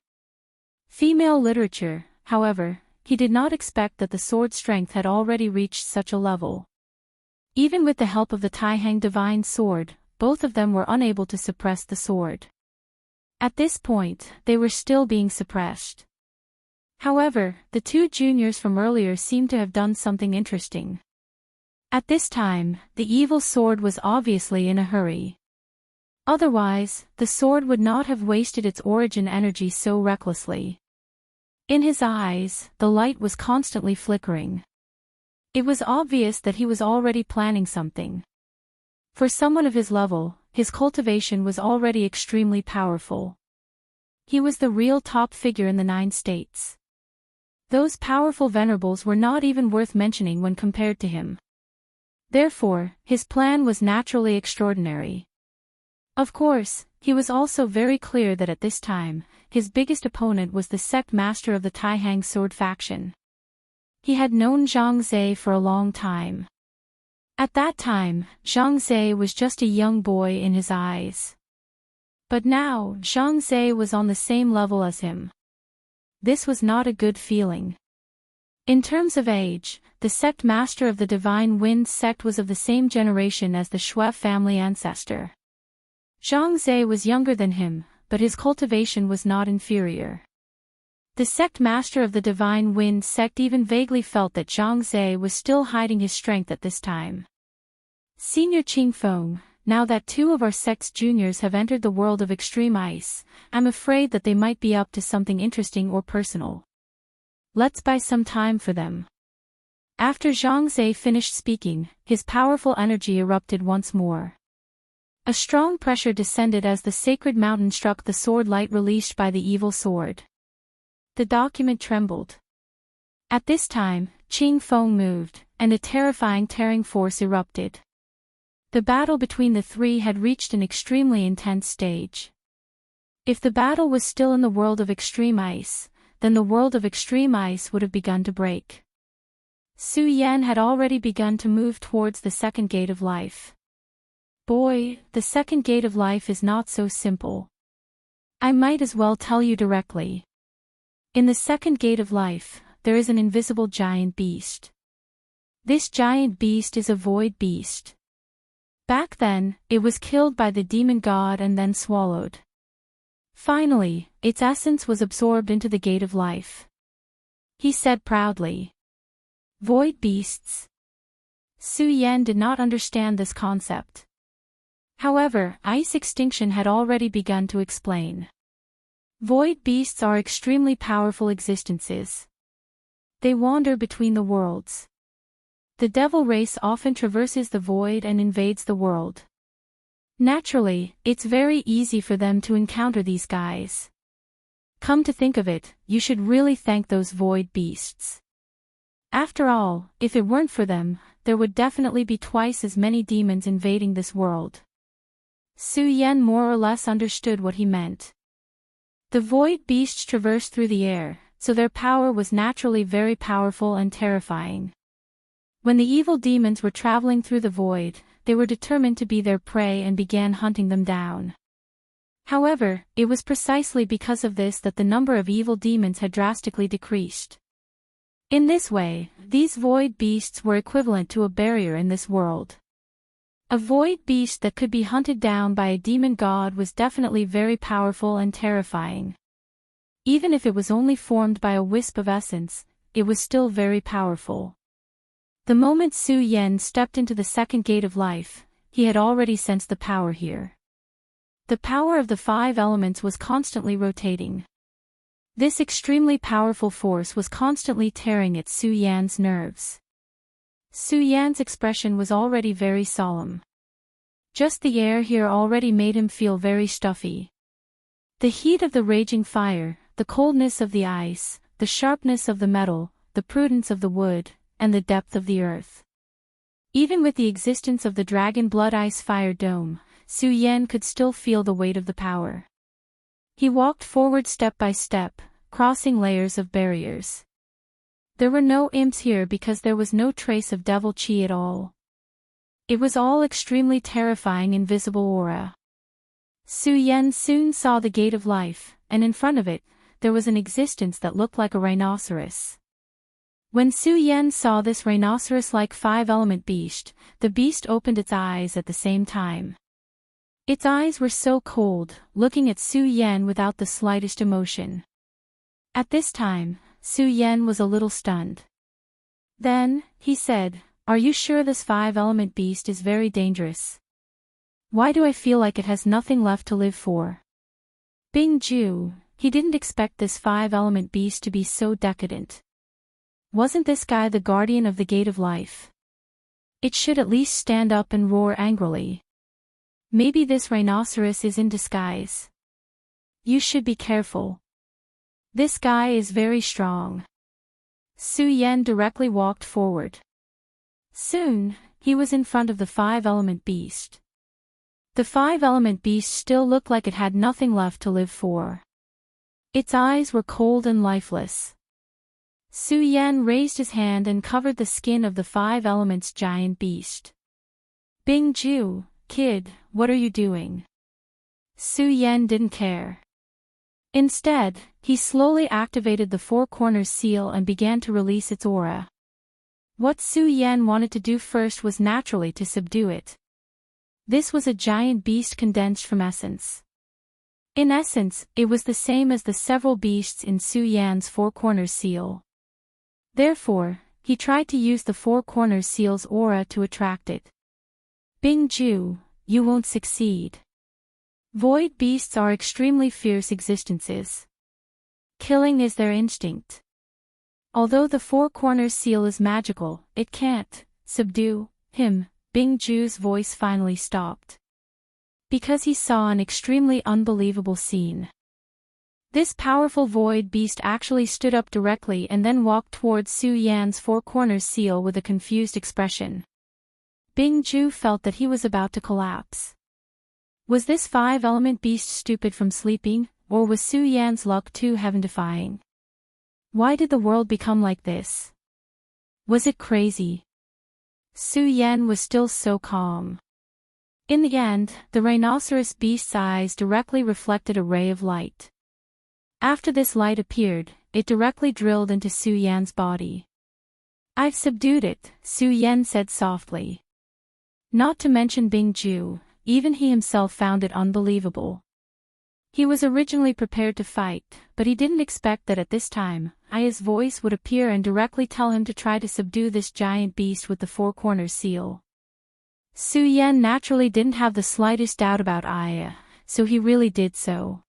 Female literature. However, he did not expect that the sword strength had already reached such a level. Even with the help of the Taihang divine sword, both of them were unable to suppress the sword. At this point, they were still being suppressed. However, the 2 juniors from earlier seemed to have done something interesting. At this time, the evil sword was obviously in a hurry. Otherwise, the sword would not have wasted its origin energy so recklessly. In his eyes, the light was constantly flickering. It was obvious that he was already planning something. For someone of his level, his cultivation was already extremely powerful. He was the real top figure in the 9 states. Those powerful venerables were not even worth mentioning when compared to him. Therefore, his plan was naturally extraordinary. Of course, he was also very clear that at this time, his biggest opponent was the sect master of the Taihang sword faction. He had known Zhang Zhe for a long time. At that time, Zhang Zhe was just a young boy in his eyes. But now, Zhang Zhe was on the same level as him. This was not a good feeling. In terms of age, the sect master of the Divine Wind sect was of the same generation as the Shui family ancestor. Zhang Zhe was younger than him, but his cultivation was not inferior. The sect master of the Divine Wind sect even vaguely felt that Zhang Zhe was still hiding his strength at this time. Senior Qingfeng, now that 2 of our sect's juniors have entered the world of extreme ice, I'm afraid that they might be up to something interesting or personal. Let's buy some time for them. After Zhang Zhe finished speaking, his powerful energy erupted once more. A strong pressure descended as the sacred mountain struck the sword light released by the evil sword. The document trembled. At this time, Qing Feng moved, and a terrifying tearing force erupted. The battle between the 3 had reached an extremely intense stage. If the battle was still in the world of extreme ice, then the world of extreme ice would have begun to break. Su Yan had already begun to move towards the second gate of life. Boy, the second gate of life is not so simple. I might as well tell you directly. In the second gate of life, there is an invisible giant beast. This giant beast is a void beast. Back then, it was killed by the demon god and then swallowed. Finally, its essence was absorbed into the gate of life. He said proudly. Void beasts. Su Yan did not understand this concept. However, ice extinction had already begun to explain. Void beasts are extremely powerful existences. They wander between the worlds. The devil race often traverses the void and invades the world. Naturally, it's very easy for them to encounter these guys. Come to think of it, you should really thank those void beasts. After all, if it weren't for them, there would definitely be twice as many demons invading this world. Su Yan more or less understood what he meant. The void beasts traversed through the air, so their power was naturally very powerful and terrifying. When the evil demons were traveling through the void, they were determined to be their prey and began hunting them down. However, it was precisely because of this that the number of evil demons had drastically decreased. In this way, these void beasts were equivalent to a barrier in this world. A void beast that could be hunted down by a demon god was definitely very powerful and terrifying. Even if it was only formed by a wisp of essence, it was still very powerful. The moment Su Yan stepped into the second gate of life, he had already sensed the power here. The power of the 5 elements was constantly rotating. This extremely powerful force was constantly tearing at Su Yan's nerves. Su Yan's expression was already very solemn. Just the air here already made him feel very stuffy. The heat of the raging fire, the coldness of the ice, the sharpness of the metal, the prudence of the wood, and the depth of the earth. Even with the existence of the dragon blood ice fire dome, Su Yan could still feel the weight of the power. He walked forward step by step, crossing layers of barriers. There were no imps here because there was no trace of devil chi at all. It was all extremely terrifying invisible aura. Su Yan soon saw the gate of life, and in front of it, there was an existence that looked like a rhinoceros. When Su Yan saw this rhinoceros-like 5-element beast, the beast opened its eyes at the same time. Its eyes were so cold, looking at Su Yan without the slightest emotion. At this time, Su Yan was a little stunned. Then, he said, "Are you sure this 5-element beast is very dangerous? Why do I feel like it has nothing left to live for?" Bing Ju, he didn't expect this 5-element beast to be so decadent. Wasn't this guy the guardian of the gate of life? It should at least stand up and roar angrily. Maybe this rhinoceros is in disguise. You should be careful. This guy is very strong. Su Yan directly walked forward. Soon, he was in front of the 5-element beast. The 5-element beast still looked like it had nothing left to live for. Its eyes were cold and lifeless. Su Yan raised his hand and covered the skin of the 5 elements giant beast. Bing Ju, kid, what are you doing? Su Yan didn't care. Instead, he slowly activated the 4 corners seal and began to release its aura. What Su Yan wanted to do first was naturally to subdue it. This was a giant beast condensed from essence. In essence, it was the same as the several beasts in Su Yan's 4 corners seal. Therefore, he tried to use the 4 corners seal's aura to attract it. Bing Ju, you won't succeed. Void beasts are extremely fierce existences. Killing is their instinct. Although the 4 corners seal is magical, it can't subdue him. Bing Ju's voice finally stopped. Because he saw an extremely unbelievable scene. This powerful void beast actually stood up directly and then walked towards Su Yan's 4 corners seal with a confused expression. Bing Ju felt that he was about to collapse. Was this 5-element beast stupid from sleeping, or was Su Yan's luck too heaven-defying? Why did the world become like this? Was it crazy? Su Yan was still so calm. In the end, the rhinoceros beast's eyes directly reflected a ray of light. After this light appeared, it directly drilled into Su Yan's body. I've subdued it, Su Yan said softly. Not to mention Bing Ju, even he himself found it unbelievable. He was originally prepared to fight, but he didn't expect that at this time, Aya's voice would appear and directly tell him to try to subdue this giant beast with the four-corner seal. Su Yan naturally didn't have the slightest doubt about Aya, so he really did so.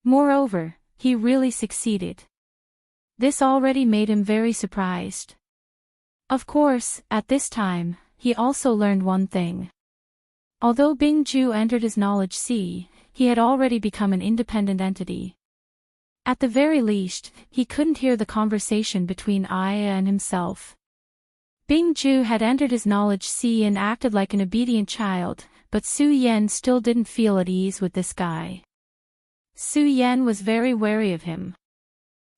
Moreover, he really succeeded. This already made him very surprised. Of course, at this time, he also learned one thing. Although Bing Ju entered his knowledge sea, he had already become an independent entity. At the very least, he couldn't hear the conversation between Aya and himself. Bing Ju had entered his knowledge sea and acted like an obedient child, but Su Yan still didn't feel at ease with this guy. Su Yan was very wary of him.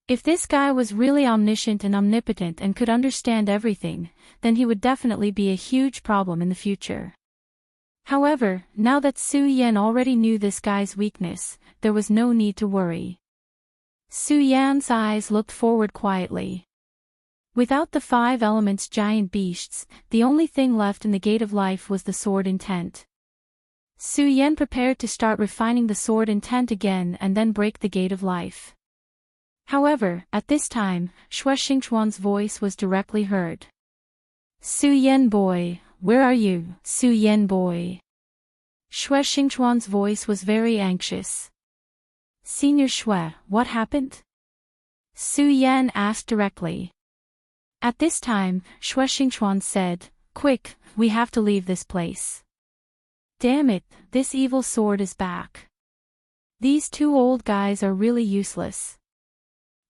If this guy was really omniscient and omnipotent and could understand everything, then he would definitely be a huge problem in the future. However, now that Su Yan already knew this guy's weakness, there was no need to worry. Su Yan's eyes looked forward quietly. Without the 5 elements giant beasts, the only thing left in the Gate of Life was the sword intent. Su Yan prepared to start refining the sword intent again and then break the Gate of Life. However, at this time, Xue Xingchuan's voice was directly heard. Su Yan boy, where are you, Su Yan boy? Xue Xingchuan's voice was very anxious. Senior Xue, what happened? Su Yan asked directly. At this time, Xue Xingchuan said, quick, we have to leave this place. Damn it, this evil sword is back. These 2 old guys are really useless.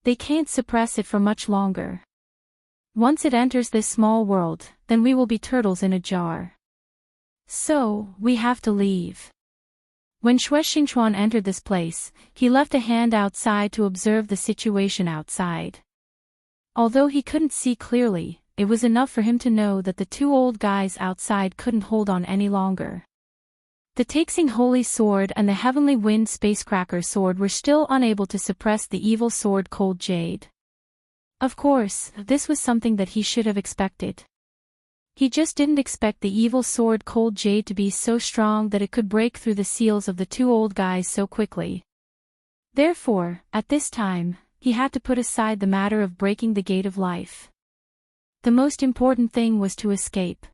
They can't suppress it for much longer. Once it enters this small world, then we will be turtles in a jar. So, we have to leave. When Xue Xingchuan entered this place, he left a hand outside to observe the situation outside. Although he couldn't see clearly, it was enough for him to know that the 2 old guys outside couldn't hold on any longer. The Taxing Holy Sword and the Heavenly Wind Spacecracker Sword were still unable to suppress the evil sword Cold Jade. Of course, this was something that he should have expected. He just didn't expect the evil sword Cold Jade to be so strong that it could break through the seals of the 2 old guys so quickly. Therefore, at this time, he had to put aside the matter of breaking the Gate of Life. The most important thing was to escape.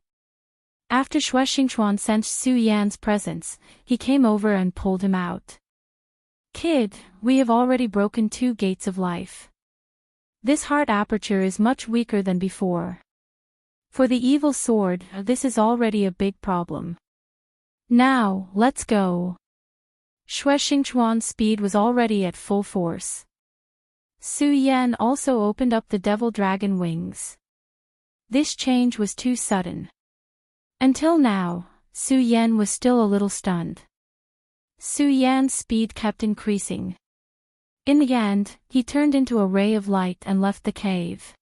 After Xue Xingchuan sensed Su Yan's presence, he came over and pulled him out. Kid, we have already broken 2 gates of life. This heart aperture is much weaker than before. For the evil sword, this is already a big problem. Now, let's go. Xue Xingchuan's speed was already at full force. Su Yan also opened up the devil dragon wings. This change was too sudden. Until now, Su Yan was still a little stunned. Su Yan's speed kept increasing. In the end, he turned into a ray of light and left the cave.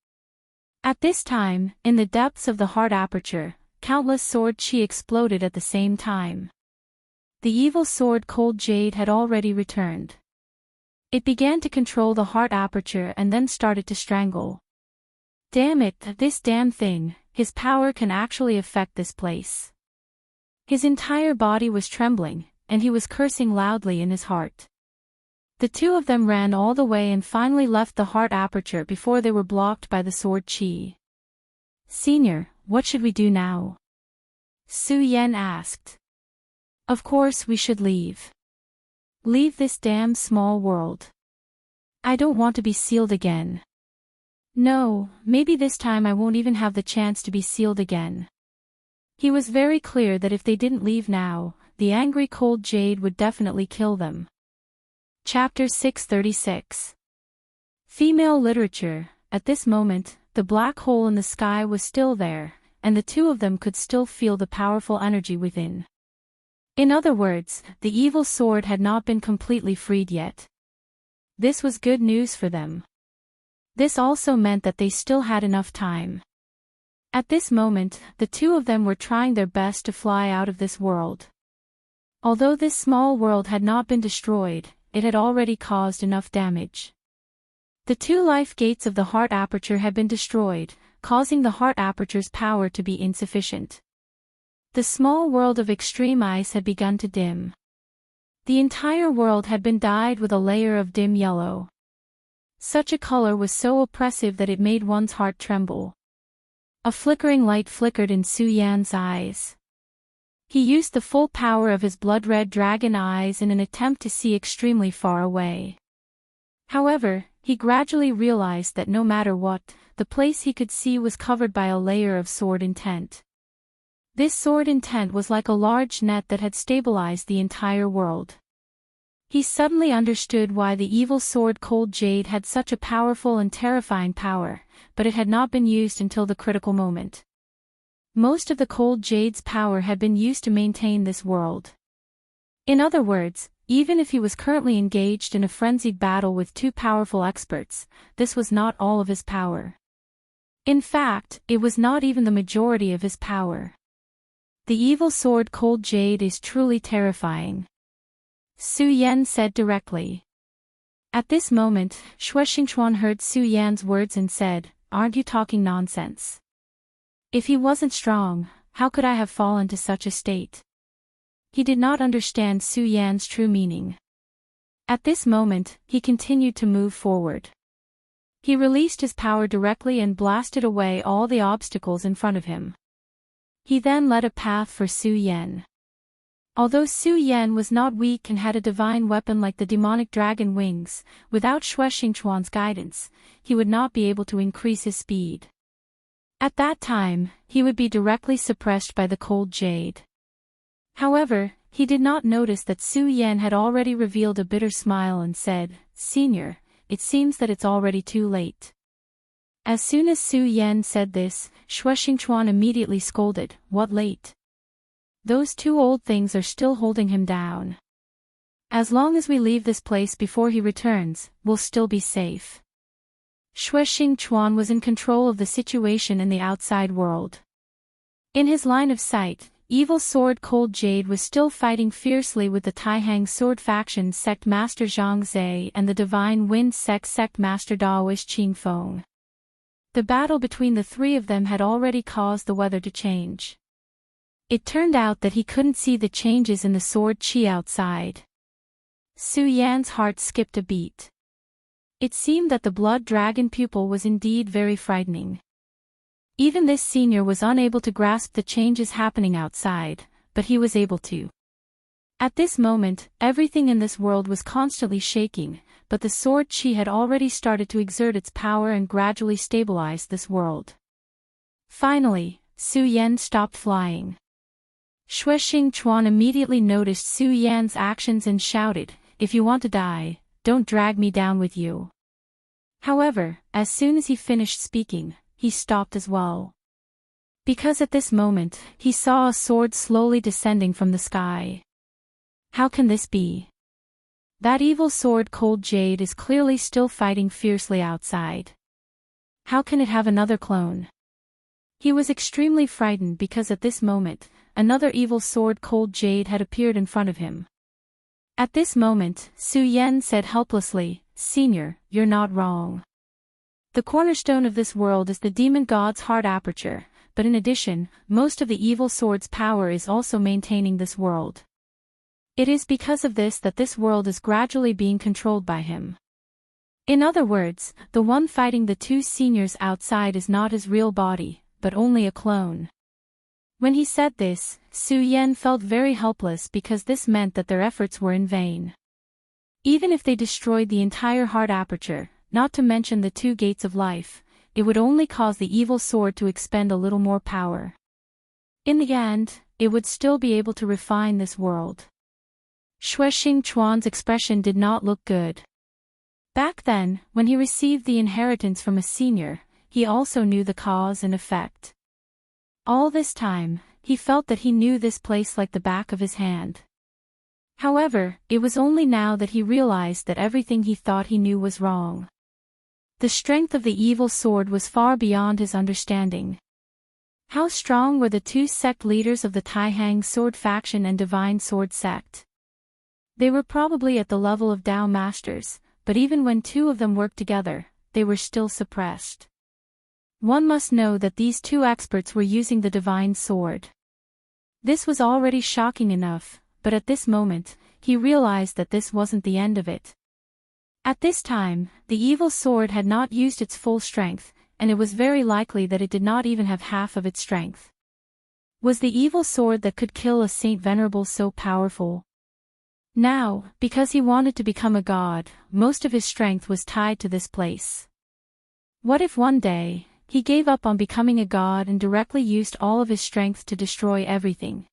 At this time, in the depths of the heart aperture, countless sword chi exploded at the same time. The evil sword Cold Jade had already returned. It began to control the heart aperture and then started to strangle. Damn it, this damn thing, his power can actually affect this place. His entire body was trembling, and he was cursing loudly in his heart. The 2 of them ran all the way and finally left the heart aperture before they were blocked by the sword chi. Senior, what should we do now? Su Yan asked. Of course we should leave. Leave this damn small world. I don't want to be sealed again. No, maybe this time I won't even have the chance to be sealed again. He was very clear that if they didn't leave now, the angry Cold Jade would definitely kill them. Chapter 636. Female Literature. At this moment, the black hole in the sky was still there, and the 2 of them could still feel the powerful energy within. In other words, the evil sword had not been completely freed yet. This was good news for them. This also meant that they still had enough time. At this moment, the 2 of them were trying their best to fly out of this world. Although this small world had not been destroyed, it had already caused enough damage. The 2 life gates of the heart aperture had been destroyed, causing the heart aperture's power to be insufficient. The small world of extreme ice had begun to dim. The entire world had been dyed with a layer of dim yellow. Such a color was so oppressive that it made one's heart tremble. A flickering light flickered in Su Yan's eyes. He used the full power of his blood-red dragon eyes in an attempt to see extremely far away. However, he gradually realized that no matter what, the place he could see was covered by a layer of sword intent. This sword intent was like a large net that had stabilized the entire world. He suddenly understood why the evil sword Cold Jade had such a powerful and terrifying power, but it had not been used until the critical moment. Most of the Cold Jade's power had been used to maintain this world. In other words, even if he was currently engaged in a frenzied battle with two powerful experts, this was not all of his power. In fact, it was not even the majority of his power. The evil sword Cold Jade is truly terrifying, Su Yan said directly. At this moment, Xue Xingchuan heard Su Yan's words and said, "Aren't you talking nonsense? If he wasn't strong, how could I have fallen to such a state?" He did not understand Su Yan's true meaning. At this moment, he continued to move forward. He released his power directly and blasted away all the obstacles in front of him. He then led a path for Su Yan. Although Su Yan was not weak and had a divine weapon like the demonic dragon wings, without Xue Xingchuan's guidance, he would not be able to increase his speed. At that time, he would be directly suppressed by the Cold Jade. However, he did not notice that Su Yan had already revealed a bitter smile and said, "Senior, it seems that it's already too late." As soon as Su Yan said this, Xue Xingchuan immediately scolded, "What late? Those two old things are still holding him down. As long as we leave this place before he returns, we'll still be safe." Xue Xingchuan was in control of the situation in the outside world. In his line of sight, evil sword Cold Jade was still fighting fiercely with the Taihang sword faction sect master Zhang Zhe and the divine wind sect master Daoist Qing Feng. The battle between the three of them had already caused the weather to change. It turned out that he couldn't see the changes in the sword qi outside. Su Yan's heart skipped a beat. It seemed that the blood dragon pupil was indeed very frightening. Even this senior was unable to grasp the changes happening outside, but he was able to. At this moment, everything in this world was constantly shaking, but the sword qi had already started to exert its power and gradually stabilized this world. Finally, Su Yan stopped flying. Xue Xingchuan immediately noticed Su Yan's actions and shouted, "If you want to die, don't drag me down with you." However, as soon as he finished speaking, he stopped as well. Because at this moment, he saw a sword slowly descending from the sky. How can this be? That evil sword Cold Jade is clearly still fighting fiercely outside. How can it have another clone? He was extremely frightened because at this moment, another evil sword Cold Jade had appeared in front of him. At this moment, Su Yan said helplessly, "Senior, you're not wrong. The cornerstone of this world is the demon god's heart aperture, but in addition, most of the evil sword's power is also maintaining this world. It is because of this that this world is gradually being controlled by him. In other words, the one fighting the two seniors outside is not his real body, but only a clone." When he said this, Su Yan felt very helpless because this meant that their efforts were in vain. Even if they destroyed the entire heart aperture, not to mention the two gates of life, it would only cause the evil sword to expend a little more power. In the end, it would still be able to refine this world. Xue Xingchuan's expression did not look good. Back then, when he received the inheritance from a senior, he also knew the cause and effect. All this time, he felt that he knew this place like the back of his hand. However, it was only now that he realized that everything he thought he knew was wrong. The strength of the evil sword was far beyond his understanding. How strong were the two sect leaders of the Taihang sword faction and divine sword sect? They were probably at the level of Dao masters, but even when two of them worked together, they were still suppressed. One must know that these two experts were using the divine sword. This was already shocking enough, but at this moment, he realized that this wasn't the end of it. At this time, the evil sword had not used its full strength, and it was very likely that it did not even have half of its strength. Was the evil sword that could kill a Saint Venerable so powerful? Now, because he wanted to become a god, most of his strength was tied to this place. What if one day, he gave up on becoming a god and directly used all of his strength to destroy everything?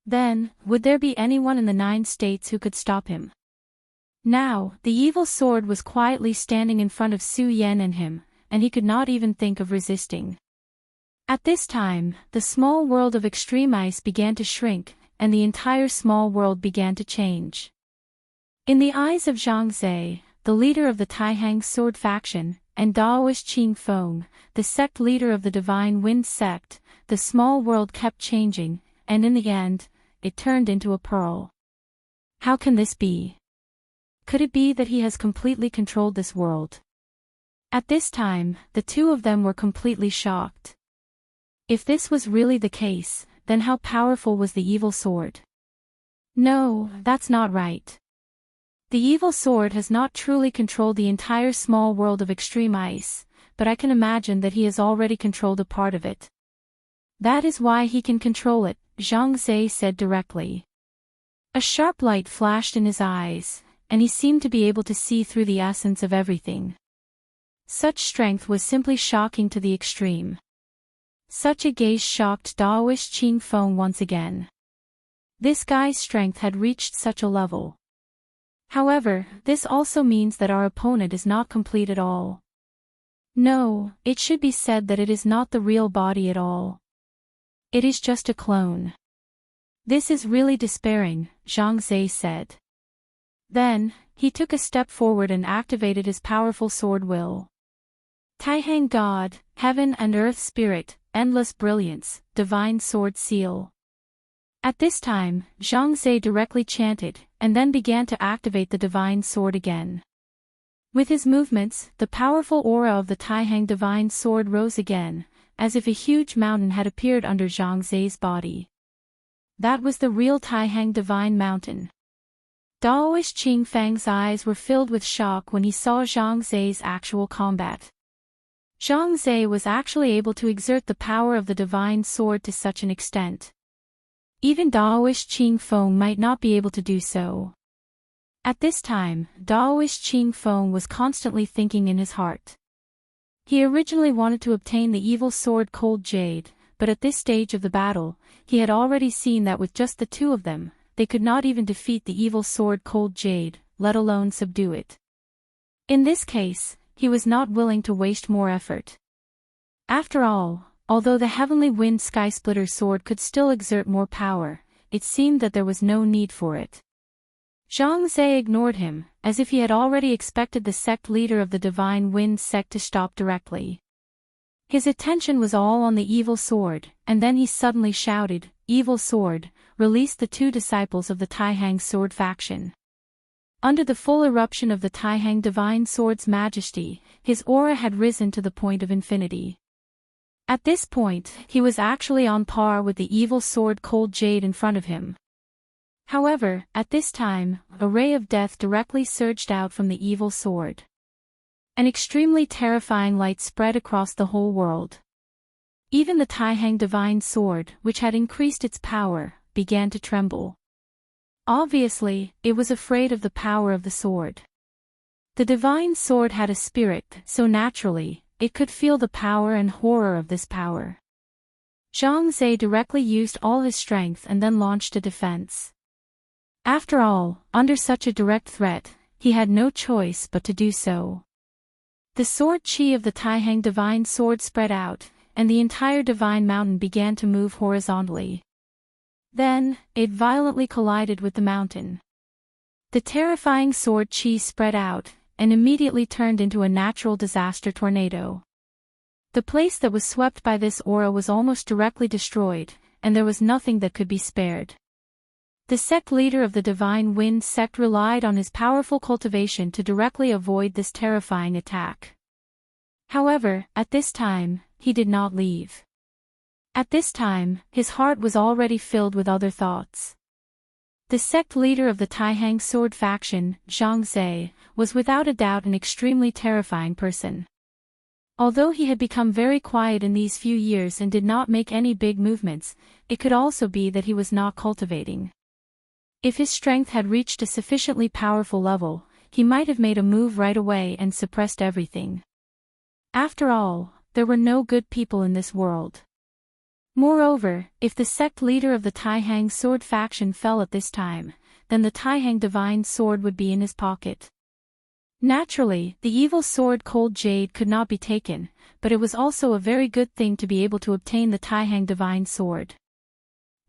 Then, would there be anyone in the 9 states who could stop him? Now, the evil sword was quietly standing in front of Su Yan and him, and he could not even think of resisting. At this time, the small world of extreme ice began to shrink, and the entire small world began to change. In the eyes of Zhang Zhe, the leader of the Taihang sword faction, and Daoist Qing Feng, the sect leader of the Divine Wind sect, the small world kept changing, and in the end, it turned into a pearl. How can this be? Could it be that he has completely controlled this world? At this time, the two of them were completely shocked. If this was really the case, then how powerful was the evil sword? No, that's not right. The evil sword has not truly controlled the entire small world of extreme ice, but I can imagine that he has already controlled a part of it. That is why he can control it, Zhang Zhe said directly. A sharp light flashed in his eyes, and he seemed to be able to see through the essence of everything. Such strength was simply shocking to the extreme. Such a gaze shocked Daoist Qing Feng once again. This guy's strength had reached such a level. However, this also means that our opponent is not complete at all. No, it should be said that it is not the real body at all. It is just a clone. This is really despairing, Zhang Zhe said. Then, he took a step forward and activated his powerful sword will. Taihang God, Heaven and Earth Spirit, Endless Brilliance, Divine Sword Seal. At this time, Zhang Zhe directly chanted, and then began to activate the divine sword again. With his movements, the powerful aura of the Taihang divine sword rose again, as if a huge mountain had appeared under Zhang Zhe's body. That was the real Taihang divine mountain. Daoist Qing Feng's eyes were filled with shock when he saw Zhang Zhe's actual combat. Zhang Zhe was actually able to exert the power of the divine sword to such an extent. Even Daoist Qing Feng might not be able to do so. At this time, Daoist Qing Feng was constantly thinking in his heart. He originally wanted to obtain the evil sword Cold Jade, but at this stage of the battle, he had already seen that with just the two of them, they could not even defeat the evil sword Cold Jade, let alone subdue it. In this case, he was not willing to waste more effort. After all, although the Heavenly Wind Skysplitter sword could still exert more power, it seemed that there was no need for it. Zhang Zhe ignored him, as if he had already expected the sect leader of the Divine Wind sect to stop directly. His attention was all on the evil sword, and then he suddenly shouted, "Evil sword, release the 2 disciples of the Taihang sword faction." Under the full eruption of the Taihang divine sword's majesty, his aura had risen to the point of infinity. At this point, he was actually on par with the evil sword Cold Jade in front of him. However, at this time, a ray of death directly surged out from the evil sword. An extremely terrifying light spread across the whole world. Even the Taihang divine sword, which had increased its power, began to tremble. Obviously, it was afraid of the power of the sword. The divine sword had a spirit, so naturally, it could feel the power and horror of this power. Zhang Zhe directly used all his strength and then launched a defense. After all, under such a direct threat, he had no choice but to do so. The sword chi of the Taihang divine sword spread out, and the entire divine mountain began to move horizontally. Then, it violently collided with the mountain. The terrifying sword chi spread out, and immediately turned into a natural disaster tornado. The place that was swept by this aura was almost directly destroyed, and there was nothing that could be spared. The sect leader of the Divine Wind sect relied on his powerful cultivation to directly avoid this terrifying attack. However, at this time, he did not leave. At this time, his heart was already filled with other thoughts. The sect leader of the Taihang sword faction, Zhang Zhe, was without a doubt an extremely terrifying person. Although he had become very quiet in these few years and did not make any big movements, it could also be that he was not cultivating. If his strength had reached a sufficiently powerful level, he might have made a move right away and suppressed everything. After all, there were no good people in this world. Moreover, if the sect leader of the Taihang sword faction fell at this time, then the Taihang divine sword would be in his pocket. Naturally, the evil sword Cold Jade could not be taken, but it was also a very good thing to be able to obtain the Taihang divine sword.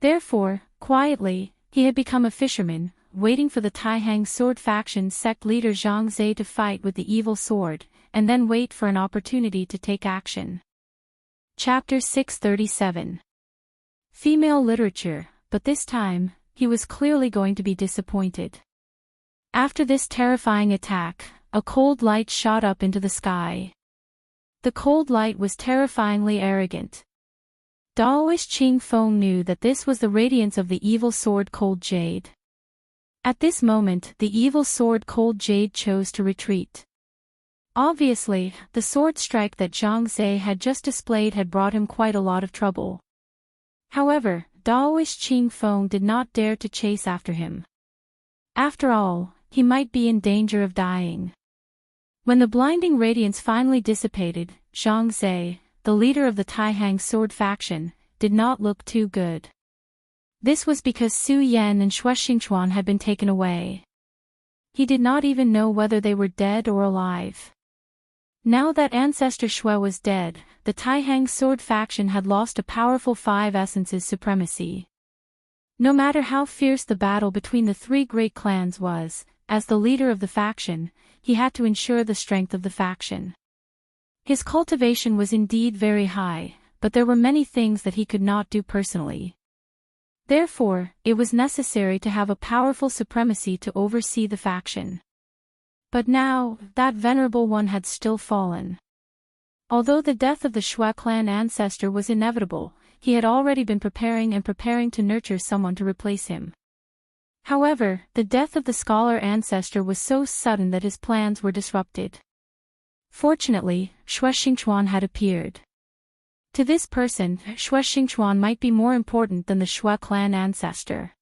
Therefore, quietly, he had become a fisherman, waiting for the Taihang sword faction sect leader Zhang Zhe to fight with the evil sword, and then wait for an opportunity to take action. Chapter 637. Female literature, but this time, he was clearly going to be disappointed. After this terrifying attack, a cold light shot up into the sky. The cold light was terrifyingly arrogant. Daoist Qing Feng knew that this was the radiance of the evil sword Cold Jade. At this moment, the evil sword Cold Jade chose to retreat. Obviously, the sword strike that Zhang Zhe had just displayed had brought him quite a lot of trouble. However, Daoist Qing Feng did not dare to chase after him. After all, he might be in danger of dying. When the blinding radiance finally dissipated, Zhang Zhe, the leader of the Taihang sword faction, did not look too good. This was because Su Yan and Xue Xingchuan had been taken away. He did not even know whether they were dead or alive. Now that Ancestor Xue was dead, the Taihang sword faction had lost a powerful 5 essences supremacy. No matter how fierce the battle between the 3 great clans was, as the leader of the faction, he had to ensure the strength of the faction. His cultivation was indeed very high, but there were many things that he could not do personally. Therefore, it was necessary to have a powerful supremacy to oversee the faction. But now, that venerable one had still fallen. Although the death of the Xue clan ancestor was inevitable, he had already been preparing to nurture someone to replace him. However, the death of the scholar ancestor was so sudden that his plans were disrupted. Fortunately, Xue Xingchuan had appeared. To this person, Xue Xingchuan might be more important than the Xue clan ancestor.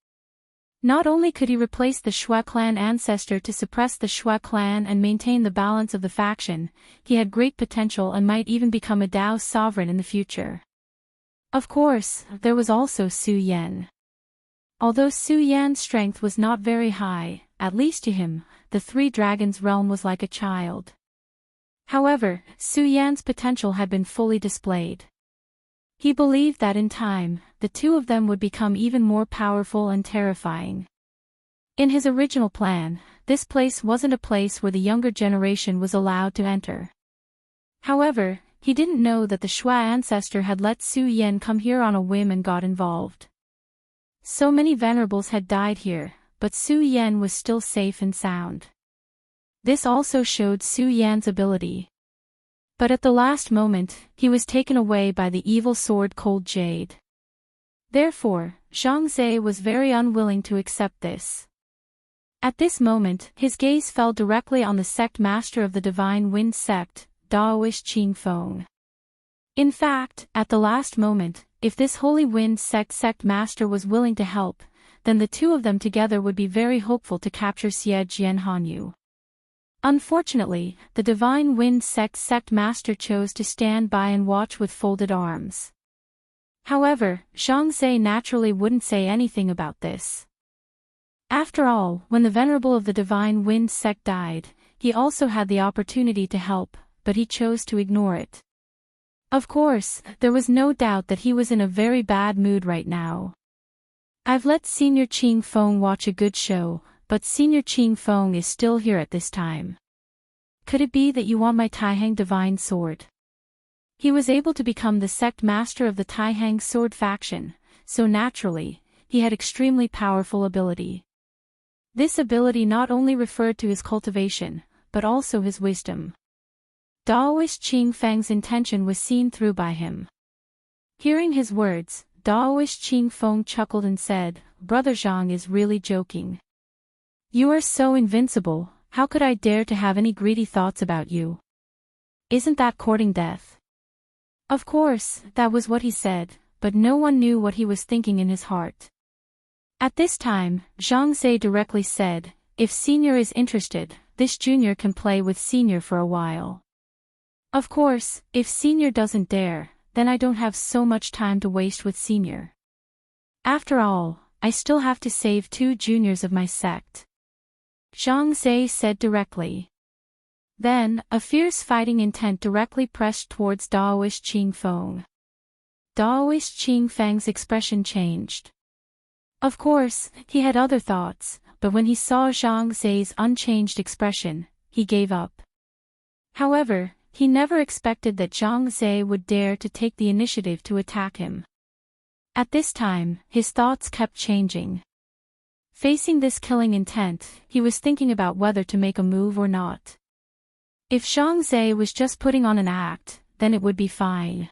Not only could he replace the Xue clan ancestor to suppress the Xue clan and maintain the balance of the faction, he had great potential and might even become a Dao sovereign in the future. Of course, there was also Su Yan. Although Su Yan's strength was not very high, at least to him, the 3 dragons realm was like a child. However, Su Yan's potential had been fully displayed. He believed that in time, the 2 of them would become even more powerful and terrifying. In his original plan, this place wasn't a place where the younger generation was allowed to enter. However, he didn't know that the Xue ancestor had let Su Yan come here on a whim and got involved. So many venerables had died here, but Su Yan was still safe and sound. This also showed Su Yan's ability. But at the last moment, he was taken away by the evil sword Cold Jade. Therefore, Zhang Zhe was very unwilling to accept this. At this moment, his gaze fell directly on the sect master of the Divine Wind sect, Daoist Qing Feng. In fact, at the last moment, if this Holy Wind sect master was willing to help, then the 2 of them together would be very hopeful to capture Xie Jian Hanyu. Unfortunately, the Divine Wind sect master chose to stand by and watch with folded arms. However, Zhang Zhe naturally wouldn't say anything about this. After all, when the Venerable of the Divine Wind sect died, he also had the opportunity to help, but he chose to ignore it. Of course, there was no doubt that he was in a very bad mood right now. I've let Senior Qing Feng watch a good show, but Senior Qing Feng is still here at this time. Could it be that you want my Taihang divine sword? He was able to become the sect master of the Taihang sword faction, so naturally, he had extremely powerful ability. This ability not only referred to his cultivation, but also his wisdom. Daoist Qing Feng's intention was seen through by him. Hearing his words, Daoist Qing Feng chuckled and said, "Brother Zhang is really joking. You are so invincible, how could I dare to have any greedy thoughts about you? Isn't that courting death?" Of course, that was what he said, but no one knew what he was thinking in his heart. At this time, Zhang Zhe directly said, "If Senior is interested, this junior can play with Senior for a while. Of course, if Senior doesn't dare, then I don't have so much time to waste with Senior. After all, I still have to save 2 juniors of my sect," Zhang Zhe said directly. Then, a fierce fighting intent directly pressed towards Daoist Qing Feng. Daoist Qing Feng's expression changed. Of course, he had other thoughts, but when he saw Zhang Zhe's unchanged expression, he gave up. However, he never expected that Zhang Zhe would dare to take the initiative to attack him. At this time, his thoughts kept changing. Facing this killing intent, he was thinking about whether to make a move or not. If Zhang Zhe was just putting on an act, then it would be fine.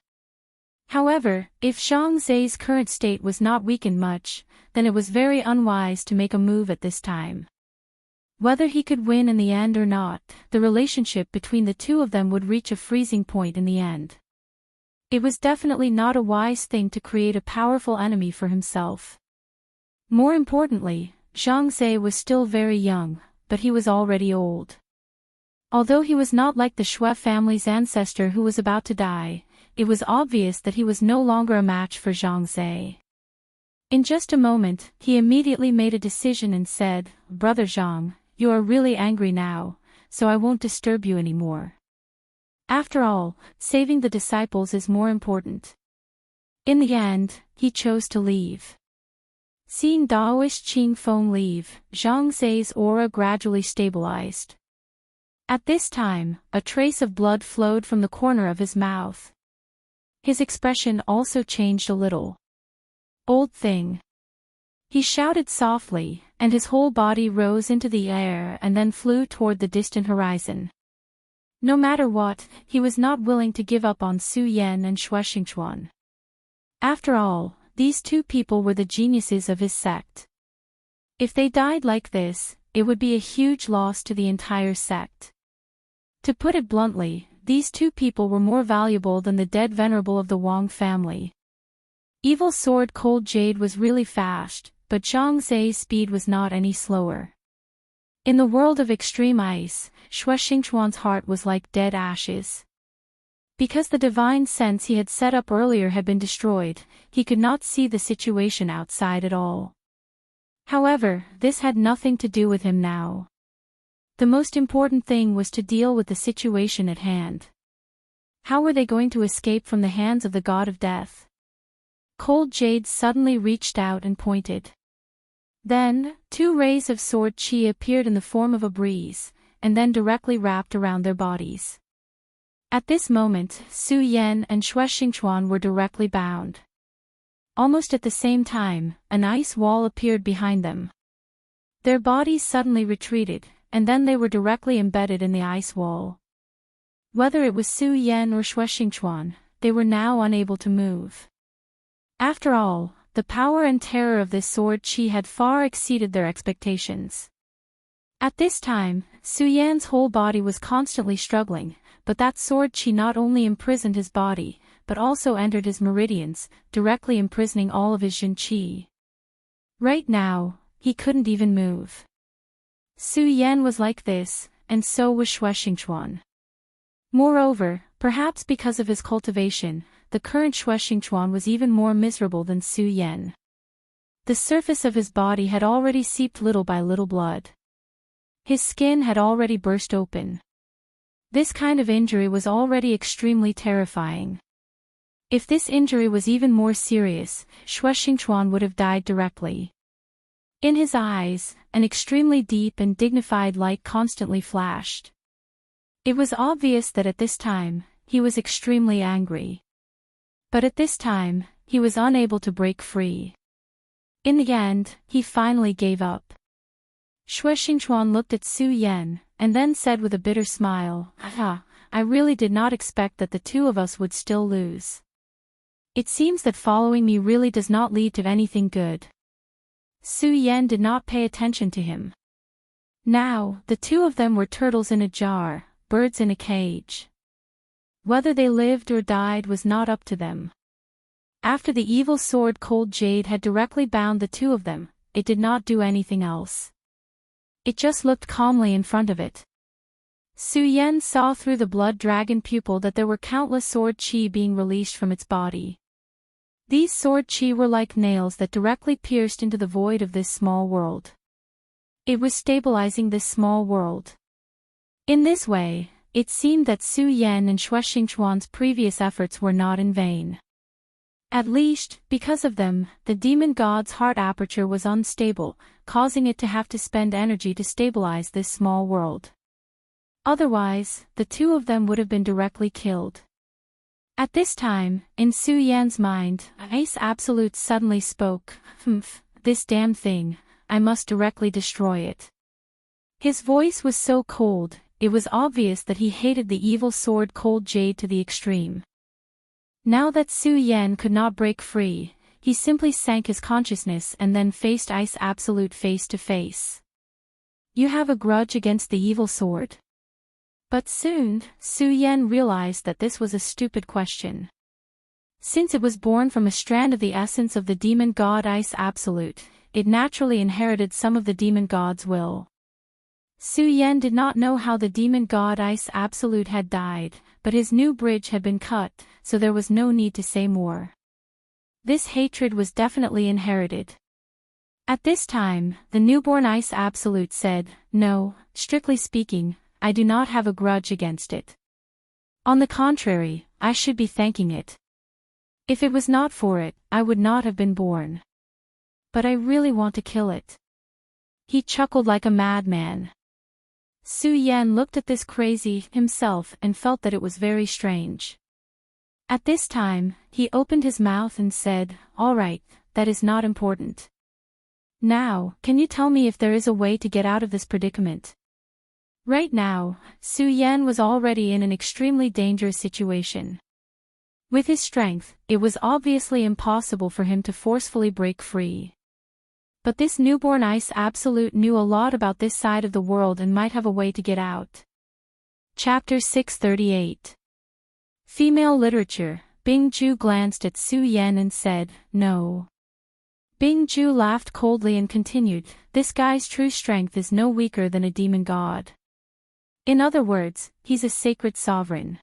However, if Zhang Zhe's current state was not weakened much, then it was very unwise to make a move at this time. Whether he could win in the end or not, the relationship between the two of them would reach a freezing point in the end. It was definitely not a wise thing to create a powerful enemy for himself. More importantly, Zhang Zhe was still very young, but he was already old. Although he was not like the Shui family's ancestor who was about to die, it was obvious that he was no longer a match for Zhang Zhe. In just a moment, he immediately made a decision and said, "Brother Zhang, you are really angry now, so I won't disturb you anymore. After all, saving the disciples is more important." In the end, he chose to leave. Seeing Daoist Qing Feng leave, Zhang Zhe's aura gradually stabilized. At this time, a trace of blood flowed from the corner of his mouth. His expression also changed a little. "Old thing." He shouted softly, and his whole body rose into the air and then flew toward the distant horizon. No matter what, he was not willing to give up on Su Yan and Shui Xingchuan. After all, these 2 people were the geniuses of his sect. If they died like this, it would be a huge loss to the entire sect. To put it bluntly, these 2 people were more valuable than the dead venerable of the Wang family. Evil Sword Cold Jade was really fast, but Zhang Zhe's speed was not any slower. In the world of extreme ice, Shui Xingchuan's heart was like dead ashes. Because the divine sense he had set up earlier had been destroyed, he could not see the situation outside at all. However, this had nothing to do with him now. The most important thing was to deal with the situation at hand. How were they going to escape from the hands of the god of death? Cold Jade suddenly reached out and pointed. Then, 2 rays of sword qi appeared in the form of a breeze, and then directly wrapped around their bodies. At this moment, Su Yan and Shui Xingchuan were directly bound. Almost at the same time, an ice wall appeared behind them. Their bodies suddenly retreated, and then they were directly embedded in the ice wall. Whether it was Su Yan or Shui Xingchuan, they were now unable to move. After all, the power and terror of this sword qi had far exceeded their expectations. At this time, Su Yan's whole body was constantly struggling, but that sword qi not only imprisoned his body, but also entered his meridians, directly imprisoning all of his Jin qi. Right now, he couldn't even move. Su Yan was like this, and so was Shui Xingchuan. Moreover, perhaps because of his cultivation, the current Shui Xingchuan was even more miserable than Su Yan. The surface of his body had already seeped little by little blood. His skin had already burst open. This kind of injury was already extremely terrifying. If this injury was even more serious, Shui Xingchuan would have died directly. In his eyes, an extremely deep and dignified light constantly flashed. It was obvious that at this time, he was extremely angry. But at this time, he was unable to break free. In the end, he finally gave up. Shui Xingchuan looked at Su Yan, and then said with a bitter smile, I really did not expect that the two of us would still lose. It seems that following me really does not lead to anything good. Su Yan did not pay attention to him. Now, the two of them were turtles in a jar, birds in a cage. Whether they lived or died was not up to them. After the evil sword Cold Jade had directly bound the two of them, it did not do anything else. It just looked calmly in front of it. Su Yan saw through the blood dragon pupil that there were countless sword chi being released from its body. These sword chi were like nails that directly pierced into the void of this small world. It was stabilizing this small world. In this way, it seemed that Su Yan and Xue Xingchuan's previous efforts were not in vain. At least, because of them, the demon god's heart aperture was unstable, causing it to have to spend energy to stabilize this small world. Otherwise, the two of them would have been directly killed. At this time, in Su Yan's mind, Ice Absolute suddenly spoke, this damn thing, I must directly destroy it. His voice was so cold, it was obvious that he hated the evil sword Cold Jade to the extreme. Now that Su Yan could not break free, he simply sank his consciousness and then faced Ice Absolute face to face. You have a grudge against the evil sword? But soon, Su Yan realized that this was a stupid question. Since it was born from a strand of the essence of the demon god Ice Absolute, it naturally inherited some of the demon god's will. Su Yan did not know how the demon god Ice Absolute had died, but his new bridge had been cut, so there was no need to say more. This hatred was definitely inherited. At this time, the newborn Ice Absolute said, No, strictly speaking, I do not have a grudge against it. On the contrary, I should be thanking it. If it was not for it, I would not have been born. But I really want to kill it. He chuckled like a madman. Su Yan looked at this crazy himself and felt that it was very strange. At this time, he opened his mouth and said, All right, that is not important. Now, can you tell me if there is a way to get out of this predicament? Right now, Su Yan was already in an extremely dangerous situation. With his strength, it was obviously impossible for him to forcefully break free. But this newborn Ice Absolute knew a lot about this side of the world and might have a way to get out. Chapter 638. Female Literature. Bing Ju glanced at Su Yan and said, No. Bing Ju laughed coldly and continued, This guy's true strength is no weaker than a demon god. In other words, he's a sacred sovereign.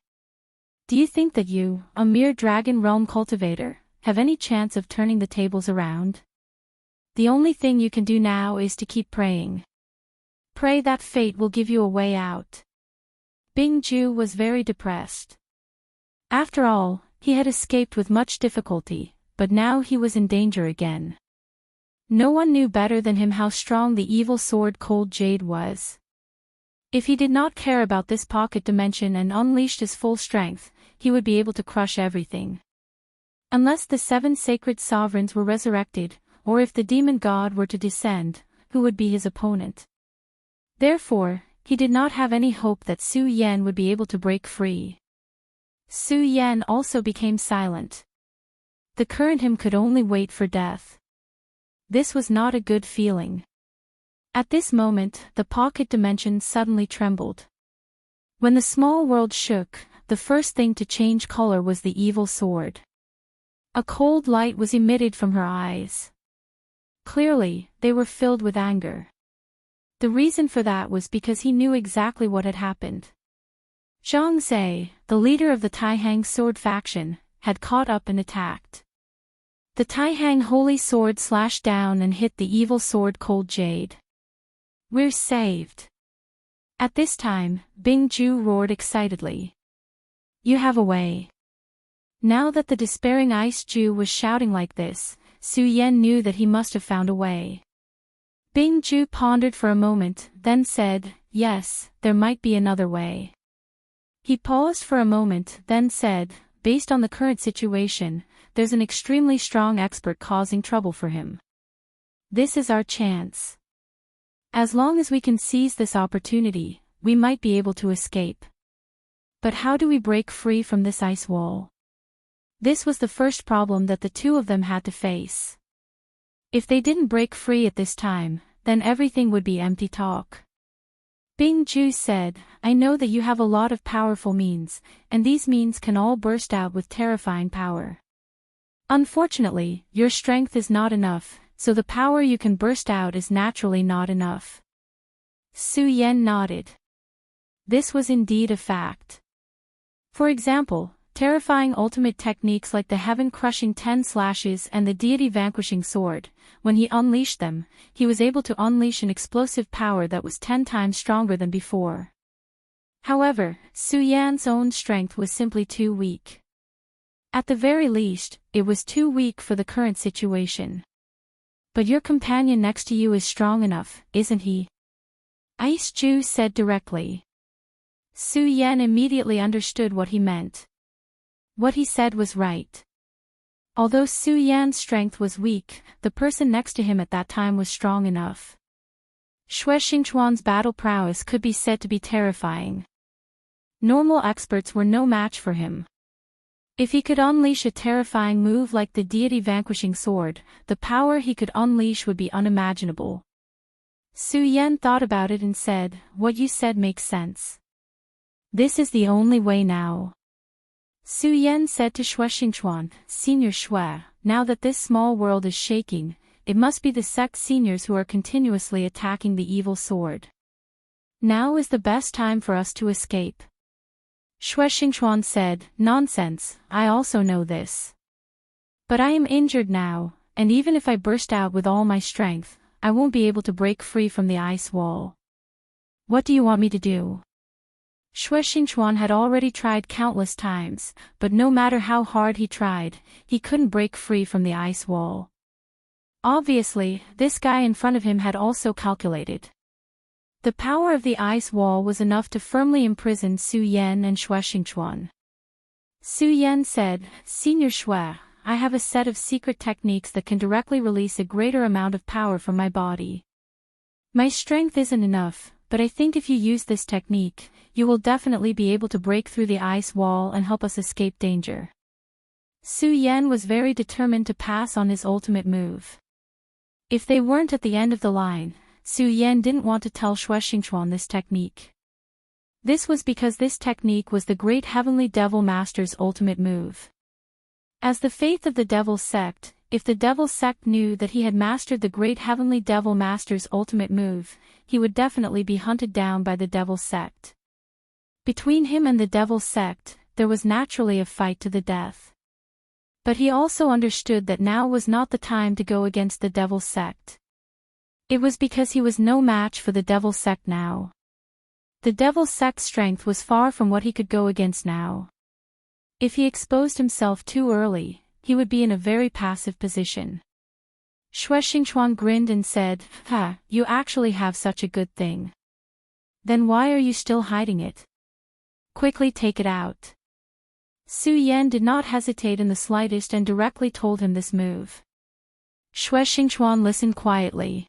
Do you think that you, a mere dragon realm cultivator, have any chance of turning the tables around? The only thing you can do now is to keep praying. Pray that fate will give you a way out. Bing Ju was very depressed. After all, he had escaped with much difficulty, but now he was in danger again. No one knew better than him how strong the evil sword Cold Jade was. If he did not care about this pocket dimension and unleashed his full strength, he would be able to crush everything. Unless the 7 sacred sovereigns were resurrected, or if the demon god were to descend, who would be his opponent? Therefore, he did not have any hope that Su Yan would be able to break free. Su Yan also became silent. The current him could only wait for death. This was not a good feeling. At this moment, the pocket dimension suddenly trembled. When the small world shook, the first thing to change color was the evil sword. A cold light was emitted from her eyes. Clearly, they were filled with anger. The reason for that was because he knew exactly what had happened. Zhang Zhe, the leader of the Taihang sword faction, had caught up and attacked. The Taihang holy sword slashed down and hit the evil sword Cold Jade. We're saved. At this time, Bing Ju roared excitedly. You have a way. Now that the despairing Ice Ju was shouting like this, Su Yan knew that he must have found a way. Bing Ju pondered for a moment, then said, Yes, there might be another way. He paused for a moment, then said, Based on the current situation, there's an extremely strong expert causing trouble for him. This is our chance. As long as we can seize this opportunity, we might be able to escape. But how do we break free from this ice wall? This was the first problem that the two of them had to face. If they didn't break free at this time, then everything would be empty talk. Bing Ju said, I know that you have a lot of powerful means, and these means can all burst out with terrifying power. Unfortunately, your strength is not enough, so the power you can burst out is naturally not enough. Su Yan nodded. This was indeed a fact. For example, terrifying ultimate techniques like the heaven-crushing 10 slashes and the deity-vanquishing sword, when he unleashed them, he was able to unleash an explosive power that was 10 times stronger than before. However, Su Yan's own strength was simply too weak. At the very least, it was too weak for the current situation. But your companion next to you is strong enough, isn't he? Ice Ju said directly. Su Yan immediately understood what he meant. What he said was right. Although Su Yan's strength was weak, the person next to him at that time was strong enough. Xue Xingchuan's battle prowess could be said to be terrifying. Normal experts were no match for him. If he could unleash a terrifying move like the deity-vanquishing sword, the power he could unleash would be unimaginable. Su Yan thought about it and said, what you said makes sense. This is the only way now. Su Yan said to Xue Xingchuan, Senior Xue, now that this small world is shaking, it must be the sect seniors who are continuously attacking the evil sword. Now is the best time for us to escape. Xue Xingchuan said, nonsense, I also know this. But I am injured now, and even if I burst out with all my strength, I won't be able to break free from the ice wall. What do you want me to do? Xue Xingchuan had already tried countless times, but no matter how hard he tried, he couldn't break free from the ice wall. Obviously, this guy in front of him had also calculated. The power of the ice wall was enough to firmly imprison Su Yan and Xue Xingchuan. Su Yan said, Senior Xue, I have a set of secret techniques that can directly release a greater amount of power from my body. My strength isn't enough, but I think if you use this technique, you will definitely be able to break through the ice wall and help us escape danger. Su Yan was very determined to pass on his ultimate move. If they weren't at the end of the line, Su Yan didn't want to tell Xue Xingchuan this technique. This was because this technique was the great heavenly devil master's ultimate move. As the faith of the devil sect, if the devil sect knew that he had mastered the great heavenly devil master's ultimate move, he would definitely be hunted down by the devil sect. Between him and the devil sect, there was naturally a fight to the death. But he also understood that now was not the time to go against the devil sect. It was because he was no match for the devil sect now. The devil sect's strength was far from what he could go against now. If he exposed himself too early, he would be in a very passive position. Xue Xingchuan grinned and said, Ha, you actually have such a good thing. Then why are you still hiding it? Quickly take it out. Su Yan did not hesitate in the slightest and directly told him this move. Xue Xingchuan listened quietly.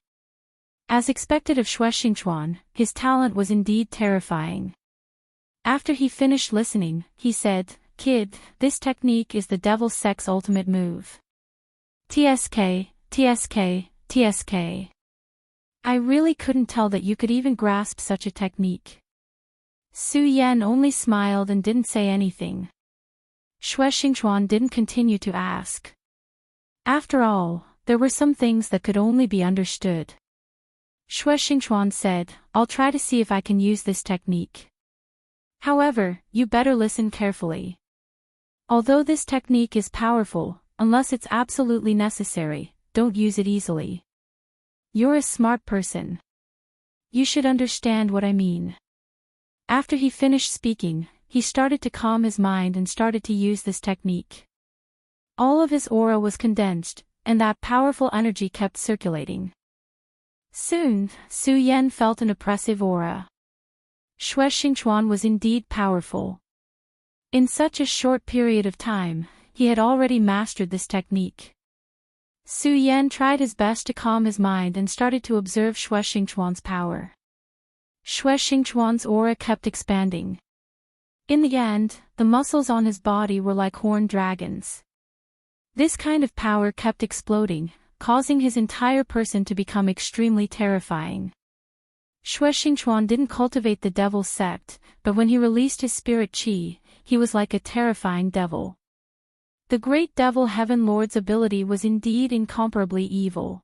As expected of Xue Xingchuan, his talent was indeed terrifying. After he finished listening, he said, Kid, this technique is the devil sect's ultimate move. TSK, TSK, TSK. I really couldn't tell that you could even grasp such a technique. Su Yan only smiled and didn't say anything. Xue Xingchuan didn't continue to ask. After all, there were some things that could only be understood. Xue Xingchuan said, I'll try to see if I can use this technique. However, you better listen carefully. Although this technique is powerful, unless it's absolutely necessary, don't use it easily. You're a smart person. You should understand what I mean. After he finished speaking, he started to calm his mind and started to use this technique. All of his aura was condensed, and that powerful energy kept circulating. Soon, Su Yan felt an oppressive aura. Xue Xingchuan was indeed powerful. In such a short period of time, he had already mastered this technique. Su Yan tried his best to calm his mind and started to observe Xue Xingchuan's power. Xue Xingchuan's aura kept expanding. In the end, the muscles on his body were like horned dragons. This kind of power kept exploding, causing his entire person to become extremely terrifying. Xue Xingchuan didn't cultivate the devil's sect, but when he released his spirit qi, he was like a terrifying devil. The great devil Heaven Lord's ability was indeed incomparably evil.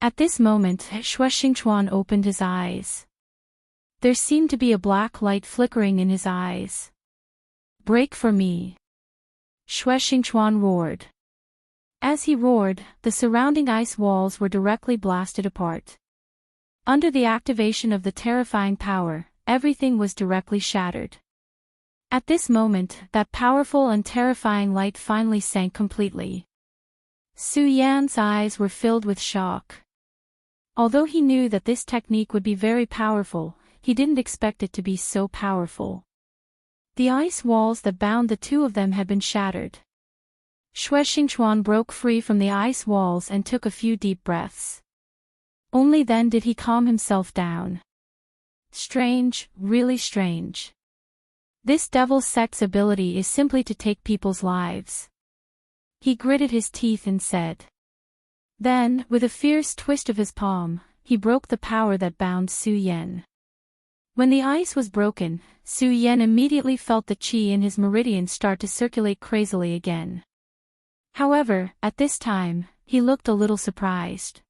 At this moment, Xue Xingchuan opened his eyes. There seemed to be a black light flickering in his eyes. "Break for me!" Xue Xingchuan roared. As he roared, the surrounding ice walls were directly blasted apart. Under the activation of the terrifying power, everything was directly shattered. At this moment, that powerful and terrifying light finally sank completely. Su Yan's eyes were filled with shock. Although he knew that this technique would be very powerful, he didn't expect it to be so powerful. The ice walls that bound the two of them had been shattered. Xue Xingchuan broke free from the ice walls and took a few deep breaths. Only then did he calm himself down. Strange, really strange. This devil's sect's ability is simply to take people's lives. He gritted his teeth and said. Then, with a fierce twist of his palm, he broke the power that bound Su Yan. When the ice was broken, Su Yan immediately felt the qi in his meridian start to circulate crazily again. However, at this time, he looked a little surprised.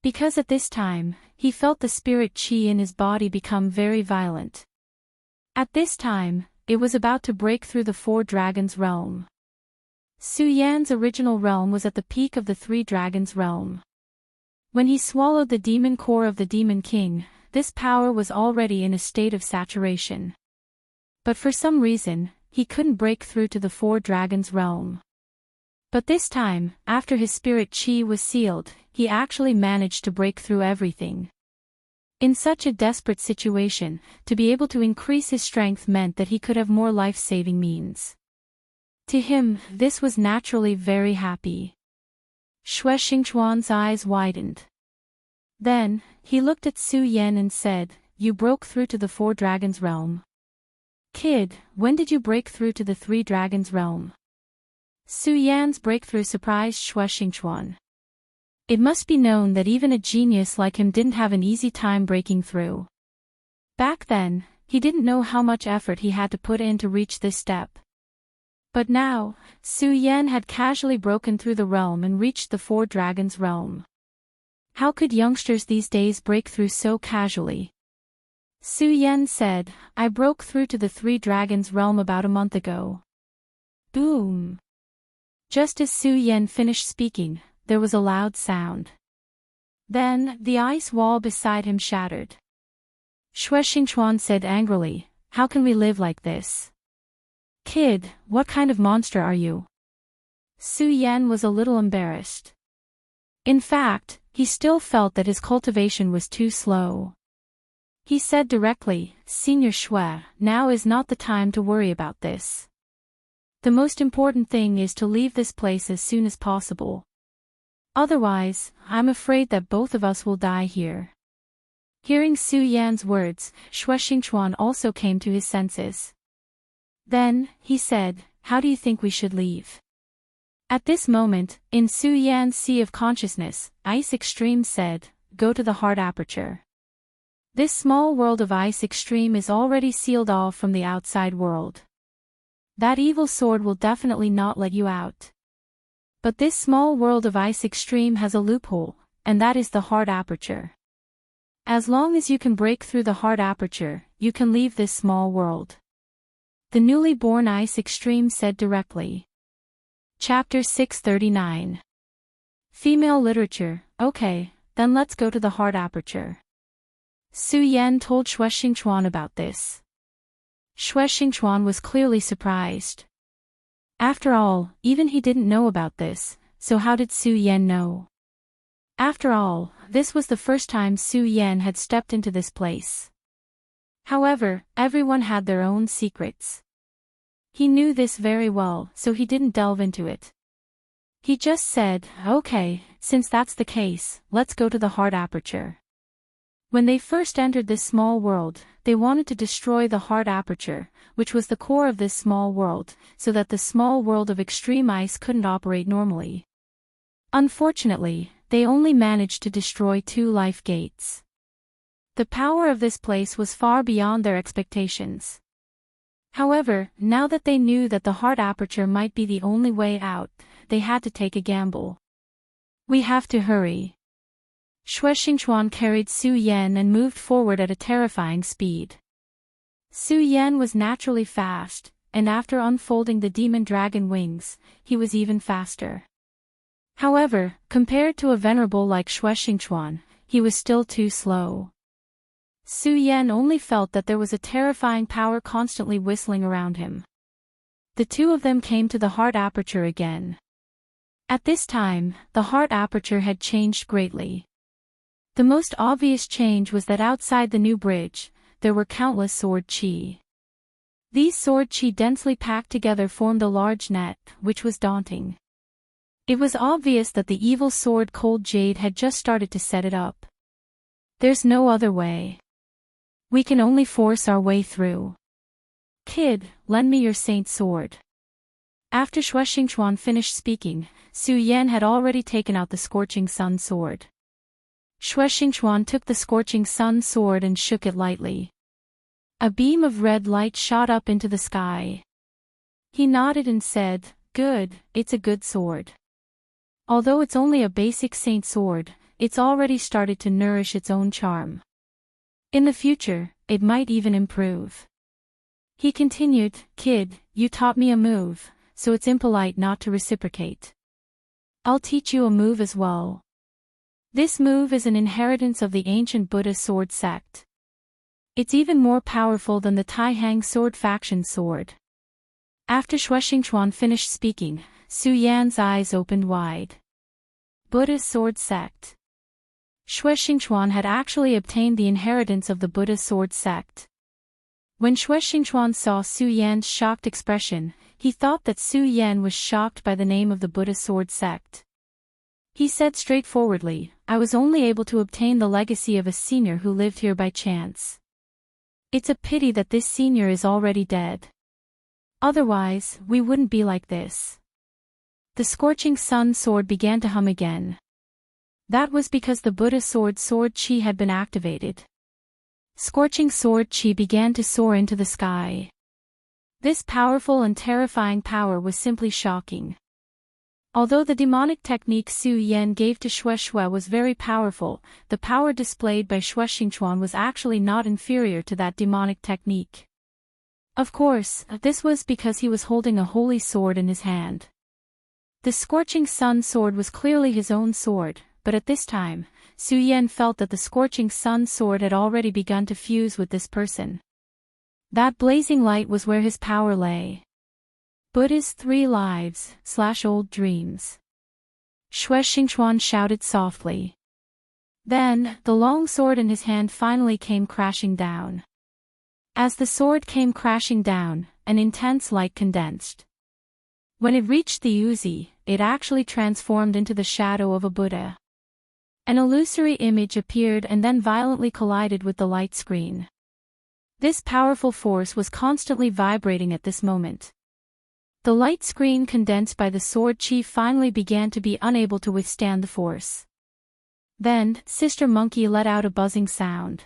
Because at this time, he felt the spirit qi in his body become very violent. At this time, it was about to break through the four dragons' realm. Su Yan's original realm was at the peak of the three dragons' realm. When he swallowed the demon core of the Demon King, this power was already in a state of saturation. But for some reason, he couldn't break through to the four dragons' realm. But this time, after his spirit qi was sealed, he actually managed to break through everything. In such a desperate situation, to be able to increase his strength meant that he could have more life-saving means. To him, this was naturally very happy. Xue Xingchuan's eyes widened. Then, he looked at Su Yan and said, "You broke through to the four dragons' realm. Kid, when did you break through to the three dragons' realm?" Su Yan's breakthrough surprised Xue Xingchuan. It must be known that even a genius like him didn't have an easy time breaking through. Back then, he didn't know how much effort he had to put in to reach this step. But now, Su Yan had casually broken through the realm and reached the four dragons' realm. How could youngsters these days break through so casually? Su Yan said, "I broke through to the three dragons' realm about a month ago." Boom! Just as Su Yan finished speaking, there was a loud sound. Then, the ice wall beside him shattered. Xue Xingchuan said angrily, "How can we live like this? Kid, what kind of monster are you?" Su Yan was a little embarrassed. In fact, he still felt that his cultivation was too slow. He said directly, "Senior Xue, now is not the time to worry about this. The most important thing is to leave this place as soon as possible. Otherwise, I'm afraid that both of us will die here." Hearing Su Yan's words, Xue Xingchuan also came to his senses. Then, he said, "How do you think we should leave?" At this moment, in Su Yan's sea of consciousness, Ice Extreme said, "Go to the heart aperture. This small world of Ice Extreme is already sealed off from the outside world. That evil sword will definitely not let you out. But this small world of Ice Extreme has a loophole, and that is the heart aperture. As long as you can break through the heart aperture, you can leave this small world." The newly born Ice Extreme said directly. Chapter 639. Female Literature. Okay, then let's go to the heart aperture. Su Yan told Xue Xingchuan about this. Xue Xingchuan was clearly surprised. After all, even he didn't know about this, so how did Su Yan know? After all, this was the first time Su Yan had stepped into this place. However, everyone had their own secrets. He knew this very well, so he didn't delve into it. He just said, "Okay, since that's the case, let's go to the heart aperture." When they first entered this small world, they wanted to destroy the heart aperture, which was the core of this small world, so that the small world of extreme ice couldn't operate normally. Unfortunately, they only managed to destroy 2 life gates. The power of this place was far beyond their expectations. However, now that they knew that the heart aperture might be the only way out, they had to take a gamble. We have to hurry. Xue Xingchuan carried Su Yan and moved forward at a terrifying speed. Su Yan was naturally fast, and after unfolding the demon dragon wings, he was even faster. However, compared to a venerable like Xue Xingchuan, he was still too slow. Su Yan only felt that there was a terrifying power constantly whistling around him. The two of them came to the heart aperture again. At this time, the heart aperture had changed greatly. The most obvious change was that outside the new bridge, there were countless sword qi. These sword qi densely packed together formed a large net, which was daunting. It was obvious that the evil sword Cold Jade had just started to set it up. There's no other way. We can only force our way through. Kid, lend me your saint's sword. After Xue Xingchuan finished speaking, Su Yan had already taken out the Scorching Sun sword. Xue Xingchuan took the Scorching Sun sword and shook it lightly. A beam of red light shot up into the sky. He nodded and said, "Good, it's a good sword. Although it's only a basic saint sword, it's already started to nourish its own charm. In the future, it might even improve." He continued, "Kid, you taught me a move, so it's impolite not to reciprocate. I'll teach you a move as well. This move is an inheritance of the ancient Buddha sword sect. It's even more powerful than the Taihang sword faction sword." After Xue Xingchuan finished speaking, Su Yan's eyes opened wide. Buddha sword sect. Xue Xingchuan had actually obtained the inheritance of the Buddha sword sect. When Xue Xingchuan saw Su Yan's shocked expression, he thought that Su Yan was shocked by the name of the Buddha sword sect. He said straightforwardly, "I was only able to obtain the legacy of a senior who lived here by chance. It's a pity that this senior is already dead. Otherwise, we wouldn't be like this." The Scorching Sun sword began to hum again. That was because the Buddha sword qi had been activated. Scorching sword qi began to soar into the sky. This powerful and terrifying power was simply shocking. Although the demonic technique Su Yan gave to Xue was very powerful, the power displayed by Xue Xingchuan was actually not inferior to that demonic technique. Of course, this was because he was holding a holy sword in his hand. The Scorching Sun sword was clearly his own sword, but at this time, Su Yan felt that the Scorching Sun sword had already begun to fuse with this person. That blazing light was where his power lay. Buddha's 3 lives / old dreams. Xue Xingchuan shouted softly. Then, the long sword in his hand finally came crashing down. As the sword came crashing down, an intense light condensed. When it reached the Uzi, it actually transformed into the shadow of a Buddha. An illusory image appeared and then violently collided with the light screen. This powerful force was constantly vibrating at this moment. The light screen condensed by the sword qi finally began to be unable to withstand the force. Then, Sister Monkey let out a buzzing sound.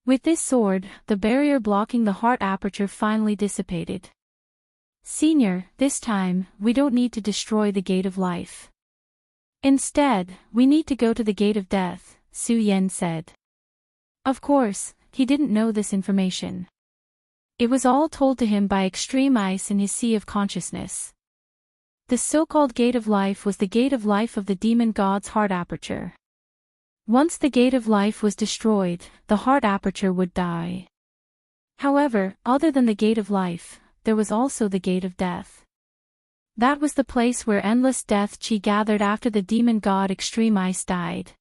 With this sword, the barrier blocking the heart aperture finally dissipated. "Senior, this time, we don't need to destroy the Gate of Life. Instead, we need to go to the Gate of Death," Su Yan said. Of course, he didn't know this information. It was all told to him by extreme ice in his sea of consciousness. The so-called Gate of Life was the Gate of Life of the demon god's heart aperture. Once the Gate of Life was destroyed, the heart aperture would die. However, other than the Gate of Life, there was also the Gate of Death. That was the place where endless death qi gathered after the demon god Extreme Ice died.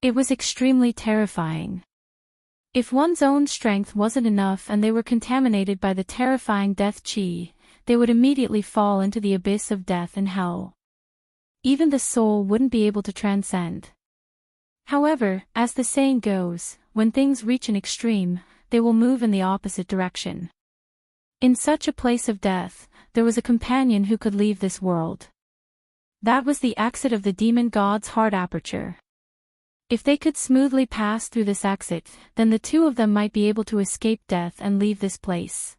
It was extremely terrifying. If one's own strength wasn't enough and they were contaminated by the terrifying death qi, they would immediately fall into the abyss of death and hell. Even the soul wouldn't be able to transcend. However, as the saying goes, when things reach an extreme, they will move in the opposite direction. In such a place of death, there was a companion who could leave this world. That was the exit of the demon god's heart aperture. If they could smoothly pass through this exit, then the two of them might be able to escape death and leave this place.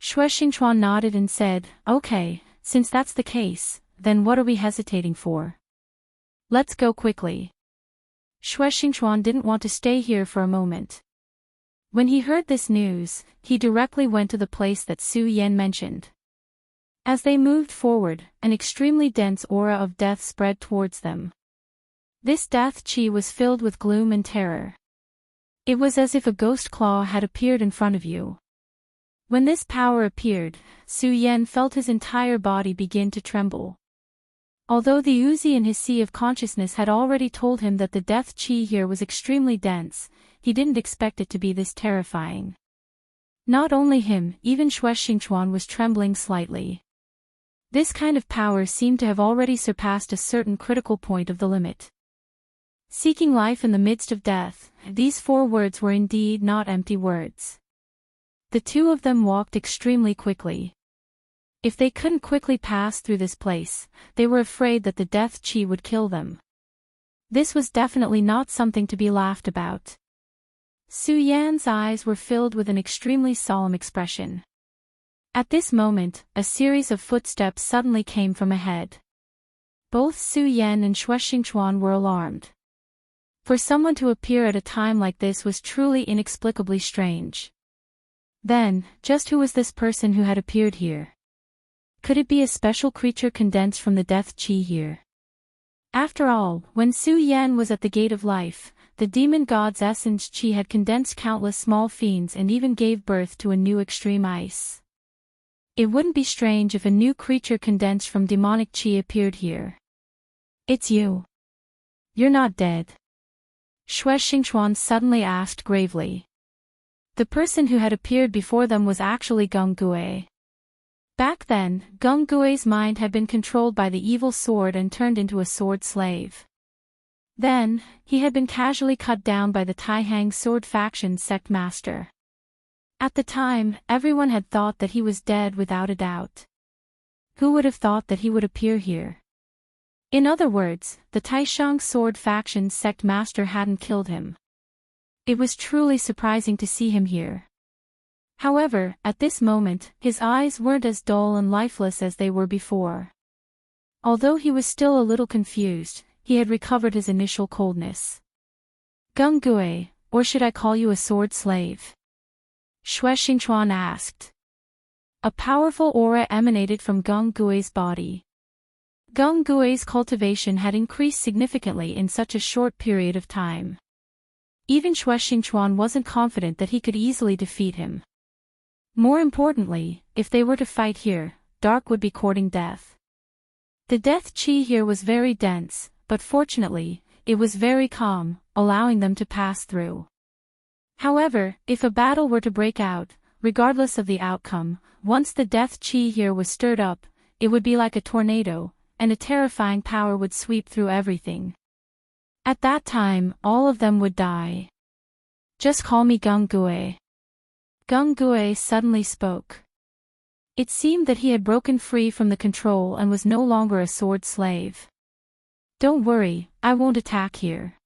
Xue Xingchuan nodded and said, "Okay, since that's the case, then what are we hesitating for? Let's go quickly." Xue Xingchuan didn't want to stay here for a moment. When he heard this news, he directly went to the place that Su Yan mentioned. As they moved forward, an extremely dense aura of death spread towards them. This death qi was filled with gloom and terror. It was as if a ghost claw had appeared in front of you. When this power appeared, Su Yan felt his entire body begin to tremble. Although the Uzi in his sea of consciousness had already told him that the death qi here was extremely dense, he didn't expect it to be this terrifying. Not only him, even Xue Xingchuan was trembling slightly. This kind of power seemed to have already surpassed a certain critical point of the limit. Seeking life in the midst of death, these 4 words were indeed not empty words. The two of them walked extremely quickly. If they couldn't quickly pass through this place, they were afraid that the death qi would kill them. This was definitely not something to be laughed about. Su Yan's eyes were filled with an extremely solemn expression. At this moment, a series of footsteps suddenly came from ahead. Both Su Yan and Xue Xingchuan were alarmed. For someone to appear at a time like this was truly inexplicably strange. Then, just who was this person who had appeared here? Could it be a special creature condensed from the death qi here? After all, when Su Yan was at the gate of life, the demon god's essence qi had condensed countless small fiends and even gave birth to a new extreme ice. It wouldn't be strange if a new creature condensed from demonic qi appeared here. "It's you. You're not dead?" Xue Xingchuan suddenly asked gravely. The person who had appeared before them was actually Geng Gui. Back then, Geng Gui's mind had been controlled by the evil sword and turned into a sword slave. Then, he had been casually cut down by the Taihang sword faction sect master. At the time, everyone had thought that he was dead without a doubt. Who would have thought that he would appear here? In other words, the Taishang sword faction sect master hadn't killed him. It was truly surprising to see him here. However, at this moment, his eyes weren't as dull and lifeless as they were before. Although he was still a little confused, he had recovered his initial coldness. "Geng Gui, or should I call you a sword slave?" Xue Xingchuan asked. A powerful aura emanated from Geng Gui's body. Geng Gui's cultivation had increased significantly in such a short period of time. Even Xue Xingchuan wasn't confident that he could easily defeat him. More importantly, if they were to fight here, Dark would be courting death. The death qi here was very dense, but fortunately, it was very calm, allowing them to pass through. However, if a battle were to break out, regardless of the outcome, once the death qi here was stirred up, it would be like a tornado, and a terrifying power would sweep through everything. At that time, all of them would die. "Just call me Geng Gui." Geng Gui suddenly spoke. It seemed that he had broken free from the control and was no longer a sword slave. "Don't worry, I won't attack here.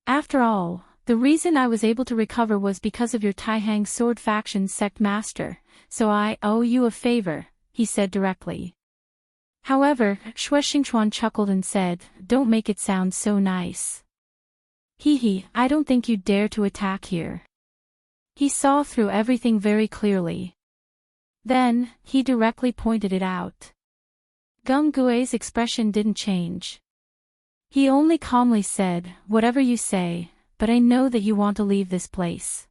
After all, the reason I was able to recover was because of your Taihang sword faction sect master, so I owe you a favor," he said directly. However, Xue Xingchuan chuckled and said, "Don't make it sound so nice. Hee, I don't think you'd dare to attack here." He saw through everything very clearly. Then, he directly pointed it out. Geng Gui's expression didn't change. He only calmly said, "Whatever you say, but I know that you want to leave this place."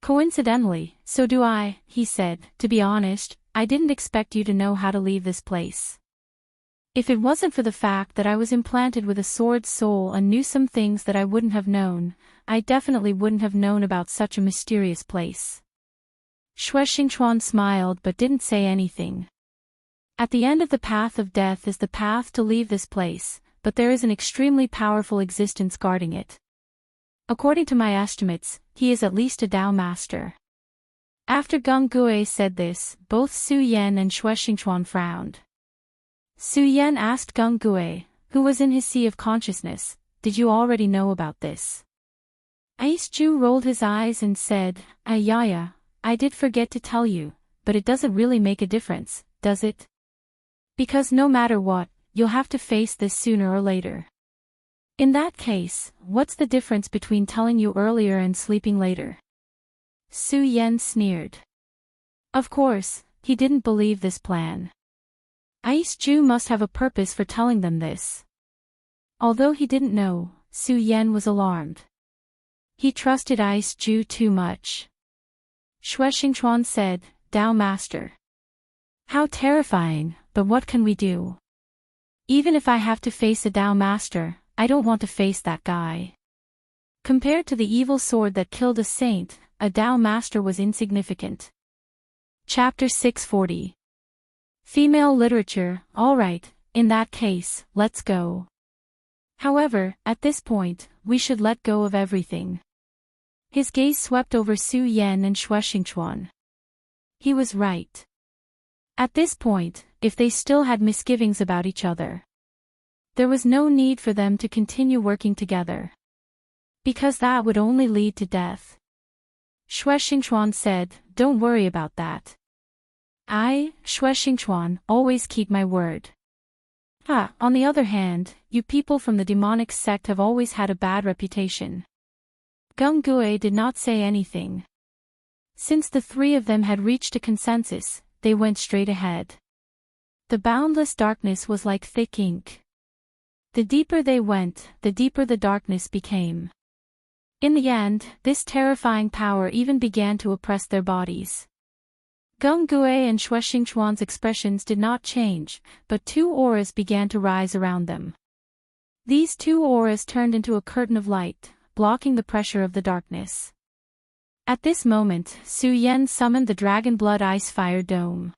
"Coincidentally, so do I," he said. "To be honest, I didn't expect you to know how to leave this place. If it wasn't for the fact that I was implanted with a sword soul and knew some things that I wouldn't have known, I definitely wouldn't have known about such a mysterious place." Xue Xingchuan smiled but didn't say anything. At the end of the path of death is the path to leave this place, but there is an extremely powerful existence guarding it. According to my estimates, he is at least a Tao master. After Geng Gui said this, both Su Yan and Xue Xingchuan frowned. Su Yan asked Geng Gui, who was in his sea of consciousness, "Did you already know about this?" Ace Ju rolled his eyes and said, "Yeah, I did forget to tell you, but it doesn't really make a difference, does it? Because no matter what, you'll have to face this sooner or later. In that case, what's the difference between telling you earlier and sleeping later?" Su Yan sneered. Of course, he didn't believe this plan. Ice Ju must have a purpose for telling them this. Although he didn't know, Su Yan was alarmed. He trusted Ice Ju too much. Xue Xingchuan said, "Tao Master. How terrifying, but what can we do? Even if I have to face a Tao Master, I don't want to face that guy." Compared to the evil sword that killed a saint, a Tao Master was insignificant. Chapter 640. Female literature. Alright, in that case, let's go. However, at this point, we should let go of everything. His gaze swept over Su Yan and Xue Xingchuan. He was right. At this point, if they still had misgivings about each other, there was no need for them to continue working together. Because that would only lead to death. Xue Xingchuan said, "Don't worry about that. I, Xue Xingchuan, always keep my word." On the other hand, you people from the demonic sect have always had a bad reputation. Geng Gui did not say anything. Since the three of them had reached a consensus, they went straight ahead. The boundless darkness was like thick ink. The deeper they went, the deeper the darkness became. In the end, this terrifying power even began to oppress their bodies. Geng Gui and Xue Xingchuan's expressions did not change, but two auras began to rise around them. These two auras turned into a curtain of light, blocking the pressure of the darkness. At this moment, Su Yan summoned the Dragon Blood Ice Fire Dome.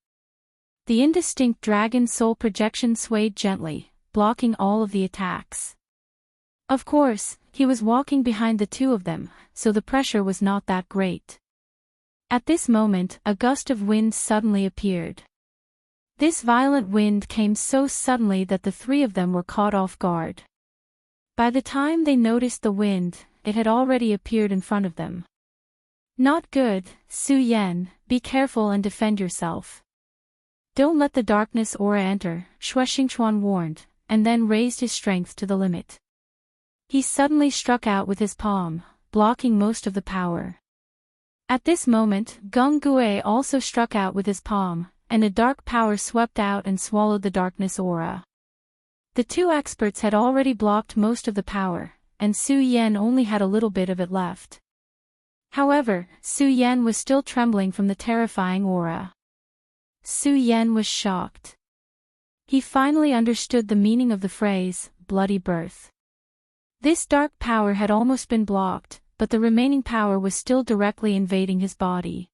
The indistinct dragon soul projection swayed gently, blocking all of the attacks. Of course, he was walking behind the two of them, so the pressure was not that great. At this moment, a gust of wind suddenly appeared. This violent wind came so suddenly that the three of them were caught off guard. By the time they noticed the wind, it had already appeared in front of them. "Not good, Su Yan, be careful and defend yourself. Don't let the darkness aura enter," Xue Xingchuan warned, and then raised his strength to the limit. He suddenly struck out with his palm, blocking most of the power. At this moment, Geng Gui also struck out with his palm, and a dark power swept out and swallowed the darkness aura. The two experts had already blocked most of the power, and Su Yan only had a little bit of it left. However, Su Yan was still trembling from the terrifying aura. Su Yan was shocked. He finally understood the meaning of the phrase, "bloody birth." This dark power had almost been blocked, but the remaining power was still directly invading his body.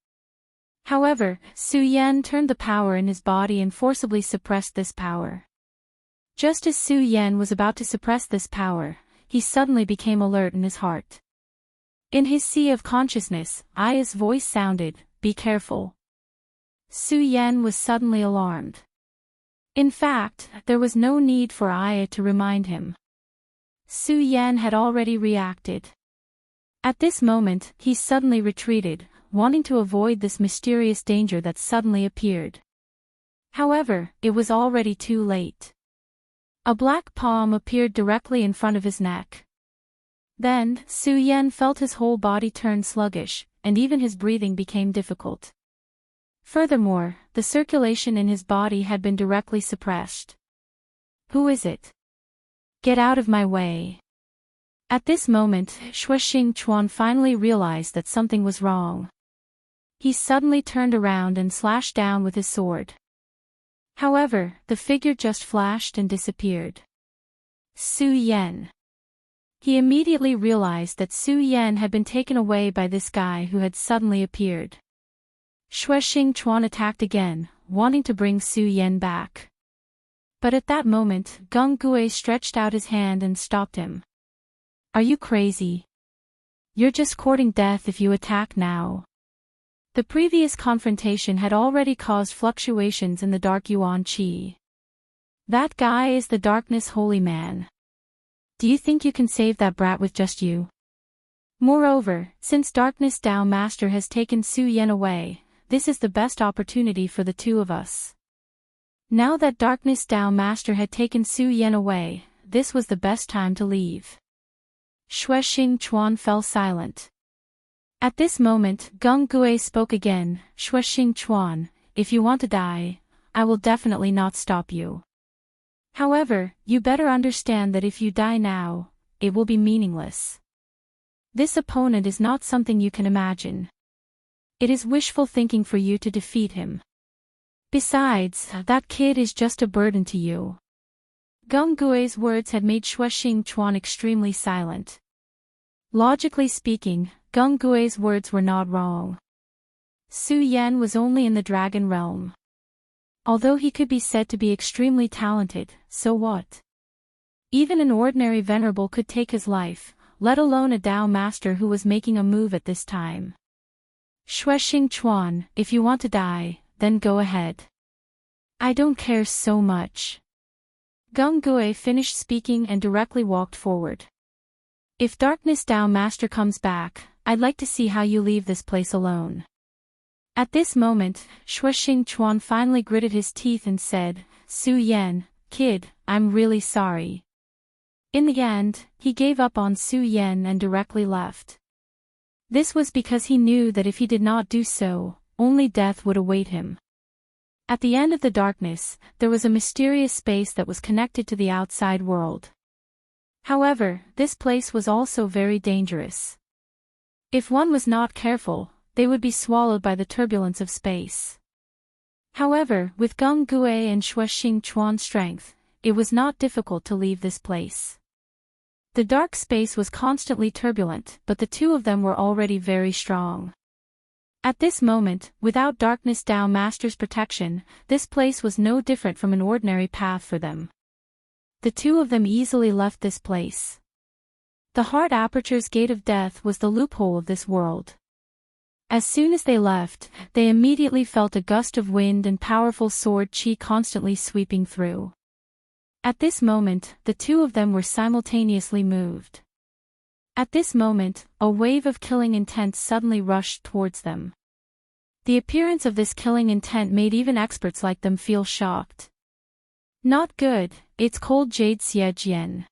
However, Su Yan turned the power in his body and forcibly suppressed this power. Just as Su Yan was about to suppress this power, he suddenly became alert in his heart. In his sea of consciousness, Aya's voice sounded, "Be careful." Su Yan was suddenly alarmed. In fact, there was no need for Aya to remind him. Su Yan had already reacted. At this moment, he suddenly retreated, wanting to avoid this mysterious danger that suddenly appeared. However, it was already too late. A black palm appeared directly in front of his neck. Then, Su Yan felt his whole body turn sluggish, and even his breathing became difficult. Furthermore, the circulation in his body had been directly suppressed. "Who is it? Get out of my way." At this moment, Xue Xingchuan finally realized that something was wrong. He suddenly turned around and slashed down with his sword. However, the figure just flashed and disappeared. Su Yan. He immediately realized that Su Yan had been taken away by this guy who had suddenly appeared. Xue Xingchuan attacked again, wanting to bring Su Yan back. But at that moment, Gung Gue stretched out his hand and stopped him. Are you crazy? You're just courting death if you attack now. The previous confrontation had already caused fluctuations in the dark yuan qi. That guy is the darkness holy man. Do you think you can save that brat with just you? Moreover, since Darkness Dao Master has taken Su Yan away, this is the best opportunity for the two of us. Now that Darkness Dao Master had taken Su Yan away, this was the best time to leave. Xue Xing Chuan fell silent. At this moment, Gung Gue spoke again. Xue Xing Chuan, if you want to die, I will definitely not stop you. However, you better understand that if you die now, it will be meaningless. This opponent is not something you can imagine. It is wishful thinking for you to defeat him. Besides, that kid is just a burden to you. Gung Gue's words had made Xue Xing Chuan extremely silent. Logically speaking, Gung Gue's words were not wrong. Su Yan was only in the dragon realm. Although he could be said to be extremely talented, so what? Even an ordinary venerable could take his life, let alone a Dao master who was making a move at this time. Xue Xing Chuan, if you want to die, then go ahead. I don't care so much. Gung Gue finished speaking and directly walked forward. If Darkness Dao Master comes back, I'd like to see how you leave this place alone. At this moment, Xue Xing Chuan finally gritted his teeth and said, Su Yan, kid, I'm really sorry. In the end, he gave up on Su Yan and directly left. This was because he knew that if he did not do so, only death would await him. At the end of the darkness, there was a mysterious space that was connected to the outside world. However, this place was also very dangerous. If one was not careful, they would be swallowed by the turbulence of space. However, with Gung Gue and Xue Xing Chuan's strength, it was not difficult to leave this place. The dark space was constantly turbulent, but the two of them were already very strong. At this moment, without Darkness Dao Master's protection, this place was no different from an ordinary path for them. The two of them easily left this place. The Heart Aperture's Gate of Death was the loophole of this world. As soon as they left, they immediately felt a gust of wind and powerful sword qi constantly sweeping through. At this moment, the two of them were simultaneously moved. At this moment, a wave of killing intent suddenly rushed towards them. The appearance of this killing intent made even experts like them feel shocked. Not good, it's cold Jade Xie Jian.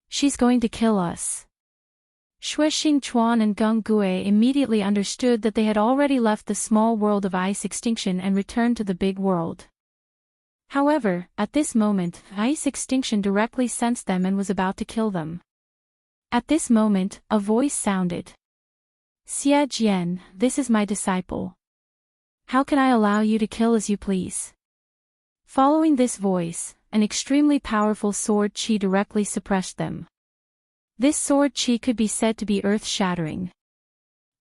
She's going to kill us. Xue Xing Chuan and Gung Gue immediately understood that they had already left the small world of ice extinction and returned to the big world. However, at this moment, ice extinction directly sensed them and was about to kill them. At this moment, a voice sounded. Xie Jian, this is my disciple. How can I allow you to kill as you please? Following this voice, an extremely powerful sword qi directly suppressed them. This sword qi could be said to be earth-shattering.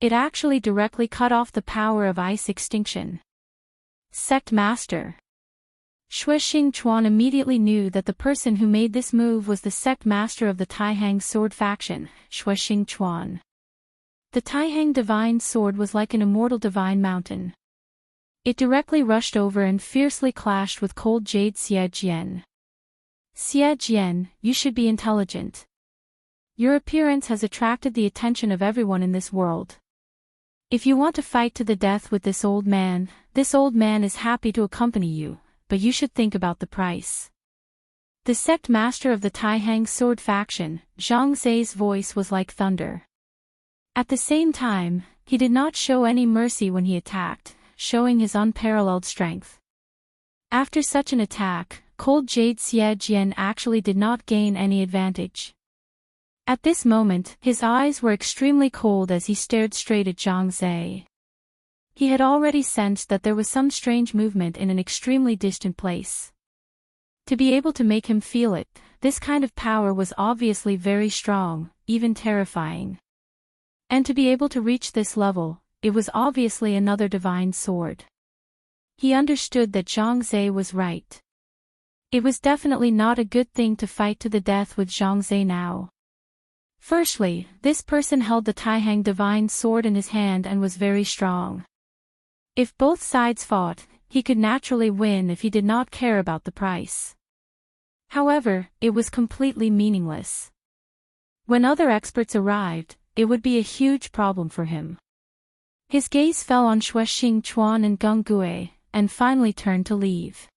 It actually directly cut off the power of ice extinction. Sect Master. Xue Xing Chuan immediately knew that the person who made this move was the sect master of the Taihang sword faction, Xue Xing Chuan. The Taihang divine sword was like an immortal divine mountain. It directly rushed over and fiercely clashed with cold Jade Xie Jian. Xie Jian, you should be intelligent. Your appearance has attracted the attention of everyone in this world. If you want to fight to the death with this old man is happy to accompany you, but you should think about the price. The sect master of the Taihang sword faction, Zhang Zai's voice was like thunder. At the same time, he did not show any mercy when he attacked, showing his unparalleled strength. After such an attack, cold Jade Xie Jian actually did not gain any advantage. At this moment, his eyes were extremely cold as he stared straight at Zhang Zai. He had already sensed that there was some strange movement in an extremely distant place. To be able to make him feel it, this kind of power was obviously very strong, even terrifying. And to be able to reach this level, it was obviously another divine sword. He understood that Zhang Zai was right. It was definitely not a good thing to fight to the death with Zhang Zhe now. Firstly, this person held the Taihang divine sword in his hand and was very strong. If both sides fought, he could naturally win if he did not care about the price. However, it was completely meaningless. When other experts arrived, it would be a huge problem for him. His gaze fell on Shuexing Chuan and Geng Gue, and finally turned to leave.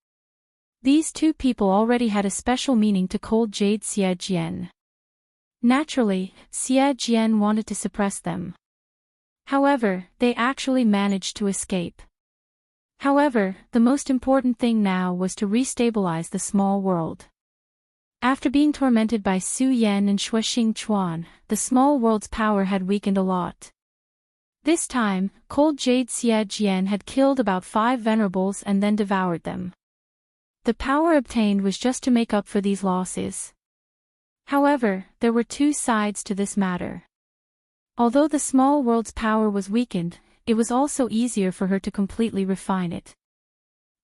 These two people already had a special meaning to cold jade Xie Jian. Naturally, Xie Jian wanted to suppress them. However, they actually managed to escape. However, the most important thing now was to restabilize the small world. After being tormented by Su Yan and Shuexing Chuan, the small world's power had weakened a lot. This time, cold jade Xie Jian had killed about 5 venerables and then devoured them. The power obtained was just to make up for these losses. However, there were two sides to this matter. Although the small world's power was weakened, it was also easier for her to completely refine it.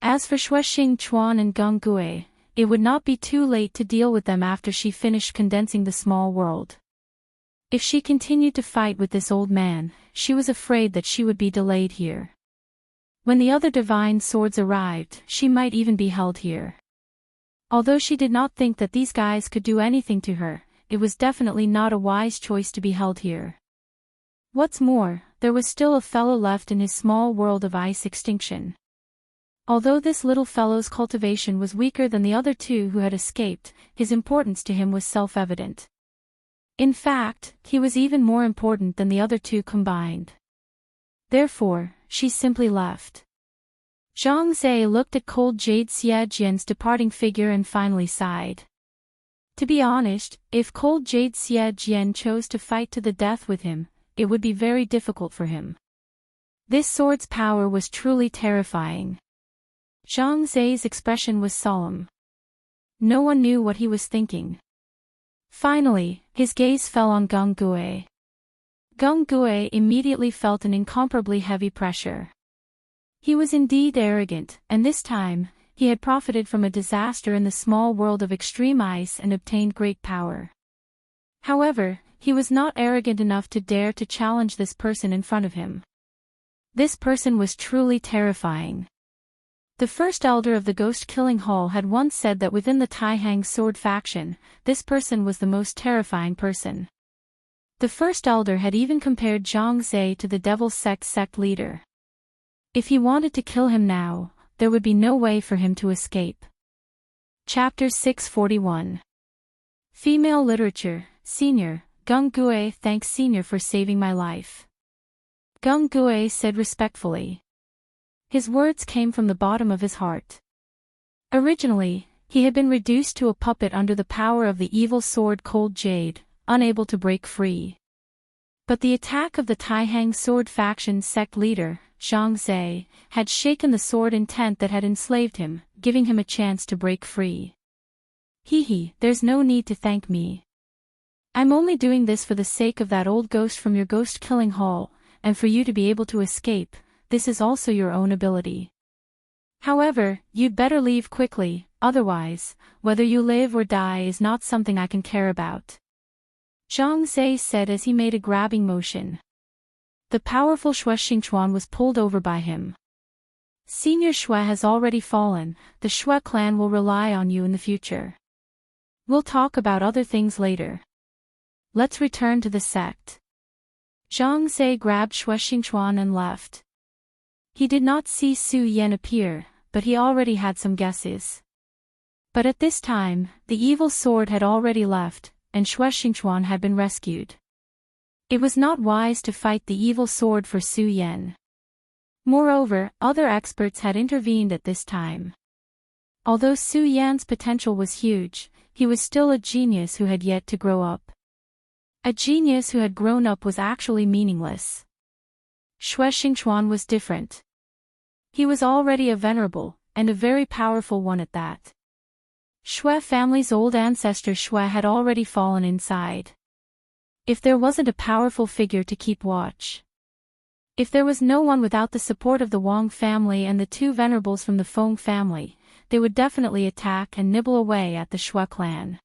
As for Shuexing Chuan and Geng Gue, it would not be too late to deal with them after she finished condensing the small world. If she continued to fight with this old man, she was afraid that she would be delayed here. When the other divine swords arrived, she might even be held here. Although she did not think that these guys could do anything to her, it was definitely not a wise choice to be held here. What's more, there was still a fellow left in his small world of ice extinction. Although this little fellow's cultivation was weaker than the other two who had escaped, his importance to him was self-evident. In fact, he was even more important than the other two combined. Therefore, she simply left. Zhang Zhe looked at cold jade Xie Jian's departing figure and finally sighed. To be honest, if cold jade Xie Jian chose to fight to the death with him, it would be very difficult for him. This sword's power was truly terrifying. Zhang Zhe's expression was solemn. No one knew what he was thinking. Finally, his gaze fell on Geng Gue. Geng Gue immediately felt an incomparably heavy pressure. He was indeed arrogant, and this time, he had profited from a disaster in the small world of extreme ice and obtained great power. However, he was not arrogant enough to dare to challenge this person in front of him. This person was truly terrifying. The first elder of the ghost-killing hall had once said that within the Taihang sword faction, this person was the most terrifying person. The first elder had even compared Zhang Zhe to the Devil sect leader. If he wanted to kill him now, there would be no way for him to escape. Chapter 641. Female Literature, Senior, Geng Gue. Thanks Senior for saving my life. Geng Gue said respectfully. His words came from the bottom of his heart. Originally, he had been reduced to a puppet under the power of the evil sword Cold Jade, unable to break free. But the attack of the Taihang sword faction sect leader, Zhang Zhe, had shaken the sword intent that had enslaved him, giving him a chance to break free. There's no need to thank me. I'm only doing this for the sake of that old ghost from your ghost-killing hall, and for you to be able to escape. This is also your own ability. However, you'd better leave quickly, otherwise, whether you live or die is not something I can care about. Zhang Zhe said as he made a grabbing motion. The powerful Shuexing Chuan was pulled over by him. Senior Xue has already fallen, the Xue clan will rely on you in the future. We'll talk about other things later. Let's return to the sect. Zhang Zhe grabbed Shuexing Chuan and left. He did not see Su Yan appear, but he already had some guesses. But at this time, the evil sword had already left, and Shuexing Chuan had been rescued. It was not wise to fight the evil sword for Su Yan. Moreover, other experts had intervened at this time. Although Su Yan's potential was huge, he was still a genius who had yet to grow up. A genius who had grown up was actually meaningless. Shuexing Chuan was different. He was already a venerable, and a very powerful one at that. Xue family's old ancestor Xue had already fallen inside. If there wasn't a powerful figure to keep watch. If there was no one without the support of the Wang family and the two venerables from the Feng family, they would definitely attack and nibble away at the Shui clan.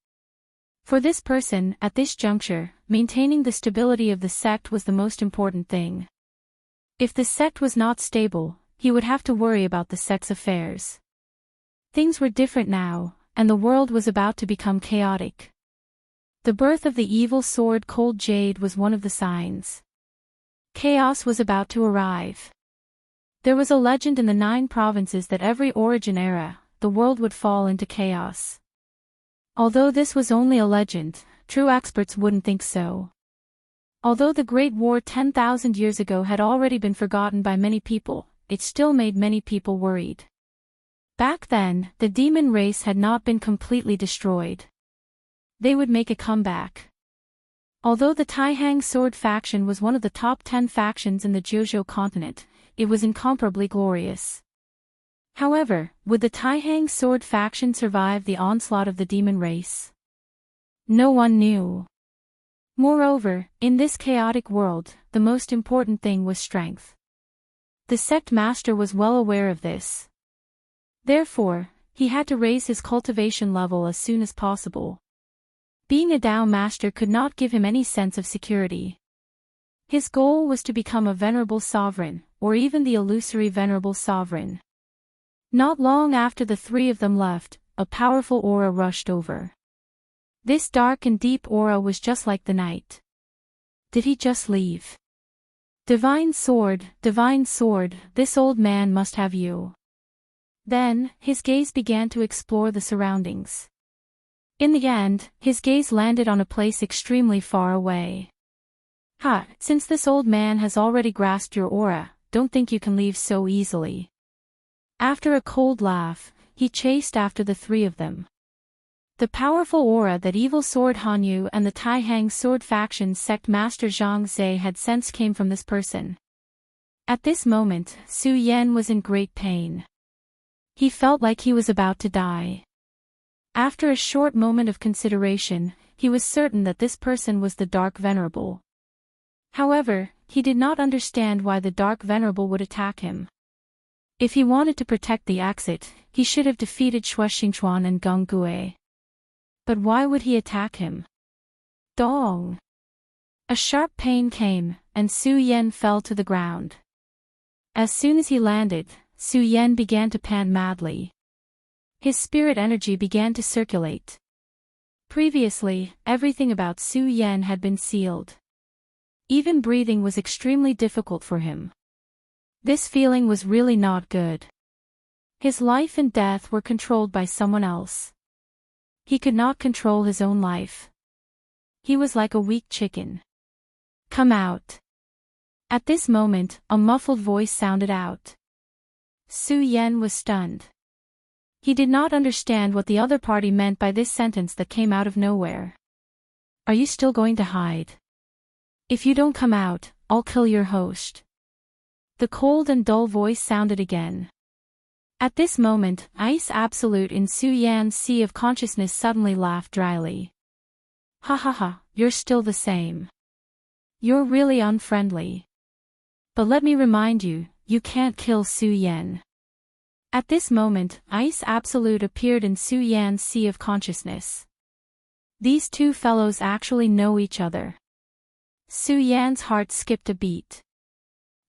For this person, at this juncture, maintaining the stability of the sect was the most important thing. If the sect was not stable, he would have to worry about the sect's affairs. Things were different now, and the world was about to become chaotic. The birth of the evil sword Cold Jade was one of the signs. Chaos was about to arrive. There was a legend in the 9 provinces that every origin era, the world would fall into chaos. Although this was only a legend, true experts wouldn't think so. Although the Great War 10,000 years ago had already been forgotten by many people, it still made many people worried. Back then, the demon race had not been completely destroyed. They would make a comeback. Although the Taihang sword faction was one of the top 10 factions in the Jiuzhou continent, it was incomparably glorious. However, would the Taihang sword faction survive the onslaught of the demon race? No one knew. Moreover, in this chaotic world, the most important thing was strength. The sect master was well aware of this. Therefore, he had to raise his cultivation level as soon as possible. Being a Dao master could not give him any sense of security. His goal was to become a venerable sovereign, or even the illusory venerable sovereign. Not long after the 3 of them left, a powerful aura rushed over. This dark and deep aura was just like the night. Did he just leave? Divine sword, this old man must have you. Then, his gaze began to explore the surroundings. In the end, his gaze landed on a place extremely far away. Since this old man has already grasped your aura, don't think you can leave so easily. After a cold laugh, he chased after the 3 of them. The powerful aura that Evil Sword Hanyu and the Taihang Sword Faction sect master Zhang Zhe had sensed came from this person. At this moment, Su Yan was in great pain. He felt like he was about to die. After a short moment of consideration, he was certain that this person was the Dark Venerable. However, he did not understand why the Dark Venerable would attack him. If he wanted to protect the exit, he should have defeated Shui Xingchuan and Geng Gue. But why would he attack him? Dong! A sharp pain came, and Su Yan fell to the ground. As soon as he landed, Su Yan began to pant madly. His spirit energy began to circulate. Previously, everything about Su Yan had been sealed. Even breathing was extremely difficult for him. This feeling was really not good. His life and death were controlled by someone else. He could not control his own life. He was like a weak chicken. Come out. At this moment, a muffled voice sounded out. Su Yan was stunned. He did not understand what the other party meant by this sentence that came out of nowhere. Are you still going to hide? If you don't come out, I'll kill your host. The cold and dull voice sounded again. At this moment, Ice Absolute in Su Yan's sea of consciousness suddenly laughed dryly. You're still the same. You're really unfriendly. But let me remind you, you can't kill Su Yan. At this moment, Ice Absolute appeared in Su Yan's sea of consciousness. These 2 fellows actually know each other. Su Yan's heart skipped a beat.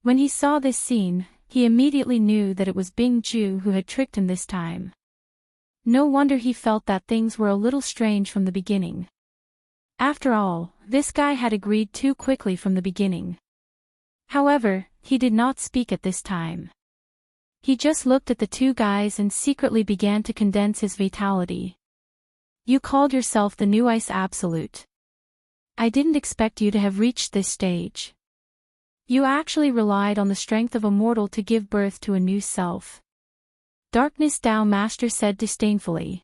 When he saw this scene, he immediately knew that it was Bing Ju who had tricked him this time. No wonder he felt that things were a little strange from the beginning. After all, this guy had agreed too quickly from the beginning. However, he did not speak at this time. He just looked at the 2 guys and secretly began to condense his vitality. You called yourself the new Ice Absolute. I didn't expect you to have reached this stage. You actually relied on the strength of Immortal to give birth to a new self. Darkness Dao Master said disdainfully.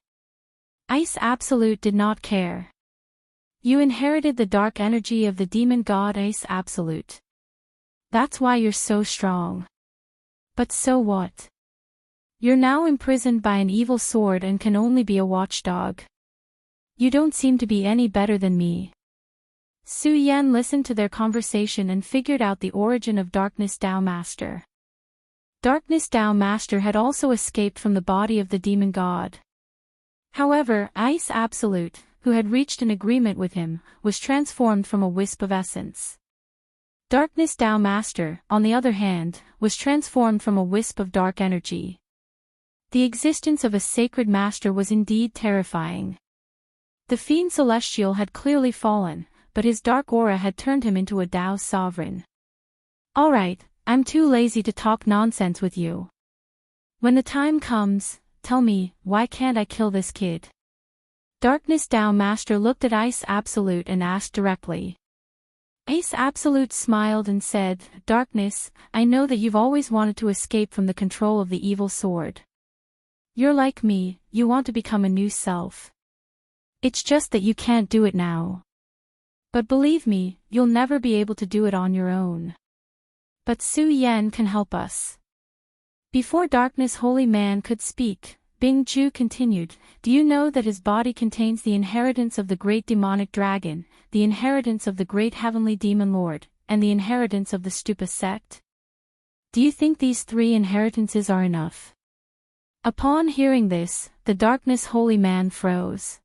Ice Absolute did not care. You inherited the dark energy of the demon god Ice Absolute. That's why you're so strong. But so what? You're now imprisoned by an evil sword and can only be a watchdog. You don't seem to be any better than me. Su Yan listened to their conversation and figured out the origin of Darkness Dao Master. Darkness Tao Master had also escaped from the body of the demon god. However, Ice Absolute, who had reached an agreement with him, was transformed from a wisp of essence. Darkness Tao Master, on the other hand, was transformed from a wisp of dark energy. The existence of a sacred master was indeed terrifying. The Fiend Celestial had clearly fallen, but his dark aura had turned him into a Tao sovereign. Alright, I'm too lazy to talk nonsense with you. When the time comes, tell me, why can't I kill this kid? Darkness Tao Master looked at Ice Absolute and asked directly. Ice Absolute smiled and said, Darkness, I know that you've always wanted to escape from the control of the evil sword. You're like me, you want to become a new self. It's just that you can't do it now. But believe me, you'll never be able to do it on your own. But Su Yan can help us. Before Darkness Holy Man could speak, Bing Ju continued, do you know that his body contains the inheritance of the great demonic dragon, the inheritance of the great heavenly demon lord, and the inheritance of the Stupa sect? Do you think these 3 inheritances are enough? Upon hearing this, the Darkness Holy Man froze.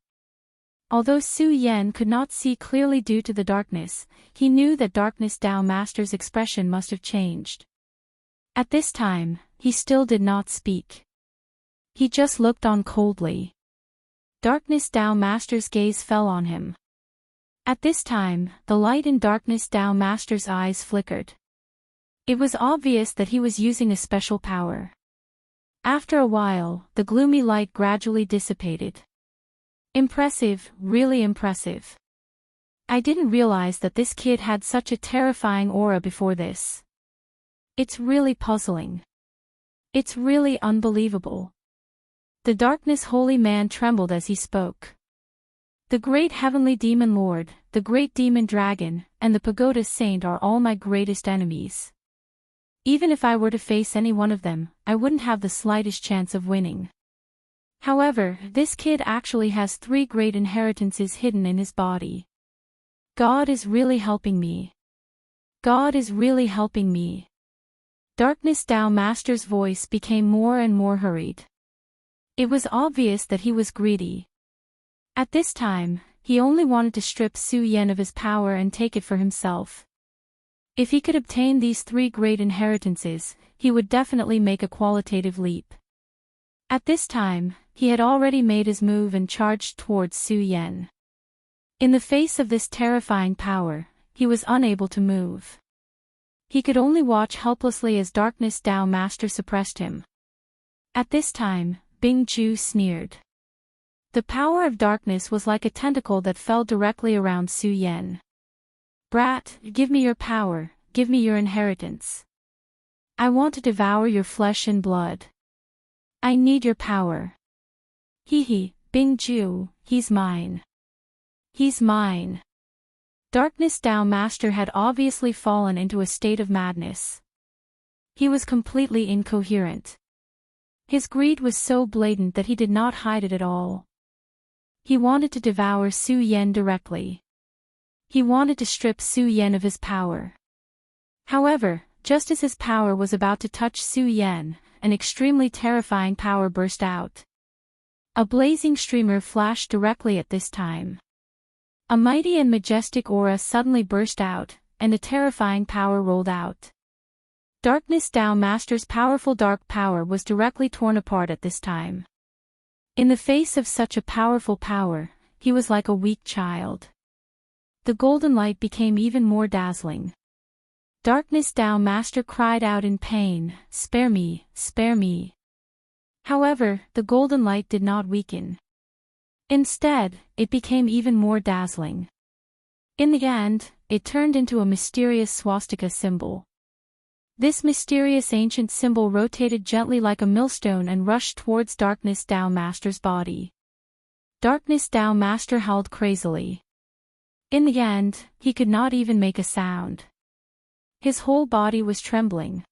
Although Su Yan could not see clearly due to the darkness, he knew that Darkness Tao Master's expression must have changed. At this time, he still did not speak. He just looked on coldly. Darkness Tao Master's gaze fell on him. At this time, the light in Darkness Tao Master's eyes flickered. It was obvious that he was using a special power. After a while, the gloomy light gradually dissipated. Impressive, really impressive. I didn't realize that this kid had such a terrifying aura before this. It's really puzzling. It's really unbelievable. The Darkness Holy Man trembled as he spoke. The great heavenly demon lord, the great demon dragon, and the pagoda saint are all my greatest enemies. Even if I were to face any one of them, I wouldn't have the slightest chance of winning. However, this kid actually has 3 great inheritances hidden in his body. God is really helping me. God is really helping me. Darkness Tao Master's voice became more and more hurried. It was obvious that he was greedy. At this time, he only wanted to strip Su Yan of his power and take it for himself. If he could obtain these 3 great inheritances, he would definitely make a qualitative leap. At this time, he had already made his move and charged towards Su Yan. In the face of this terrifying power, he was unable to move. He could only watch helplessly as Darkness Tao Master suppressed him. At this time, Bing Ju sneered. The power of darkness was like a tentacle that fell directly around Su Yan. Brat, give me your power, give me your inheritance. I want to devour your flesh and blood. I need your power. Hee, Bing Ju, he's mine. He's mine. Darkness Tao Master had obviously fallen into a state of madness. He was completely incoherent. His greed was so blatant that he did not hide it at all. He wanted to devour Su Yan directly. He wanted to strip Su Yan of his power. However, just as his power was about to touch Su Yan, an extremely terrifying power burst out. A blazing streamer flashed directly at this time. A mighty and majestic aura suddenly burst out, and a terrifying power rolled out. Darkness Tao Master's powerful dark power was directly torn apart at this time. In the face of such a powerful power, he was like a weak child. The golden light became even more dazzling. Darkness Tao Master cried out in pain, "Spare me, spare me." However, the golden light did not weaken. Instead, it became even more dazzling. In the end, it turned into a mysterious swastika symbol. This mysterious ancient symbol rotated gently like a millstone and rushed towards Darkness Tao Master's body. Darkness Tao Master howled crazily. In the end, he could not even make a sound. His whole body was trembling.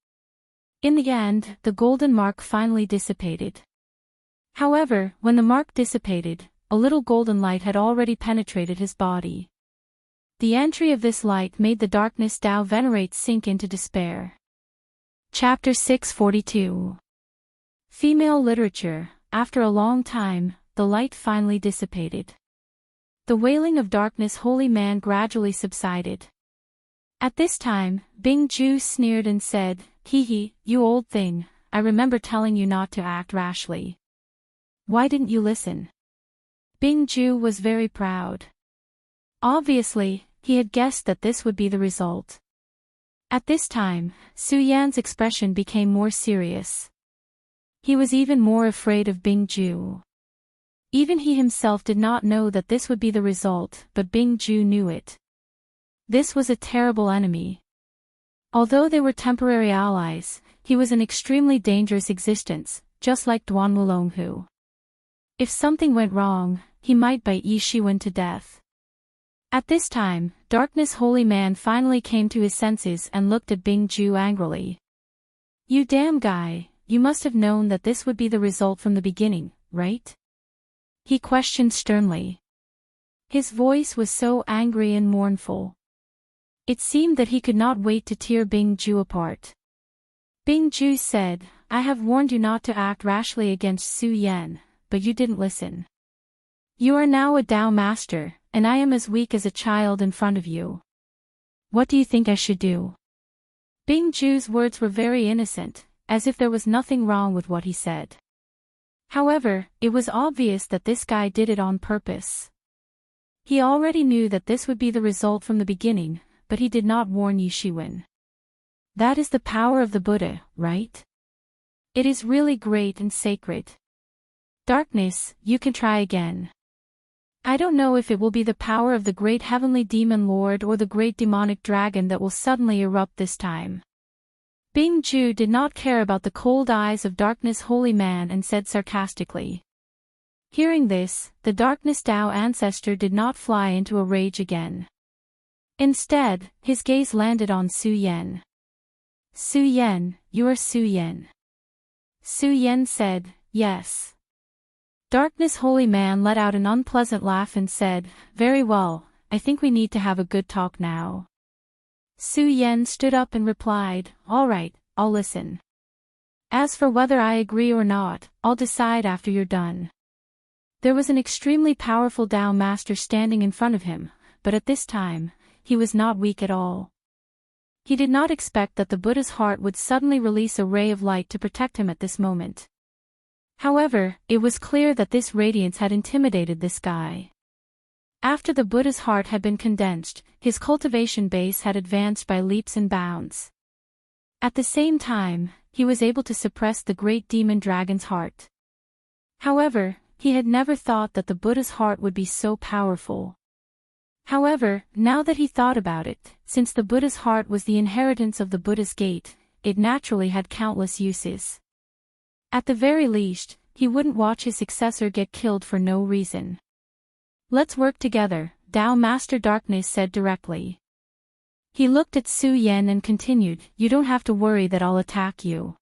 In the end, the golden mark finally dissipated. However, when the mark dissipated, a little golden light had already penetrated his body. The entry of this light made the Darkness Tao Venerate sink into despair. Chapter 642. Female Literature. After a long time, the light finally dissipated. The wailing of darkness holy man gradually subsided. At this time, Bing Ju sneered and said, "Hee hee, you old thing, I remember telling you not to act rashly. Why didn't you listen?" Bing Ju was very proud. Obviously, he had guessed that this would be the result. At this time, Su Yan's expression became more serious. He was even more afraid of Bing Ju. Even he himself did not know that this would be the result, but Bing Ju knew it. This was a terrible enemy. Although they were temporary allies, he was an extremely dangerous existence, just like Duan Wulonghu. If something went wrong, he might bite Yi Shiwen to death. At this time, Darkness Holy Man finally came to his senses and looked at Bing Ju angrily. "You damn guy, you must have known that this would be the result from the beginning, right?" he questioned sternly. His voice was so angry and mournful. It seemed that he could not wait to tear Bing Ju apart. Bing Ju said, "I have warned you not to act rashly against Su Yan, but you didn't listen. You are now a Tao master, and I am as weak as a child in front of you. What do you think I should do?" Bing Ju's words were very innocent, as if there was nothing wrong with what he said. However, it was obvious that this guy did it on purpose. He already knew that this would be the result from the beginning, but he did not warn Yi Shiwen. That is the power of the Buddha, right? It is really great and sacred. Darkness, you can try again. I don't know if it will be the power of the great heavenly demon lord or the great demonic dragon that will suddenly erupt this time. Bing Ju did not care about the cold eyes of Darkness Holy Man and said sarcastically. Hearing this, the Darkness Tao ancestor did not fly into a rage again. Instead, his gaze landed on Su Yan. "Su Yan, you are Su Yan." Su Yan said, "Yes." Darkness Holy Man let out an unpleasant laugh and said, "Very well, I think we need to have a good talk now." Su Yan stood up and replied, "All right, I'll listen. As for whether I agree or not, I'll decide after you're done." There was an extremely powerful Tao master standing in front of him, but at this time, he was not weak at all. He did not expect that the Buddha's heart would suddenly release a ray of light to protect him at this moment. However, it was clear that this radiance had intimidated this guy. After the Buddha's heart had been condensed, his cultivation base had advanced by leaps and bounds. At the same time, he was able to suppress the great demon dragon's heart. However, he had never thought that the Buddha's heart would be so powerful. However, now that he thought about it, since the Buddha's heart was the inheritance of the Buddha's gate, it naturally had countless uses. At the very least, he wouldn't watch his successor get killed for no reason. "Let's work together," Tao Master Darkness said directly. He looked at Su Yan and continued, "You don't have to worry that I'll attack you.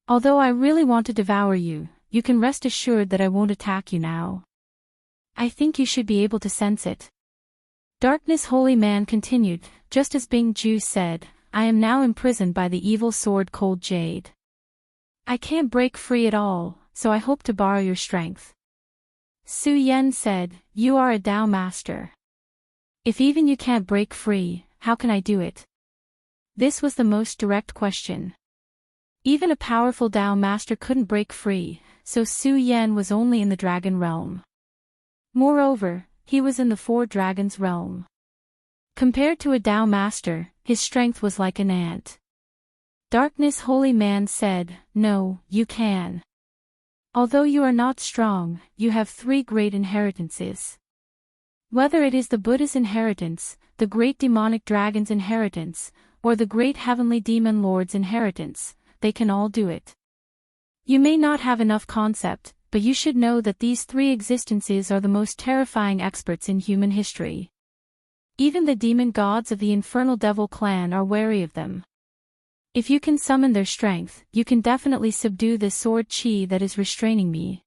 Although I really want to devour you, you can rest assured that I won't attack you now. I think you should be able to sense it." Darkness Holy Man continued, "Just as Bing Ju said, I am now imprisoned by the evil sword Cold Jade. I can't break free at all, so I hope to borrow your strength." Su Yan said, "You are a Tao master. If even you can't break free, how can I do it?" This was the most direct question. Even a powerful Tao master couldn't break free, so Su Yan was only in the dragon realm. Moreover, he was in the four dragons realm. Compared to a Tao master, his strength was like an ant. Darkness Holy Man said, "No, you can. Although you are not strong, you have three great inheritances. Whether it is the Buddha's inheritance, the great demonic dragon's inheritance, or the great heavenly demon lord's inheritance, they can all do it. You may not have enough concept, but you should know that these three existences are the most terrifying experts in human history. Even the demon gods of the infernal devil clan are wary of them. If you can summon their strength, you can definitely subdue this sword chi that is restraining me."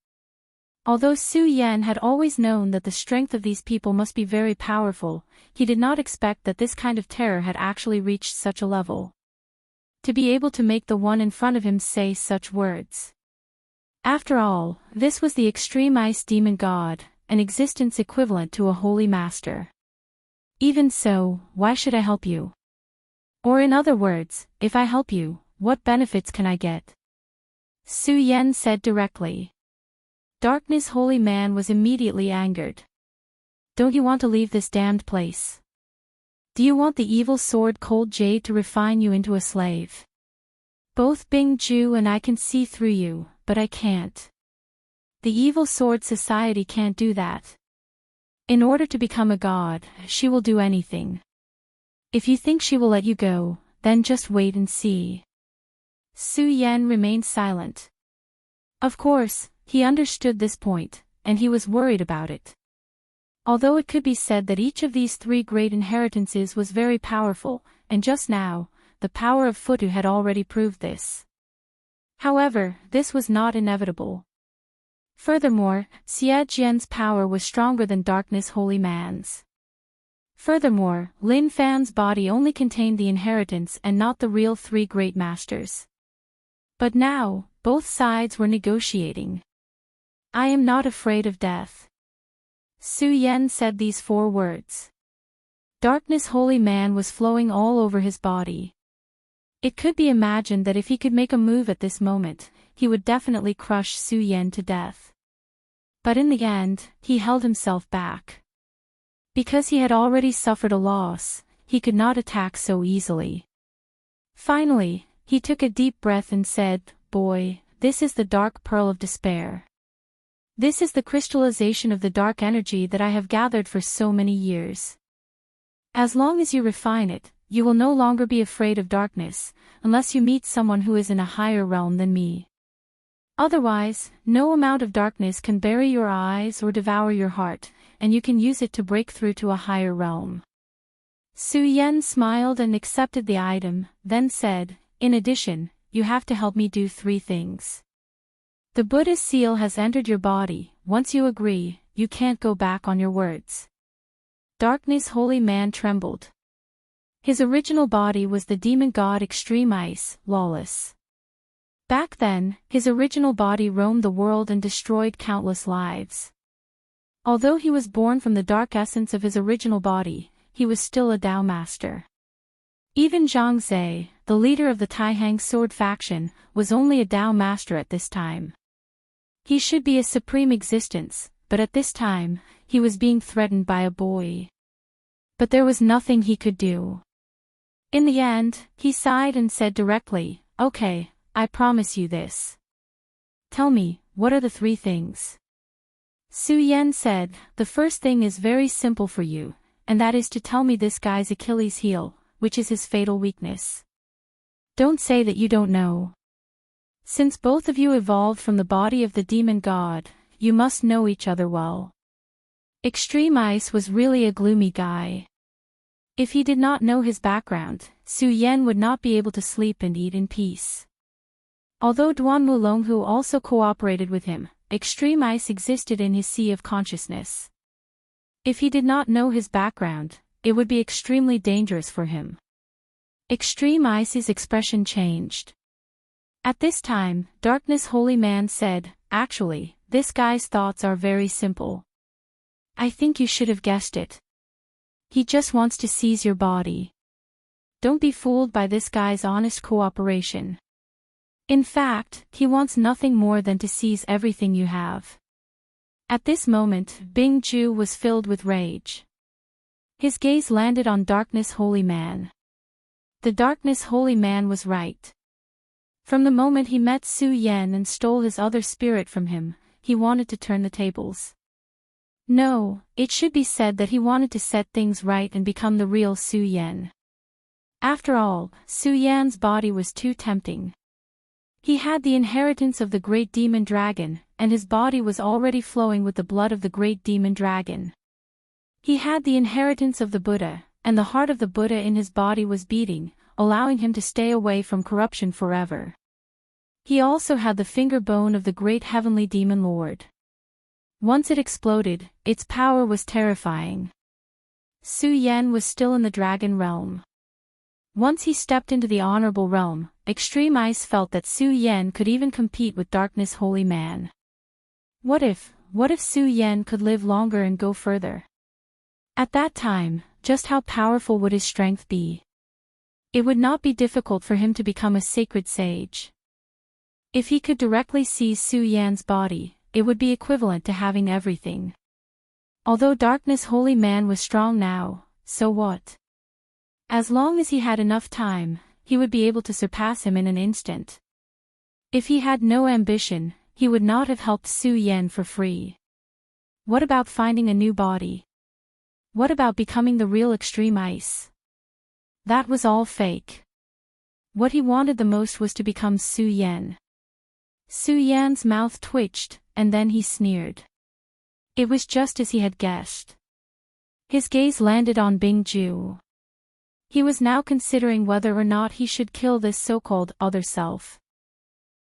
Although Su Yan had always known that the strength of these people must be very powerful, he did not expect that this kind of terror had actually reached such a level. to be able to make the one in front of him say such words. After all, this was the extreme ice demon god, an existence equivalent to a holy master. Even so, why should I help you? Or in other words, if I help you, what benefits can I get? Su Yan said directly. Darkness Holy Man was immediately angered. Don't you want to leave this damned place? Do you want the evil sword Cold Jade to refine you into a slave? Both Bing Ju and I can see through you, but I can't. The evil sword society can't do that. In order to become a god, she will do anything. If you think she will let you go, then just wait and see. Su Yan remained silent. Of course, he understood this point, and he was worried about it. Although it could be said that each of these three great inheritances was very powerful, and just now, the power of Futu had already proved this. However, this was not inevitable. Furthermore, Xie Jian's power was stronger than Darkness Holy Man's. Furthermore, Lin Fan's body only contained the inheritance and not the real three great masters. But now, both sides were negotiating. I am not afraid of death. Su Yan said these 4 words. Darkness Holy Man was flowing all over his body. It could be imagined that if he could make a move at this moment, he would definitely crush Su Yan to death. But in the end, he held himself back. Because he had already suffered a loss, he could not attack so easily. Finally, he took a deep breath and said, "Boy, this is the dark pearl of despair. This is the crystallization of the dark energy that I have gathered for so many years. As long as you refine it, you will no longer be afraid of darkness, unless you meet someone who is in a higher realm than me. Otherwise, no amount of darkness can bury your eyes or devour your heart, and you can use it to break through to a higher realm." Su Yan smiled and accepted the item, then said, "In addition, you have to help me do 3 things. The Buddha's seal has entered your body. Once you agree, you can't go back on your words." Darkness Holy Man trembled. His original body was the demon god Extreme Ice, Lawless. Back then, his original body roamed the world and destroyed countless lives. Although he was born from the dark essence of his original body, he was still a Tao master. Even Zhang Zhe, the leader of the Taihang sword faction, was only a Tao master at this time. He should be a supreme existence, but at this time, he was being threatened by a boy. But there was nothing he could do. In the end, he sighed and said directly, "Okay, I promise you this. Tell me, what are the 3 things?" Su Yan said, "The first thing is very simple for you, and that is to tell me this guy's Achilles heel, which is his fatal weakness. Don't say that you don't know. Since both of you evolved from the body of the demon god, you must know each other well." Extreme Ice was really a gloomy guy. If he did not know his background, Su Yan would not be able to sleep and eat in peace. Although Duan Mulonghu also cooperated with him, Extreme Ice existed in his sea of consciousness. If he did not know his background, it would be extremely dangerous for him. Extreme Ice's expression changed. At this time, Darkness Holy Man said, "Actually, this guy's thoughts are very simple. I think you should have guessed it. He just wants to seize your body. Don't be fooled by this guy's honest cooperation. In fact, he wants nothing more than to seize everything you have." At this moment, Bing Ju was filled with rage. His gaze landed on Darkness Holy Man. The Darkness Holy Man was right. From the moment he met Su Yan and stole his other spirit from him, he wanted to turn the tables. No, it should be said that he wanted to set things right and become the real Su Yan. After all, Su Yan's body was too tempting. He had the inheritance of the great demon dragon, and his body was already flowing with the blood of the great demon dragon. He had the inheritance of the Buddha, and the heart of the Buddha in his body was beating, allowing him to stay away from corruption forever. He also had the finger bone of the great heavenly demon lord. Once it exploded, its power was terrifying. Su Yan was still in the dragon realm. Once he stepped into the honorable realm, Extreme Ice felt that Su Yan could even compete with Darkness Holy Man. What if Su Yan could live longer and go further? At that time, just how powerful would his strength be? It would not be difficult for him to become a sacred sage. If he could directly see Su Yan's body, it would be equivalent to having everything. Although Darkness Holy Man was strong now, so what? As long as he had enough time, he would be able to surpass him in an instant. If he had no ambition, he would not have helped Su Yan for free. What about finding a new body? What about becoming the real Extreme Ice? That was all fake. What he wanted the most was to become Su Yan. Su Yan's mouth twitched, and then he sneered. It was just as he had guessed. His gaze landed on Bingju. He was now considering whether or not he should kill this so-called other self.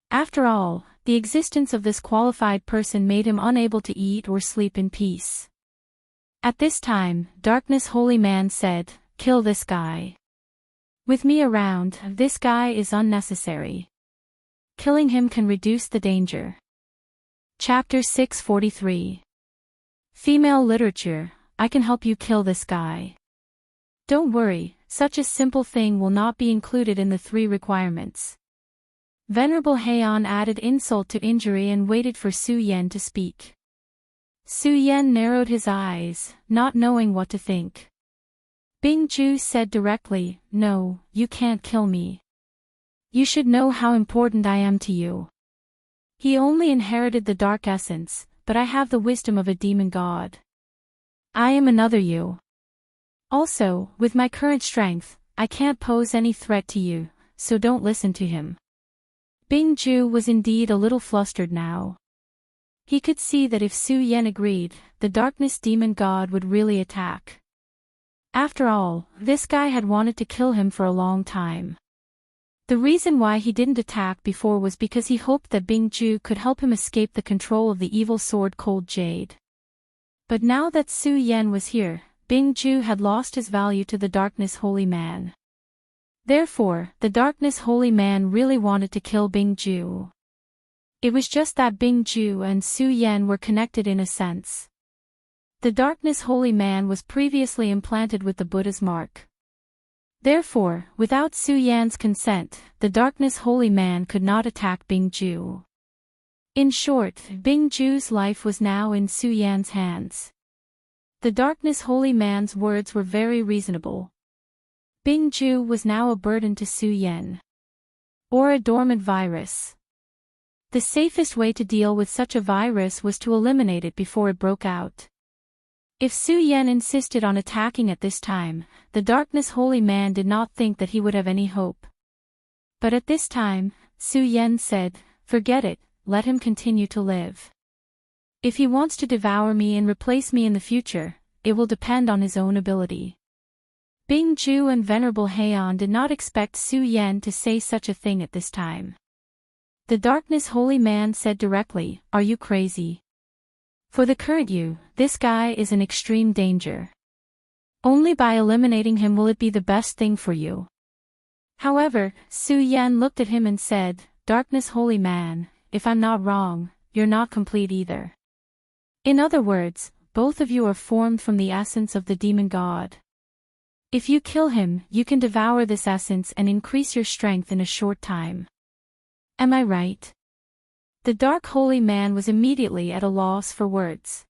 After all, the existence of this qualified person made him unable to eat or sleep in peace. At this time, Darkness Holy Man said, "Kill this guy. With me around, this guy is unnecessary. Killing him can reduce the danger." Chapter 643. Female Literature, I can help you kill this guy. Don't worry, such a simple thing will not be included in the 3 requirements. Venerable Heian added insult to injury and waited for Su Yan to speak. Su Yan narrowed his eyes, not knowing what to think. Bingju said directly, "No, you can't kill me. You should know how important I am to you. He only inherited the dark essence, but I have the wisdom of a demon god. I am another you. Also, with my current strength, I can't pose any threat to you, so don't listen to him." Bingju was indeed a little flustered now. He could see that if Su Yan agreed, the darkness demon god would really attack. After all, this guy had wanted to kill him for a long time. The reason why he didn't attack before was because he hoped that Bingju could help him escape the control of the evil sword Cold Jade. But now that Su Yan was here, Bingju had lost his value to the Darkness Holy Man. Therefore, the Darkness Holy Man really wanted to kill Bingju. It was just that Bingju and Su Yan were connected in a sense. The Darkness Holy Man was previously implanted with the Buddha's mark. Therefore, without Su Yan's consent, the Darkness Holy Man could not attack Bingju. In short, Bingju's life was now in Su Yan's hands. The Darkness Holy Man's words were very reasonable. Bingju was now a burden to Su Yan. Or a dormant virus. The safest way to deal with such a virus was to eliminate it before it broke out. If Su Yan insisted on attacking at this time, the Darkness Holy Man did not think that he would have any hope. But at this time, Su Yan said, "Forget it, let him continue to live. If he wants to devour me and replace me in the future, it will depend on his own ability." Bingju and Venerable Heian did not expect Su Yan to say such a thing at this time. The Darkness Holy Man said directly, "Are you crazy? For the current you, this guy is in extreme danger. Only by eliminating him will it be the best thing for you." However, Su Yan looked at him and said, "Darkness Holy Man, if I'm not wrong, you're not complete either. In other words, both of you are formed from the essence of the demon god. If you kill him, you can devour this essence and increase your strength in a short time. Am I right?" The Dark Holy Man was immediately at a loss for words.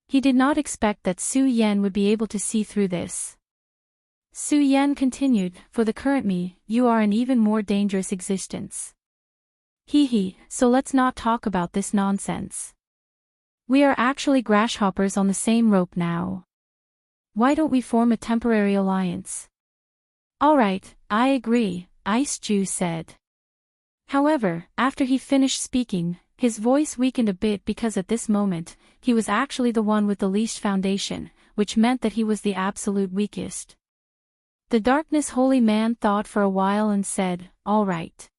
He did not expect that Su Yan would be able to see through this. Su Yan continued, "For the current me, you are an even more dangerous existence. So let's not talk about this nonsense. We are actually grasshoppers on the same rope now. Why don't we form a temporary alliance?" "Alright, I agree," Ice Jew said. However, after he finished speaking, his voice weakened a bit because at this moment, he was actually the one with the least foundation, which meant that he was the absolute weakest. The Darkness Holy Man thought for a while and said, "All right."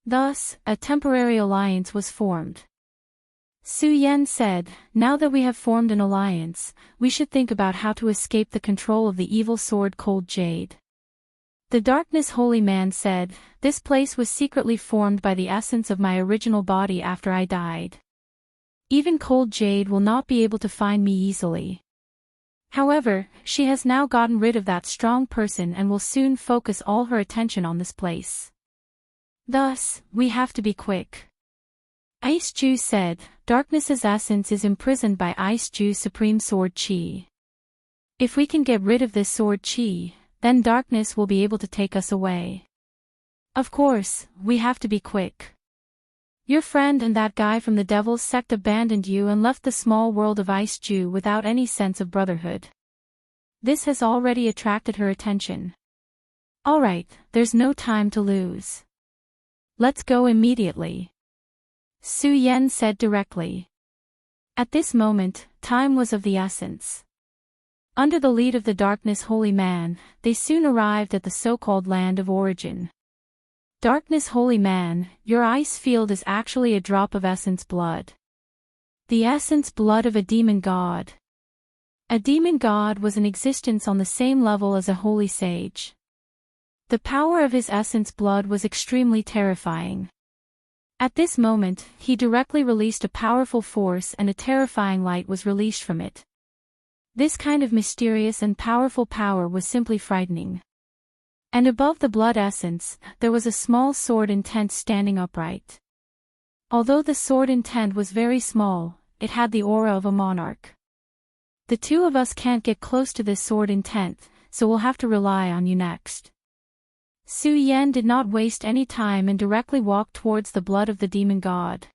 Thus, a temporary alliance was formed. Su Yan said, "Now that we have formed an alliance, we should think about how to escape the control of the evil sword Cold Jade. The Darkness Holy Man said, "This place was secretly formed by the essence of my original body after I died. Even cold jade will not be able to find me easily. However, she has now gotten rid of that strong person and will soon focus all her attention on this place. Thus, we have to be quick." Ice Jew said, "Darkness's essence is imprisoned by Ice Jew's supreme sword chi. If we can get rid of this sword chi, then darkness will be able to take us away. Of course, we have to be quick. Your friend and that guy from the Devil's Sect abandoned you and left the small world of Ice Jew without any sense of brotherhood. This has already attracted her attention. Alright, there's no time to lose. Let's go immediately," Su Yan said directly. At this moment, time was of the essence. Under the lead of the Darkness Holy Man, they soon arrived at the so-called Land of Origin. Darkness Holy Man, your ice field is actually a drop of essence blood. The essence blood of a demon god. A demon god was in existence on the same level as a holy sage. The power of his essence blood was extremely terrifying. At this moment, he directly released a powerful force and a terrifying light was released from it. This kind of mysterious and powerful power was simply frightening. And above the blood essence, there was a small sword intent standing upright. Although the sword intent was very small, it had the aura of a monarch. The two of us can't get close to this sword intent, so we'll have to rely on you next. Su Yan did not waste any time and directly walked towards the blood of the demon god.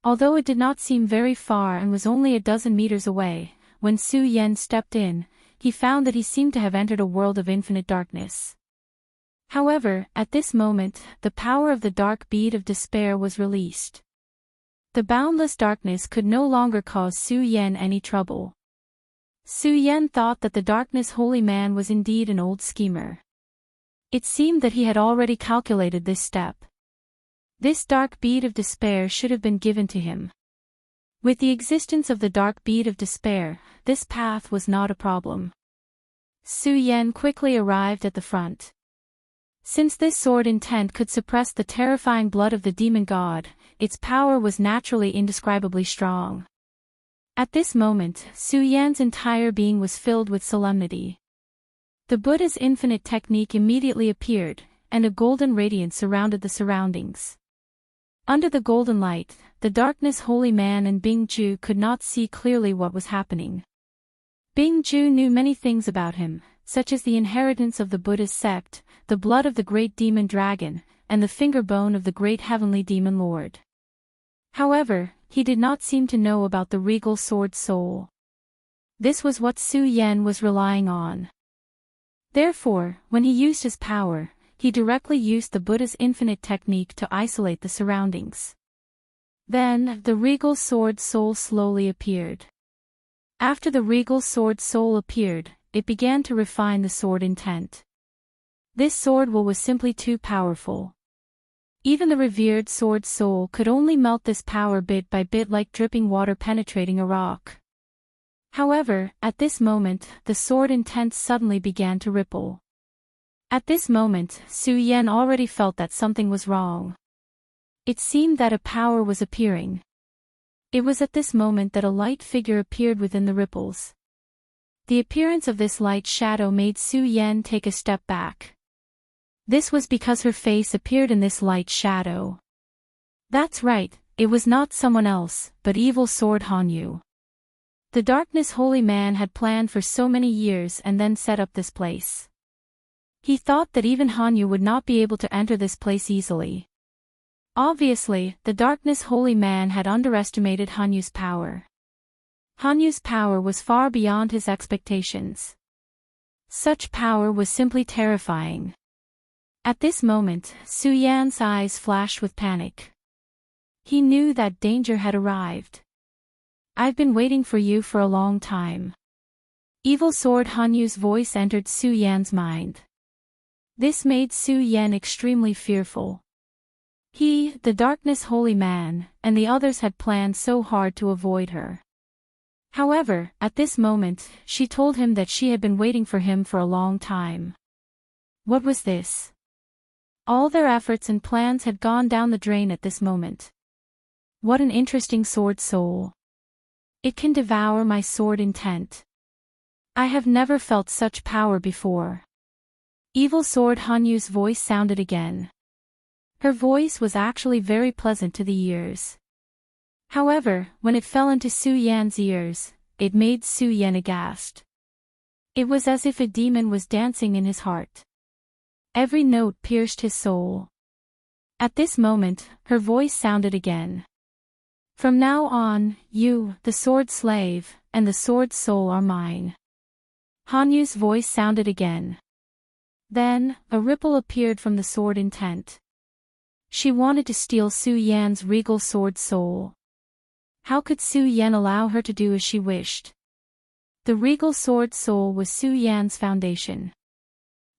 Although it did not seem very far and was only a dozen meters away, when Su Yan stepped in, he found that he seemed to have entered a world of infinite darkness. However, at this moment, the power of the dark bead of despair was released. The boundless darkness could no longer cause Su Yan any trouble. Su Yan thought that the Darkness Holy Man was indeed an old schemer. It seemed that he had already calculated this step. This dark bead of despair should have been given to him. With the existence of the dark bead of despair, this path was not a problem. Su Yan quickly arrived at the front. Since this sword intent could suppress the terrifying blood of the demon god, its power was naturally indescribably strong. At this moment, Su Yan's entire being was filled with solemnity. The Buddha's infinite technique immediately appeared, and a golden radiance surrounded the surroundings. Under the golden light, the Darkness Holy Man and Bing Ju could not see clearly what was happening. Bing Ju knew many things about him, such as the inheritance of the Buddha's sect, the blood of the great demon dragon, and the finger bone of the great heavenly demon lord. However, he did not seem to know about the regal sword soul. This was what Su Yan was relying on. Therefore, when he used his power, he directly used the Buddha's infinite technique to isolate the surroundings. Then, the regal sword soul slowly appeared. After the regal sword soul appeared, it began to refine the sword intent. This sword will was simply too powerful. Even the revered sword soul could only melt this power bit by bit like dripping water penetrating a rock. However, at this moment, the sword intent suddenly began to ripple. At this moment, Su Yan already felt that something was wrong. It seemed that a power was appearing. It was at this moment that a light figure appeared within the ripples. The appearance of this light shadow made Su Yan take a step back. This was because her face appeared in this light shadow. That's right, it was not someone else, but Evil Sword Hanyu. The Darkness Holy Man had planned for so many years and then set up this place. He thought that even Hanyu would not be able to enter this place easily. Obviously, the Darkness Holy Man had underestimated Hanyu's power. Hanyu's power was far beyond his expectations. Such power was simply terrifying. At this moment, Su Yan's eyes flashed with panic. He knew that danger had arrived. I've been waiting for you for a long time. Evil Sword Hanyu's voice entered Su Yan's mind. This made Su Yan extremely fearful. He, the Darkness Holy Man, and the others had planned so hard to avoid her. However, at this moment, she told him that she had been waiting for him for a long time. What was this? All their efforts and plans had gone down the drain at this moment. What an interesting sword soul. It can devour my sword intent. I have never felt such power before. Evil Sword Hanyu's voice sounded again. Her voice was actually very pleasant to the ears. However, when it fell into Su Yan's ears, it made Su Yan aghast. It was as if a demon was dancing in his heart. Every note pierced his soul. At this moment, her voice sounded again. From now on, you, the sword slave, and the sword soul are mine. Hanyu's voice sounded again. Then, a ripple appeared from the sword intent. She wanted to steal Su Yan's regal sword soul. How could Su Yan allow her to do as she wished? The regal sword soul was Su Yan's foundation.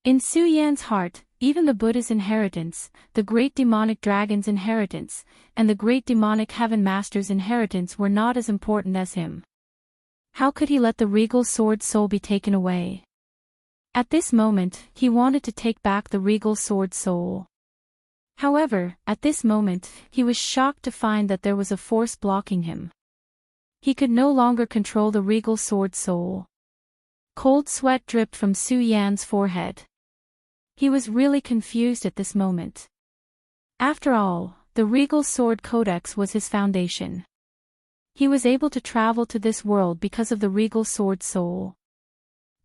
In Su Yan's heart, even the Buddha's inheritance, the great demonic dragon's inheritance, and the great demonic heaven master's inheritance were not as important as him. How could he let the regal sword soul be taken away? At this moment, he wanted to take back the regal sword soul. However, at this moment, he was shocked to find that there was a force blocking him. He could no longer control the regal sword soul. Cold sweat dripped from Su Yan's forehead. He was really confused at this moment. After all, the regal sword codex was his foundation. He was able to travel to this world because of the regal sword soul.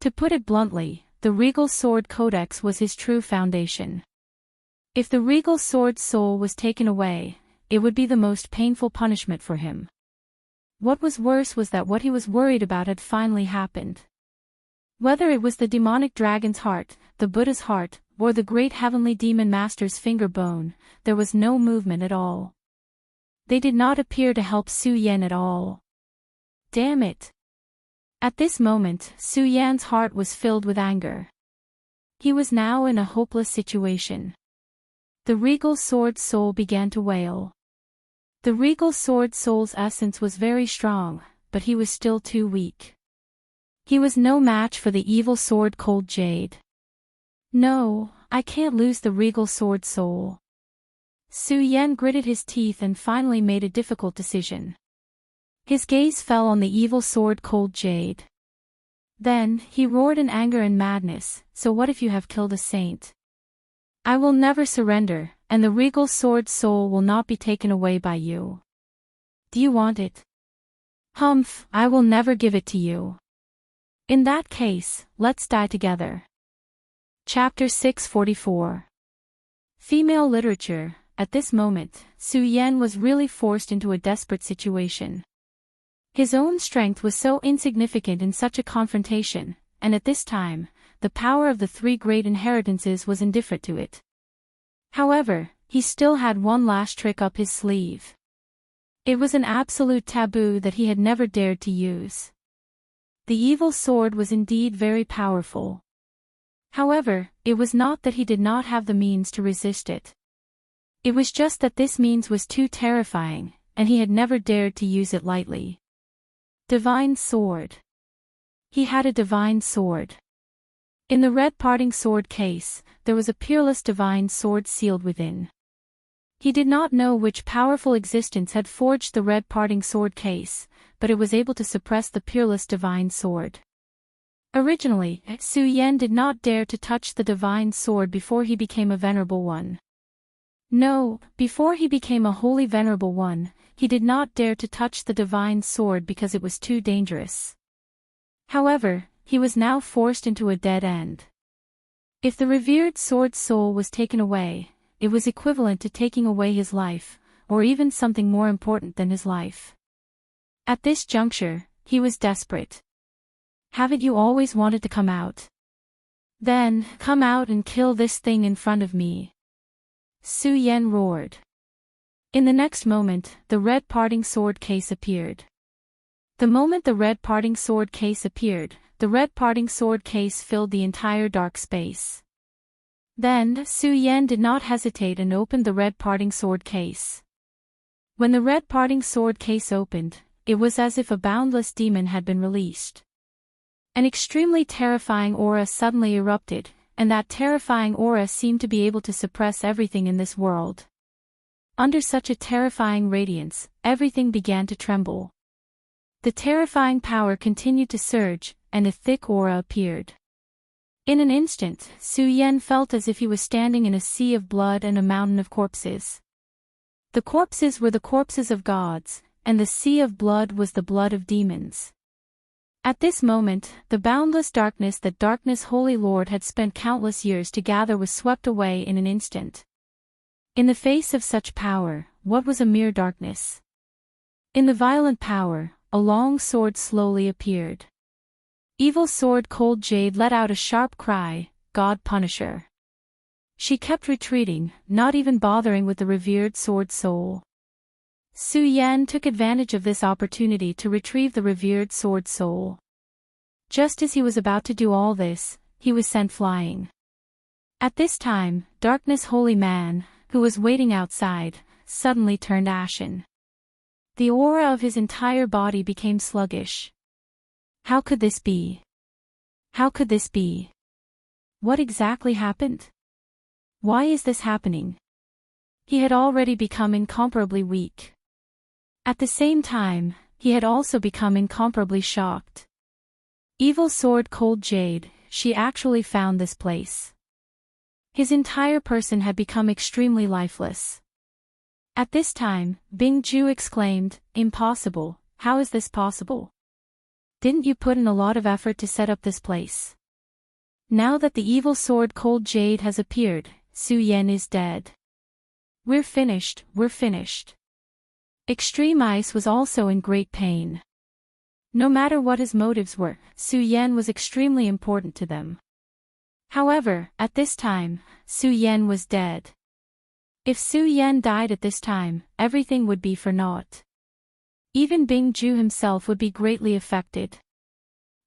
To put it bluntly, the regal sword codex was his true foundation. If the regal sword soul was taken away, it would be the most painful punishment for him. What was worse was that what he was worried about had finally happened. Whether it was the demonic dragon's heart, the Buddha's heart, or the great heavenly demon master's finger bone, there was no movement at all. They did not appear to help Su Yan at all. Damn it! At this moment, Su Yan's heart was filled with anger. He was now in a hopeless situation. The regal sword soul began to wail. The regal sword soul's essence was very strong, but he was still too weak. He was no match for the evil sword cold jade. No, I can't lose the regal sword soul. Su Yan gritted his teeth and finally made a difficult decision. His gaze fell on the evil sword cold jade. Then, he roared in anger and madness, so what if you have killed a saint? I will never surrender, and the regal sword soul will not be taken away by you. Do you want it? Humph, I will never give it to you. In that case, let's die together. Chapter 644. Female Literature. At this moment, Su Yan was really forced into a desperate situation. His own strength was so insignificant in such a confrontation, and at this time, the power of the three great inheritances was indifferent to it. However, he still had one last trick up his sleeve. It was an absolute taboo that he had never dared to use. The evil sword was indeed very powerful. However, it was not that he did not have the means to resist it. It was just that this means was too terrifying, and he had never dared to use it lightly. Divine Sword. He had a divine sword. In the red parting sword case, there was a peerless divine sword sealed within. He did not know which powerful existence had forged the red parting sword case, but it was able to suppress the peerless divine sword. Originally, Su Yan did not dare to touch the divine sword before he became a venerable one. No, before he became a holy venerable one, he did not dare to touch the divine sword because it was too dangerous. However, he was now forced into a dead end. If the revered sword soul was taken away, it was equivalent to taking away his life, or even something more important than his life. At this juncture, he was desperate. Haven't you always wanted to come out? Then, come out and kill this thing in front of me. Su Yan roared. In the next moment, the red parting sword case appeared. The moment the red parting sword case appeared, the red parting sword case filled the entire dark space. Then, Su Yan did not hesitate and opened the red parting sword case. When the red parting sword case opened, it was as if a boundless demon had been released. An extremely terrifying aura suddenly erupted, and that terrifying aura seemed to be able to suppress everything in this world. Under such a terrifying radiance, everything began to tremble. The terrifying power continued to surge, and a thick aura appeared. In an instant, Su Yan felt as if he was standing in a sea of blood and a mountain of corpses. The corpses were the corpses of gods, and the sea of blood was the blood of demons. At this moment, the boundless darkness that Darkness Holy Lord had spent countless years to gather was swept away in an instant. In the face of such power, what was a mere darkness? In the violent power, a long sword slowly appeared. Evil Sword Cold Jade let out a sharp cry, God Punisher. She kept retreating, not even bothering with the revered sword soul. Su Yan took advantage of this opportunity to retrieve the revered sword soul. Just as he was about to do all this, he was sent flying. At this time, Darkness Holy Man, who was waiting outside, suddenly turned ashen. The aura of his entire body became sluggish. How could this be? How could this be? What exactly happened? Why is this happening? He had already become incomparably weak. At the same time, he had also become incomparably shocked. Evil Sword Cold Jade, she actually found this place. His entire person had become extremely lifeless. At this time, Bing Ju exclaimed, Impossible, how is this possible? Didn't you put in a lot of effort to set up this place? Now that the Evil Sword Cold Jade has appeared, Su Yan is dead. We're finished, we're finished. Extreme Ice was also in great pain. No matter what his motives were, Su Yan was extremely important to them. However, at this time, Su Yan was dead. If Su Yan died at this time, everything would be for naught. Even Bing Ju himself would be greatly affected.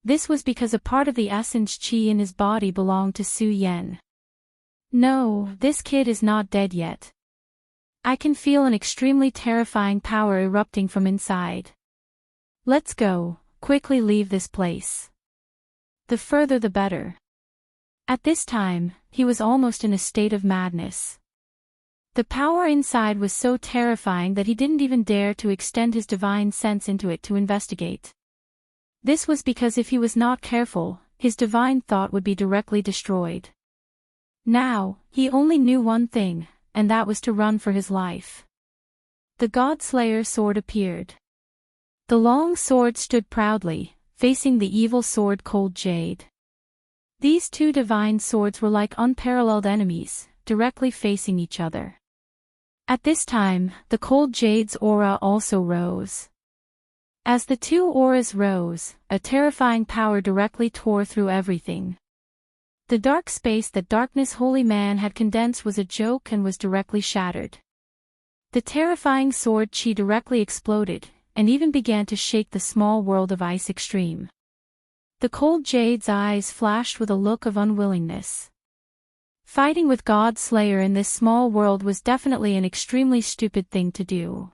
This was because a part of the essence qi in his body belonged to Su Yan. No, this kid is not dead yet. I can feel an extremely terrifying power erupting from inside. Let's go, quickly leave this place. The further the better. At this time, he was almost in a state of madness. The power inside was so terrifying that he didn't even dare to extend his divine sense into it to investigate. This was because if he was not careful, his divine thought would be directly destroyed. Now, he only knew one thing, and that was to run for his life. The God-Slayer sword appeared. The long sword stood proudly, facing the Evil Sword Cold Jade. These two divine swords were like unparalleled enemies, directly facing each other. At this time, the Cold Jade's aura also rose. As the two auras rose, a terrifying power directly tore through everything. The dark space that Darkness Holy Man had condensed was a joke and was directly shattered. The terrifying sword chi directly exploded, and even began to shake the small world of Ice Extreme. The Cold Jade's eyes flashed with a look of unwillingness. Fighting with God Slayer in this small world was definitely an extremely stupid thing to do.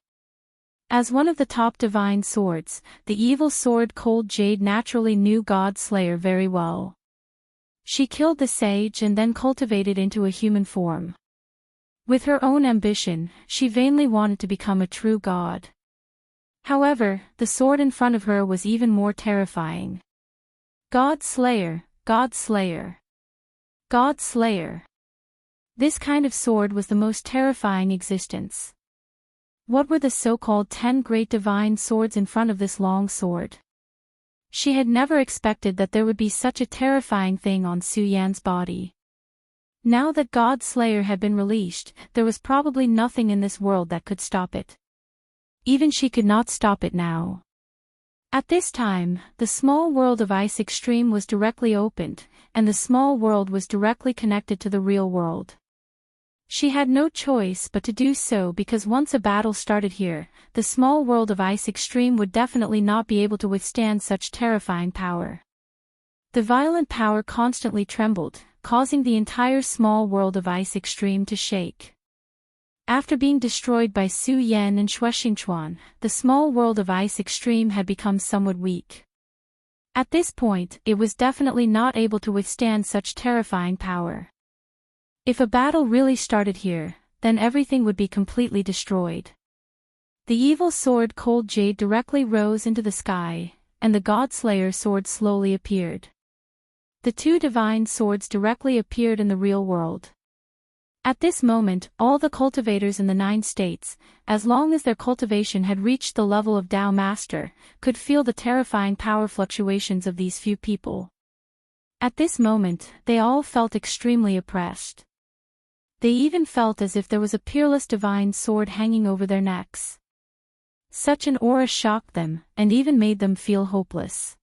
As one of the top divine swords, the Evil Sword Cold Jade naturally knew God Slayer very well. She killed the sage and then cultivated into a human form. With her own ambition, she vainly wanted to become a true god. However, the sword in front of her was even more terrifying. God Slayer, God Slayer. God Slayer. This kind of sword was the most terrifying existence. What were the so-called 10 great divine swords in front of this long sword? She had never expected that there would be such a terrifying thing on Su Yan's body. Now that God Slayer had been released, there was probably nothing in this world that could stop it. Even she could not stop it now. At this time, the small world of Ice Extreme was directly opened, and the small world was directly connected to the real world. She had no choice but to do so because once a battle started here, the small world of Ice Extreme would definitely not be able to withstand such terrifying power. The violent power constantly trembled, causing the entire small world of Ice Extreme to shake. After being destroyed by Su Yan and Shuexingchuan, the small world of Ice Extreme had become somewhat weak. At this point, it was definitely not able to withstand such terrifying power. If a battle really started here, then everything would be completely destroyed. The evil sword Cold Jade directly rose into the sky, and the God-Slayer sword slowly appeared. The two divine swords directly appeared in the real world. At this moment, all the cultivators in the 9 states, as long as their cultivation had reached the level of Tao Master, could feel the terrifying power fluctuations of these few people. At this moment, they all felt extremely oppressed. They even felt as if there was a peerless divine sword hanging over their necks. Such an aura shocked them, and even made them feel hopeless.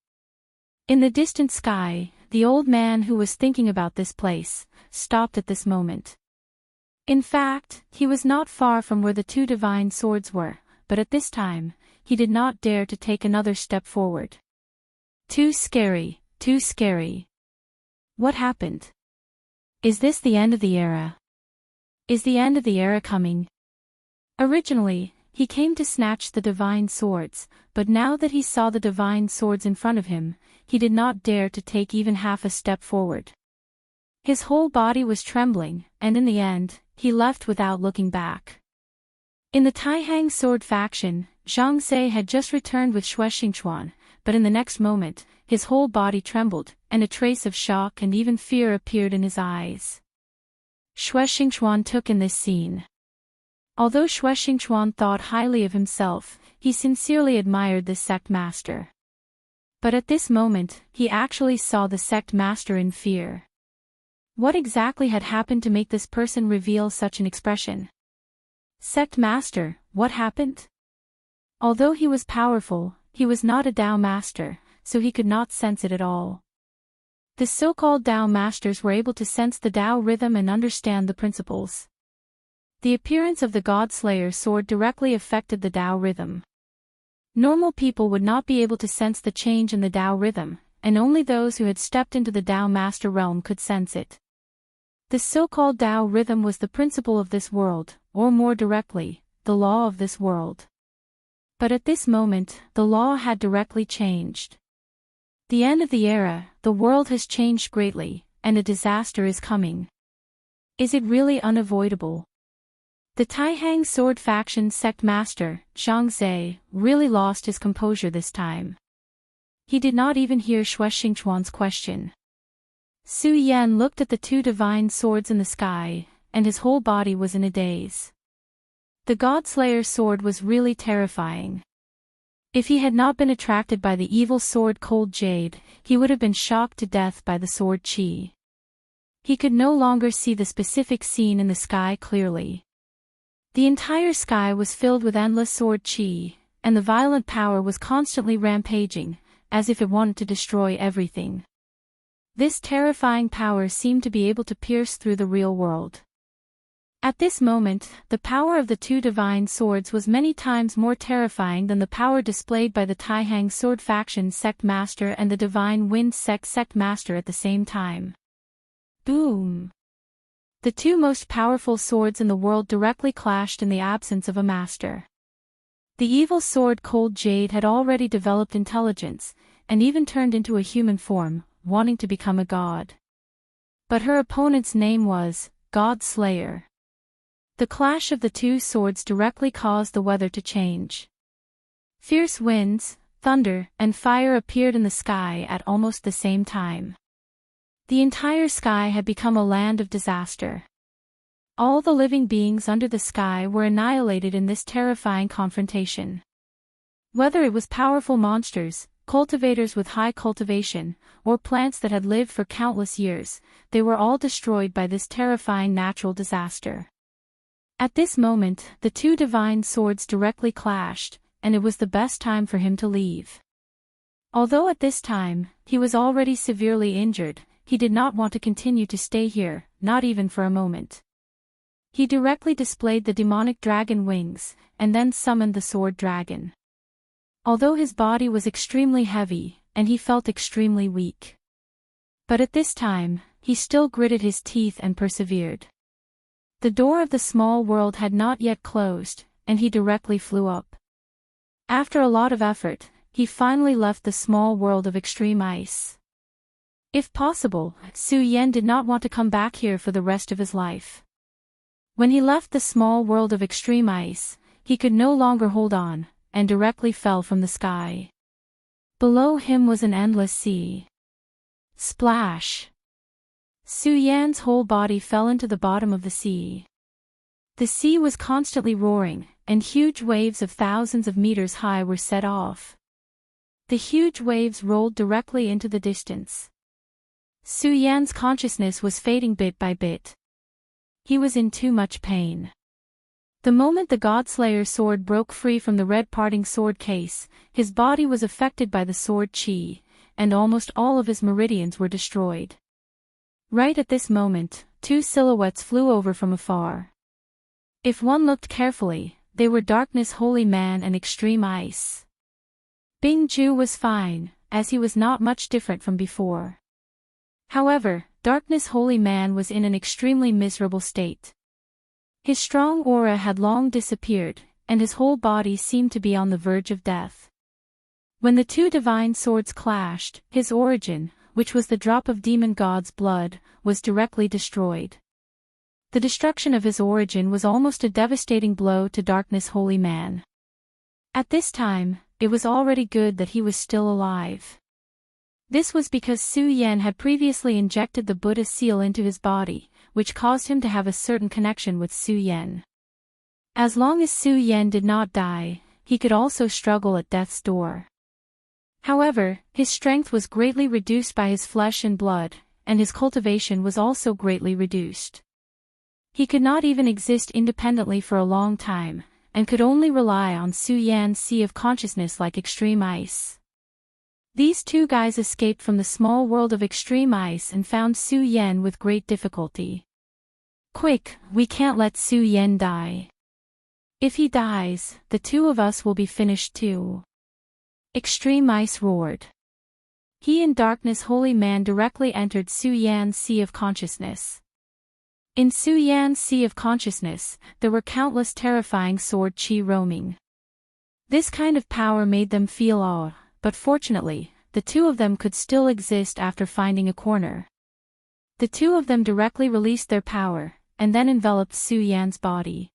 In the distant sky, the old man who was thinking about this place, stopped at this moment. In fact, he was not far from where the two divine swords were, but at this time, he did not dare to take another step forward. Too scary, too scary. What happened? Is this the end of the era? Is the end of the era coming? Originally, he came to snatch the divine swords, but now that he saw the divine swords in front of him, he did not dare to take even half a step forward. His whole body was trembling, and in the end, he left without looking back. In the Taihang sword faction, Zhang Sei had just returned with Xue Xingchuan, but in the next moment, his whole body trembled, and a trace of shock and even fear appeared in his eyes. Xue Xingchuan took in this scene. Although Xue Xingchuan thought highly of himself, he sincerely admired this sect master. But at this moment, he actually saw the sect master in fear. What exactly had happened to make this person reveal such an expression? Sect master, what happened? Although he was powerful, he was not a Tao master, so he could not sense it at all. The so-called Tao masters were able to sense the Tao rhythm and understand the principles. The appearance of the God-Slayer sword directly affected the Tao rhythm. Normal people would not be able to sense the change in the Tao rhythm, and only those who had stepped into the Tao master realm could sense it. This so-called Tao rhythm was the principle of this world, or more directly, the law of this world. But at this moment, the law had directly changed. The end of the era, the world has changed greatly, and a disaster is coming. Is it really unavoidable? The Taihang sword faction sect master, Zhang Sei, really lost his composure this time. He did not even hear Xue Xingchuan's question. Su Yan looked at the two divine swords in the sky, and his whole body was in a daze. The God-Slayer sword was really terrifying. If he had not been attracted by the evil sword Cold Jade, he would have been shocked to death by the sword Qi. He could no longer see the specific scene in the sky clearly. The entire sky was filled with endless sword Qi, and the violent power was constantly rampaging, as if it wanted to destroy everything. This terrifying power seemed to be able to pierce through the real world. At this moment, the power of the two divine swords was many times more terrifying than the power displayed by the Taihang sword faction sect master and the divine wind sect master at the same time. Boom! The two most powerful swords in the world directly clashed in the absence of a master. The evil sword Cold Jade had already developed intelligence, and even turned into a human form, wanting to become a god. But her opponent's name was God-Slayer. The clash of the two swords directly caused the weather to change. Fierce winds, thunder, and fire appeared in the sky at almost the same time. The entire sky had become a land of disaster. All the living beings under the sky were annihilated in this terrifying confrontation. Whether it was powerful monsters, cultivators with high cultivation, or plants that had lived for countless years, they were all destroyed by this terrifying natural disaster. At this moment, the two divine swords directly clashed, and it was the best time for him to leave. Although at this time, he was already severely injured, he did not want to continue to stay here, not even for a moment. He directly displayed the demonic dragon wings, and then summoned the sword dragon. Although his body was extremely heavy, and he felt extremely weak. But at this time, he still gritted his teeth and persevered. The door of the small world had not yet closed, and he directly flew up. After a lot of effort, he finally left the small world of extreme ice. If possible, Su Yan did not want to come back here for the rest of his life. When he left the small world of extreme ice, he could no longer hold on, and directly fell from the sky. Below him was an endless sea. Splash! Su Yan's whole body fell into the bottom of the sea. The sea was constantly roaring, and huge waves of thousands of meters high were set off. The huge waves rolled directly into the distance. Su Yan's consciousness was fading bit by bit. He was in too much pain. The moment the Godslayer sword broke free from the red parting sword case, his body was affected by the sword chi, and almost all of his meridians were destroyed. Right at this moment, two silhouettes flew over from afar. If one looked carefully, they were Darkness Holy Man and Extreme Ice. Bing Ju was fine, as he was not much different from before. However, Darkness Holy Man was in an extremely miserable state. His strong aura had long disappeared, and his whole body seemed to be on the verge of death. When the two divine swords clashed, his origin, which was the drop of demon god's blood, was directly destroyed. The destruction of his origin was almost a devastating blow to Darkness Holy Man. At this time, it was already good that he was still alive. This was because Su Yan had previously injected the Buddha seal into his body, which caused him to have a certain connection with Su Yan. As long as Su Yan did not die, he could also struggle at death's door. However, his strength was greatly reduced by his flesh and blood, and his cultivation was also greatly reduced. He could not even exist independently for a long time, and could only rely on Su Yan's sea of consciousness like extreme ice. These two guys escaped from the small world of extreme ice and found Su Yan with great difficulty. Quick, we can't let Su Yan die. If he dies, the two of us will be finished too. Extreme Ice roared. He and Darkness Holy Man directly entered Su Yan's sea of consciousness. In Su Yan's sea of consciousness, there were countless terrifying sword chi roaming. This kind of power made them feel awe, but fortunately, the two of them could still exist after finding a corner. The two of them directly released their power, and then enveloped Su Yan's body.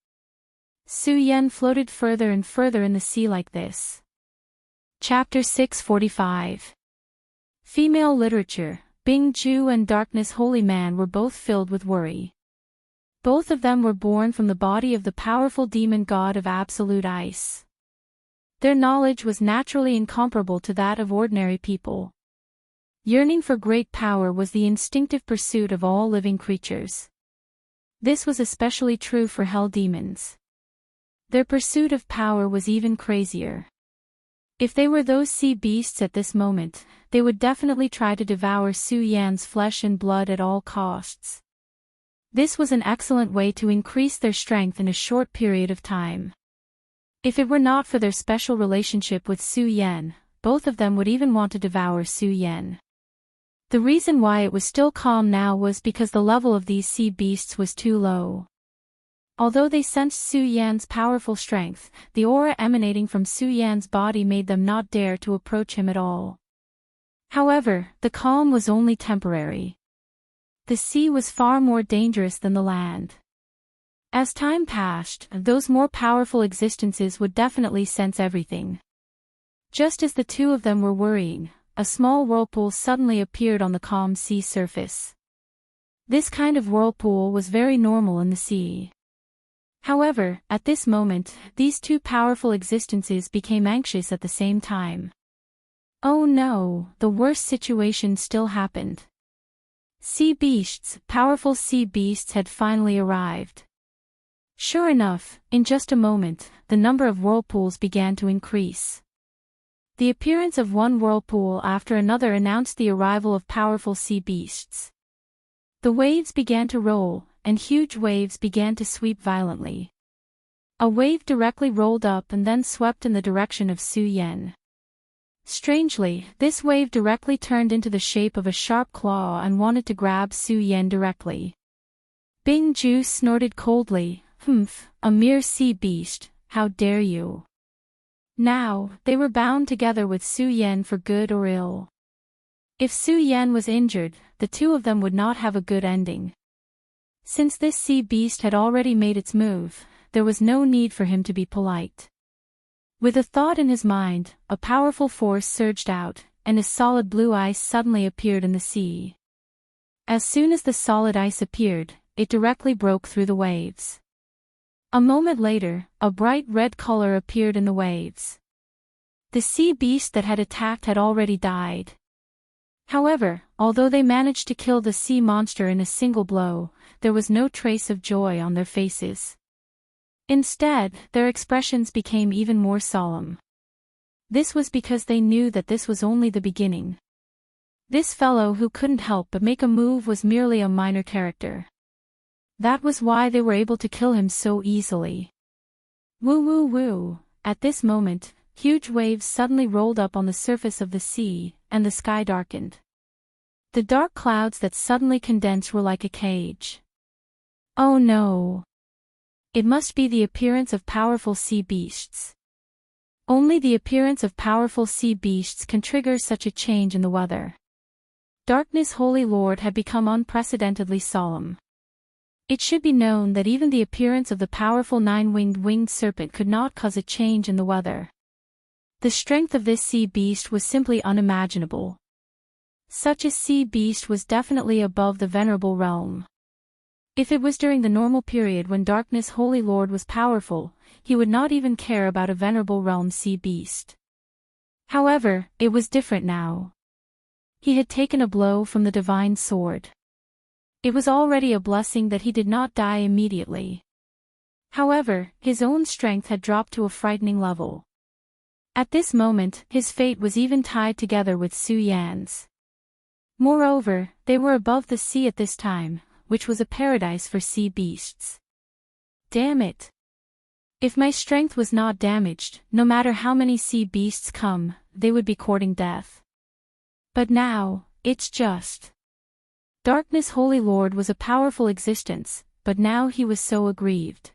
Su Yan floated further and further in the sea like this. Chapter 645. Female literature. Bing Ju and Darkness Holy Man were both filled with worry. Both of them were born from the body of the powerful demon god of absolute ice. Their knowledge was naturally incomparable to that of ordinary people. Yearning for great power was the instinctive pursuit of all living creatures. This was especially true for hell demons. Their pursuit of power was even crazier. If they were those sea beasts at this moment, they would definitely try to devour Su Yan's flesh and blood at all costs. This was an excellent way to increase their strength in a short period of time. If it were not for their special relationship with Su Yan, both of them would even want to devour Su Yan. The reason why it was still calm now was because the level of these sea beasts was too low. Although they sensed Su Yan's powerful strength, the aura emanating from Su Yan's body made them not dare to approach him at all. However, the calm was only temporary. The sea was far more dangerous than the land. As time passed, those more powerful existences would definitely sense everything. Just as the two of them were worrying, a small whirlpool suddenly appeared on the calm sea surface. This kind of whirlpool was very normal in the sea. However, at this moment, these two powerful existences became anxious at the same time. Oh no, the worst situation still happened. Sea beasts, powerful sea beasts had finally arrived. Sure enough, in just a moment, the number of whirlpools began to increase. The appearance of one whirlpool after another announced the arrival of powerful sea beasts. The waves began to roll, and huge waves began to sweep violently. A wave directly rolled up and then swept in the direction of Su Yan. Strangely, this wave directly turned into the shape of a sharp claw and wanted to grab Su Yan directly. Bing Ju snorted coldly, "Humph, a mere sea beast, how dare you?" Now, they were bound together with Su Yan for good or ill. If Su Yan was injured, the two of them would not have a good ending. Since this sea beast had already made its move, there was no need for him to be polite. With a thought in his mind, a powerful force surged out, and a solid blue ice suddenly appeared in the sea. As soon as the solid ice appeared, it directly broke through the waves. A moment later, a bright red color appeared in the waves. The sea beast that had attacked had already died. However, although they managed to kill the sea monster in a single blow, there was no trace of joy on their faces. Instead, their expressions became even more solemn. This was because they knew that this was only the beginning. This fellow who couldn't help but make a move was merely a minor character. That was why they were able to kill him so easily. Woo woo woo! At this moment, huge waves suddenly rolled up on the surface of the sea, and the sky darkened. The dark clouds that suddenly condensed were like a cage. Oh no! It must be the appearance of powerful sea beasts. Only the appearance of powerful sea beasts can trigger such a change in the weather. Darkness Holy Lord had become unprecedentedly solemn. It should be known that even the appearance of the powerful winged serpent could not cause a change in the weather. The strength of this sea beast was simply unimaginable. Such a sea beast was definitely above the venerable realm. If it was during the normal period when Darkness Holy Lord was powerful, he would not even care about a venerable realm sea beast. However, it was different now. He had taken a blow from the divine sword. It was already a blessing that he did not die immediately. However, his own strength had dropped to a frightening level. At this moment, his fate was even tied together with Su Yan's. Moreover, they were above the sea at this time, which was a paradise for sea beasts. Damn it! If my strength was not damaged, no matter how many sea beasts come, they would be courting death. But now, it's just. Darkness Holy Lord was a powerful existence, but now he was so aggrieved.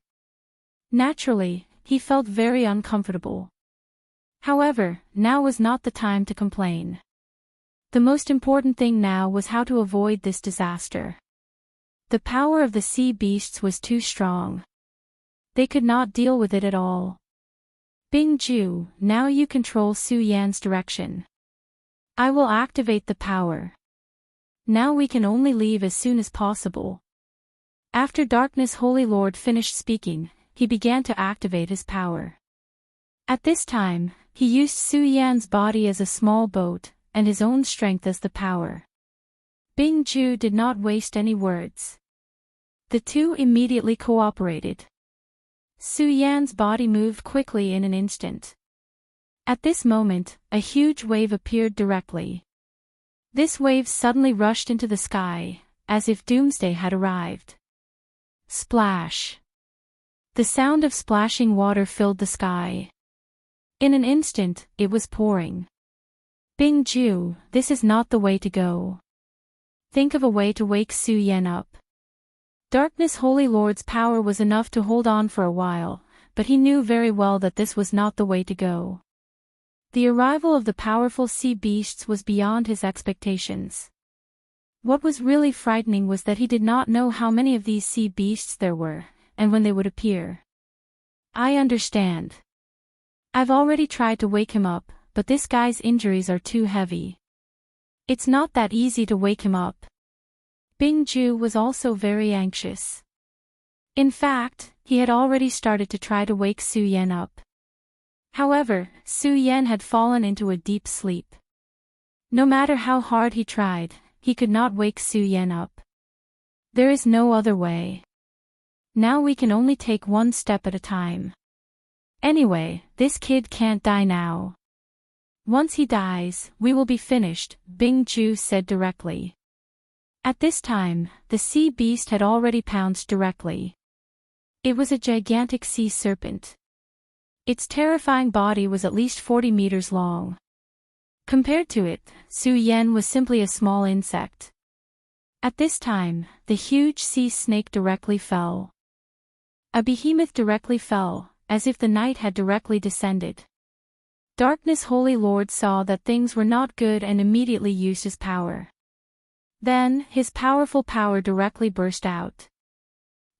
Naturally, he felt very uncomfortable. However, now was not the time to complain. The most important thing now was how to avoid this disaster. The power of the sea beasts was too strong. They could not deal with it at all. Bingju, now you control Su Yan's direction. I will activate the power. Now we can only leave as soon as possible. After Darkness Holy Lord finished speaking, he began to activate his power. At this time, he used Su Yan's body as a small boat, and his own strength as the power. Bingju did not waste any words. The two immediately cooperated. Su Yan's body moved quickly in an instant. At this moment, a huge wave appeared directly. This wave suddenly rushed into the sky, as if doomsday had arrived. Splash! The sound of splashing water filled the sky. In an instant, it was pouring. Bingju, this is not the way to go. Think of a way to wake Su Yan up. Darkness Holy Lord's power was enough to hold on for a while, but he knew very well that this was not the way to go. The arrival of the powerful sea beasts was beyond his expectations. What was really frightening was that he did not know how many of these sea beasts there were, and when they would appear. I understand. I've already tried to wake him up, but this guy's injuries are too heavy. It's not that easy to wake him up. Bingju was also very anxious. In fact, he had already started to try to wake Su Yan up. However, Su Yan had fallen into a deep sleep. No matter how hard he tried, he could not wake Su Yan up. There is no other way. Now we can only take one step at a time. Anyway, this kid can't die now. Once he dies, we will be finished, Bingju said directly. At this time, the sea beast had already pounced directly. It was a gigantic sea serpent. Its terrifying body was at least 40 meters long. Compared to it, Su Yan was simply a small insect. At this time, the huge sea snake directly fell. A behemoth directly fell, as if the night had directly descended. Darkness Holy Lord saw that things were not good and immediately used his power. Then, his powerful power directly burst out.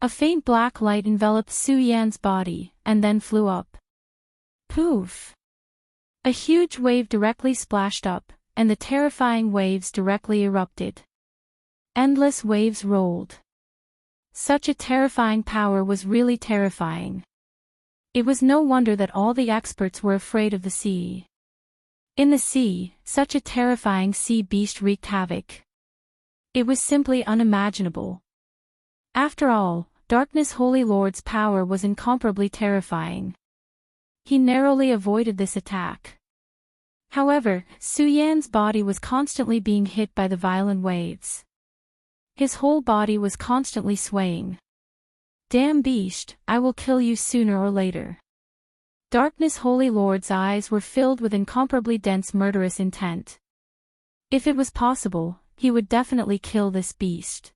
A faint black light enveloped Su Yan's body, and then flew up. Poof! A huge wave directly splashed up, and the terrifying waves directly erupted. Endless waves rolled. Such a terrifying power was really terrifying. It was no wonder that all the experts were afraid of the sea. In the sea, such a terrifying sea beast wreaked havoc. It was simply unimaginable. After all, Darkness Holy Lord's power was incomparably terrifying. He narrowly avoided this attack. However, Su Yan's body was constantly being hit by the violent waves. His whole body was constantly swaying. Damn beast, I will kill you sooner or later. Darkness Holy Lord's eyes were filled with incomparably dense murderous intent. If it was possible, he would definitely kill this beast.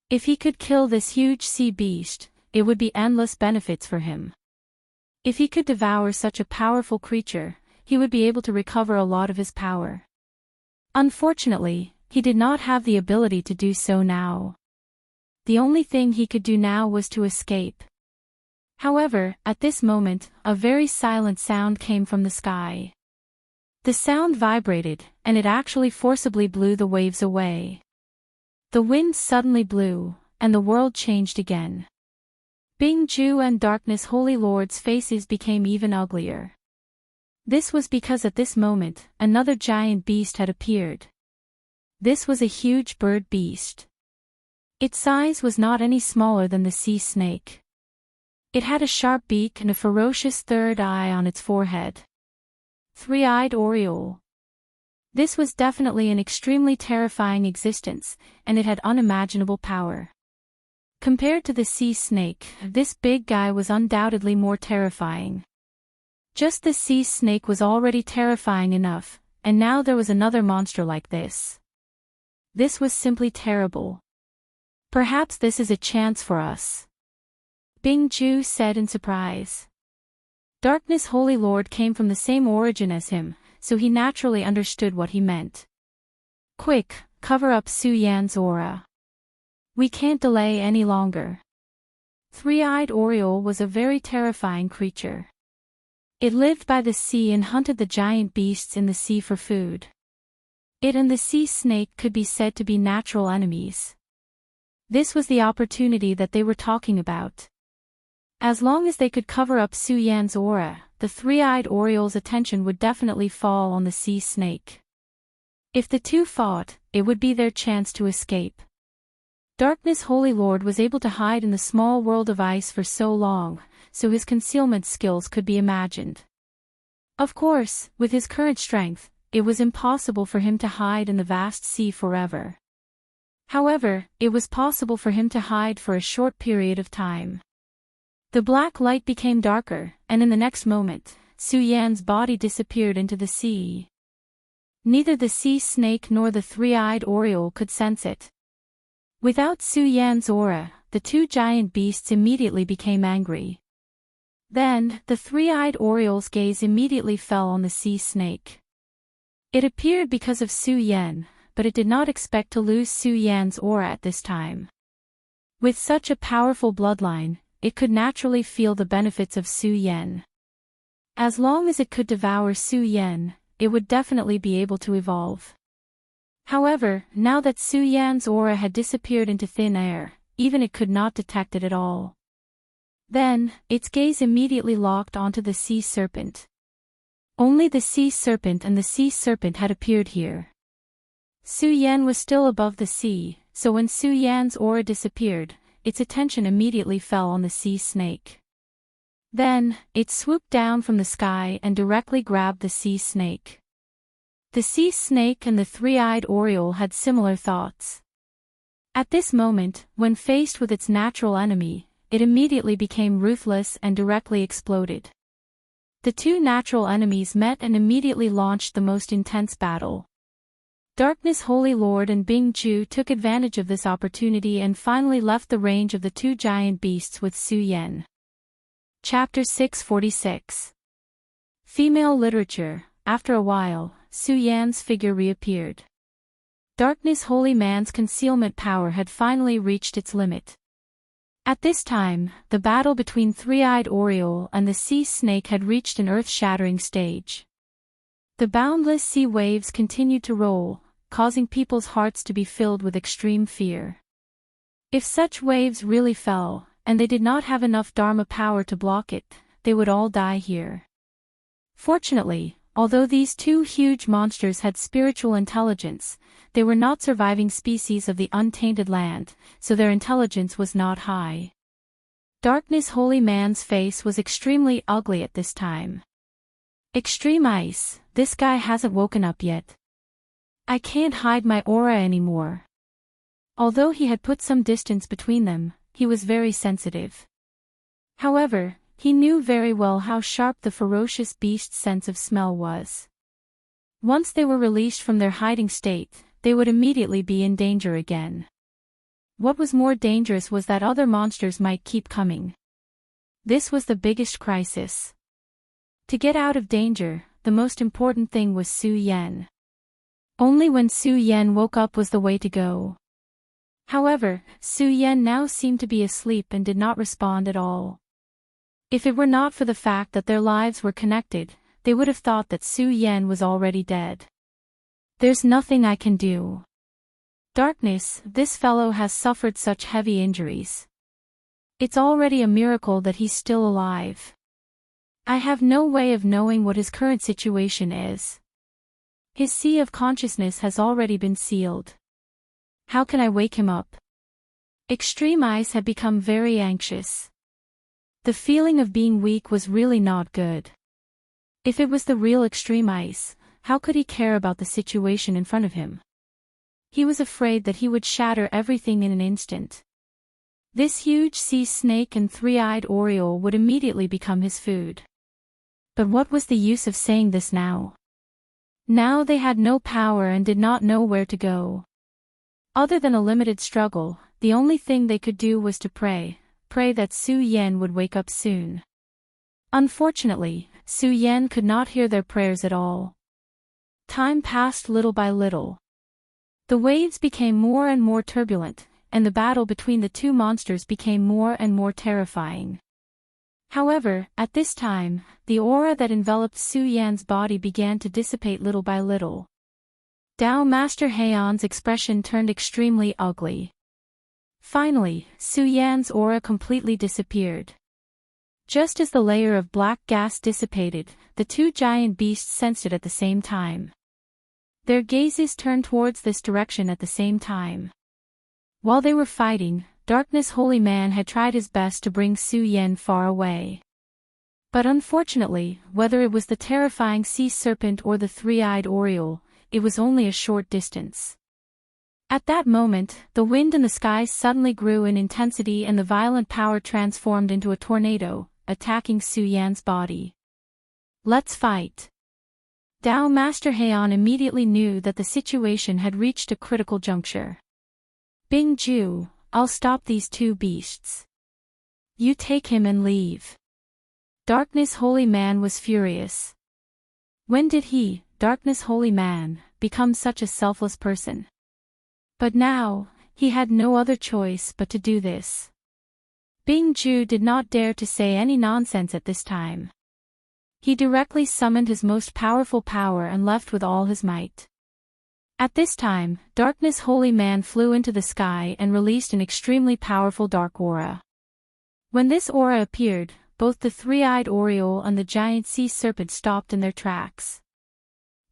If he could kill this huge sea beast, it would be endless benefits for him. If he could devour such a powerful creature, he would be able to recover a lot of his power. Unfortunately, he did not have the ability to do so now. The only thing he could do now was to escape. However, at this moment, a very silent sound came from the sky. The sound vibrated, and it actually forcibly blew the waves away. The wind suddenly blew, and the world changed again. Bing-Ju and Darkness Holy Lord's faces became even uglier. This was because at this moment, another giant beast had appeared. This was a huge bird beast. Its size was not any smaller than the sea snake. It had a sharp beak and a ferocious third eye on its forehead. Three-eyed Oriole. This was definitely an extremely terrifying existence, and it had unimaginable power. Compared to the sea snake, this big guy was undoubtedly more terrifying. Just the sea snake was already terrifying enough, and now there was another monster like this. This was simply terrible. Perhaps this is a chance for us. Bing-Ju said in surprise. Darkness Holy Lord came from the same origin as him, so he naturally understood what he meant. Quick, cover up Su Yan's aura. We can't delay any longer. Three-eyed Oriole was a very terrifying creature. It lived by the sea and hunted the giant beasts in the sea for food. It and the sea snake could be said to be natural enemies. This was the opportunity that they were talking about. As long as they could cover up Su Yan's aura, the three-eyed Oriole's attention would definitely fall on the sea snake. If the two fought, it would be their chance to escape. Darkness Holy Lord was able to hide in the small world of ice for so long, so his concealment skills could be imagined. Of course, with his current strength, it was impossible for him to hide in the vast sea forever. However, it was possible for him to hide for a short period of time. The black light became darker, and in the next moment, Su Yan's body disappeared into the sea. Neither the sea snake nor the three-eyed Oriole could sense it. Without Su Yan's aura, the two giant beasts immediately became angry. Then, the three-eyed Oriole's gaze immediately fell on the sea snake. It appeared because of Su Yan, but it did not expect to lose Su Yan's aura at this time. With such a powerful bloodline, it could naturally feel the benefits of Su Yan. As long as it could devour Su Yan, it would definitely be able to evolve. However, now that Su Yan's aura had disappeared into thin air, even it could not detect it at all. Then, its gaze immediately locked onto the sea serpent. Only the sea serpent and the sea serpent had appeared here. Su Yan was still above the sea, so when Su Yan's aura disappeared, its attention immediately fell on the sea snake. Then, it swooped down from the sky and directly grabbed the sea snake. The sea snake and the three-eyed Oriole had similar thoughts. At this moment, when faced with its natural enemy, it immediately became ruthless and directly exploded. The two natural enemies met and immediately launched the most intense battle. Darkness Holy Lord and Bing-Ju took advantage of this opportunity and finally left the range of the two giant beasts with Su Yan. Chapter 646. Female literature. After a while, Su Yan's figure reappeared. Darkness Holy Man's concealment power had finally reached its limit. At this time, the battle between Three-Eyed Oriole and the Sea Snake had reached an earth-shattering stage. The boundless sea waves continued to roll, causing people's hearts to be filled with extreme fear. If such waves really fell, and they did not have enough Dharma power to block it, they would all die here. Fortunately, although these two huge monsters had spiritual intelligence, they were not surviving species of the untainted land, so their intelligence was not high. Darkness Holy Man's face was extremely ugly at this time. Extreme ice, this guy hasn't woken up yet. I can't hide my aura anymore. Although he had put some distance between them, he was very sensitive. However, he knew very well how sharp the ferocious beast's sense of smell was. Once they were released from their hiding state, they would immediately be in danger again. What was more dangerous was that other monsters might keep coming. This was the biggest crisis. To get out of danger, the most important thing was Su Yan. Only when Su Yan woke up was the way to go. However, Su Yan now seemed to be asleep and did not respond at all. If it were not for the fact that their lives were connected, they would have thought that Su Yan was already dead. There's nothing I can do. Darkness, this fellow has suffered such heavy injuries. It's already a miracle that he's still alive. I have no way of knowing what his current situation is. His sea of consciousness has already been sealed. How can I wake him up? Extreme Ice had become very anxious. The feeling of being weak was really not good. If it was the real Extreme Ice, how could he care about the situation in front of him? He was afraid that he would shatter everything in an instant. This huge sea snake and three-eyed oriole would immediately become his food. But what was the use of saying this now? Now they had no power and did not know where to go. Other than a limited struggle, the only thing they could do was to pray that Su Yan would wake up soon. Unfortunately, Su Yan could not hear their prayers at all. Time passed little by little. The waves became more and more turbulent, and the battle between the two monsters became more and more terrifying. However, at this time, the aura that enveloped Su Yan's body began to dissipate little by little. Dao Master Heion's expression turned extremely ugly. Finally, Su Yan's aura completely disappeared. Just as the layer of black gas dissipated, the two giant beasts sensed it at the same time. Their gazes turned towards this direction at the same time. While they were fighting, Darkness Holy Man had tried his best to bring Su Yan far away. But unfortunately, whether it was the terrifying sea serpent or the three-eyed oriole, it was only a short distance. At that moment, the wind in the sky suddenly grew in intensity and the violent power transformed into a tornado, attacking Su Yan's body. Let's fight. Dao Master Heian immediately knew that the situation had reached a critical juncture. Bing Ju, I'll stop these two beasts. You take him and leave. Darkness Holy Man was furious. When did he, Darkness Holy Man, become such a selfless person? But now, he had no other choice but to do this. Bing Ju did not dare to say any nonsense at this time. He directly summoned his most powerful power and left with all his might. At this time, Darkness Holy Man flew into the sky and released an extremely powerful dark aura. When this aura appeared, both the three-eyed oriole and the giant sea serpent stopped in their tracks.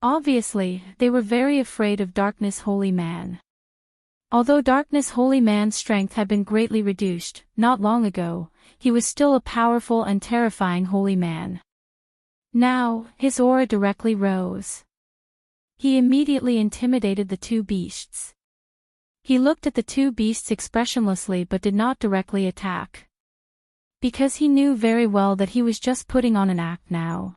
Obviously, they were very afraid of Darkness Holy Man. Although Darkness Holy Man's strength had been greatly reduced, not long ago, he was still a powerful and terrifying holy man. Now, his aura directly rose. He immediately intimidated the two beasts. He looked at the two beasts expressionlessly but did not directly attack. Because he knew very well that he was just putting on an act now.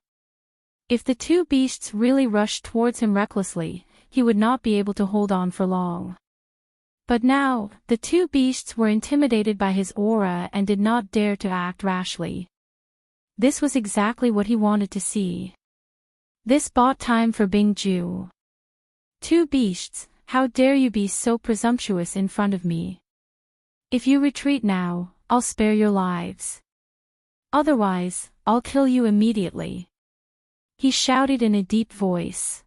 If the two beasts really rushed towards him recklessly, he would not be able to hold on for long. But now, the two beasts were intimidated by his aura and did not dare to act rashly. This was exactly what he wanted to see. This bought time for Bing Ju. Two beasts, how dare you be so presumptuous in front of me? If you retreat now, I'll spare your lives. Otherwise, I'll kill you immediately. He shouted in a deep voice.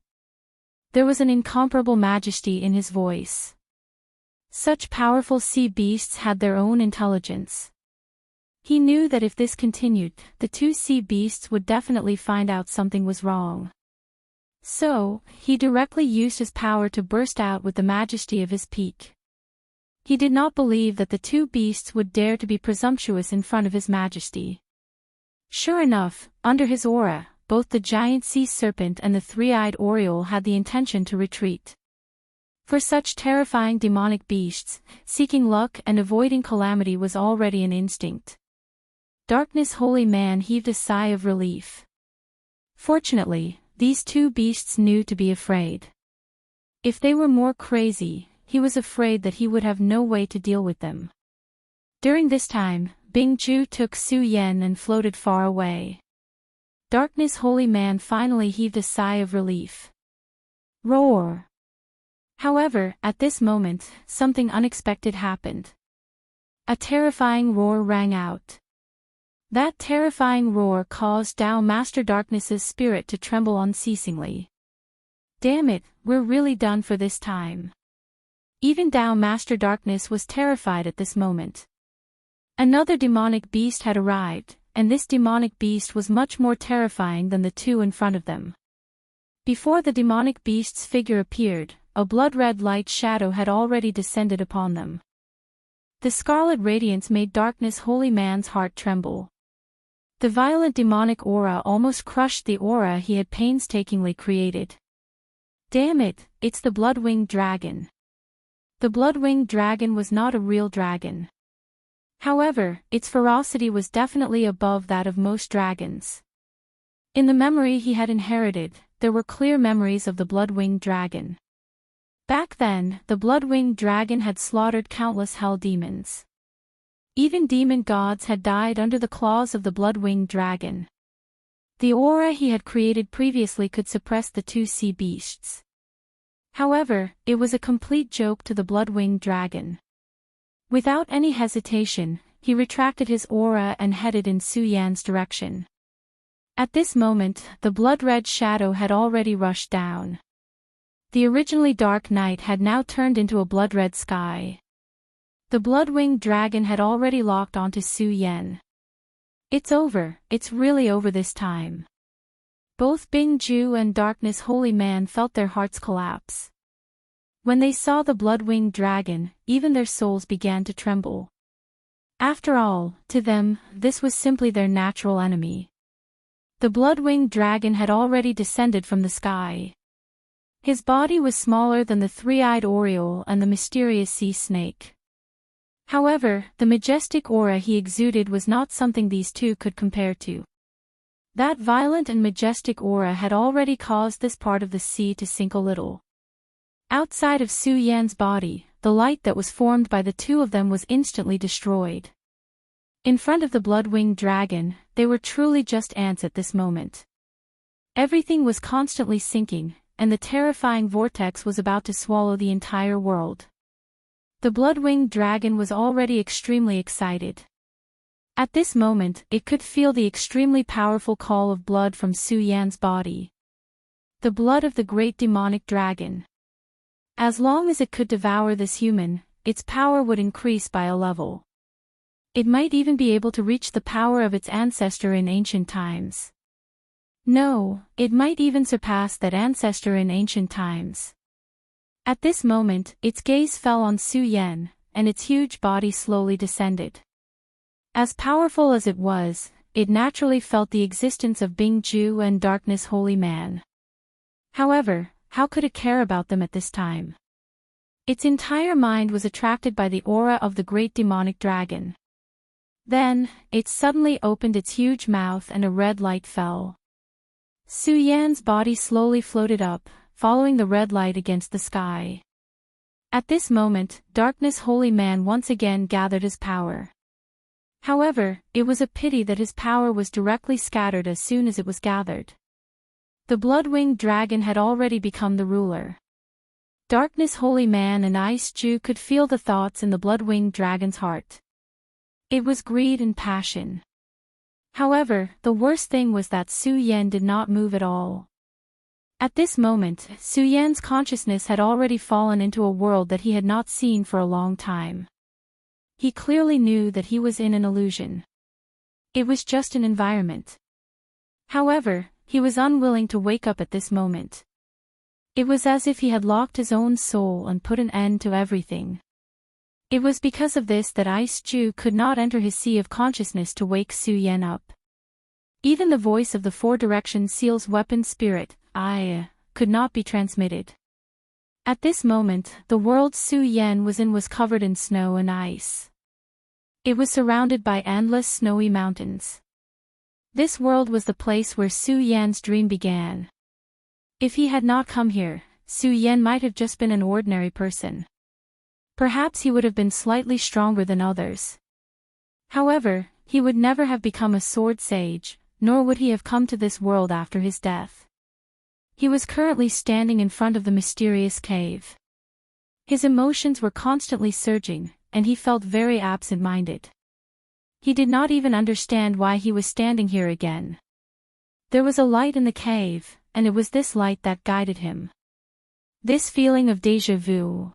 There was an incomparable majesty in his voice. Such powerful sea beasts had their own intelligence. He knew that if this continued, the two sea beasts would definitely find out something was wrong. So, he directly used his power to burst out with the majesty of his peak. He did not believe that the two beasts would dare to be presumptuous in front of his majesty. Sure enough, under his aura, both the giant sea serpent and the three-eyed oriole had the intention to retreat. For such terrifying demonic beasts, seeking luck and avoiding calamity was already an instinct. Darkness Holy Man heaved a sigh of relief. Fortunately, these two beasts knew to be afraid. If they were more crazy, he was afraid that he would have no way to deal with them. During this time, Bing Ju took Su Yan and floated far away. Darkness Holy Man finally heaved a sigh of relief. Roar! However, at this moment, something unexpected happened. A terrifying roar rang out. That terrifying roar caused Tao Master Darkness's spirit to tremble unceasingly. Damn it, we're really done for this time. Even Tao Master Darkness was terrified at this moment. Another demonic beast had arrived, and this demonic beast was much more terrifying than the two in front of them. Before the demonic beast's figure appeared, a blood-red light shadow had already descended upon them. The scarlet radiance made Darkness Holy Man's heart tremble. The violent demonic aura almost crushed the aura he had painstakingly created. Damn it, it's the blood-winged dragon. The blood-winged dragon was not a real dragon. However, its ferocity was definitely above that of most dragons. In the memory he had inherited, there were clear memories of the blood-winged dragon. Back then, the blood-winged dragon had slaughtered countless hell demons. Even demon gods had died under the claws of the blood-winged dragon. The aura he had created previously could suppress the two sea beasts. However, it was a complete joke to the blood-winged dragon. Without any hesitation, he retracted his aura and headed in Su Yan's direction. At this moment, the blood-red shadow had already rushed down. The originally dark night had now turned into a blood-red sky. The blood-winged dragon had already locked onto Su Yan. It's over, it's really over this time. Both Bing Ju and Darkness Holy Man felt their hearts collapse. When they saw the blood-winged dragon, even their souls began to tremble. After all, to them, this was simply their natural enemy. The blood-winged dragon had already descended from the sky. His body was smaller than the three-eyed oriole and the mysterious sea snake. However, the majestic aura he exuded was not something these two could compare to. That violent and majestic aura had already caused this part of the sea to sink a little. Outside of Su Yan's body, the light that was formed by the two of them was instantly destroyed. In front of the blood-winged dragon, they were truly just ants at this moment. Everything was constantly sinking, and the terrifying vortex was about to swallow the entire world. The blood-winged dragon was already extremely excited. At this moment, it could feel the extremely powerful call of blood from Su Yan's body. The blood of the great demonic dragon. As long as it could devour this human, its power would increase by a level. It might even be able to reach the power of its ancestor in ancient times. No, it might even surpass that ancestor in ancient times. At this moment, its gaze fell on Su Yan, and its huge body slowly descended. As powerful as it was, it naturally felt the existence of Bing Ju and Darkness Holy Man. However, how could it care about them at this time? Its entire mind was attracted by the aura of the great demonic dragon. Then, it suddenly opened its huge mouth and a red light fell. Su Yan's body slowly floated up, following the red light against the sky. At this moment, Darkness Holy Man once again gathered his power. However, it was a pity that his power was directly scattered as soon as it was gathered. The blood-winged dragon had already become the ruler. Darkness Holy Man and Ice Jew could feel the thoughts in the blood-winged dragon's heart. It was greed and passion. However, the worst thing was that Su Yan did not move at all. At this moment, Su Yan's consciousness had already fallen into a world that he had not seen for a long time. He clearly knew that he was in an illusion. It was just an environment. However, he was unwilling to wake up at this moment. It was as if he had locked his own soul and put an end to everything. It was because of this that Ice Jew could not enter his sea of consciousness to wake Su Yan up. Even the voice of the Four Direction Seal's weapon spirit, I, could not be transmitted. At this moment, the world Su Yan was in was covered in snow and ice. It was surrounded by endless snowy mountains. This world was the place where Su Yan's dream began. If he had not come here, Su Yan might have just been an ordinary person. Perhaps he would have been slightly stronger than others. However, he would never have become a sword sage, nor would he have come to this world after his death. He was currently standing in front of the mysterious cave. His emotions were constantly surging, and he felt very absent-minded. He did not even understand why he was standing here again. There was a light in the cave, and it was this light that guided him. This feeling of déjà vu,